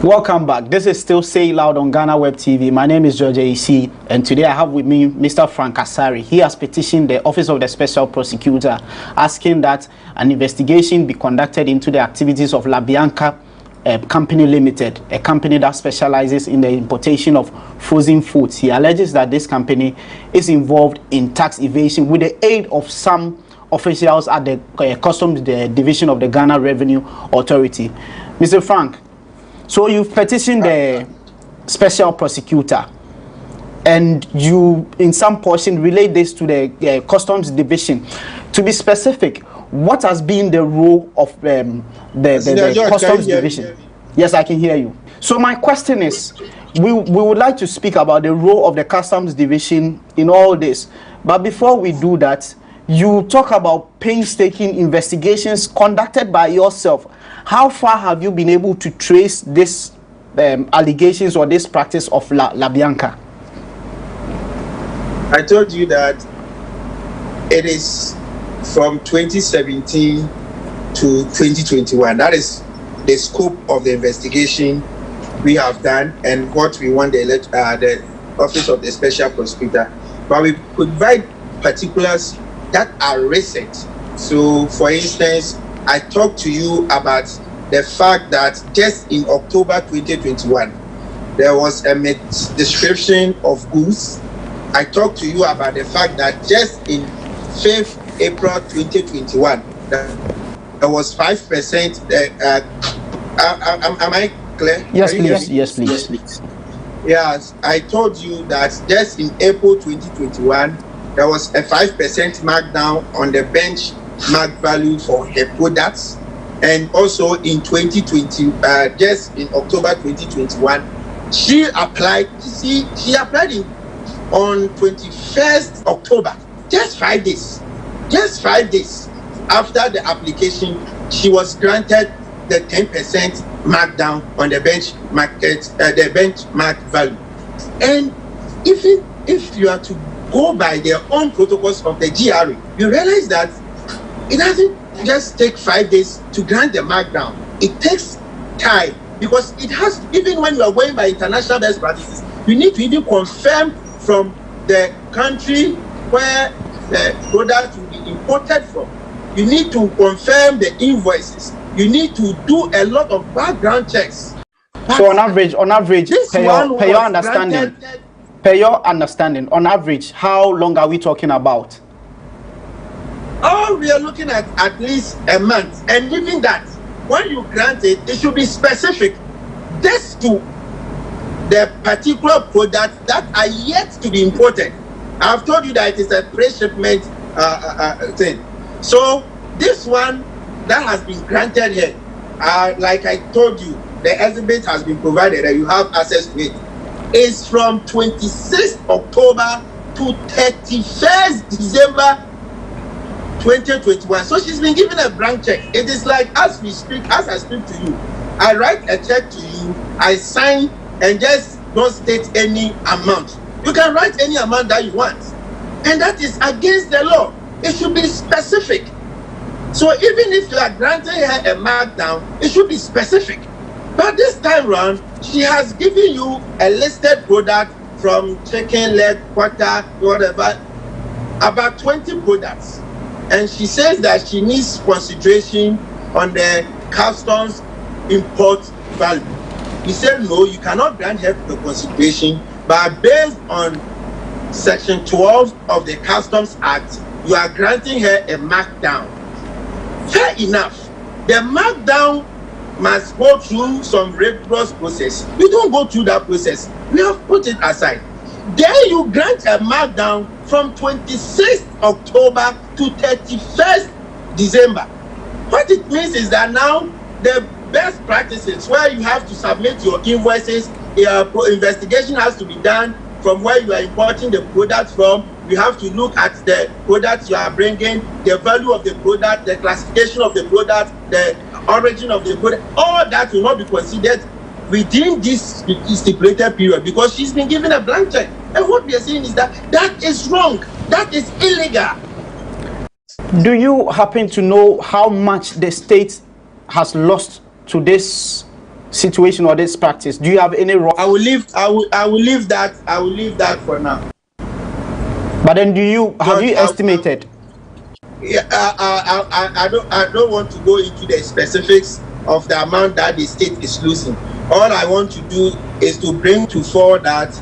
Welcome back. This is still SayIt Loud on GhanaWeb TV. My name is George Isi, and today I have with me Mr. Frank Asari. He has petitioned the Office of the Special Prosecutor asking that an investigation be conducted into the activities of La Bianca Company Limited, a company that specializes in the importation of frozen foods. He alleges that this company is involved in tax evasion with the aid of some officials at the Customs Division of the Ghana Revenue Authority. Mr. Frank, so you've petitioned the Special Prosecutor, and you, in some portion, relate this to the Customs Division. To be specific, what has been the role of the Customs Division? Yes, I can hear you. So my question is, we would like to speak about the role of the Customs Division in all this. But before we do that, you talk about painstaking investigations conducted by yourself. How far have you been able to trace this allegations or this practice of La Bianca? I told you that it is from 2017 to 2021. That is the scope of the investigation we have done and what we want the Office of the Special Prosecutor. But we provide particulars that are recent. So, for instance, I talked to you about the fact that just in October 2021, there was a description of goods. I talked to you about the fact that just in 5th April 2021, there was 5%. Am I clear? Yes, please. Yes, please. Yes, I told you that just in April 2021, there was a 5% markdown on the benchmark value for her products. And also in 2020, just in October 2021, she applied on 21st October, just 5 days. Just 5 days after the application, she was granted the 10% markdown on the benchmark value. And even if you are to go by their own protocols of the GRA, you realize that it doesn't just take 5 days to grant the markdown. It takes time because it has, even when you are going by international best practices, you need to even confirm from the country where the product will be imported from. You need to confirm the invoices. You need to do a lot of background checks. So on average, per your understanding, on average, how long are we talking about? Oh, we are looking at least a month. And even that, when you grant it, it should be specific just to the particular products that are yet to be imported. I've told you that it is a pre-shipment thing. So this one that has been granted here, like I told you, the exhibit has been provided and you have access to it, is from 26th October to 31st December 2021. So she's been given a blank check. It is like as we speak, as I speak to you, I write a check to you, I sign and just don't state any amount. You can write any amount that you want. And that is against the law. It should be specific. So even if you are granting her a markdown, it should be specific. But this time round, she has given you a listed product from chicken leg, quarter, whatever, about 20 products. And she says that she needs consideration on the customs import value. He said, no, you cannot grant her the consideration, but based on Section 12 of the Customs Act, you are granting her a markdown. Fair enough. The markdown must go through some rigorous process. We don't go through that process. We have put it aside. Then you grant a markdown from 26th October to 31st December. What it means is that now the best practices where you have to submit your invoices, your investigation has to be done from where you are importing the product from. You have to look at the products you are bringing, the value of the product, the classification of the product, the origin of the product. All that will not be considered within this stipulated period because she's been given a blank check. And what we are saying is that that is wrong. That is illegal. Do you happen to know how much the state has lost to this situation or this practice? Do you have any wrong? I will leave that for now. But then have you estimated? Yeah, I don't want to go into the specifics of the amount that the state is losing. All I want to do is to bring to fore that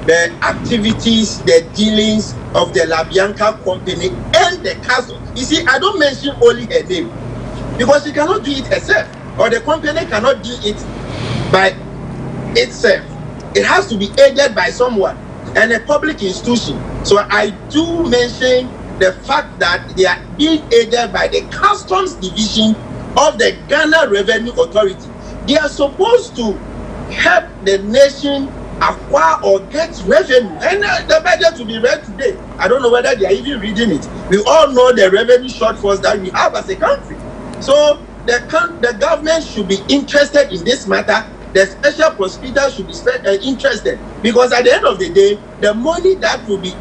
the activities, the dealings of the LaBianca company and the castle. You see, I don't mention only her name because she cannot do it herself, or the company cannot do it by itself. It has to be aided by someone and a public institution. So I do mention the fact that they are being aided by the Customs Division of the Ghana Revenue Authority. They are supposed to help the nation acquire or get revenue, and the budget will be read today. I don't know whether they are even reading it. We all know the revenue shortfalls that we have as a country. So the government should be interested in this matter. The special prosecutor should be interested, because at the end of the day, the money that will be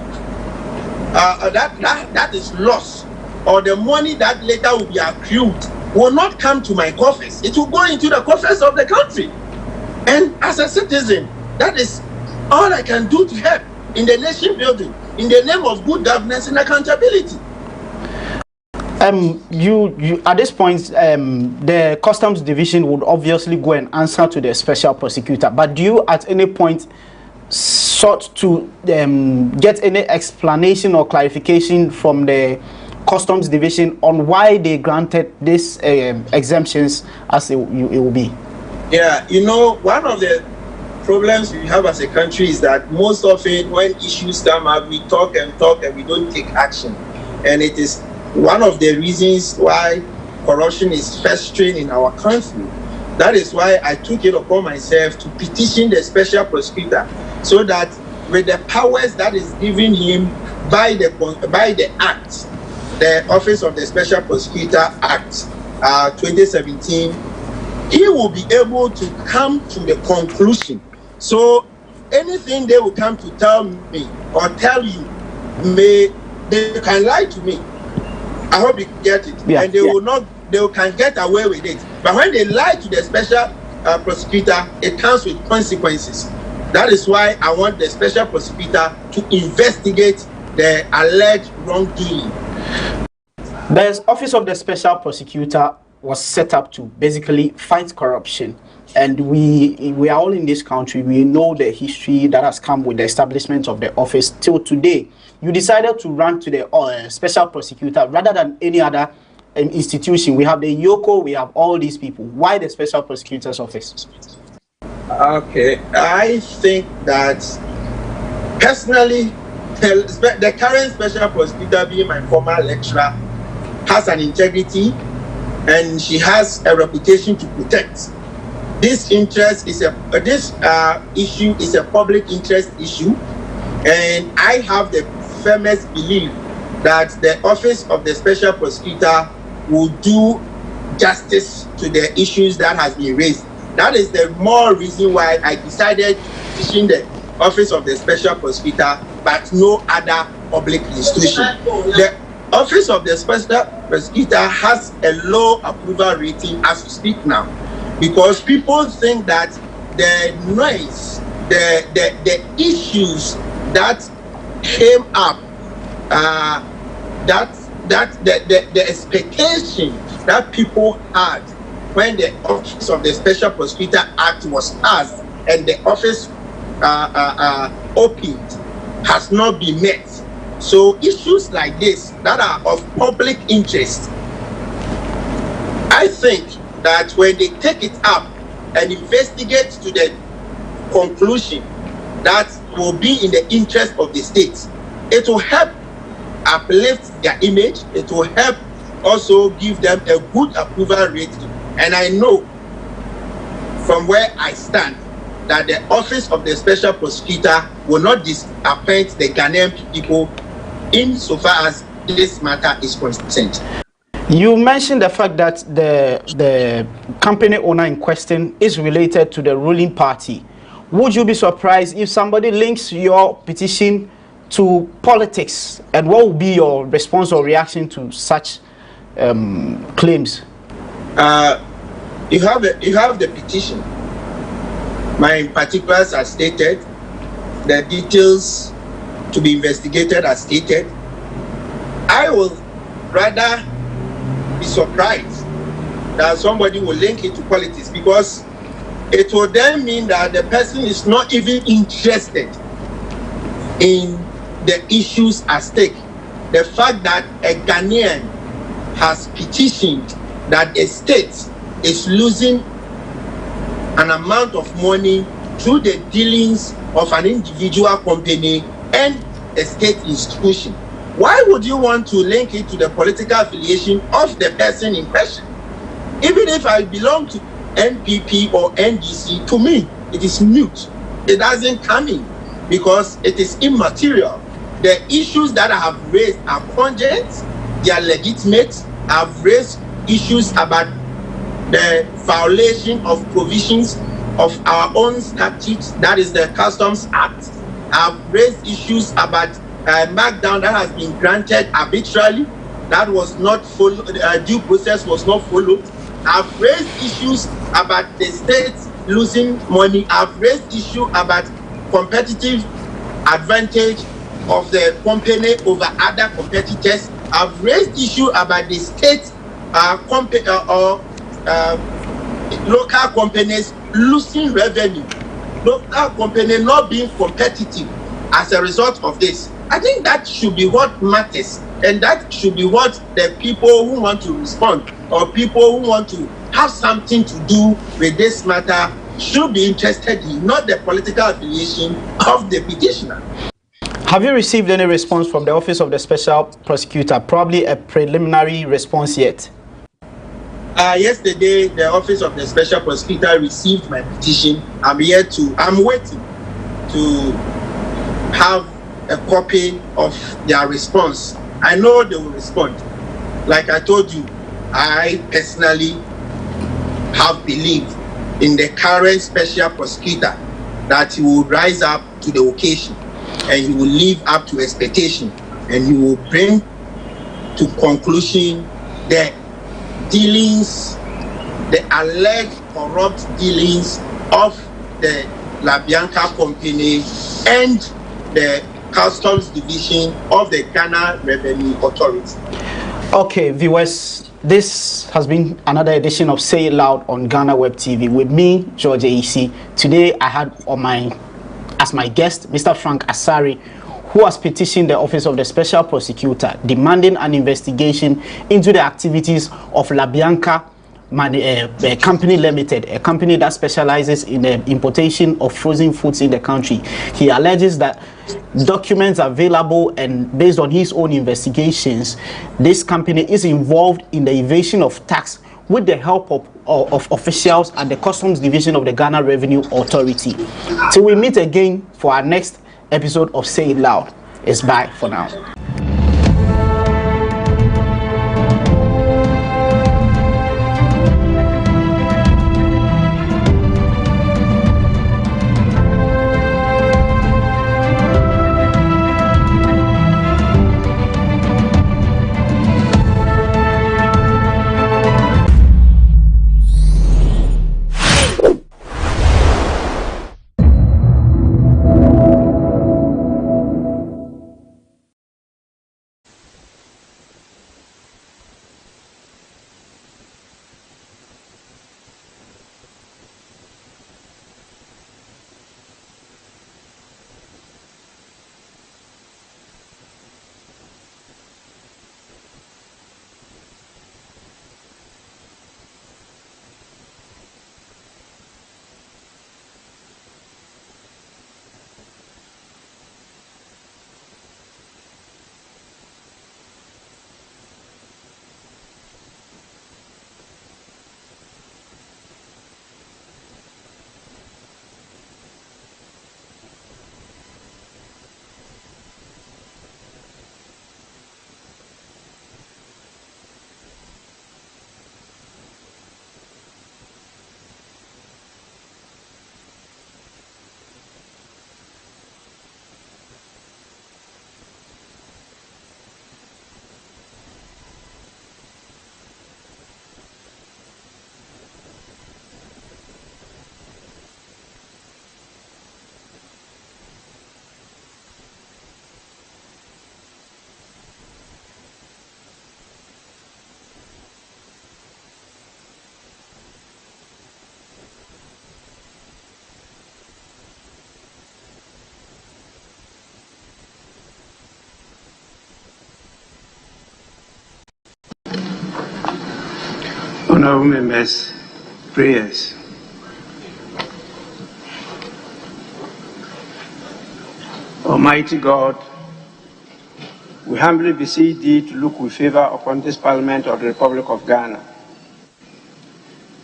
that is lost, or the money that later will be accrued will not come to my coffers. It will go into the coffers of the country. And as a citizen, that is all I can do to help in the nation building, in the name of good governance and accountability. You at this point, the Customs Division would obviously go and answer to the Special Prosecutor. But do you at any point sought to get any explanation or clarification from the Customs Division on why they granted these exemptions as it will be? Yeah, you know, one of the problems we have as a country is that most often when issues come up, we talk and we don't take action. And it is one of the reasons why corruption is festering in our country. That is why I took it upon myself to petition the Special Prosecutor so that with the powers that is given him by the Act, the Office of the Special Prosecutor Act 2017, he will be able to come to the conclusion. So anything they will come to tell me or tell you, they can lie to me. I hope you get it. Yeah, and they can get away with it. But when they lie to the Special Prosecutor, it comes with consequences. That is why I want the Special Prosecutor to investigate the alleged wrongdoing. The Office of the Special Prosecutor was set up to basically fight corruption. And we are all in this country. We know the history that has come with the establishment of the office till today. You decided to run to the Special Prosecutor rather than any other institution. We have the Yoko, we have all these people. Why the Special Prosecutor's Office? Okay, I think that personally, the current Special Prosecutor, being my former lecturer, has an integrity and she has a reputation to protect. This interest is issue is a public interest issue, and I have the firmest belief that the Office of the Special Prosecutor will do justice to the issues that has been raised. That is the more reason why I decided to petition the Office of the Special Prosecutor, but no other public institution. The Office of the Special Prosecutor has a low approval rating as we speak now, because people think that the noise, the issues that came up, the expectation that people had when the Office of the Special Prosecutor Act was passed and the office opened has not been met. So issues like this that are of public interest, I think that when they take it up and investigate to the conclusion that will be in the interest of the state, it will help uplift their image. It will help also give them a good approval rating. And I know from where I stand that the Office of the Special Prosecutor will not disappoint the Ghanaian people insofar as this matter is concerned. You mentioned the fact that the company owner in question is related to the ruling party. Would you be surprised if somebody links your petition to politics? And what will be your response or reaction to such claims? You have the petition. My particulars are stated. The details to be investigated are stated. I will rather be surprised that somebody will link it to politics, because it will then mean that the person is not even interested in the issues at stake. The fact that a Ghanaian has petitioned that a state is losing an amount of money through the dealings of an individual company and a state institution. Why would you want to link it to the political affiliation of the person in question? Even if I belong to NPP or NDC, to me, it is mute. It doesn't come in because it is immaterial. The issues that I have raised are cogent, they are legitimate. I've raised issues about the violation of provisions of our own statutes, that is the Customs Act. I've raised issues about markdown that has been granted arbitrarily. that was not followed, due process was not followed. I've raised issues about the state losing money. I've raised issue about competitive advantage of the company over other competitors. I've raised issue about the state local companies losing revenue, local company not being competitive as a result of this. I think that should be what matters, and that should be what the people who want to respond or people who want to have something to do with this matter should be interested in, not the political affiliation of the petitioner. Have you received any response from the Office of the Special Prosecutor? Probably a preliminary response yet. Yesterday, the Office of the Special Prosecutor received my petition. I'm waiting to have a copy of their response. I know they will respond. Like I told you, I personally have believed in the current Special Prosecutor that he will rise up to the occasion and he will live up to expectation and he will bring to conclusion the dealings, the alleged corrupt dealings of the LaBianca company and the Customs Division of the Ghana Revenue Authority. Okay, viewers, this has been another edition of Say It Loud on GhanaWeb TV with me, George AC. Today I had as my guest, Mr. Frank Asari, who has petitioned the Office of the Special Prosecutor demanding an investigation into the activities of LaBianca Company Limited, a company that specializes in the importation of frozen foods in the country. He alleges that documents available and based on his own investigations, this company is involved in the evasion of tax with the help of officials at the Customs Division of the Ghana Revenue Authority. Till we meet again for our next episode of Say It Loud. It's bye for now. Honorable members, prayers. Almighty God, we humbly beseech thee to look with favor upon this Parliament of the Republic of Ghana.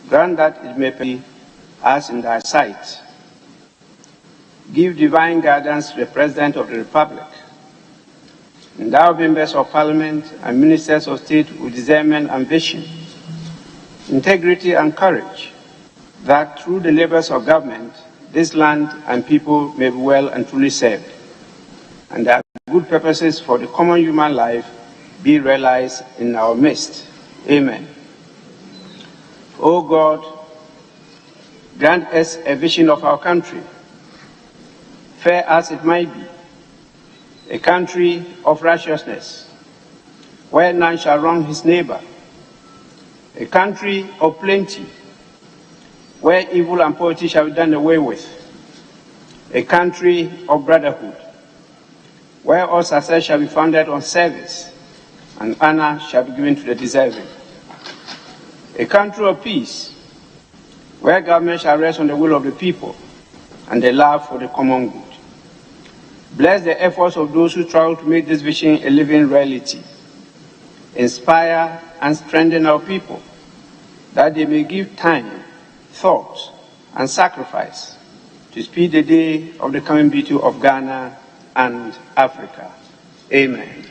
Grant that it may be as in thy sight. Give divine guidance to the President of the Republic. Endow members of Parliament and ministers of state with discernment and vision, integrity and courage, that through the labors of government, this land and people may be well and truly served, and that good purposes for the common human life be realized in our midst. Amen. O God, grant us a vision of our country, fair as it might be, a country of righteousness, where none shall wrong his neighbor, a country of plenty, where evil and poverty shall be done away with, a country of brotherhood, where all success shall be founded on service and honor shall be given to the deserving, a country of peace, where government shall rest on the will of the people and the love for the common good. Bless the efforts of those who try to make this vision a living reality. Inspire and strengthen our people, that they may give time, thought, and sacrifice to speed the day of the coming beauty of Ghana and Africa. Amen.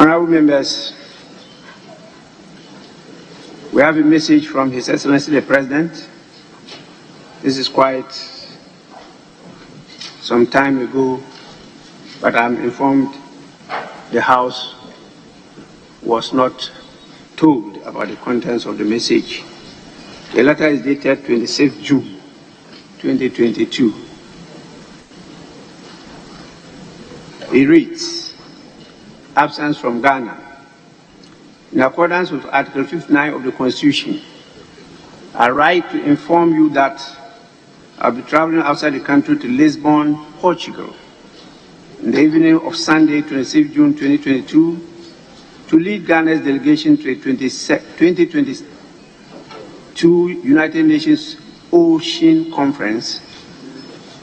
Honorable members, we have a message from His Excellency the President. This is quite some time ago, but I'm informed the House was not told about the contents of the message. The letter is dated 26 June 2022. It reads, absence from Ghana. In accordance with Article 59 of the Constitution, I write to inform you that I'll be traveling outside the country to Lisbon, Portugal, in the evening of Sunday, 26 June 2022, to lead Ghana's delegation to a 2022 United Nations Ocean Conference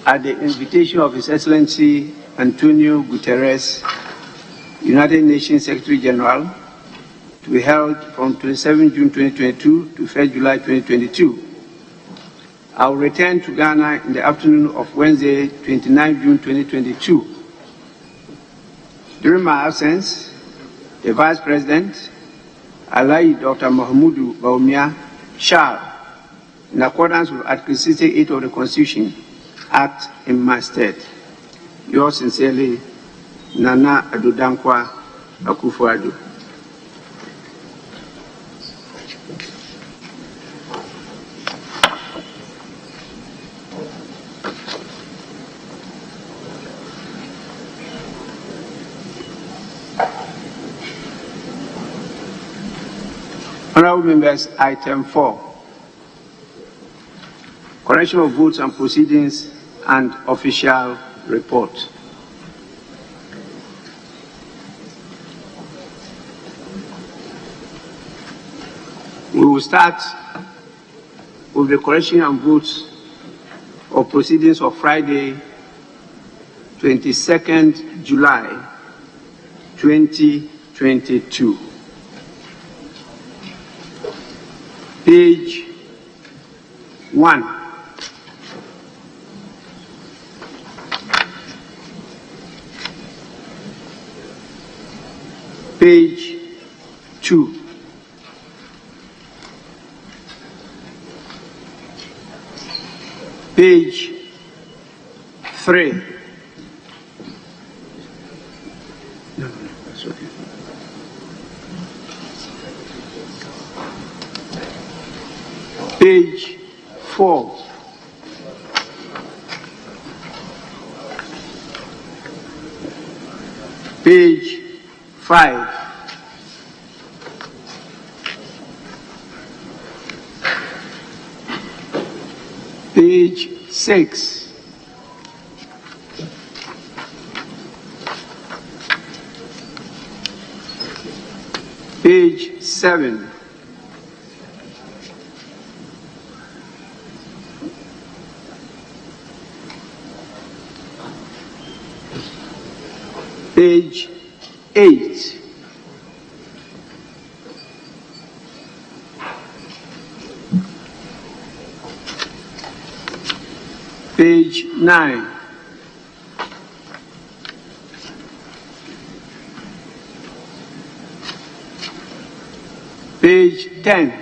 at the invitation of His Excellency Antonio Guterres, United Nations Secretary General, to be held from 27 June 2022 to 1 July 2022. I will return to Ghana in the afternoon of Wednesday, 29 June 2022. During my absence, the Vice President, Alai Dr. Mahamudu Bawumia, shall, in accordance with Article 68 of the Constitution, act in my stead. Yours sincerely, Nana Adodankwa Akufo-Addo. Honorable members, item 4, correction of votes and proceedings and official report. We will start with the correction and votes of proceedings of Friday, 22nd July 2022. Page 1. Page 2. Page 3. No, that's okay. Page 4. Page 5. Page 6. Page 7. Page 8. Page 9. Page 10.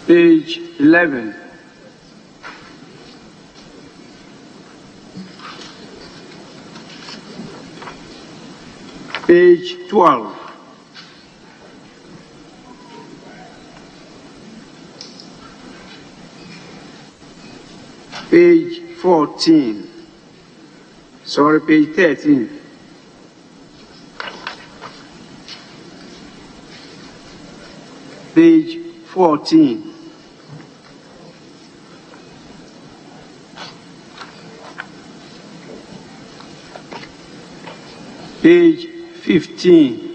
Page 11. Page 12. Page 14. Sorry, page 13. Page 14. Page 15.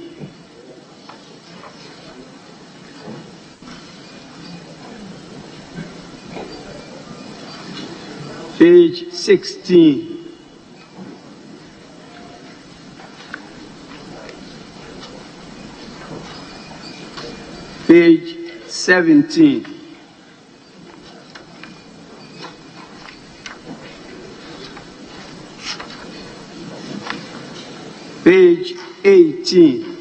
Page 16. Page 17. Page 18.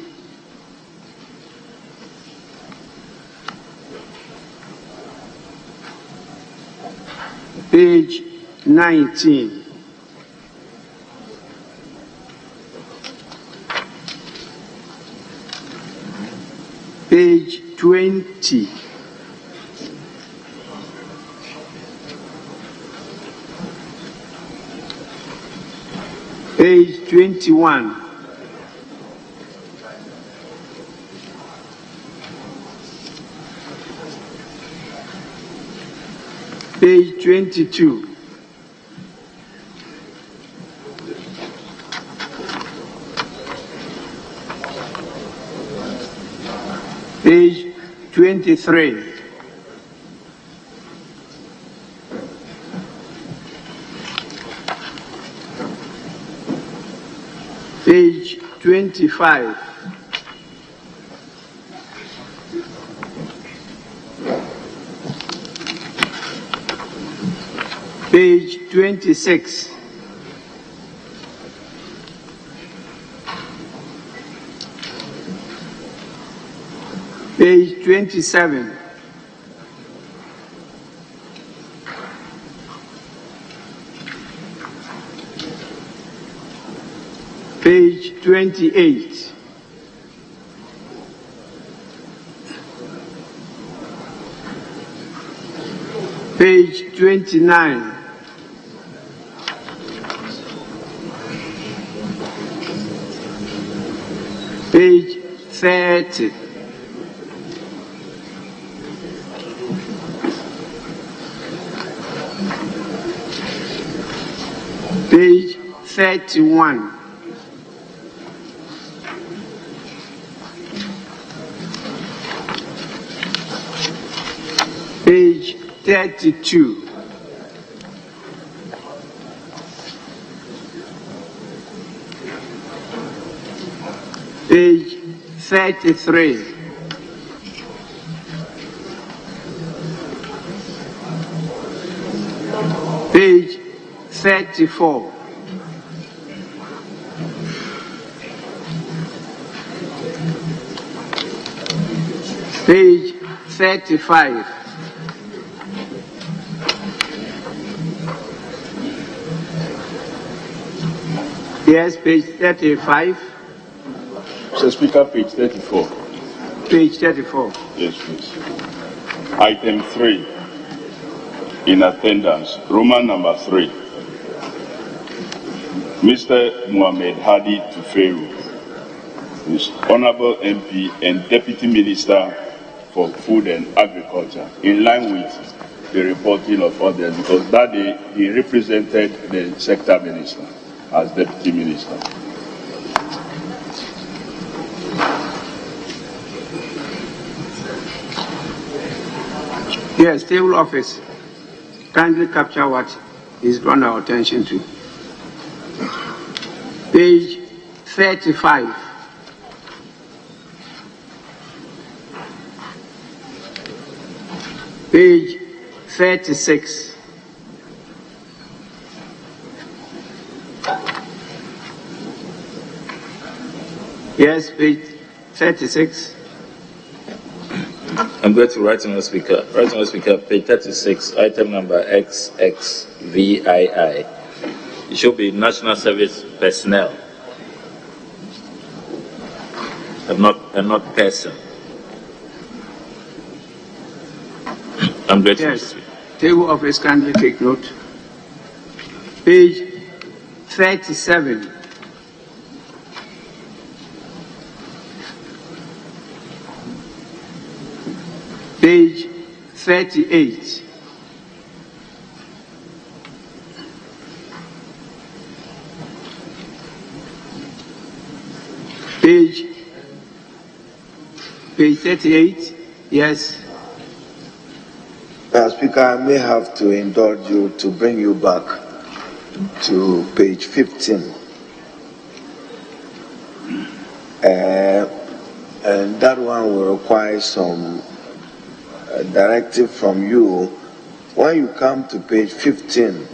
Page 19. Page 20. Page 21. Page 22. Page 23. Page 25. Page 26. Page 27. Page 28. Page 29. Page 30. Page 31. Page 32. Page 33. Page 34. Page 35. Yes, page 35. Mr. Speaker, page 34. Page 34. Yes, please. Item 3. In attendance, Roman number 3. Mr. Mohamed Hadi Tuferu, is Honorable MP and Deputy Minister for Food and Agriculture, in line with the reporting of others, because that day he represented the sector minister as Deputy Minister. Yes, table office. Kindly capture what is drawn our attention to. Page 35. Page 36. Yes, page 36. I'm going to write on the speaker. Write on the speaker, page 36, item number XXVII. It should be national service personnel, and not person. I'm going to. Yes. Table office, kindly take note. Page 37. Page 38. Page 38. Yes. Speaker, I may have to indulge you to bring you back to page 15. And that one will require some directive from you. When you come to page 15,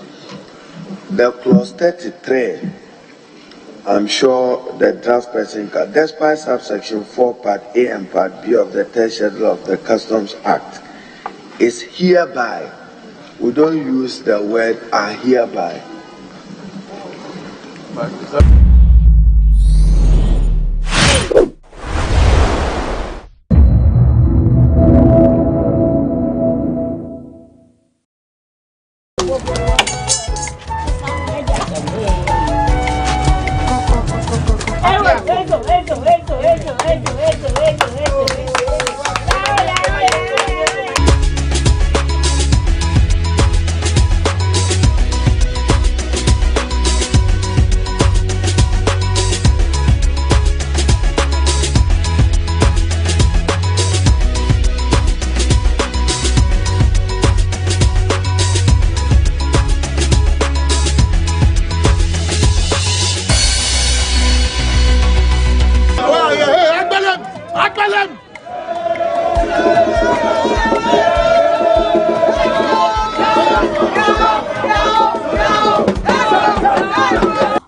the clause 33, I'm sure the draft person can, despite subsection 4 part A and part B of the third schedule of the Customs Act, is hereby. We don't use the word are hereby.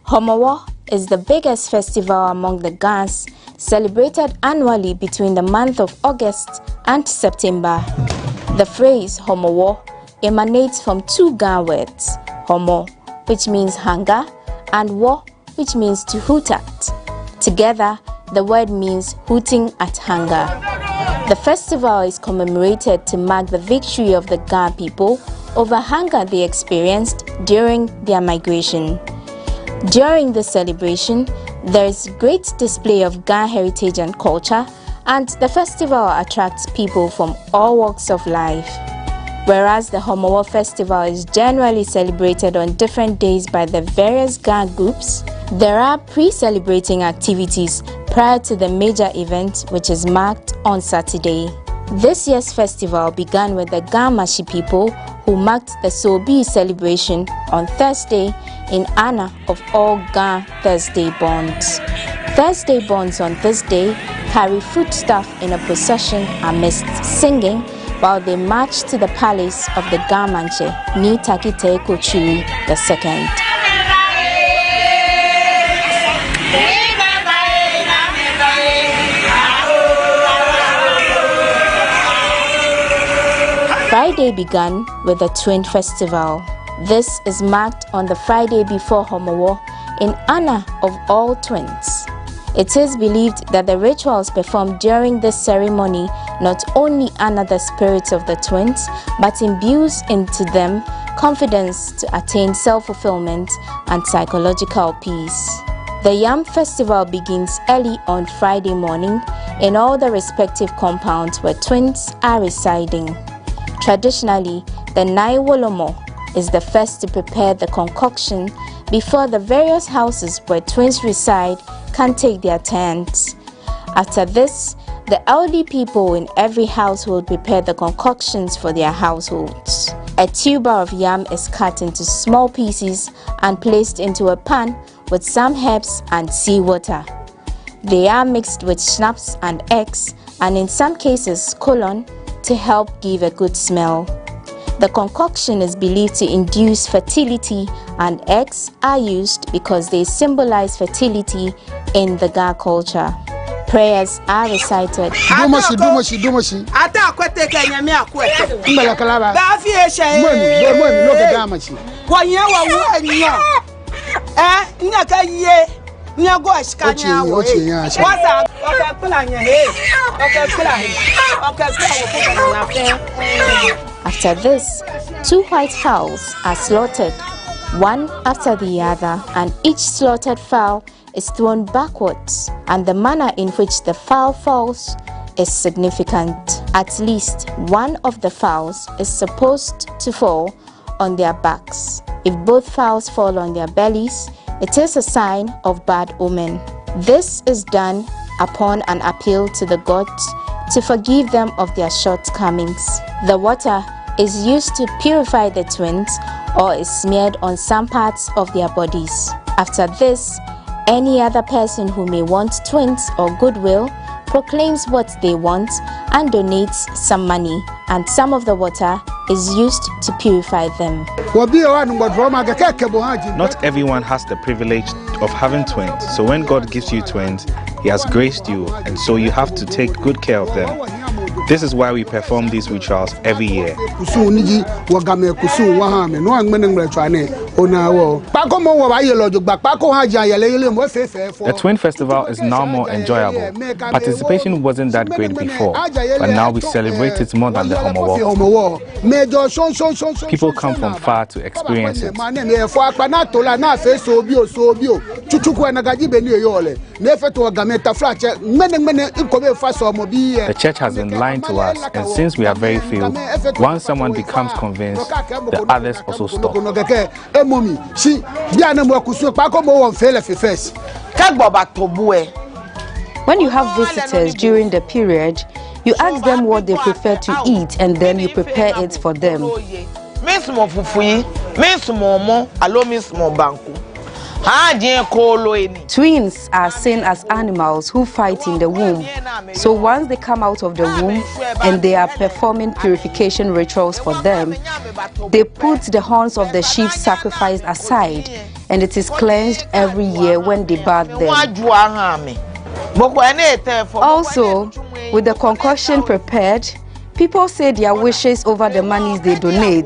Homowo is the biggest festival among the Gans, celebrated annually between the month of August and September. The phrase Homowo emanates from two Gan words, Homo, which means hunger, and Wo, which means to hoot at. Together, the word means hooting at hunger. The festival is commemorated to mark the victory of the Gan people over hunger they experienced during their migration. During this celebration, there is great display of Gan heritage and culture, and the festival attracts people from all walks of life. Whereas the Homowo festival is generally celebrated on different days by the various Gan groups, there are pre-celebrating activities prior to the major event, which is marked on Saturday. This year's festival began with the Gan Mashi people who marked the Sobi celebration on Thursday in honor of all Gan Thursday bonds. Thursday bonds on this day carry foodstuff in a procession amidst singing while they march to the palace of the Gan Manche, Ni Takite Kochuri II. Friday began with the Twin Festival. This is marked on the Friday before Homowo in honor of all twins. It is believed that the rituals performed during this ceremony not only honor the spirits of the twins, but imbues into them confidence to attain self-fulfillment and psychological peace. The Yam Festival begins early on Friday morning in all the respective compounds where twins are residing. Traditionally, the Naiwolomo is the first to prepare the concoction before the various houses where twins reside can take their turns. After this, the elderly people in every household prepare the concoctions for their households. A tuber of yam is cut into small pieces and placed into a pan with some herbs and seawater. They are mixed with schnapps and eggs, and in some cases, to help give a good smell. The concoction is believed to induce fertility, and eggs are used because they symbolize fertility in the Ga culture. Prayers are recited. After this, 2 white fowls are slaughtered, one after the other, and each slaughtered fowl is thrown backwards, and the manner in which the fowl falls is significant. At least one of the fowls is supposed to fall on their backs. If both fowls fall on their bellies, it is a sign of bad omen. This is done upon an appeal to the gods to forgive them of their shortcomings. The water is used to purify the twins or is smeared on some parts of their bodies. After this, any other person who may want twins or goodwill proclaims what they want and donates some money, and some of the water is used to purify them. Not everyone has the privilege of having twins, so when God gives you twins, He has graced you, and so you have to take good care of them. This is why we perform these rituals every year. The Twin Festival is now more enjoyable. Participation wasn't that great before, but now we celebrate it more than the Homowo. People come from far to experience it. The church has been lying to us, and since we are very few, once someone becomes convinced, the others also stop. When you have visitors during the period, you ask them what they prefer to eat, and then you prepare it for them. Twins are seen as animals who fight in the womb. So once they come out of the womb and they are performing purification rituals for them, they put the horns of the sheep sacrificed aside, and it is cleansed every year when they bathe them. Also, with the concoction prepared, people say their wishes over the monies they donate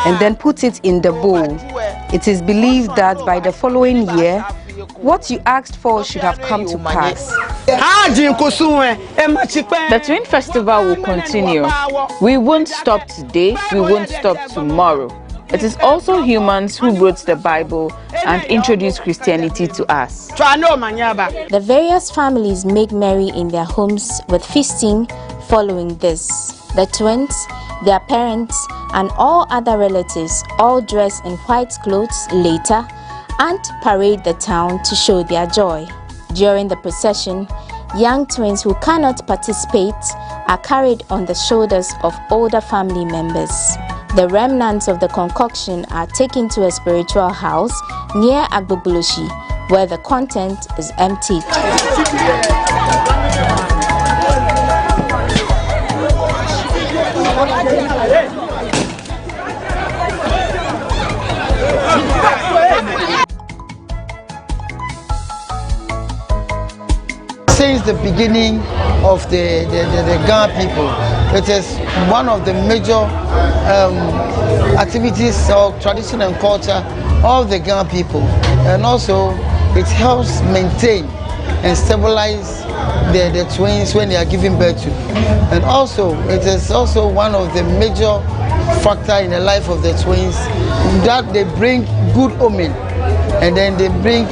and then put it in the bowl. It is believed that by the following year, what you asked for should have come to pass. The Twin Festival will continue. We won't stop today, we won't stop tomorrow. It is also humans who wrote the Bible and introduced Christianity to us. The various families make merry in their homes with feasting following this. The twins, their parents, and all other relatives all dress in white clothes later and parade the town to show their joy. During the procession, young twins who cannot participate are carried on the shoulders of older family members. The remnants of the concoction are taken to a spiritual house near Agbogbuloshi, where the content is emptied. Since the beginning of the Ghana people, it is one of the major activities or tradition and culture of the Ghana people, and also it helps maintain and stabilize the twins when they are giving birth to, and also it is also one of the major factor in the life of the twins that they bring good omen, and then they bring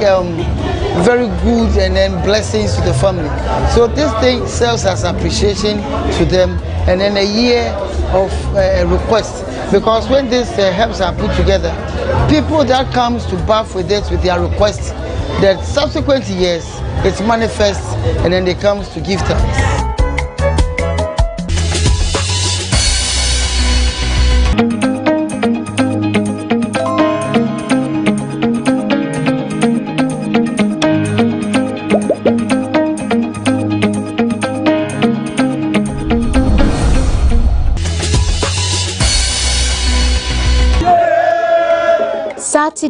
very good and then blessings to the family. So this thing serves as appreciation to them, and then a year of request, because when these herbs are put together, people that comes to bath with it with their requests, that subsequent years it manifests, and then they comes to give thanks.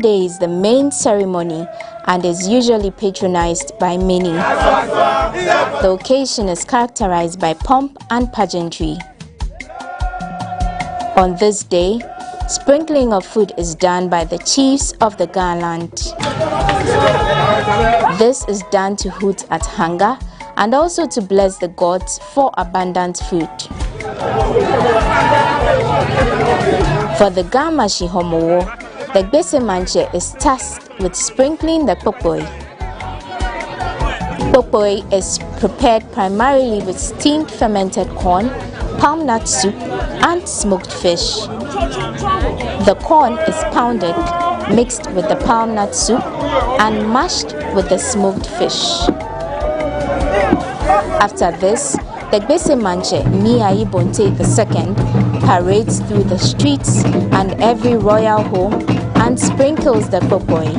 Day is the main ceremony and is usually patronized by many. The occasion is characterized by pomp and pageantry. On this day, sprinkling of food is done by the chiefs of the Garland. This is done to hoot at hunger and also to bless the gods for abundant food. For the Gamashi Homowo, the Gbese Manche is tasked with sprinkling the Pokpoi. Pokpoi is prepared primarily with steamed fermented corn, palm nut soup, and smoked fish. The corn is pounded, mixed with the palm nut soup, and mashed with the smoked fish. After this, the Gbese Manche Miai Bonte II parades through the streets and every royal home and sprinkles the Pokpoi.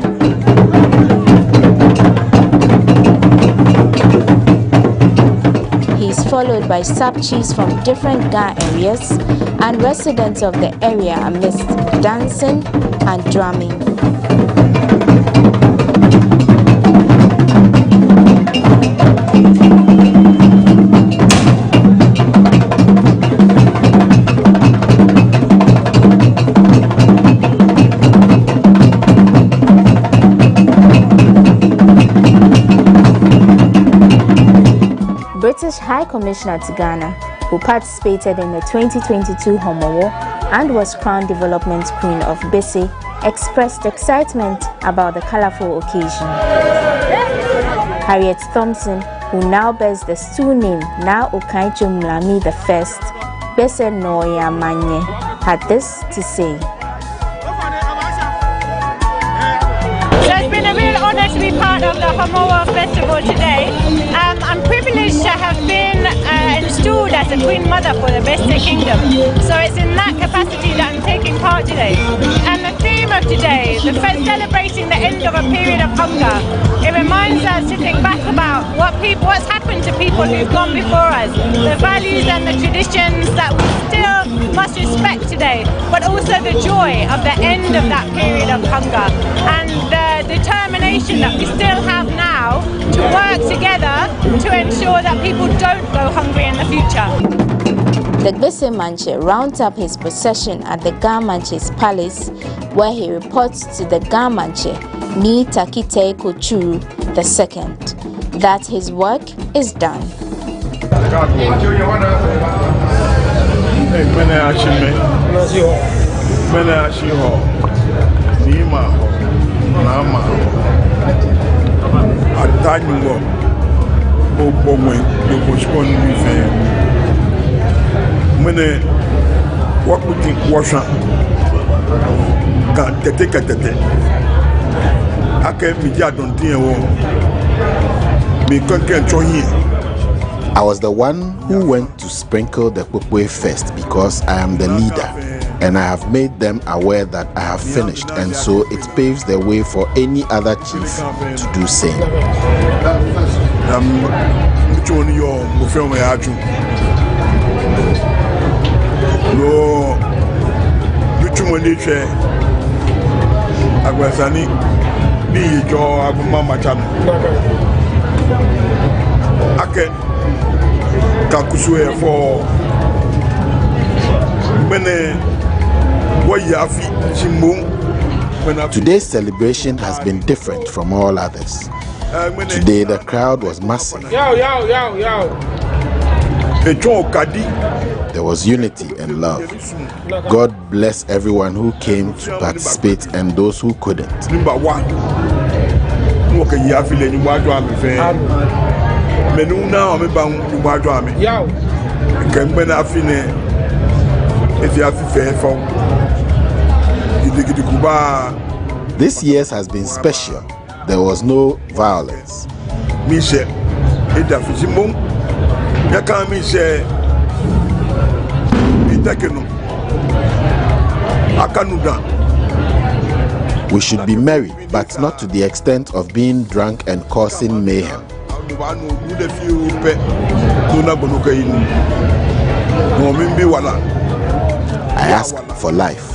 He is followed by sub-chiefs from different Ga areas and residents of the area amidst dancing and drumming. British High Commissioner to Ghana, who participated in the 2022 Homowo and was crowned Development Queen of Bese, expressed excitement about the colorful occasion. Harriet Thompson, who now bears the stool name Na Okaicho Mlami I, Bese Noya Manye, had this to say. It's been a real honor to be part of the Homowo Festival today. I'm privileged to have been installed as a Queen Mother for the BizTech Kingdom. So it's in that capacity that I'm taking part today. And the theme of today, celebrating the end of a period of hunger, it reminds us to think back about what's happened to people who've gone before us, the values and the traditions that we still must respect today, but also the joy of the end of that period of hunger and the determination that we still have now to work together to ensure that people don't go hungry in the future. The Gbese Manche rounds up his procession at the Ga Manche's palace, where he reports to the Ga Manche Ni Takite Kochuru II that his work is done. I was the one who went to sprinkle the Pokpoi first because I am the leader, and I have made them aware that I have finished, and so it paves the way for any other chief to do same. Today's celebration has been different from all others. Today the crowd was massive. There was unity and love. God bless everyone who came to participate and those who couldn't. This year's has been special. There was no violence. We should be merry, but not to the extent of being drunk and causing mayhem. I ask for life.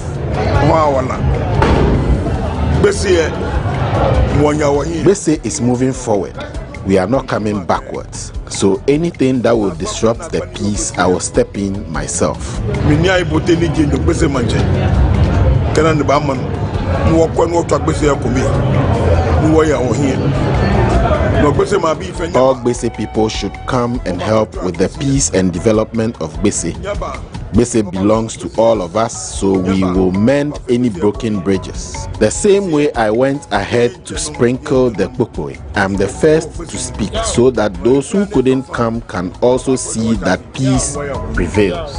Gbese is moving forward. We are not coming backwards. So anything that will disrupt the peace, I will step in myself. All Gbese people should come and help with the peace and development of Gbese. Gbese belongs to all of us, so we will mend any broken bridges. The same way I went ahead to sprinkle the kpokpoe, I'm the first to speak so that those who couldn't come can also see that peace prevails.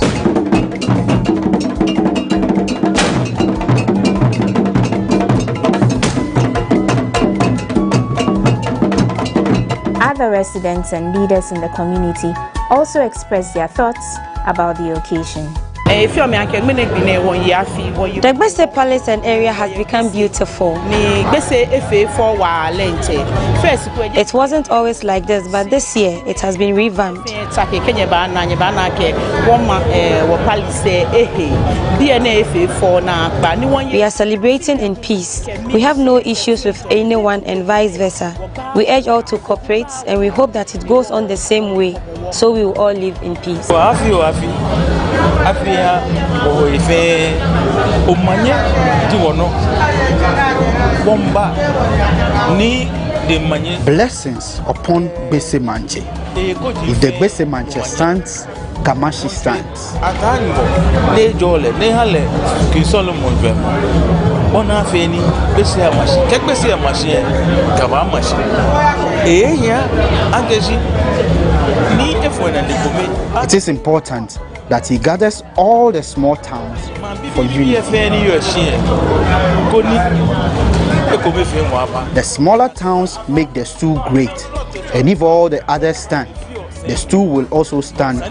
Other residents and leaders in the community also expressed their thoughts about the occasion. The Gbese Palace and area has become beautiful. It wasn't always like this, but this year it has been revamped. We are celebrating in peace. We have no issues with anyone and vice versa. We urge all to cooperate and we hope that it goes on the same way, so we will all live in peace. Blessings upon Gbese Manche. If the Gbese Manche stands, Kamashi stands. It is important that he gathers all the small towns for unity. The smaller towns make the stool great, and if all the others stand, the stool will also stand.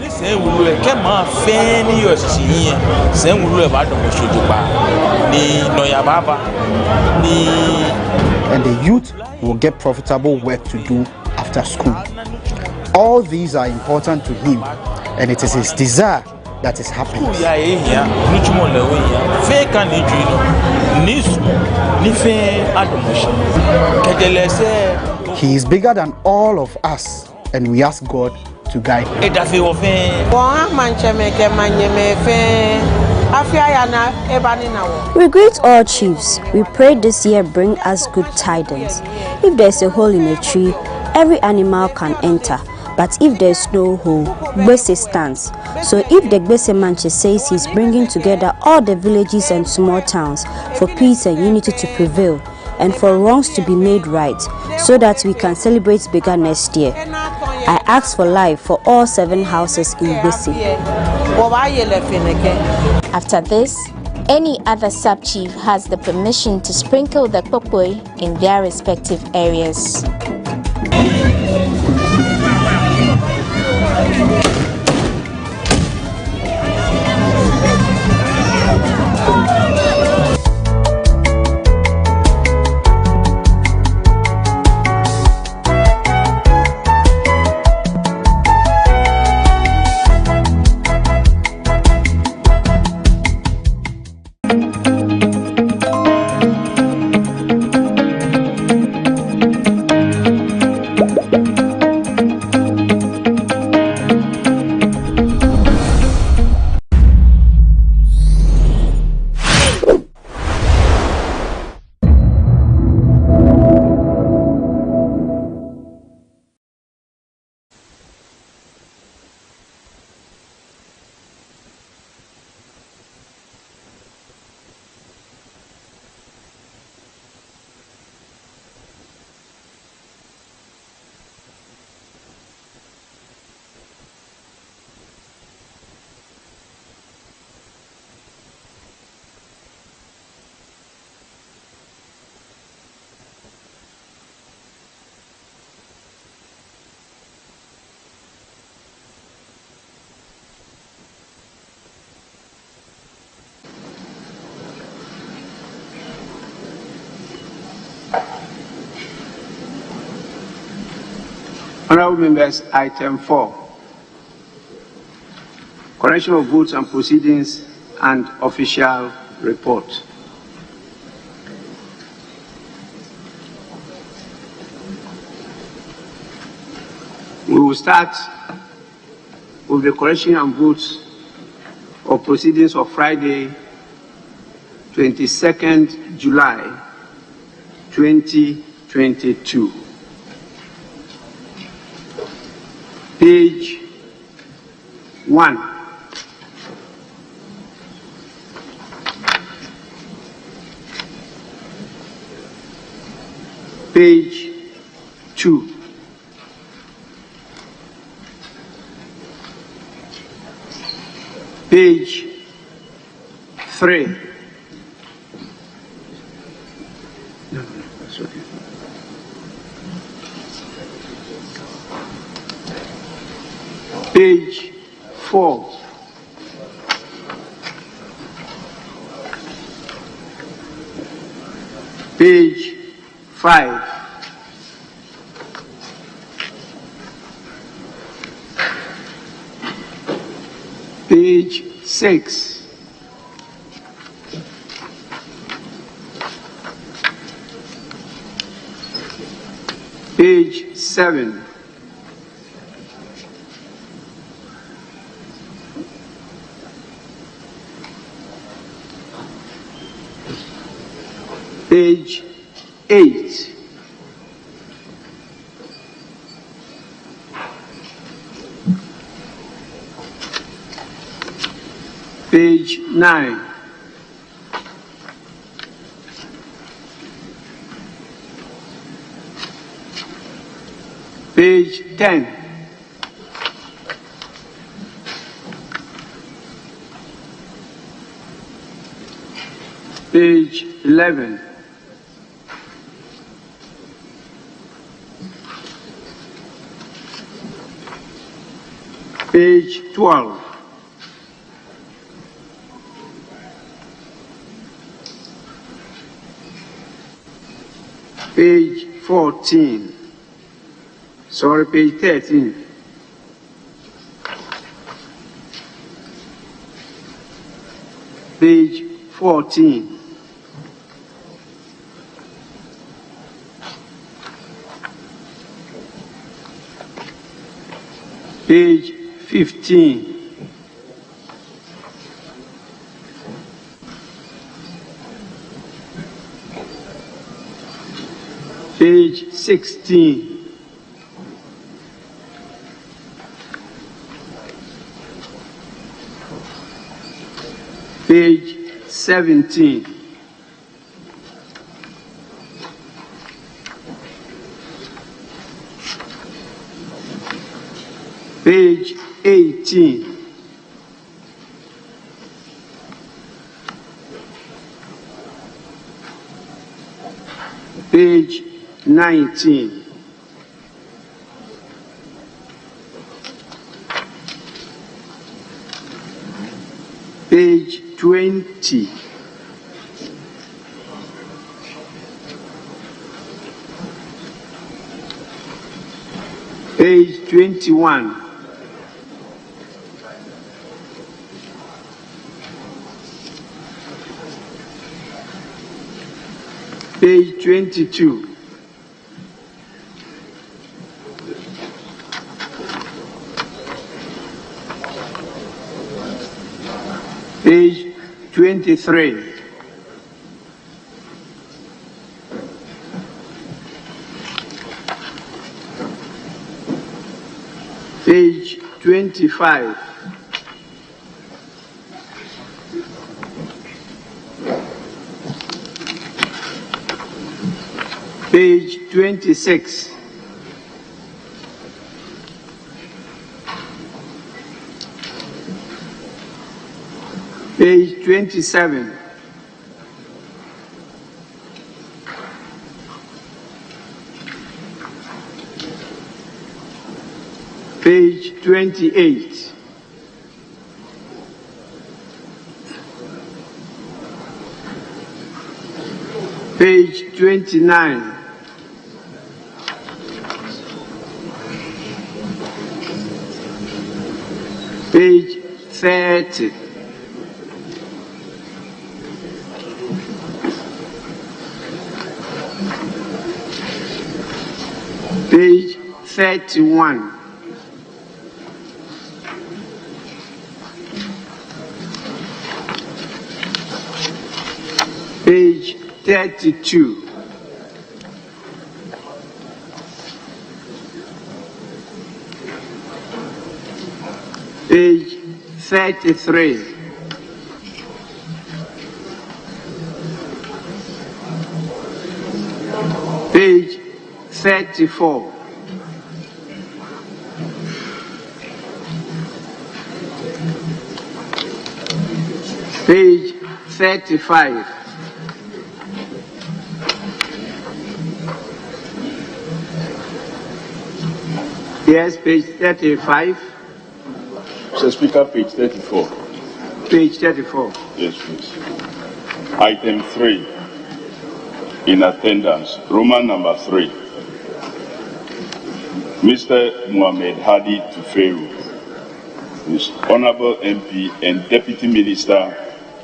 And the youth will get profitable work to do after school. All these are important to him, and it is his desire that is happening. He is bigger than all of us, and we ask God to guide him. We greet all chiefs. We pray this year bring us good tidings. If there's a hole in a tree, every animal can enter. But if there's no hole, Gbese stands. So if the Gbese Manche says he's bringing together all the villages and small towns for peace and unity to prevail, and for wrongs to be made right, so that we can celebrate bigger next year, I ask for life for all 7 houses in Gbese. After this, any other sub-chief has the permission to sprinkle the kpokpoe in their respective areas. Honourable members, item 4, correction of votes and proceedings and official report. will start with the correction and votes of proceedings of Friday, 22nd July 2022. Page 1. Page 2. Page 3. No, that's okay. Page 4. Page 5. Page 6. Page 7. Page 8. Page 9. Page 10. Page 11. Page 12. Page 14. Sorry, page 13. Page 14. Page 15. Page 16. Page 17. Page 18. Page 19. Page 20. Page 21. Page 22. Page 23. Page 25. Page 26. Page 27. Page 28. Page 29. Page 30. Page 31. Page 32. Page 33. Page 34. Page 35. Yes, page 35. Mr. Speaker, page 34. Page 34. Yes, please. Item 3. In attendance, Roman number 3. Mr. Mohamed Hadi Tuferu, is Honorable MP and Deputy Minister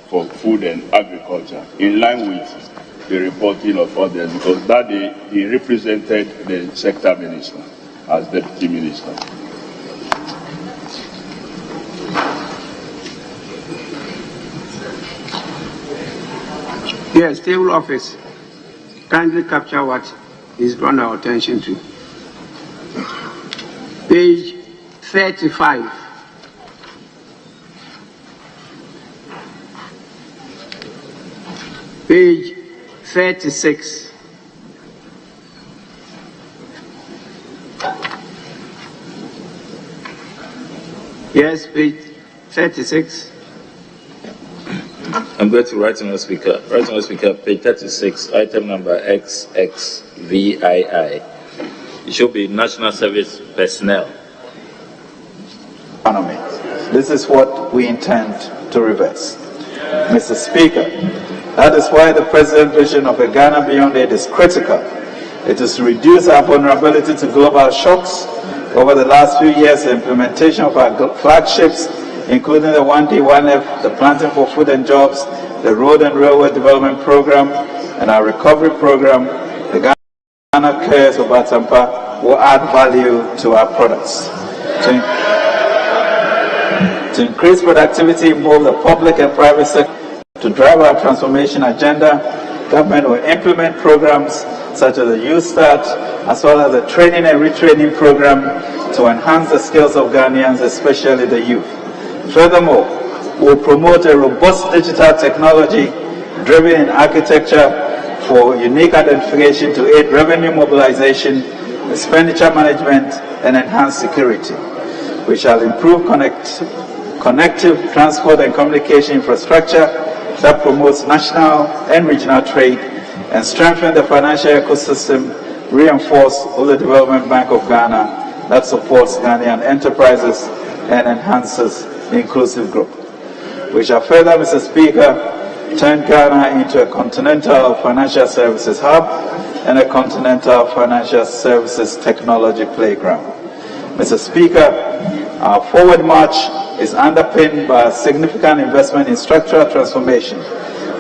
for Food and Agriculture, in line with the reporting of others, because that day he represented the sector minister as Deputy Minister. Yes, table office. Kindly capture what is drawn our attention to. Page 35. Page 36. Yes, page 36. I'm going to write on the speaker. Write on the speaker, page 36, item number XXVII. It should be National Service Personnel. Economy. This is what we intend to reverse. Mr. Speaker, that is why the President's vision of a Ghana beyond aid is critical. It is to reduce our vulnerability to global shocks. Over the last few years, the implementation of our flagships, including the 1D, 1F, the Planting for Food and Jobs, the Road and Railway Development Program, and our recovery program, the Ghana Cares of Batampa, will add value to our products. To increase productivity in both the public and private sector, to drive our transformation agenda, government will implement programs such as the Youth Start, as well as the training and retraining program to enhance the skills of Ghanaians, especially the youth. Furthermore, we will promote a robust digital technology driven in architecture for unique identification to aid revenue mobilization, expenditure management, and enhance security. We shall improve connective transport and communication infrastructure that promotes national and regional trade and strengthen the financial ecosystem, reinforce the Development Bank of Ghana that supports Ghanaian enterprises and enhances inclusive growth. We shall further, Mr. Speaker, turn Ghana into a continental financial services hub and a continental financial services technology playground. Mr. Speaker, our forward march is underpinned by a significant investment in structural transformation.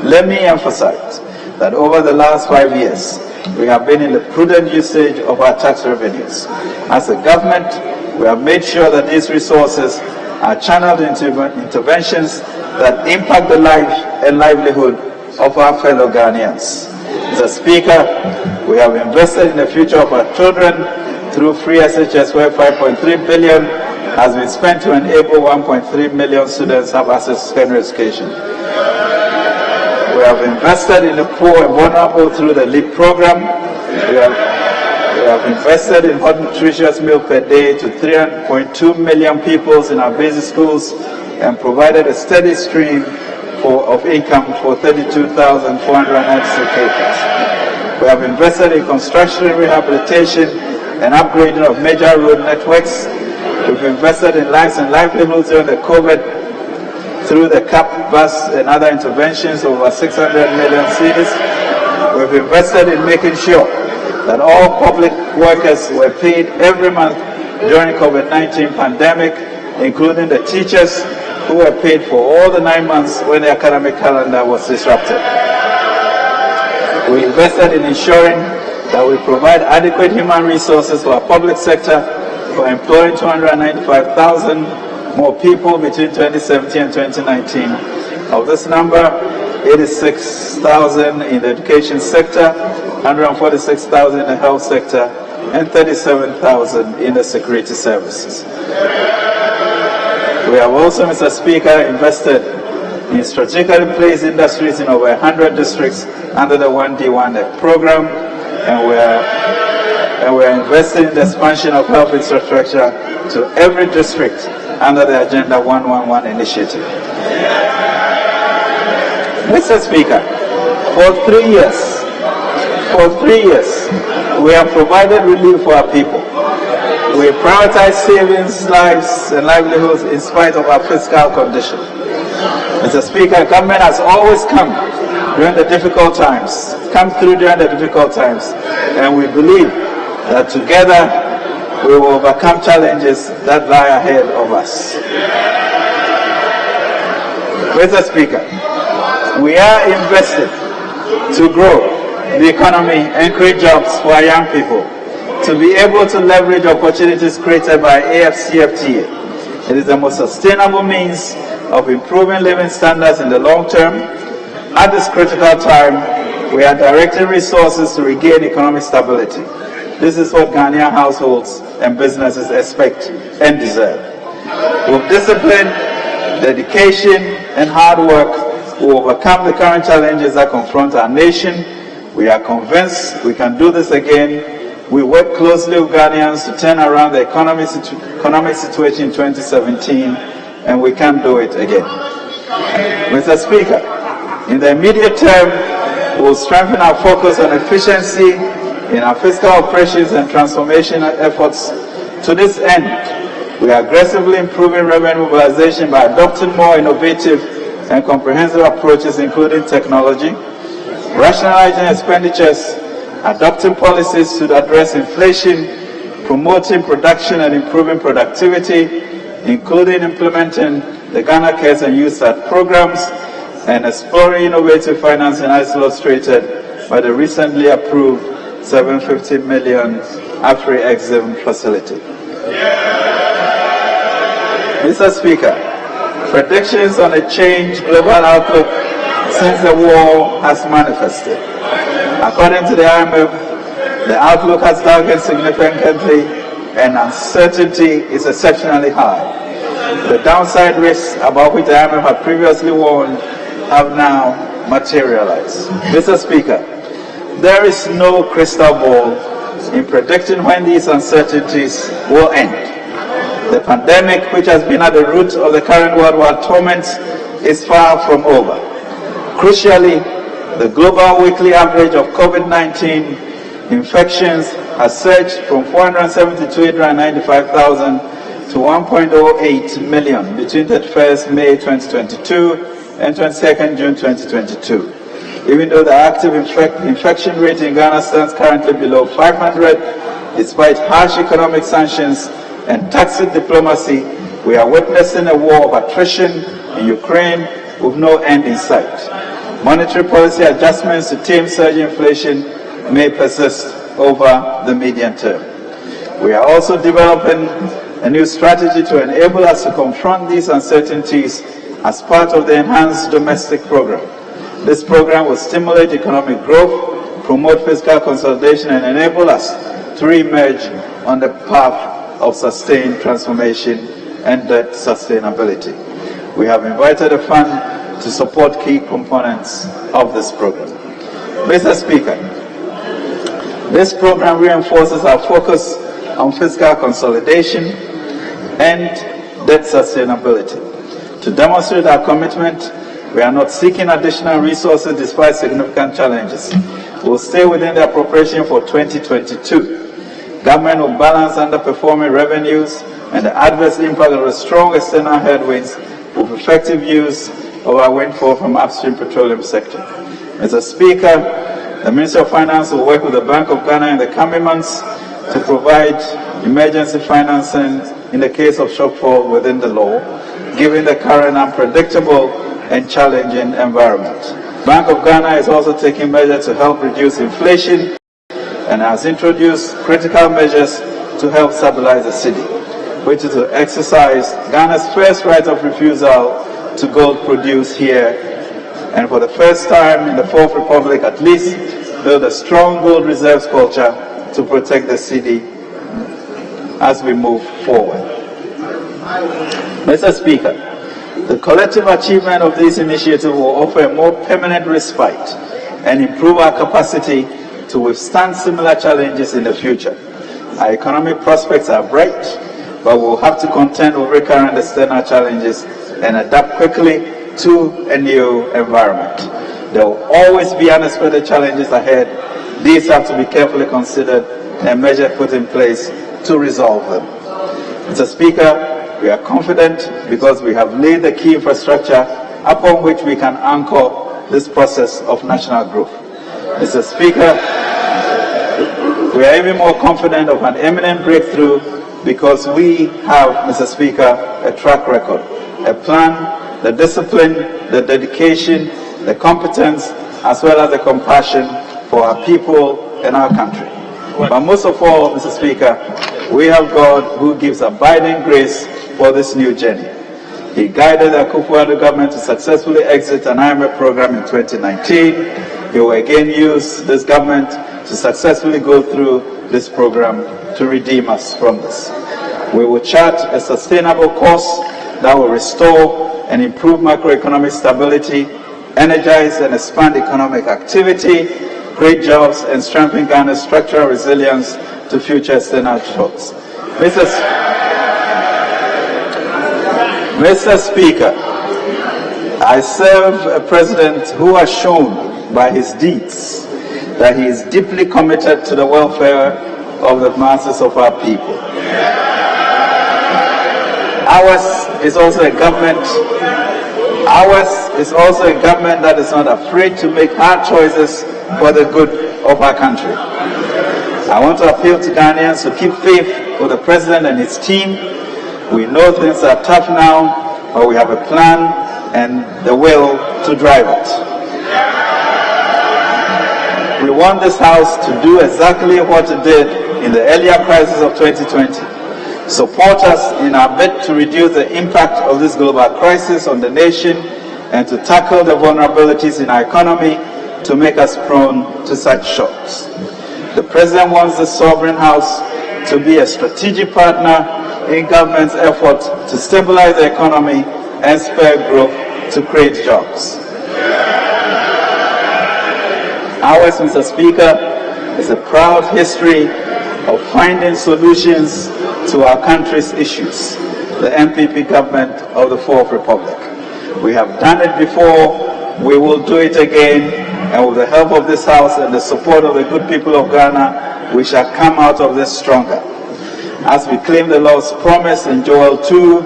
Let me emphasize that over the last 5 years, we have been in the prudent usage of our tax revenues. As a government, we have made sure that these resources are channeled into interventions that impact the life and livelihood of our fellow Ghanaians. Mr. Speaker, we have invested in the future of our children through free SHS, where 5.3 billion has been spent to enable 1.3 million students have access to secondary education. We have invested in the poor and vulnerable through the LEAP program. We have invested in hot nutritious meal per day to 3.2 million pupils in our basic schools and provided a steady stream of income for 32,496 acres. We have invested in construction, rehabilitation, and upgrading of major road networks. We've invested in lives and livelihoods during the COVID through the CAP bus and other interventions over 600 million cedis. We've invested in making sure that all public workers were paid every month during COVID-19 pandemic, including the teachers who were paid for all the 9 months when the academic calendar was disrupted. We invested in ensuring that we provide adequate human resources for our public sector for employing 295,000 more people between 2017 and 2019. Of this number, 86,000 in the education sector, 146,000 in the health sector, and 37,000 in the security services. We have also, Mr. Speaker, invested in strategically placed industries in over 100 districts under the 1D1 program, and we are investing in the expansion of health infrastructure to every district under the Agenda 111 initiative. Mr. Speaker, for 3 years, we have provided relief for our people. We prioritize savings, lives, and livelihoods in spite of our fiscal condition. Mr. Speaker, government has always come during the difficult times, and we believe that together we will overcome challenges that lie ahead of us. Mr. Speaker, we are invested to grow the economy and create jobs for our young people, to be able to leverage opportunities created by AFCFTA. It is the most sustainable means of improving living standards in the long term. At this critical time, we are directing resources to regain economic stability. This is what Ghanaian households and businesses expect and deserve. With discipline, dedication, and hard work, we will overcome the current challenges that confront our nation. We are convinced we can do this again. We work closely with Ghanaians to turn around the economic situation in 2017, and we can do it again. Mr. Speaker, in the immediate term, we will strengthen our focus on efficiency in our fiscal operations and transformation efforts. To this end, we are aggressively improving revenue mobilization by adopting more innovative and comprehensive approaches, including technology, rationalizing expenditures, adopting policies to address inflation, promoting production and improving productivity, including implementing the Ghana Cares and USAT programs, and exploring innovative financing as illustrated by the recently approved 750 million Afri-Exim facility. Mr. Speaker, predictions on a changed global outlook since the war has manifested. According to the IMF, the outlook has darkened significantly and uncertainty is exceptionally high. The downside risks about which the IMF had previously warned have now materialized. Mr. Speaker, there is no crystal ball in predicting when these uncertainties will end. The pandemic, which has been at the root of the current worldwide torment, is far from over. Crucially, the global weekly average of COVID-19 infections has surged from 472,895,000 to 1.08 million between 31st May 2022 and 22nd June 2022. Even though the active infection rate in Ghana stands currently below 500, despite harsh economic sanctions and tacit diplomacy, we are witnessing a war of attrition in Ukraine with no end in sight. Monetary policy adjustments to tame surging inflation may persist over the medium term. We are also developing a new strategy to enable us to confront these uncertainties as part of the enhanced domestic program. This program will stimulate economic growth, promote fiscal consolidation, and enable us to re-emerge on the path of sustained transformation and debt sustainability. We have invited a fund to support key components of this program. Mr. Speaker, this program reinforces our focus on fiscal consolidation and debt sustainability. To demonstrate our commitment, we are not seeking additional resources despite significant challenges. We will stay within the appropriation for 2022. Government will balance underperforming revenues and the adverse impact of the strong external headwinds with effective use of our windfall from upstream petroleum sector. Mr. Speaker, the Ministry of Finance will work with the Bank of Ghana in the coming months to provide emergency financing in the case of shortfall within the law, given the current unpredictable and challenging environment. Bank of Ghana is also taking measures to help reduce inflation and has introduced critical measures to help stabilize the cedi, which is to exercise Ghana's first right of refusal to gold produced here and for the first time in the Fourth Republic at least, build a strong gold reserves culture to protect the city as we move forward. Mr. Speaker, the collective achievement of this initiative will offer a more permanent respite and improve our capacity to withstand similar challenges in the future. Our economic prospects are bright, but we'll have to contend with recurrent external challenges and adapt quickly to a new environment. There will always be unexpected challenges ahead. These have to be carefully considered and measures put in place to resolve them. Mr. Speaker, we are confident because we have laid the key infrastructure upon which we can anchor this process of national growth. Mr. Speaker, we are even more confident of an imminent breakthrough because we have, Mr. Speaker, a track record, a plan, the discipline, the dedication, the competence, as well as the compassion for our people and our country. But most of all, Mr. Speaker, we have God who gives abiding grace for this new journey. He guided the Akufo-Addo government to successfully exit an IMF program in 2019. He will again use this government to successfully go through this program to redeem us from this. We will chart a sustainable course that will restore and improve macroeconomic stability, energize and expand economic activity, create jobs, and strengthen Ghana's structural resilience to future external shocks. Mr. Speaker, I serve a president who has shown by his deeds that he is deeply committed to the welfare of the masses of our people. Ours is also a government that is not afraid to make hard choices for the good of our country. I want to appeal to Ghanaians to keep faith with the president and his team. We know things are tough now, but we have a plan and the will to drive it. We want this House to do exactly what it did in the earlier crisis of 2020. Support us in our bid to reduce the impact of this global crisis on the nation and to tackle the vulnerabilities in our economy to make us prone to such shocks. The President wants the Sovereign House to be a strategic partner in government's effort to stabilize the economy and spur growth to create jobs. Ours, Mr. Speaker, is a proud history of finding solutions to our country's issues, the MPP government of the Fourth Republic. We have done it before, we will do it again, and with the help of this House and the support of the good people of Ghana, we shall come out of this stronger. As we claim the Lord's promise in Joel 2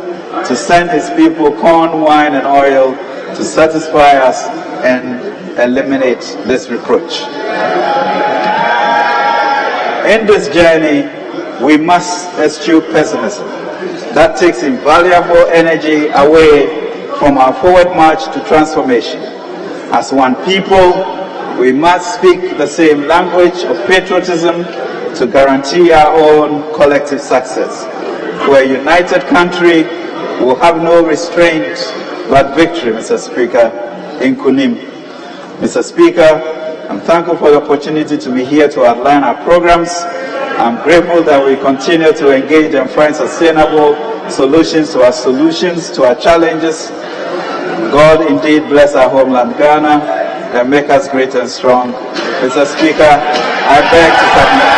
to send his people corn, wine, and oil to satisfy us and eliminate this reproach. In this journey, we must eschew pessimism. That takes invaluable energy away from our forward march to transformation. As one people, we must speak the same language of patriotism to guarantee our own collective success. For a united country, will have no restraint but victory, Mr. Speaker, in Kunim. Mr. Speaker, I'm thankful for the opportunity to be here to outline our programs. I'm grateful that we continue to engage and find sustainable solutions to our challenges. God indeed bless our homeland Ghana and make us great and strong. Mr. Speaker, I beg to submit.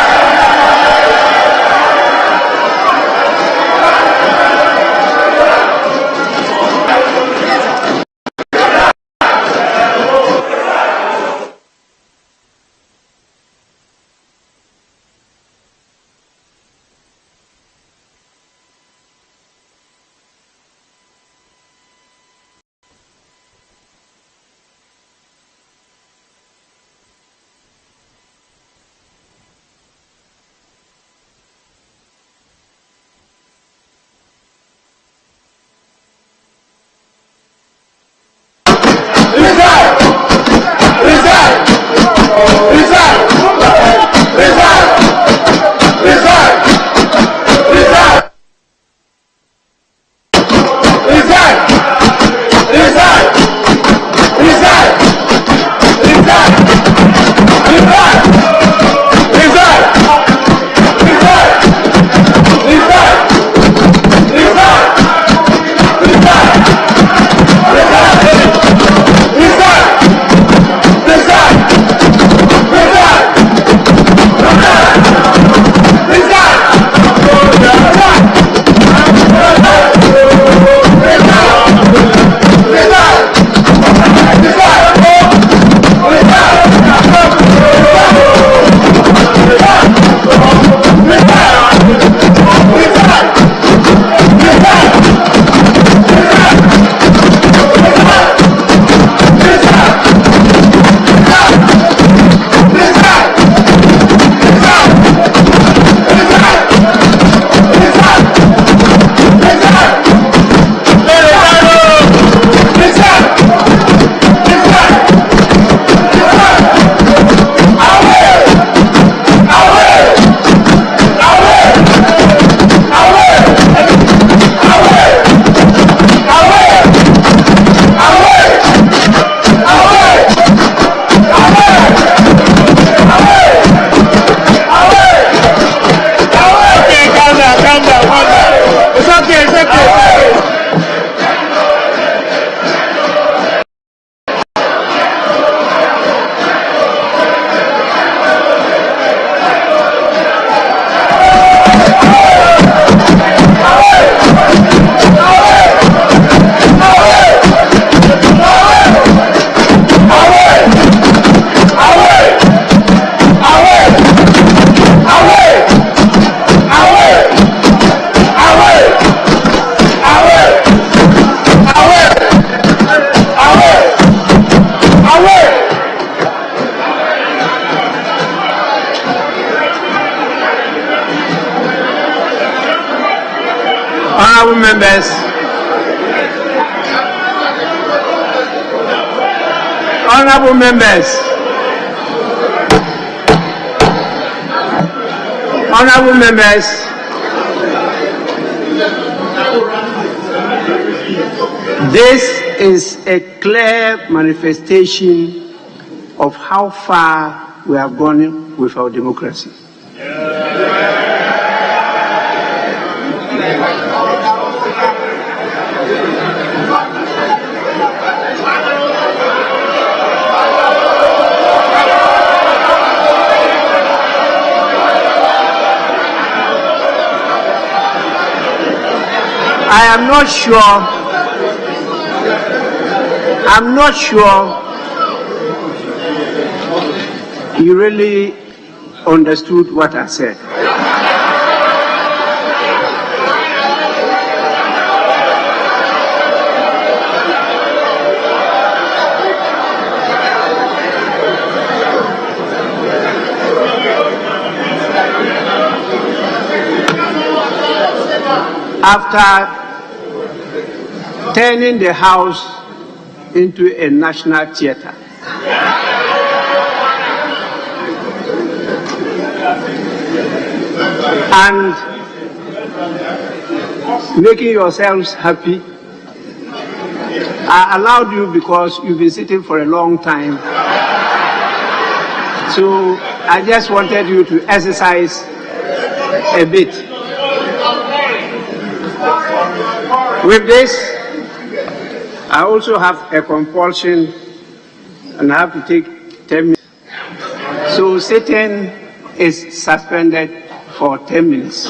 Honorable members, honorable members, honorable members, this is a clear manifestation of how far we have gone with our democracy. I'm not sure you really understood what I said. After turning the House into a national theater, and making yourselves happy, I allowed you because you've been sitting for a long time. So I just wanted you to exercise a bit. With this, I also have a compulsion and I have to take 10 minutes. So sitting is suspended for 10 minutes.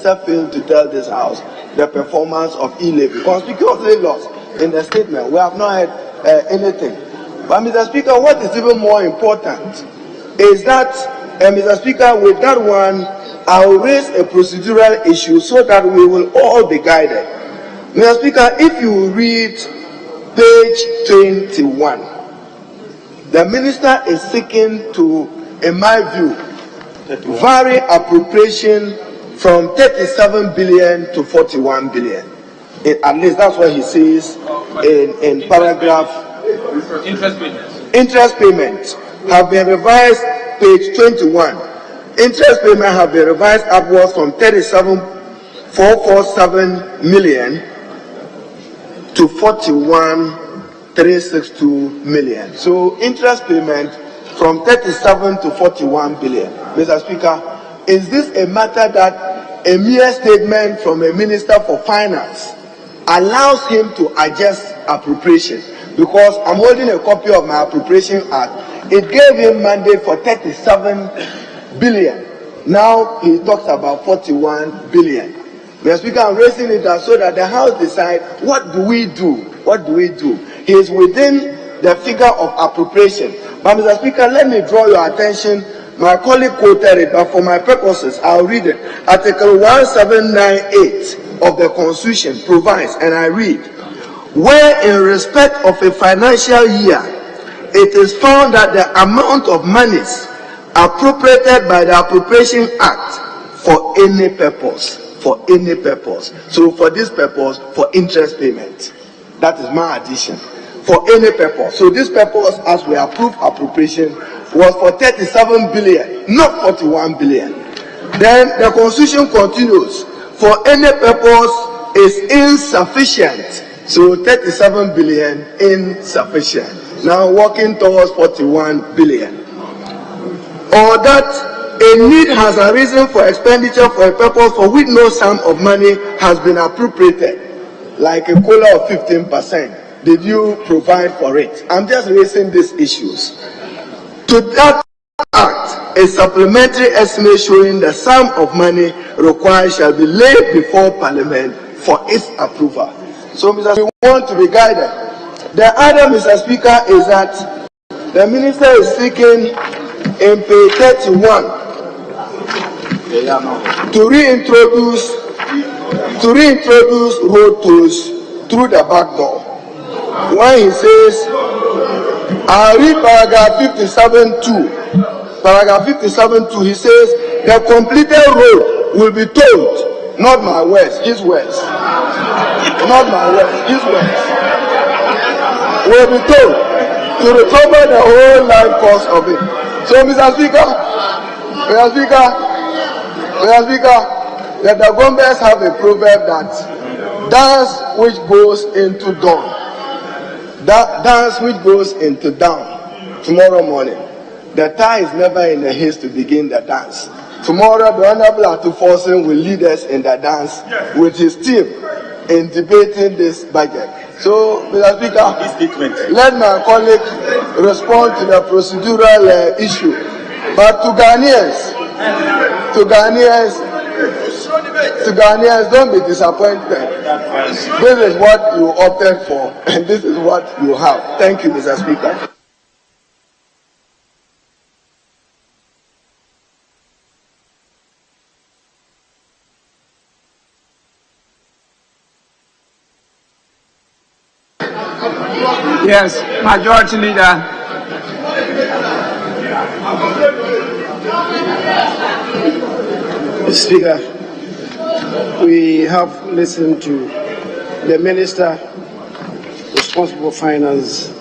failed to tell this House the performance of e-levy. Because speaking of levy laws, in the statement, we have not heard anything. But Mr. Speaker, what is even more important is that, Mr. Speaker, with that one, I will raise a procedural issue so that we will all be guided. Mr. Speaker, if you read page 21, the Minister is seeking to, in my view, vary appropriation from 37 billion to 41 billion. At least that's what he says in paragraph. Interest payments have been revised, page 21. Interest payments have been revised upwards from 37,447 million to 41,362 million. So interest payment from 37 to 41 billion. Mr. Speaker, is this a matter that a mere statement from a Minister for Finance allows him to adjust appropriation? Because I'm holding a copy of my Appropriation Act. It gave him mandate for 37 billion. Now he talks about 41 billion. Mr. Speaker, I'm raising it so that the House decide what do we do? What do we do? He is within the figure of appropriation. But Mr. Speaker, let me draw your attention. My colleague quoted it, but for my purposes, I'll read it. Article 1798 of the Constitution provides, and I read, where in respect of a financial year, it is found that the amount of monies appropriated by the Appropriation Act for any purpose, So for this purpose, for interest payment. That is my addition. For any purpose. So this purpose, as we approve appropriation, was for 37 billion, not 41 billion. Then the Constitution continues, for any purpose is insufficient. So 37 billion insufficient. Now working towards 41 billion. Or that a need has arisen for expenditure for a purpose for which no sum of money has been appropriated, like a COLA of 15%. Did you provide for it? I'm just raising these issues. To that act, a supplementary estimate showing the sum of money required shall be laid before Parliament for its approval. So, Mr. Speaker, we want to be guided. The other, Mr. Speaker, is that the Minister is seeking in page 31 to reintroduce road tolls through the back door. When he says, I read paragraph 57.2. Paragraph 57.2, he says, the completed road will be tolled. Not my words, his words. Not my words, his words. Will be told to recover the whole life cost of it. So, Mr. Speaker, the Dagombes have a proverb that dance which goes into dawn, dance which goes into dawn tomorrow morning. The tie is never in the haste to begin the dance. Tomorrow, the Honorable Akufo-Addo will lead us in the dance with his team in debating this budget. So, Mr. Speaker, let my colleague respond to the procedural issue. But to Ghanaians, don't be disappointed. This is what you opted for, and this is what you have. Thank you, Mr. Speaker. Yes, Majority Leader. Speaker, we have listened to the Minister responsible for finance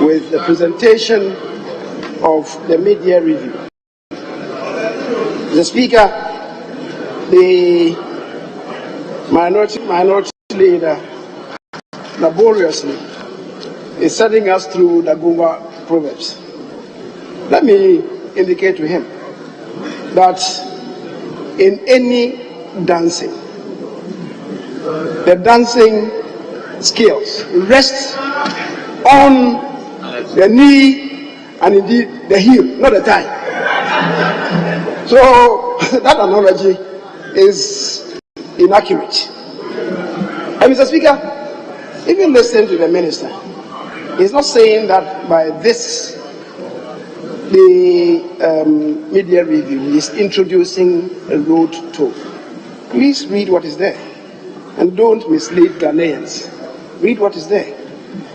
with the presentation of the mid-year review. The Speaker, the minority leader laboriously is sending us through the Gumba proverbs. Let me indicate to him that in any dancing, the dancing skills rest on the knee and indeed the heel, not the thigh. So that analogy is inaccurate. And Mr. Speaker, if you listen to the minister, he's not saying that by this, the media review is introducing a road toll. Please read what is there and don't mislead Ghanaians. Read what is there.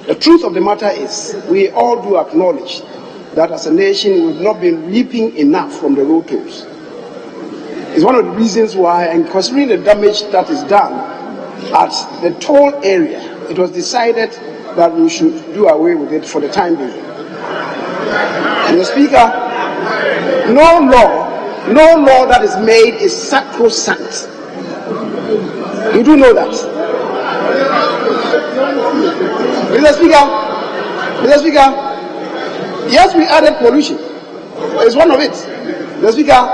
The truth of the matter is, we all do acknowledge that as a nation we've not been reaping enough from the road tolls. It's one of the reasons why, and considering the damage that is done at the toll area, it was decided that we should do away with it for the time being. Mr. Speaker, no law that is made is sacrosanct. You do know that. Mr. Speaker, yes, we added pollution. It's one of it. Mr. Speaker,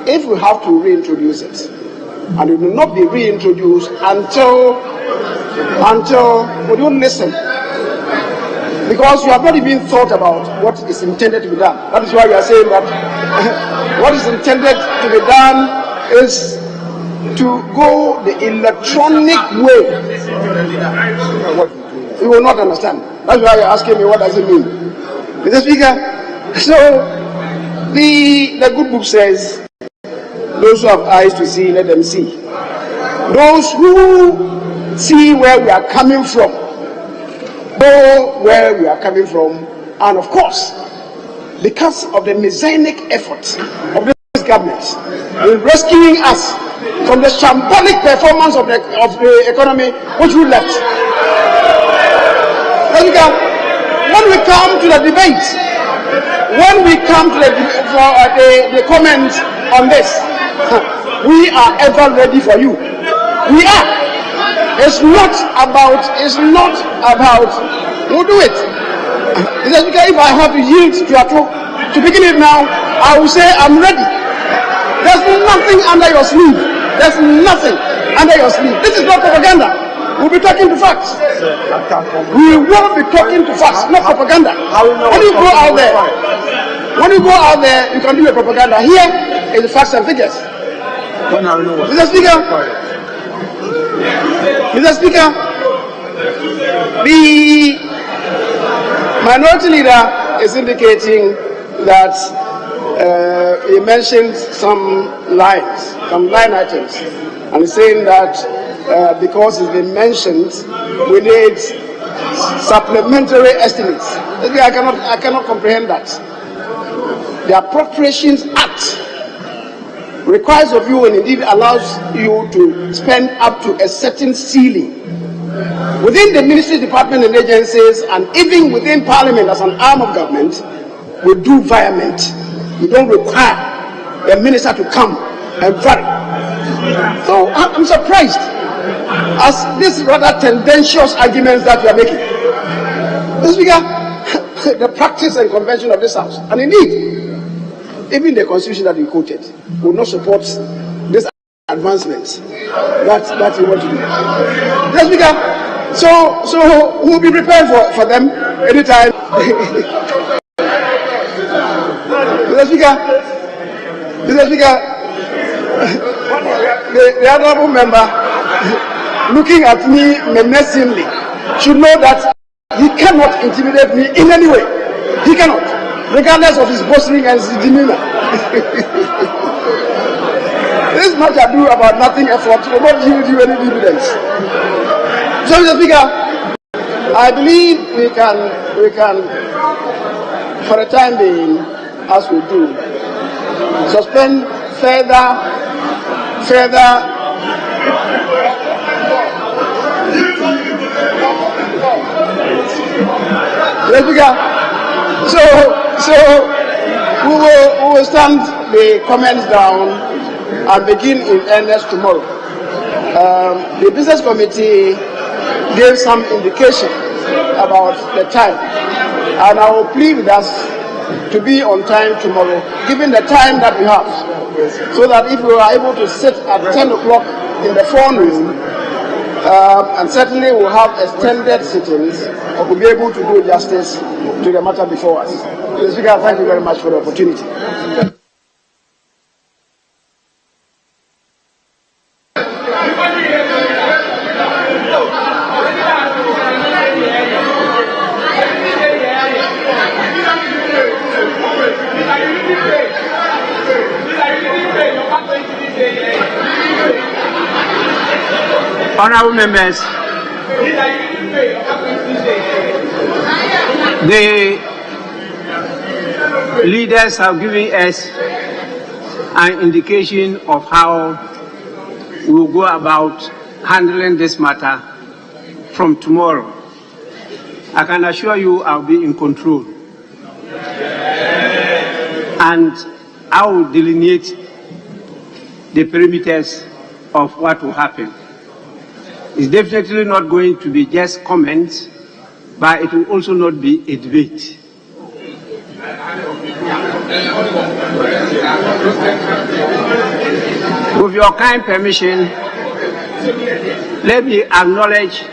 if we have to reintroduce it, and it will not be reintroduced until we don't listen, because you have not even thought about what is intended to be done. That is why you are saying that what is intended to be done is to go the electronic way. You will not understand. That's why you're asking me what does it mean. Mr. Speaker, so the good book says, those who have eyes to see, let them see. Those who see where we are coming from, know where we are coming from, and of course, because of the messianic effort of this government in rescuing us from the shambolic performance of the economy which we left. When we come to the debate, when we come to the comments on this, we are ever ready for you. We are. It's not about, we'll do it. If I have to yield to begin it now, I will say I'm ready. There's nothing under your sleeve. There's nothing under your sleeve. This is not propaganda. We'll be talking to facts. We will be talking to facts, not propaganda. When you go out there, you can do a propaganda. Here is the facts and figures. Mr. Speaker, the minority leader is indicating that he mentioned some line items, and he's saying that because it's been mentioned, we need supplementary estimates. I cannot comprehend that. The Appropriations Act requires of you and indeed allows you to spend up to a certain ceiling. Within the ministry, department and agencies, and even within Parliament as an arm of government, we do viament. We don't require the minister to come and vary. So I'm surprised as these rather tendentious arguments that you are making. Mr. Speaker, the practice and convention of this House, and indeed, even the constitution that you quoted, will not support this advancements that you want to do. Mr. Speaker, so we'll be prepared for them anytime. Mr. Speaker, the honorable member looking at me menacingly should know that he cannot intimidate me in any way. He cannot, regardless of his boasting and his demeanor. This much ado about nothing effort will not yield you any dividends. So, Mr. Speaker, I believe we can, for the time being, as we do, suspend further. Let's begin. So we will stand the comments down and begin in earnest tomorrow. The business committee gave some indication about the time, and I will plead with us to be on time tomorrow, given the time that we have, so that if we are able to sit at 10 o'clock in the forenoon, and certainly we'll have extended sittings, we'll be able to do justice to the matter before us. Mr. Speaker, thank you very much for the opportunity. Honorable members, the leaders have given us an indication of how we will go about handling this matter from tomorrow. I can assure you I'll be in control. And I will delineate the perimeters of what will happen. It's definitely not going to be just comments, but it will also not be a debate. With your kind permission, let me acknowledge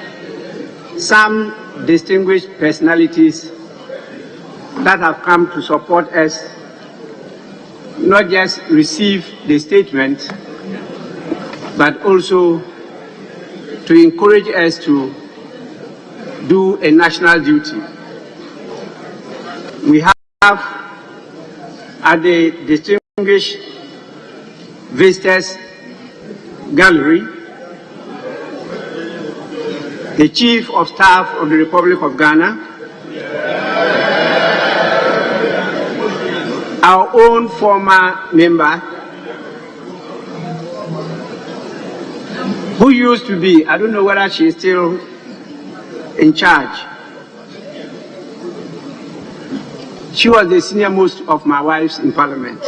some distinguished personalities that have come to support us, not just receive the statement, but also to encourage us to do a national duty. We have at the distinguished visitors gallery the Chief of Staff of the Republic of Ghana, our own former member, who used to be, I don't know whether she is still in charge. She was the senior most of my wives in Parliament.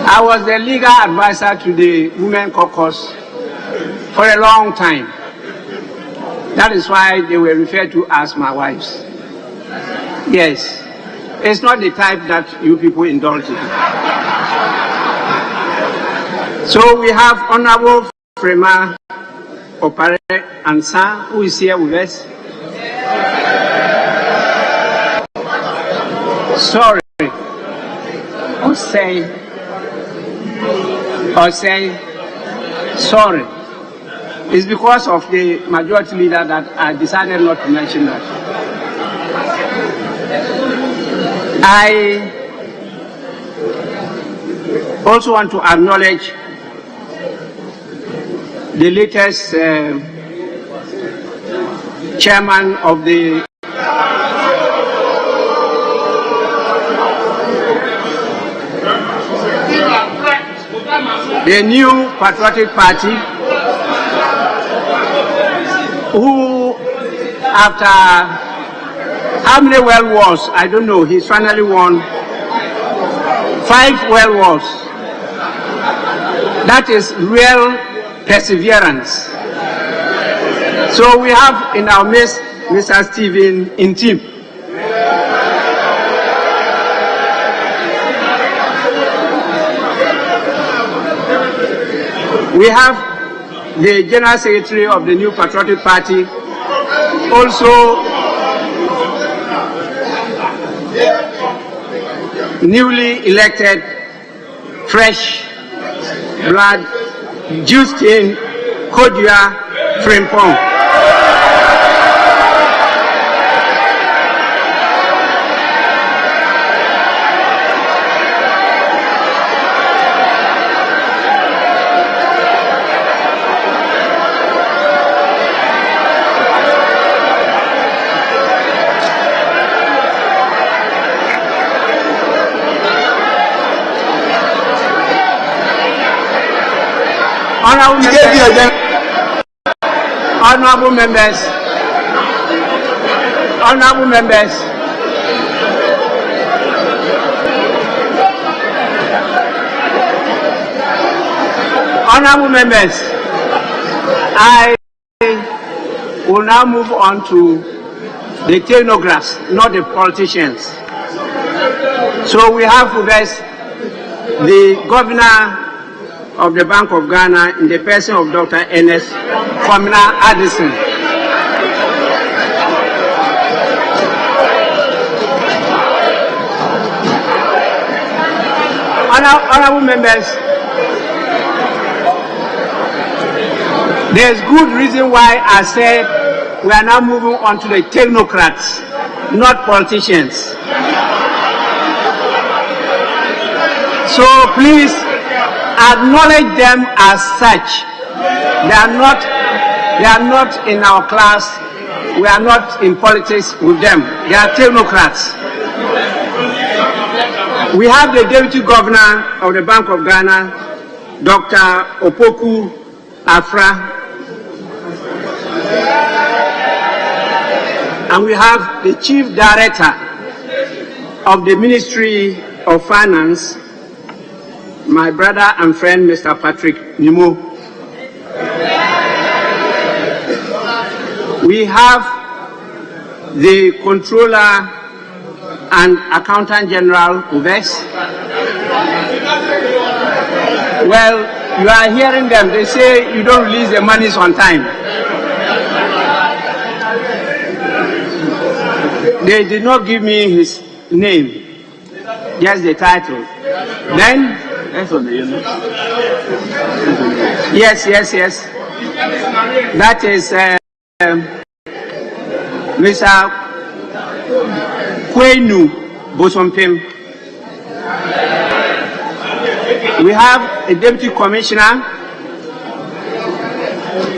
I was the legal advisor to the Women Caucus for a long time. That is why they were referred to as my wives. Yes, it's not the type that you people indulge in. So we have Honorable Frema Opare Ansa, who is here with us. Sorry, or say sorry. It's because of the majority leader that I decided not to mention that. I also want to acknowledge the latest chairman of the new Patriotic Party, who after how many world wars, I don't know, he's finally won 5 world wars. That is real perseverance. So we have in our midst Mr. Stephen Intim. We have the General Secretary of the new Patriotic Party, also newly elected, fresh blood, Justin Kodua Frimpong. Honorable members, honorable members, honorable members, I will now move on to the technocrats, not the politicians. So we have with us the governor of the Bank of Ghana in the person of Dr. Ernest Kwamina Addison. Honorable members, There's good reason why I said we are now moving on to the technocrats, not politicians. So please acknowledge them as such. They are not in our class. We are not in politics with them. They are technocrats. We have the Deputy Governor of the Bank of Ghana, Dr. Opoku Afra, and we have the Chief Director of the Ministry of Finance, my brother and friend, Mr. Patrick Nimo. We have the Controller and Accountant General Uves. Well, you are hearing them. They say you don't release the monies on time. They did not give me his name, just the title. Then, yes. That is Mr. Kwenu Bosompim. We have a Deputy Commissioner,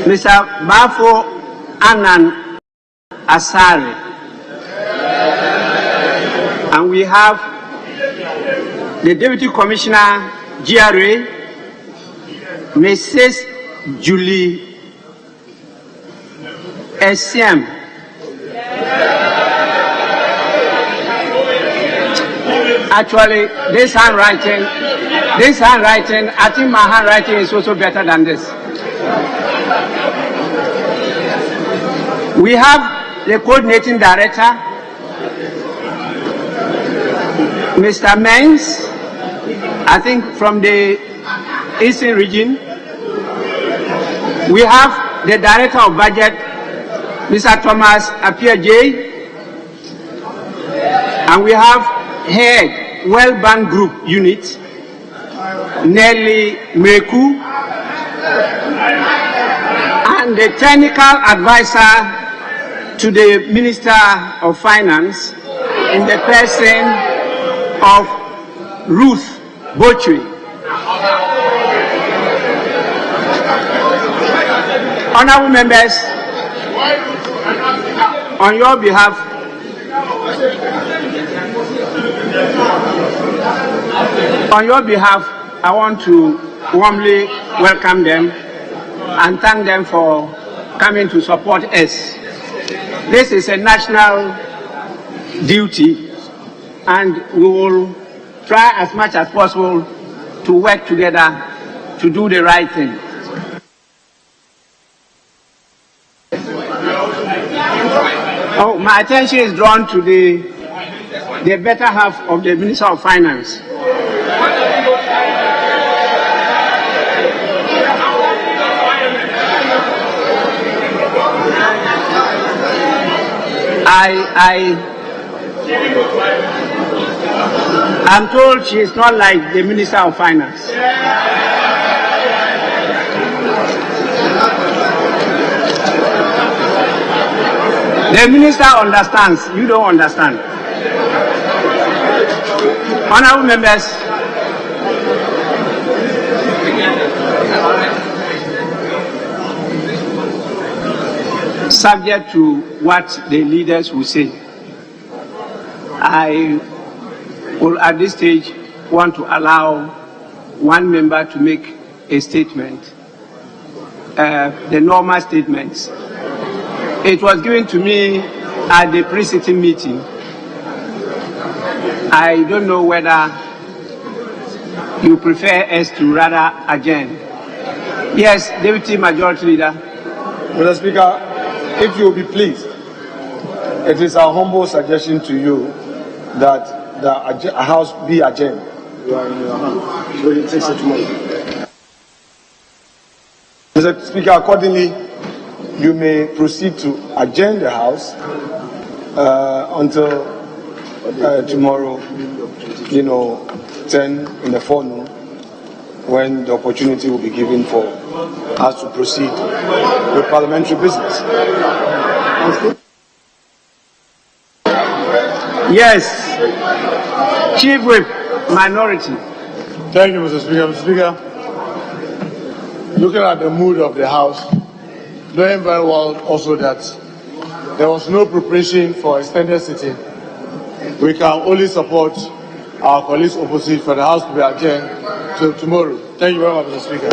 Mr. Bafo Anan Asare. And we have the Deputy Commissioner, GRA, Mrs. Julie SM. Actually, this handwriting, I think my handwriting is also better than this. We have the Coordinating Director, Mr. Menz, I think from the Eastern region. We have the Director of Budget, Mr. Thomas Appiah-J, and we have Head World Bank Group Unit, Nelly Meku, and the Technical Advisor to the Minister of Finance in the person of Ruth Bochri. Honorable members, on your behalf, I want to warmly welcome them and thank them for coming to support us. This is a national duty, and we will try as much as possible to work together to do the right thing. Oh, my attention is drawn to the better half of the Minister of Finance. I'm told she is not like the Minister of Finance. The Minister understands, you don't understand. Honorable members, subject to what the leaders will say, I will at this stage want to allow one member to make a statement, the normal statements. It was given to me at the pre-sitting meeting. I don't know whether you prefer us to rather adjourn. Yes, Deputy Majority Leader. Mr. Speaker, if you will be pleased, it is our humble suggestion to you that the House be adjourned. So it takes it tomorrow. Mr. Speaker, accordingly, you may proceed to adjourn the House until tomorrow, 10 in the forenoon, when the opportunity will be given for us to proceed with parliamentary business. Yes, Chief Whip, Minority. Thank you, Mr. Speaker. Mr. Speaker, looking at the mood of the House, knowing very well also that there was no preparation for extended sitting, we can only support our colleagues opposite for the House to be adjourned till tomorrow. Thank you very much, Mr. Speaker.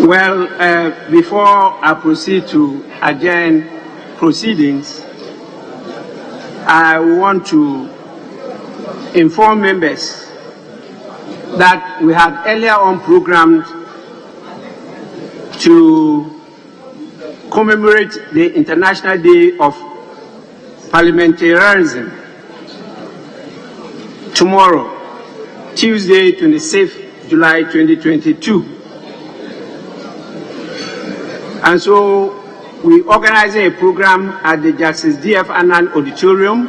Well, before I proceed to adjourn proceedings, I want to inform members that we had earlier on programmed to commemorate the International Day of Parliamentarianism tomorrow, Tuesday, 26th July 2022. And so we're organizing a program at the Justice D.F. Annan Auditorium,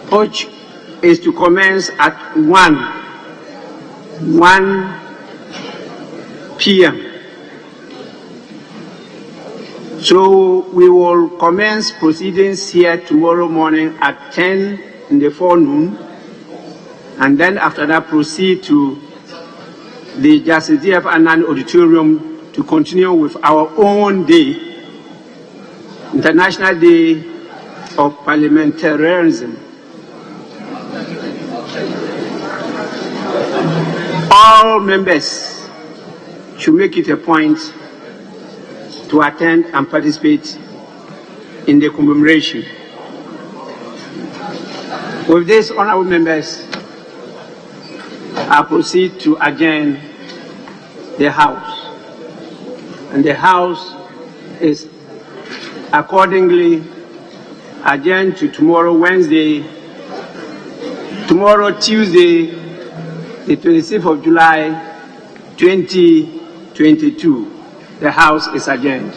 which is to commence at 1 p.m. So we will commence proceedings here tomorrow morning at 10 in the forenoon, and then after that proceed to the Justice D.F. Annan Auditorium to continue with our own day, International Day of Parliamentarianism. All members should make it a point to attend and participate in the commemoration. With this, honorable members, I proceed to adjourn the House. And the House is accordingly adjourned to tomorrow, Tuesday, the 26th of July, 2022. The House is adjourned.